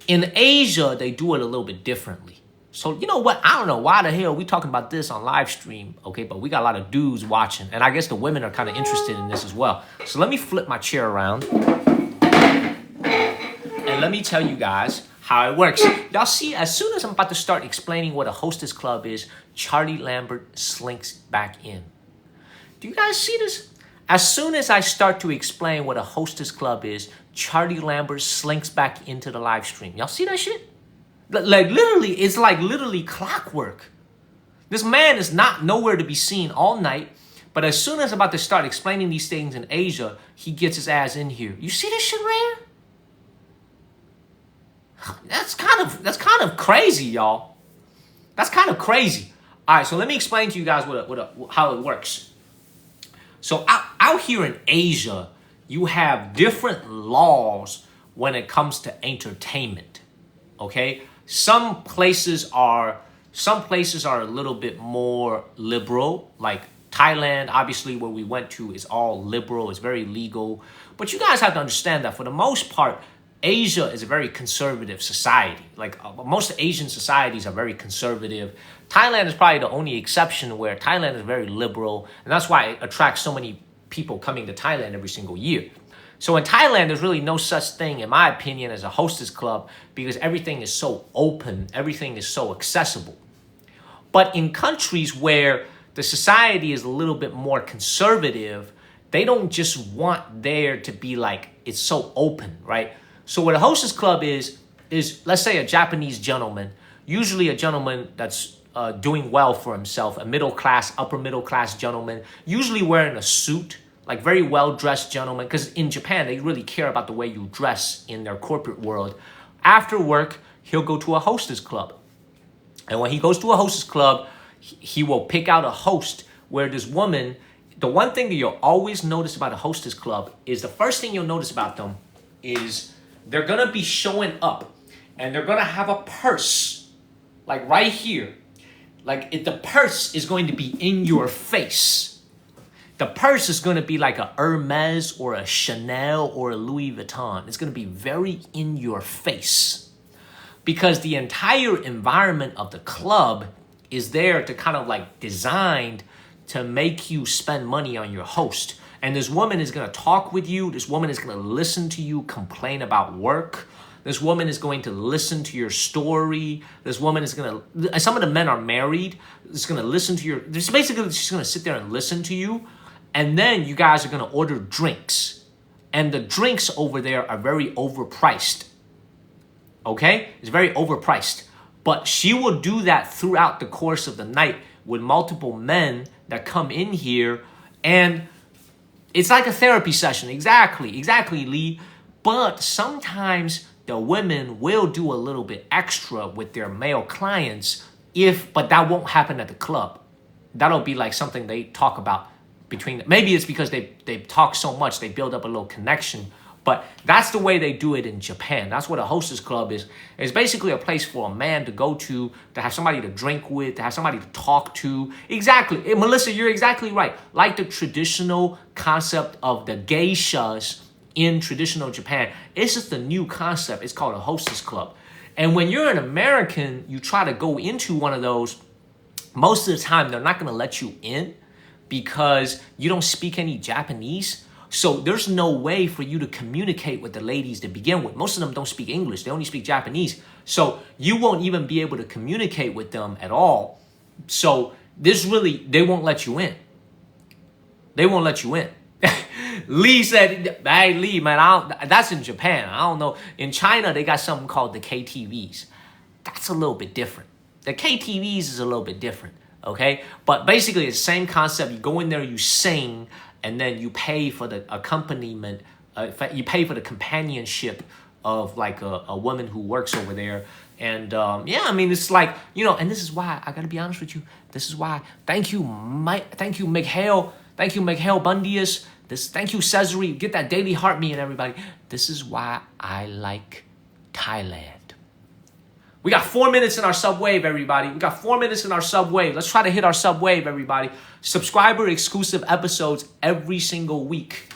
In Asia, they do it a little bit differently. So you know what? I don't know why the hell we talking about this on live stream, okay? But we got a lot of dudes watching, and I guess the women are kind of interested in this as well. So let me flip my chair around, and let me tell you guys how it works. Y'all see, as soon as I'm about to start explaining what a hostess club is, Charlie Lambert slinks back in. Do you guys see this? As soon as I start to explain what a hostess club is, Charlie Lambert slinks back into the live stream. Y'all see that shit? Like literally, it's like literally clockwork. This man is not nowhere to be seen all night, but as soon as I'm about to start explaining these things in Asia, he gets his ass in here. You see this shit right here? That's kind of crazy, y'all. That's kind of crazy. All right, so let me explain to you guys how it works. So out here in Asia, you have different laws when it comes to entertainment. Okay, some places are a little bit more liberal, like Thailand, obviously, where we went to, is all liberal. It's very legal. But you guys have to understand that for the most part, Asia is a very conservative society. Like most Asian societies are very conservative. Thailand is probably the only exception where Thailand is very liberal, and that's why it attracts so many people coming to Thailand every single year. So in Thailand, there's really no such thing, in my opinion, as a hostess club, because everything is so open, everything is so accessible. But in countries where the society is a little bit more conservative, they don't just want there to be like, it's so open, right? So what a hostess club is let's say a Japanese gentleman, usually a gentleman that's doing well for himself, a middle class, upper middle class gentleman, usually wearing a suit, like very well-dressed gentlemen, because in Japan, they really care about the way you dress in their corporate world. After work, he'll go to a hostess club. And when he goes to a hostess club, he will pick out a host where this woman, the one thing that you'll always notice about a hostess club is the first thing you'll notice about them is they're going to be showing up and they're going to have a purse, like right here. Like if the purse is going to be in your face. The purse is going to be like a Hermes or a Chanel or a Louis Vuitton. It's going to be very in your face because the entire environment of the club is there to kind of like designed to make you spend money on your host. And this woman is going to talk with you. This woman is going to listen to you complain about work. This woman is going to listen to your story. This woman is going to, some of the men are married. It's going to listen to your, basically she's going to sit there and listen to you. And then you guys are going to order drinks. And the drinks over there are very overpriced. Okay? It's very overpriced. But she will do that throughout the course of the night with multiple men that come in here. And it's like a therapy session. Exactly, Lee. But sometimes the women will do a little bit extra with their male clients but that won't happen at the club. That'll be like something they talk about between, maybe it's because they talk so much, they build up a little connection, but that's the way they do it in Japan. That's what a hostess club is. It's basically a place for a man to go to have somebody to drink with, to have somebody to talk to. Exactly. Melissa, you're exactly right. Like the traditional concept of the geishas in traditional Japan, it's just a new concept. It's called a hostess club. And when you're an American, you try to go into one of those, most of the time, they're not going to let you in because you don't speak any Japanese. So there's no way for you to communicate with the ladies to begin with. Most of them don't speak English. They only speak Japanese. So you won't even be able to communicate with them at all. So they won't let you in. They won't let you in. Lee said, hey, Lee, man, that's in Japan. I don't know. In China, they got something called the KTVs. That's a little bit different. The KTVs is a little bit different, okay? But basically, it's the same concept. You go in there, you sing, and then you pay for the accompaniment. You pay for the companionship of like a woman who works over there. And yeah, I mean, it's like, and this is why, I got to be honest with you. This is why, thank you, Mikhail. Thank you, Mikhail Bundius. Thank you, Cesare. Get that daily heart me and everybody. This is why I like Thailand. We got 4 minutes in our sub-wave, everybody. We got 4 minutes in our sub-wave. Let's try to hit our sub-wave, everybody. Subscriber exclusive episodes every single week.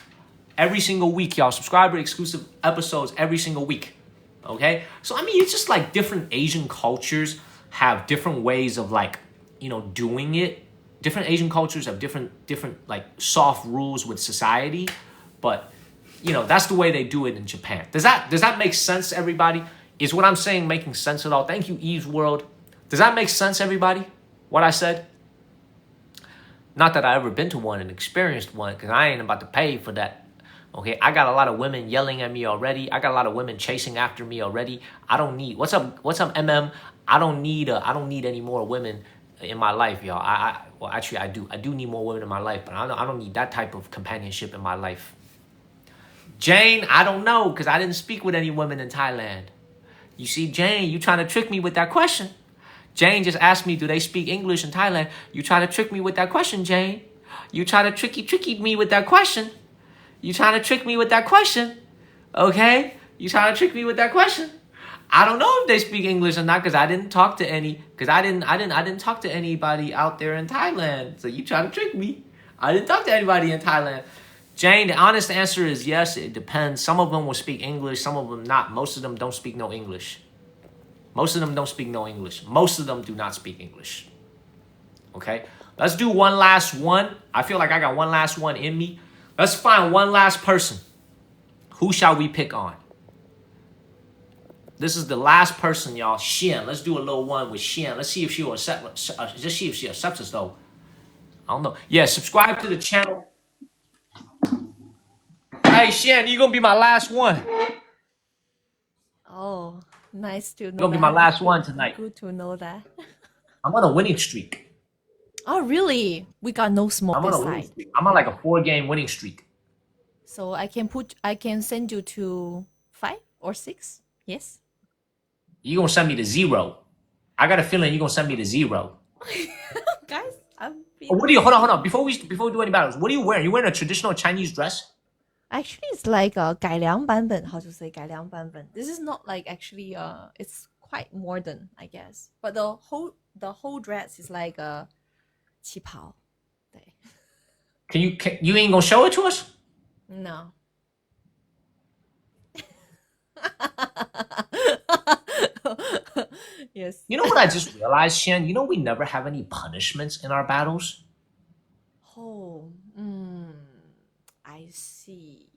Every single week, y'all. Subscriber exclusive episodes every single week. Okay? So, I mean, it's just like different Asian cultures have different ways of like, doing it. Different Asian cultures have different like soft rules with society. But, that's the way they do it in Japan. Does that make sense, everybody? Is what I'm saying making sense at all? Thank you, Eve's World. Does that make sense, everybody? What I said? Not that I ever been to one and experienced one, because I ain't about to pay for that. Okay, I got a lot of women yelling at me already. I got a lot of women chasing after me already. I don't need. What's up, MM? I don't need any more women in my life, y'all. Well, actually, I do. I do need more women in my life, but I don't need that type of companionship in my life. Jane, I don't know, because I didn't speak with any women in Thailand. You see, Jane, you trying to trick me with that question. Jane just asked me, do they speak English in Thailand? You trying to trick me with that question, Jane. You trying to tricky me with that question. You trying to trick me with that question. Okay? You trying to trick me with that question. I don't know if they speak English or not because I didn't talk to any, because I didn't talk to anybody out there in Thailand. So you trying to trick me. I didn't talk to anybody in Thailand. Jane, the honest answer is yes, it depends. Some of them will speak English, some of them not. Most of them don't speak no English. Most of them don't speak no English. Most of them do not speak English. Okay? Let's do one last one. I feel like I got one last one in me. Let's find one last person. Who shall we pick on? This is the last person, y'all. Xian. Let's do a little one with Xian. Let's see if she will accept. Just see if she accepts us, though. I don't know. Yeah, subscribe to the channel. Hey, Xian, you're going to be my last one. Oh, nice to know. You're going to be my last one tonight. Good to know that. I'm on a winning streak. Oh, really? We got no smoke I'm on this a winning side. streak. I'm on like a 4-game winning streak. So I can send you to 5 or 6. Yes. You're gonna send me to 0. I got a feeling you're gonna send me to 0. Guys, I'm What do you hold on? Before we do any battles, what are you wearing? You wearing a traditional Chinese dress? Actually, it's like a 改良版本. How to say 改良版本? This is not like actually it's quite modern, I guess. But the whole dress is like a 旗袍. You ain't gonna show it to us? No. Yes. You know what I just realized, Shen? You know we never have any punishments in our battles. Oh, I see.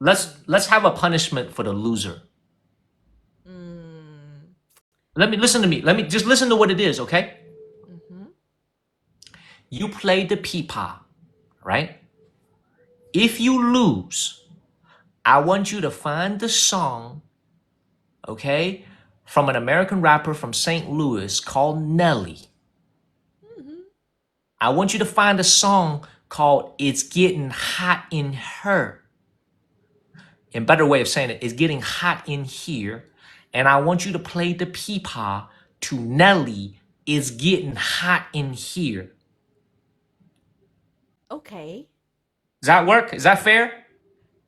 Let's have a punishment for the loser. Listen to me. Let me just listen to what it is, okay? You play the peepaw, right? If you lose, I want you to find the song, okay, from an American rapper from St. Louis called Nelly. I want you to find a song called It's Getting Hot in Her. A better way of saying it, it's getting hot in here. And I want you to play the peepaw to Nelly, It's Getting Hot in Here. Okay. Does that work? Is that fair?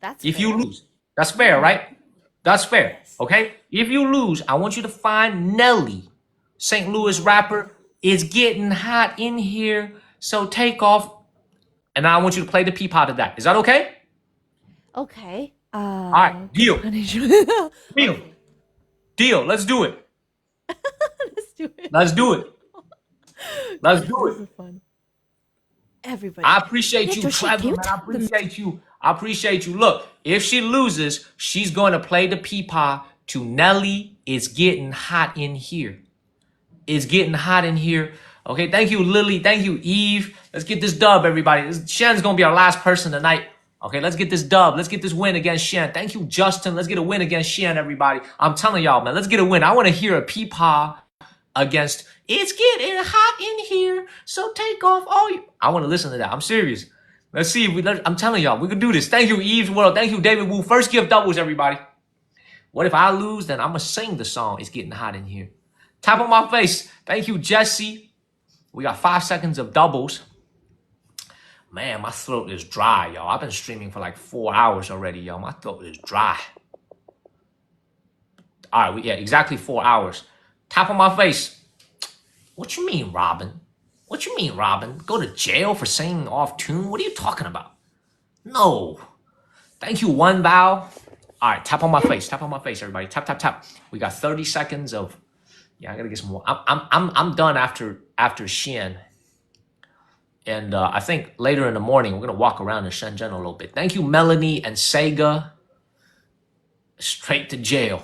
That's if fair. you lose. That's fair, right? That's fair. Okay? If you lose, I want you to find Nelly, St. Louis rapper. It's getting hot in here, so take off. And I want you to play the peepaw to that. Is that okay? Okay. All right, deal. Deal. Deal. Let's do it. Let's do it. Let's do it. Let's do it. This is fun. Everybody. I appreciate you, Trevor, man. I appreciate you. I appreciate you. Look, if she loses, she's going to play the peepaw to Nelly. It's getting hot in here. It's getting hot in here. Okay, thank you, Lily. Thank you, Eve. Let's get this dub, everybody. Shen's going to be our last person tonight. Okay, let's get this dub. Let's get this win against Shen. Thank you, Justin. Let's get a win against Shen, everybody. I'm telling y'all, man, let's get a win. I want to hear a peepaw against It's Getting Hot in Here, so take off all you. I want to listen to that. I'm serious. Let's see. I'm telling y'all, we can do this. Thank you, Eve's World. Thank you, David Wu. First gift doubles, everybody. What if I lose? Then I'm going to sing the song, It's Getting Hot in Here. Tap on my face. Thank you, Jesse. We got 5 seconds of doubles. Man, my throat is dry, y'all. I've been streaming for like 4 hours already, y'all. My throat is dry. All right, yeah, exactly 4 hours. Tap on my face. What you mean, Robin? What you mean, Robin? Go to jail for singing off tune? What are you talking about? No. Thank you, One Bow. All right, tap on my face. Tap on my face, everybody. Tap, tap, tap. We got 30 seconds of. Yeah, I gotta get some more. I'm done after Shen. And I think later in the morning, we're going to walk around in Shenzhen a little bit. Thank you, Melanie and Sega. Straight to jail.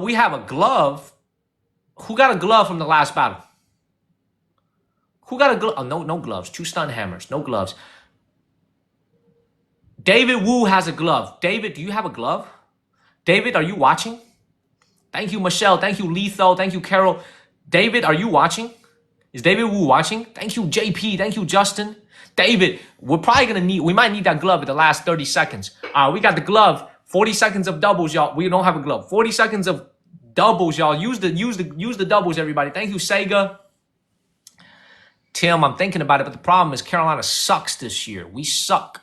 We have a glove. Who got a glove from the last battle? Who got a glove? Oh, no gloves. 2 stun hammers. No gloves. David Wu has a glove. David, do you have a glove? David, are you watching? Thank you, Michelle. Thank you, Letho. Thank you, Carol. David, are you watching? Is David Wu watching? Thank you, JP. Thank you, Justin. David, we might need that glove in the last 30 seconds. We got the glove. 40 seconds of doubles, y'all. We don't have a glove. 40 seconds of doubles, y'all. Use the doubles, everybody. Thank you, Sega. Tim, I'm thinking about it, but the problem is Carolina sucks this year. We suck.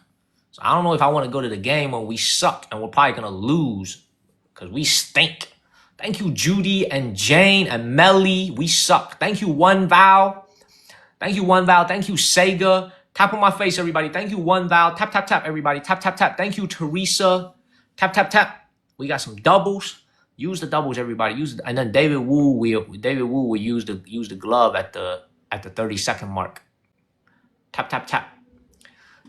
So I don't know if I want to go to the game when we suck and we're probably going to lose because we stink. Thank you, Judy and Jane and Melly. We suck. Thank you, One Vow. Thank you, One Vow. Thank you, Sega. Tap on my face, everybody. Thank you, One Vow. Tap, tap, tap, everybody. Tap, tap, tap. Thank you, Teresa. Tap, tap, tap. We got some doubles. Use the doubles, everybody. And then David Wu will use the glove at the 30-second mark. Tap, tap, tap.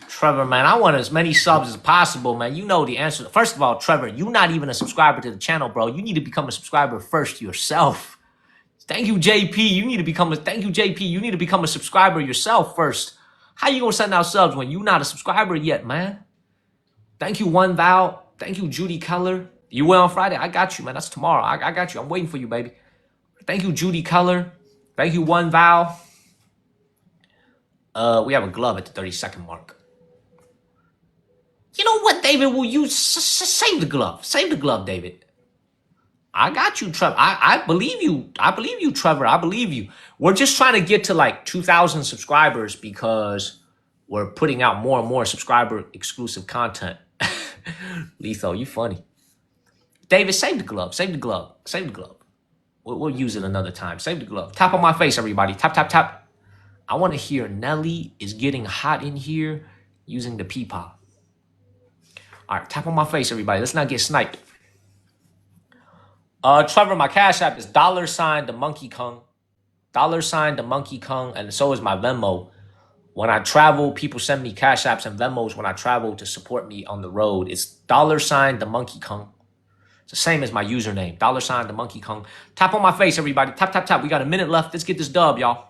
Trevor, man, I want as many subs as possible, man. You know the answer. First of all, Trevor, you're not even a subscriber to the channel, bro. You need to become a subscriber first yourself. Thank you, JP. You need to become a subscriber yourself first. How you gonna send out subs when you're not a subscriber yet, man? Thank you, One Vow. Thank you, Judy Keller. You will on Friday? I got you, man. That's tomorrow. I got you. I'm waiting for you, baby. Thank you, Judy Keller. Thank you, One Vow. We have a glove at the 30-second mark. You know what, David? Will you save the glove? Save the glove, David. I got you, Trevor. I believe you. I believe you, Trevor. I believe you. We're just trying to get to like 2,000 subscribers because we're putting out more and more subscriber exclusive content. Letho, you funny. David, save the glove. Save the glove. Save the glove. We'll use it another time. Save the glove. Tap on my face, everybody. Tap, tap, tap. I want to hear Nelly is getting hot in here using the peepah. All right, tap on my face, everybody. Let's not get sniped. Trevor, my Cash App is $ the Monkey Kang. $ the Monkey Kang, and so is my Venmo. When I travel, people send me Cash Apps and Venmos when I travel to support me on the road. It's $ the Monkey Kang. It's the same as my username, $ the Monkey Kang. Tap on my face, everybody. Tap, tap, tap. We got a minute left. Let's get this dub, y'all.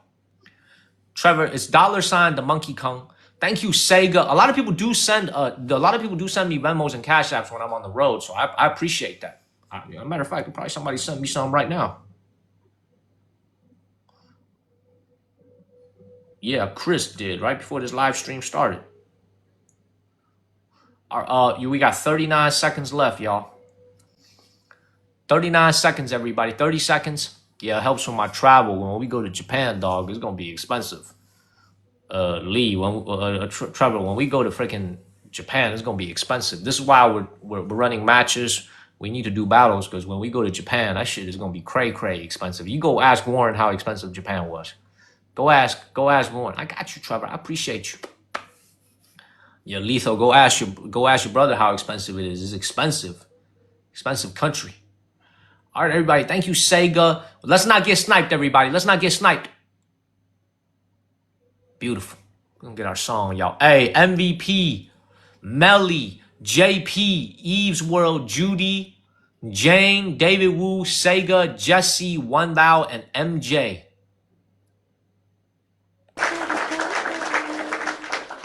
Trevor, it's $, the Monkey Kang. Thank you, Sega. A lot of people do send me Venmos and Cash Apps when I'm on the road, so I appreciate that. As a matter of fact, probably somebody sent me some right now. Yeah, Chris did right before this live stream started. We got 39 seconds left, y'all. 39 seconds, everybody. 30 seconds. Yeah, it helps with my travel. When we go to Japan, dog, it's gonna be expensive. Trevor, when we go to freaking Japan, it's gonna be expensive. This is why we're running matches. We need to do battles because when we go to Japan, that shit is gonna be cray expensive. You go ask Warren how expensive Japan was. Go ask Warren. I got you, Trevor. I appreciate you. Yeah, Letho, go ask your brother how expensive it is. It's expensive country. All right, everybody. Thank you, Sega. Let's not get sniped, everybody. Let's not get sniped. Beautiful. We're gonna get our song, y'all. Hey, MVP, Melly, JP, Eve's World, Judy, Jane, David Wu, Sega, Jesse, One Thou, and MJ.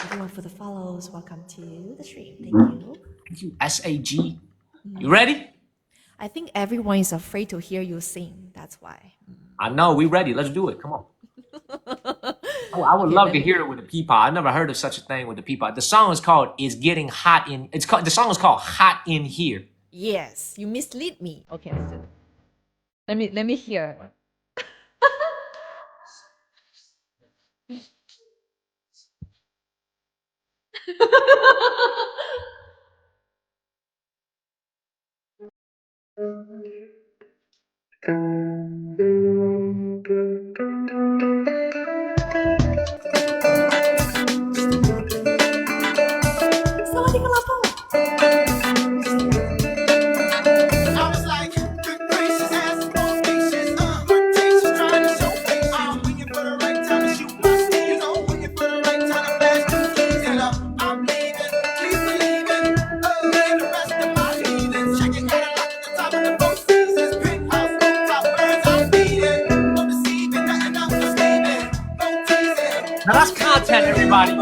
Everyone for the follows, welcome to the stream. Thank you. Thank you, SAG. You ready? I think everyone is afraid to hear you sing. That's why. I know. We ready. Let's do it. Come on. I would love to hear it with the peepah. I never heard of such a thing with the peepah. The song is called "It's Getting Hot in." The song is called "Hot in Here." Yes, you mislead me. Okay, let's do it. Let me hear. Now that's content, everybody.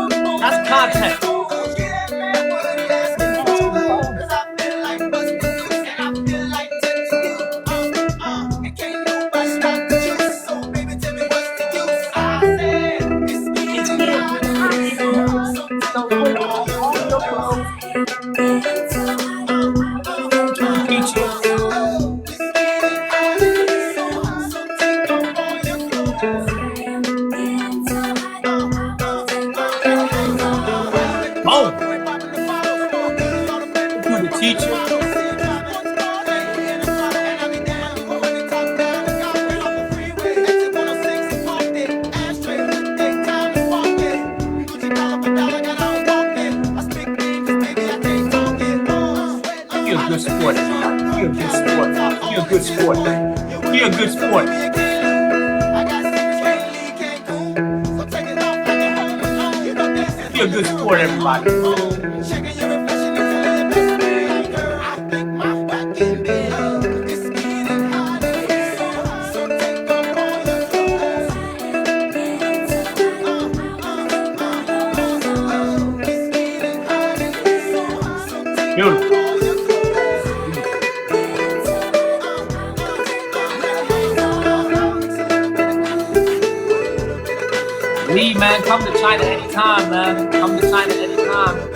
That's content. JP, man, come to China anytime, man. Come to China anytime.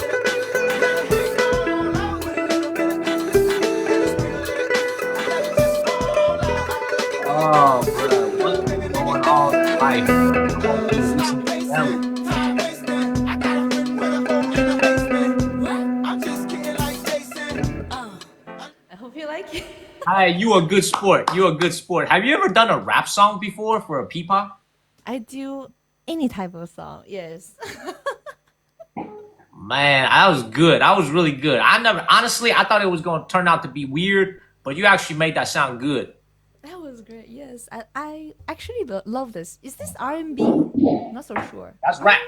Oh, bro, what's going on in life? Listen to Nelly. I hope you like it. Hey, you a good sport. You a good sport. Have you ever done a rap song before for a peepa? I do any type of song. Yes. Man, that was good. That was really good. Honestly, I thought it was going to turn out to be weird, but you actually made that sound good. That was great. Yes, I actually love this. Is this R&B? Not so sure. That's rap.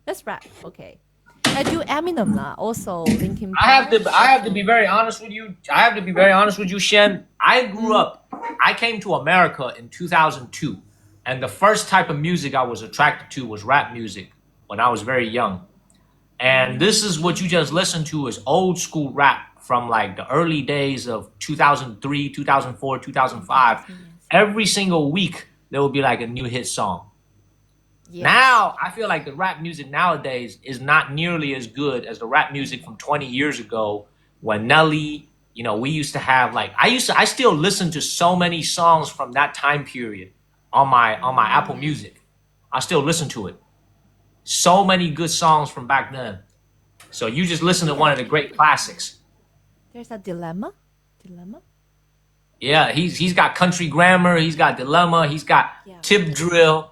That's rap. Okay. I do Eminem lah. Also Linkin I have Park. to be very honest with you. I have to be very honest with you, Shen. I grew up. I came to America in 2002, and the first type of music I was attracted to was rap music when I was very young. And this is what you just listened to is old school rap from like the early days of 2003, 2004, 2005. Every single week there will be like a new hit song. Yes. Now I feel like the rap music nowadays is not nearly as good as the rap music from 20 years ago when Nelly, we used to have like I still listen to so many songs from that time period on my Apple Music. I still listen to it. So many good songs from back then. So you just listen to one of the great classics. There's a Dilemma. Dilemma? Yeah, he's got Country Grammar, he's got Dilemma, he's got Tip Drill.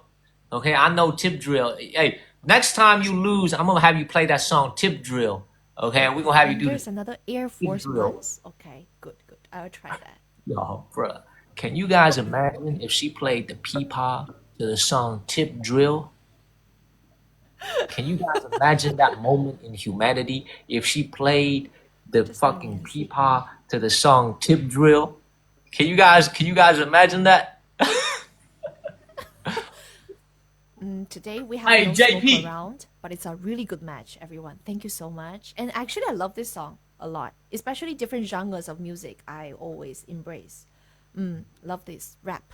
Okay, I know Tip Drill. Hey, next time you lose, I'm gonna have you play that song Tip Drill. Okay, we're gonna have you do There's another Air Force Ones. Okay, good. I'll try that. Yo, bruh, can you guys imagine if she played the peepaw to the song Tip Drill? Can you guys imagine that moment in humanity if she played the fucking peepaw to the song Tip Drill? Can you guys imagine that? Today we have Hey, no JP. smoke around, but it's a really good match, everyone. Thank you so much. And actually, I love this song a lot, especially different genres of music. I always embrace. Love this rap.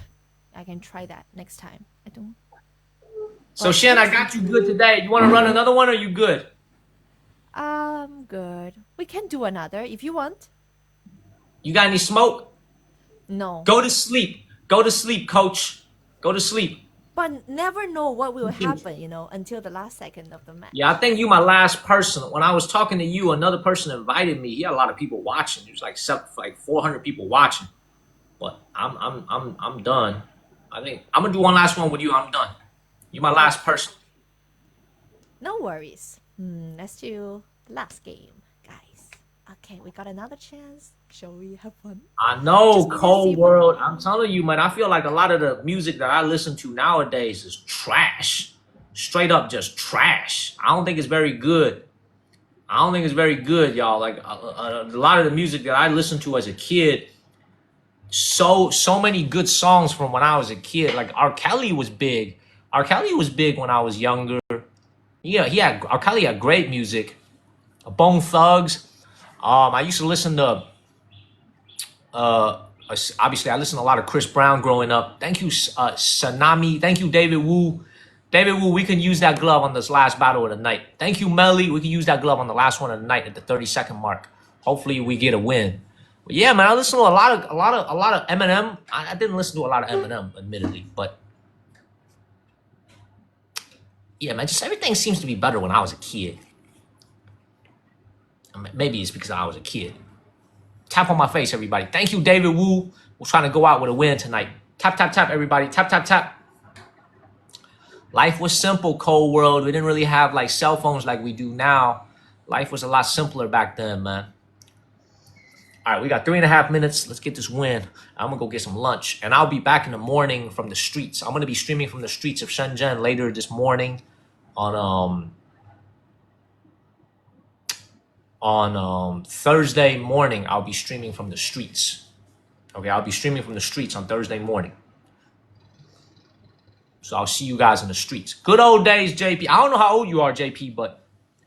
I can try that next time. I don't. So Shen, I got you good today. You want to run another one, or you good? Good. We can do another if you want. You got any smoke? No. Go to sleep. Go to sleep, coach. Go to sleep. But never know what will happen, until the last second of the match. Yeah, I think you my last person. When I was talking to you, another person invited me. He had a lot of people watching. There's like 400 people watching. But I'm done. I think I'm gonna do one last one with you. I'm done. You're my last person. No worries. Let's do the last game, guys. Okay, we got another chance. Shall we have fun? I know, Cold World. I'm telling you, man, I feel like a lot of the music that I listen to nowadays is trash. Straight up just trash. I don't think it's very good. Y'all. Like a lot of the music that I listened to as a kid, so many good songs from when I was a kid. Like R. Kelly was big. R. Kelly was big when I was younger. Yeah, R. Kelly had great music. Bone Thugs. I used to listen to obviously I listened to a lot of Chris Brown growing up. Thank you, Sanami. Thank you, David Wu. David Wu, we can use that glove on this last battle of the night. Thank you, Melly. We can use that glove on the last one of the night at the 30-second mark. Hopefully we get a win. But yeah, man, I listen to a lot of Eminem. I didn't listen to a lot of Eminem, admittedly, but yeah, man, just everything seems to be better when I was a kid. Maybe it's because I was a kid. Tap on my face, everybody. Thank you, David Wu. We're trying to go out with a win tonight. Tap, tap, tap, everybody. Tap, tap, tap. Life was simple, Cold World. We didn't really have like cell phones like we do now. Life was a lot simpler back then, man. All right, we got 3.5 minutes. Let's get this win. I'm gonna go get some lunch, and I'll be back in the morning from the streets. I'm gonna be streaming from the streets of Shenzhen later this morning on Thursday morning. I'll be streaming from the streets. Okay, I'll be streaming from the streets on Thursday morning. So I'll see you guys in the streets. Good old days, JP. I don't know how old you are, JP, but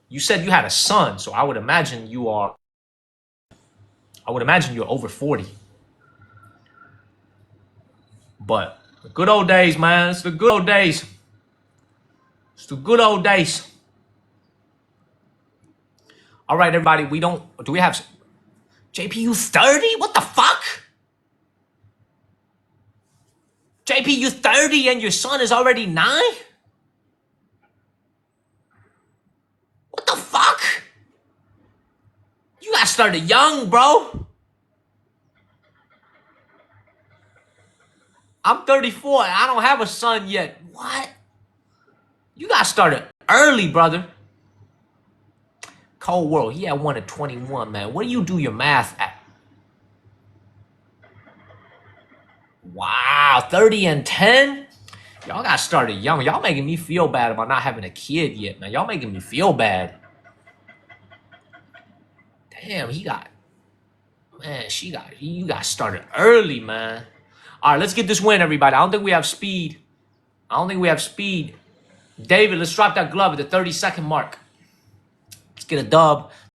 you said you had a son, so I would imagine you're over 40. But the good old days, man. It's the good old days. It's the good old days. All right, everybody. Do we have JP? You 30? What the fuck? JP, you 30 and your son is already 9? What the fuck? You got started young, bro. I'm 34 and I don't have a son yet. What? You got started early, brother. Cold World, he had 1 at 21, man. What do you do your math at? Wow, 30 and 10? Y'all got started young. Y'all making me feel bad about not having a kid yet, man. Y'all making me feel bad. Damn, you got started early, man. All right, let's get this win, everybody. I don't think we have speed. David, let's drop that glove at the 30-second mark. Let's get a dub.